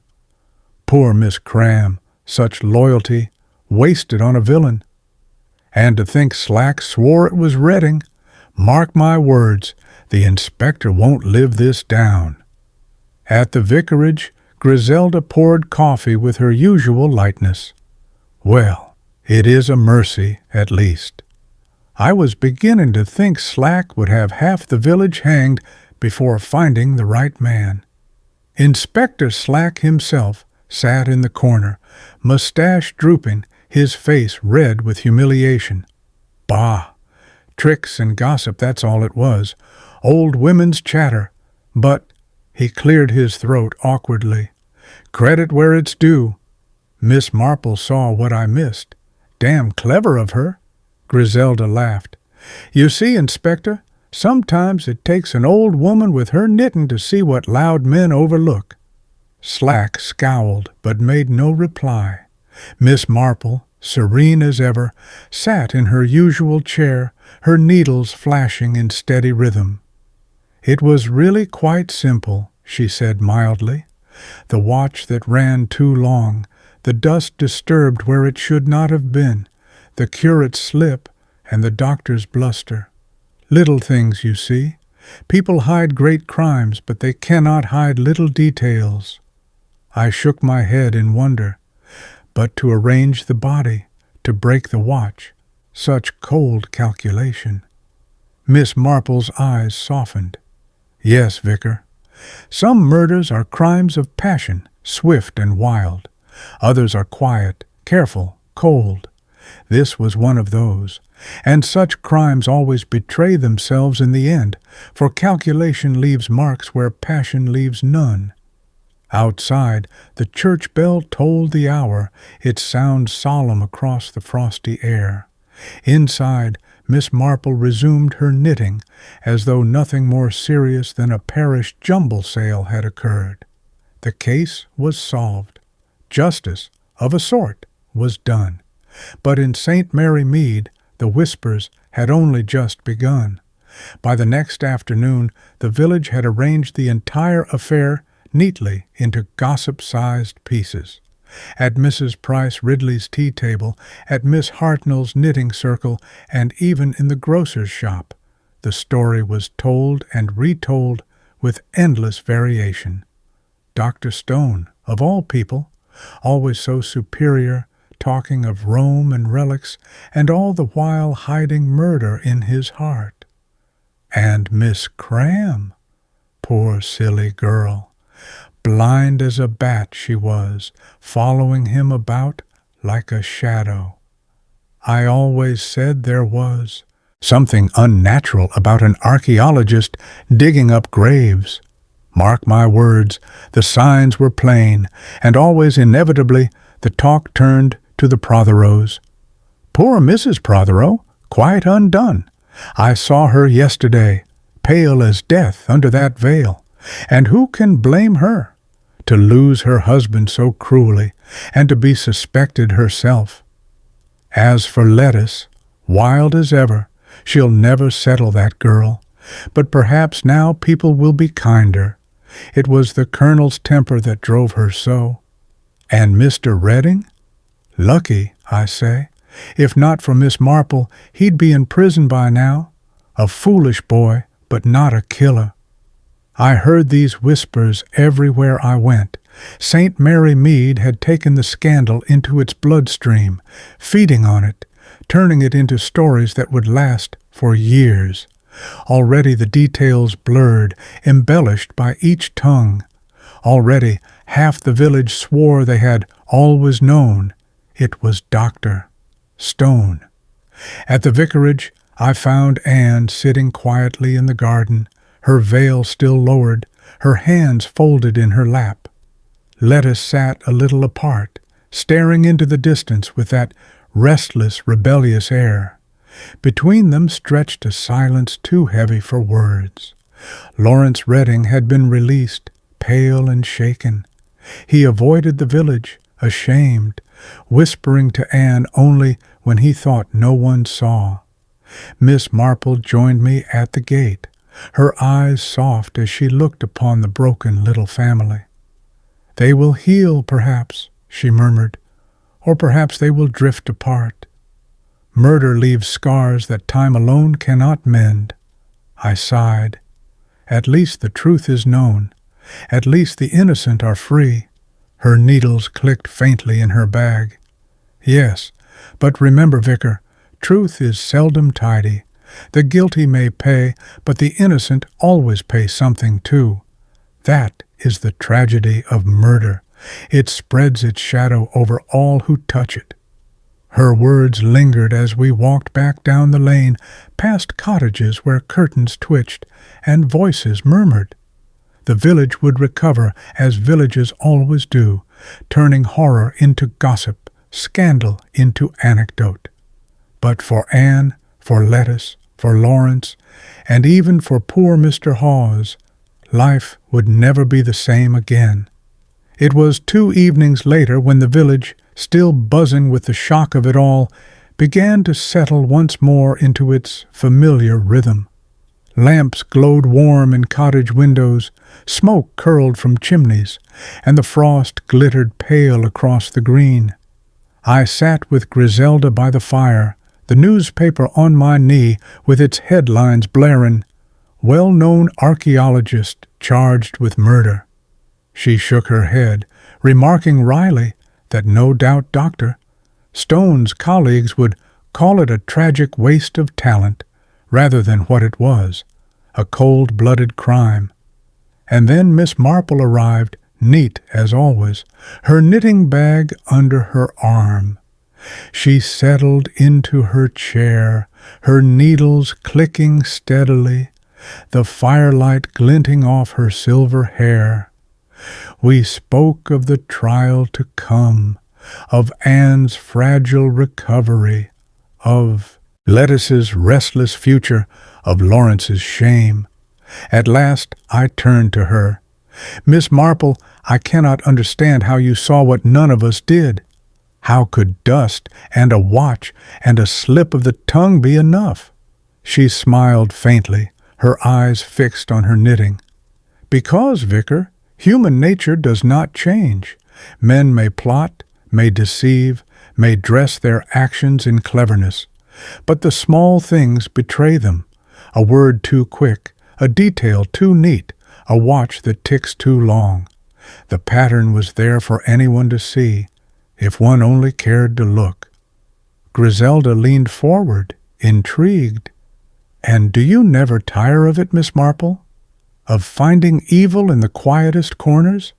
[SPEAKER 1] Poor Miss Cram, such loyalty, wasted on a villain. And to think Slack swore it was Redding. Mark my words, the inspector won't live this down. At the vicarage, Griselda poured coffee with her usual lightness. Well, it is a mercy, at least. I was beginning to think Slack would have half the village hanged before finding the right man. Inspector Slack himself sat in the corner, mustache drooping, his face red with humiliation. Bah! Tricks and gossip, that's all it was. Old women's chatter. But he cleared his throat awkwardly. Credit where it's due. Miss Marple saw what I missed. Damn clever of her. Griselda laughed. You see, Inspector, sometimes it takes an old woman with her knitting to see what loud men overlook. Slack scowled, but made no reply. Miss Marple, serene as ever, sat in her usual chair, her needles flashing in steady rhythm. It was really quite simple, she said mildly. The watch that ran too long, the dust disturbed where it should not have been, the curate's slip, and the doctor's bluster. Little things, you see. People hide great crimes, but they cannot hide little details. I shook my head in wonder. But to arrange the body, to break the watch, such cold calculation. Miss Marple's eyes softened. Yes, Vicar. Some murders are crimes of passion, swift and wild. Others are quiet, careful, cold. This was one of those, and such crimes always betray themselves in the end, for calculation leaves marks where passion leaves none. Outside, the church bell tolled the hour, its sound solemn across the frosty air. Inside, Miss Marple resumed her knitting, as though nothing more serious than a parish jumble sale had occurred. The case was solved. Justice, of a sort, was done. But in St. Mary Mead, the whispers had only just begun. By the next afternoon, the village had arranged the entire affair neatly into gossip-sized pieces. At Mrs. Price Ridley's tea table, at Miss Hartnell's knitting circle, and even in the grocer's shop, the story was told and retold with endless variation. Dr. Stone, of all people, always so superior, talking of Rome and relics, and all the while hiding murder in his heart. And Miss Cram, poor silly girl, blind as a bat she was, following him about like a shadow. I always said there was something unnatural about an archaeologist digging up graves. Mark my words, the signs were plain, and always inevitably the talk turned to the Protheroes. Poor Mrs. Protheroe, quite undone. I saw her yesterday, pale as death under that veil. And who can blame her? To lose her husband so cruelly, and to be suspected herself. As for Lettuce, wild as ever, she'll never settle that girl. But perhaps now people will be kinder. It was the Colonel's temper that drove her so. And Mr. Redding? Lucky, I say. If not for Miss Marple, he'd be in prison by now. A foolish boy, but not a killer. I heard these whispers everywhere I went. St. Mary Mead had taken the scandal into its bloodstream, feeding on it, turning it into stories that would last for years. Already the details blurred, embellished by each tongue. Already half the village swore they had always known. It was Dr. Stone. At the vicarage, I found Anne sitting quietly in the garden, her veil still lowered, her hands folded in her lap. Lettuce sat a little apart, staring into the distance with that restless, rebellious air. Between them stretched a silence too heavy for words. Lawrence Redding had been released,
[SPEAKER 2] pale and shaken. He avoided the village, ashamed, whispering to Anne only when he thought no one saw. Miss Marple joined me at the gate, her eyes soft as she looked upon the broken little family. "They will heal, perhaps," she murmured, "or perhaps they will drift apart. Murder leaves scars that time alone cannot mend." I sighed. At least the truth is known. At least the innocent are free. Her needles clicked faintly in her bag. "Yes, but remember, Vicar, truth is seldom tidy. The guilty may pay, but the innocent always pay something too. That is the tragedy of murder. It spreads its shadow over all who touch it." Her words lingered as we walked back down the lane, past cottages where curtains twitched and voices murmured. The village would recover, as villages always do, turning horror into gossip, scandal into anecdote. But for Anne, for Lettuce, for Lawrence, and even for poor Mr. Hawes, life would never be the same again. It was 2 evenings later when the village, still buzzing with the shock of it all, began to settle once more into its familiar rhythm. Lamps glowed warm in cottage windows, smoke curled from chimneys, and the frost glittered pale across the green. I sat with Griselda by the fire, the newspaper on my knee with its headlines blaring, "Well-known archaeologist charged with murder." She shook her head, remarking wryly that no doubt Dr. Stone's colleagues would call it a tragic waste of talent rather than what it was, a cold-blooded crime. And then Miss Marple arrived, neat as always, her knitting bag under her arm. She settled into her chair, her needles clicking steadily, the firelight glinting off her silver hair. We spoke of the trial to come, of Anne's fragile recovery, of Lettuce's restless future, of Lawrence's shame. At last I turned to her. "Miss Marple, I cannot understand how you saw what none of us did. How could dust and a watch and a slip of the tongue be enough?" She smiled faintly, her eyes fixed on her knitting. "Because, Vicar, human nature does not change. Men may plot, may deceive, may dress their actions in cleverness, but the small things betray them. A word too quick, a detail too neat, a watch that ticks too long. The pattern was there for anyone to see, if one only cared to look." Griselda leaned forward, intrigued. "And do you never tire of it, Miss Marple? Of finding evil in the quietest corners?"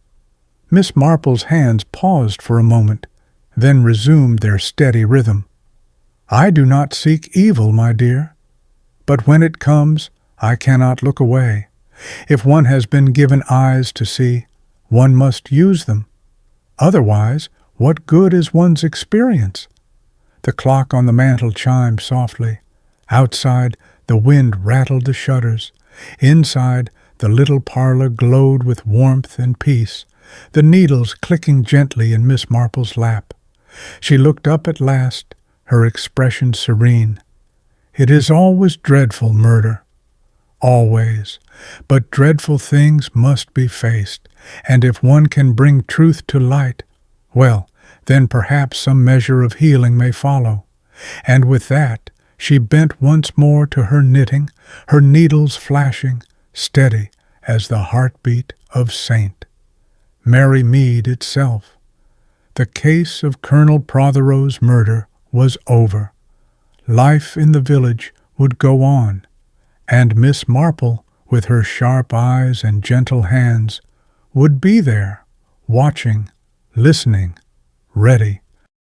[SPEAKER 2] Miss Marple's hands paused for a moment, then resumed their steady rhythm. "I do not seek evil, my dear. But when it comes, I cannot look away. If one has been given eyes to see, one must use them. Otherwise, what good is one's experience?" The clock on the mantel chimed softly. Outside, the wind rattled the shutters. Inside, the little parlor glowed with warmth and peace, the needles clicking gently in Miss Marple's lap. She looked up at last, her expression serene. "It is always dreadful, murder. Always. But dreadful things must be faced, and if one can bring truth to light, well, then perhaps some measure of healing may follow." And with that, she bent once more to her knitting, her needles flashing, steady as the heartbeat of Saint Mary Mead itself. The case of Colonel Protheroe's murder was over. Life in the village would go on, and Miss Marple, with her sharp eyes and gentle hands, would be there, watching, listening, ready.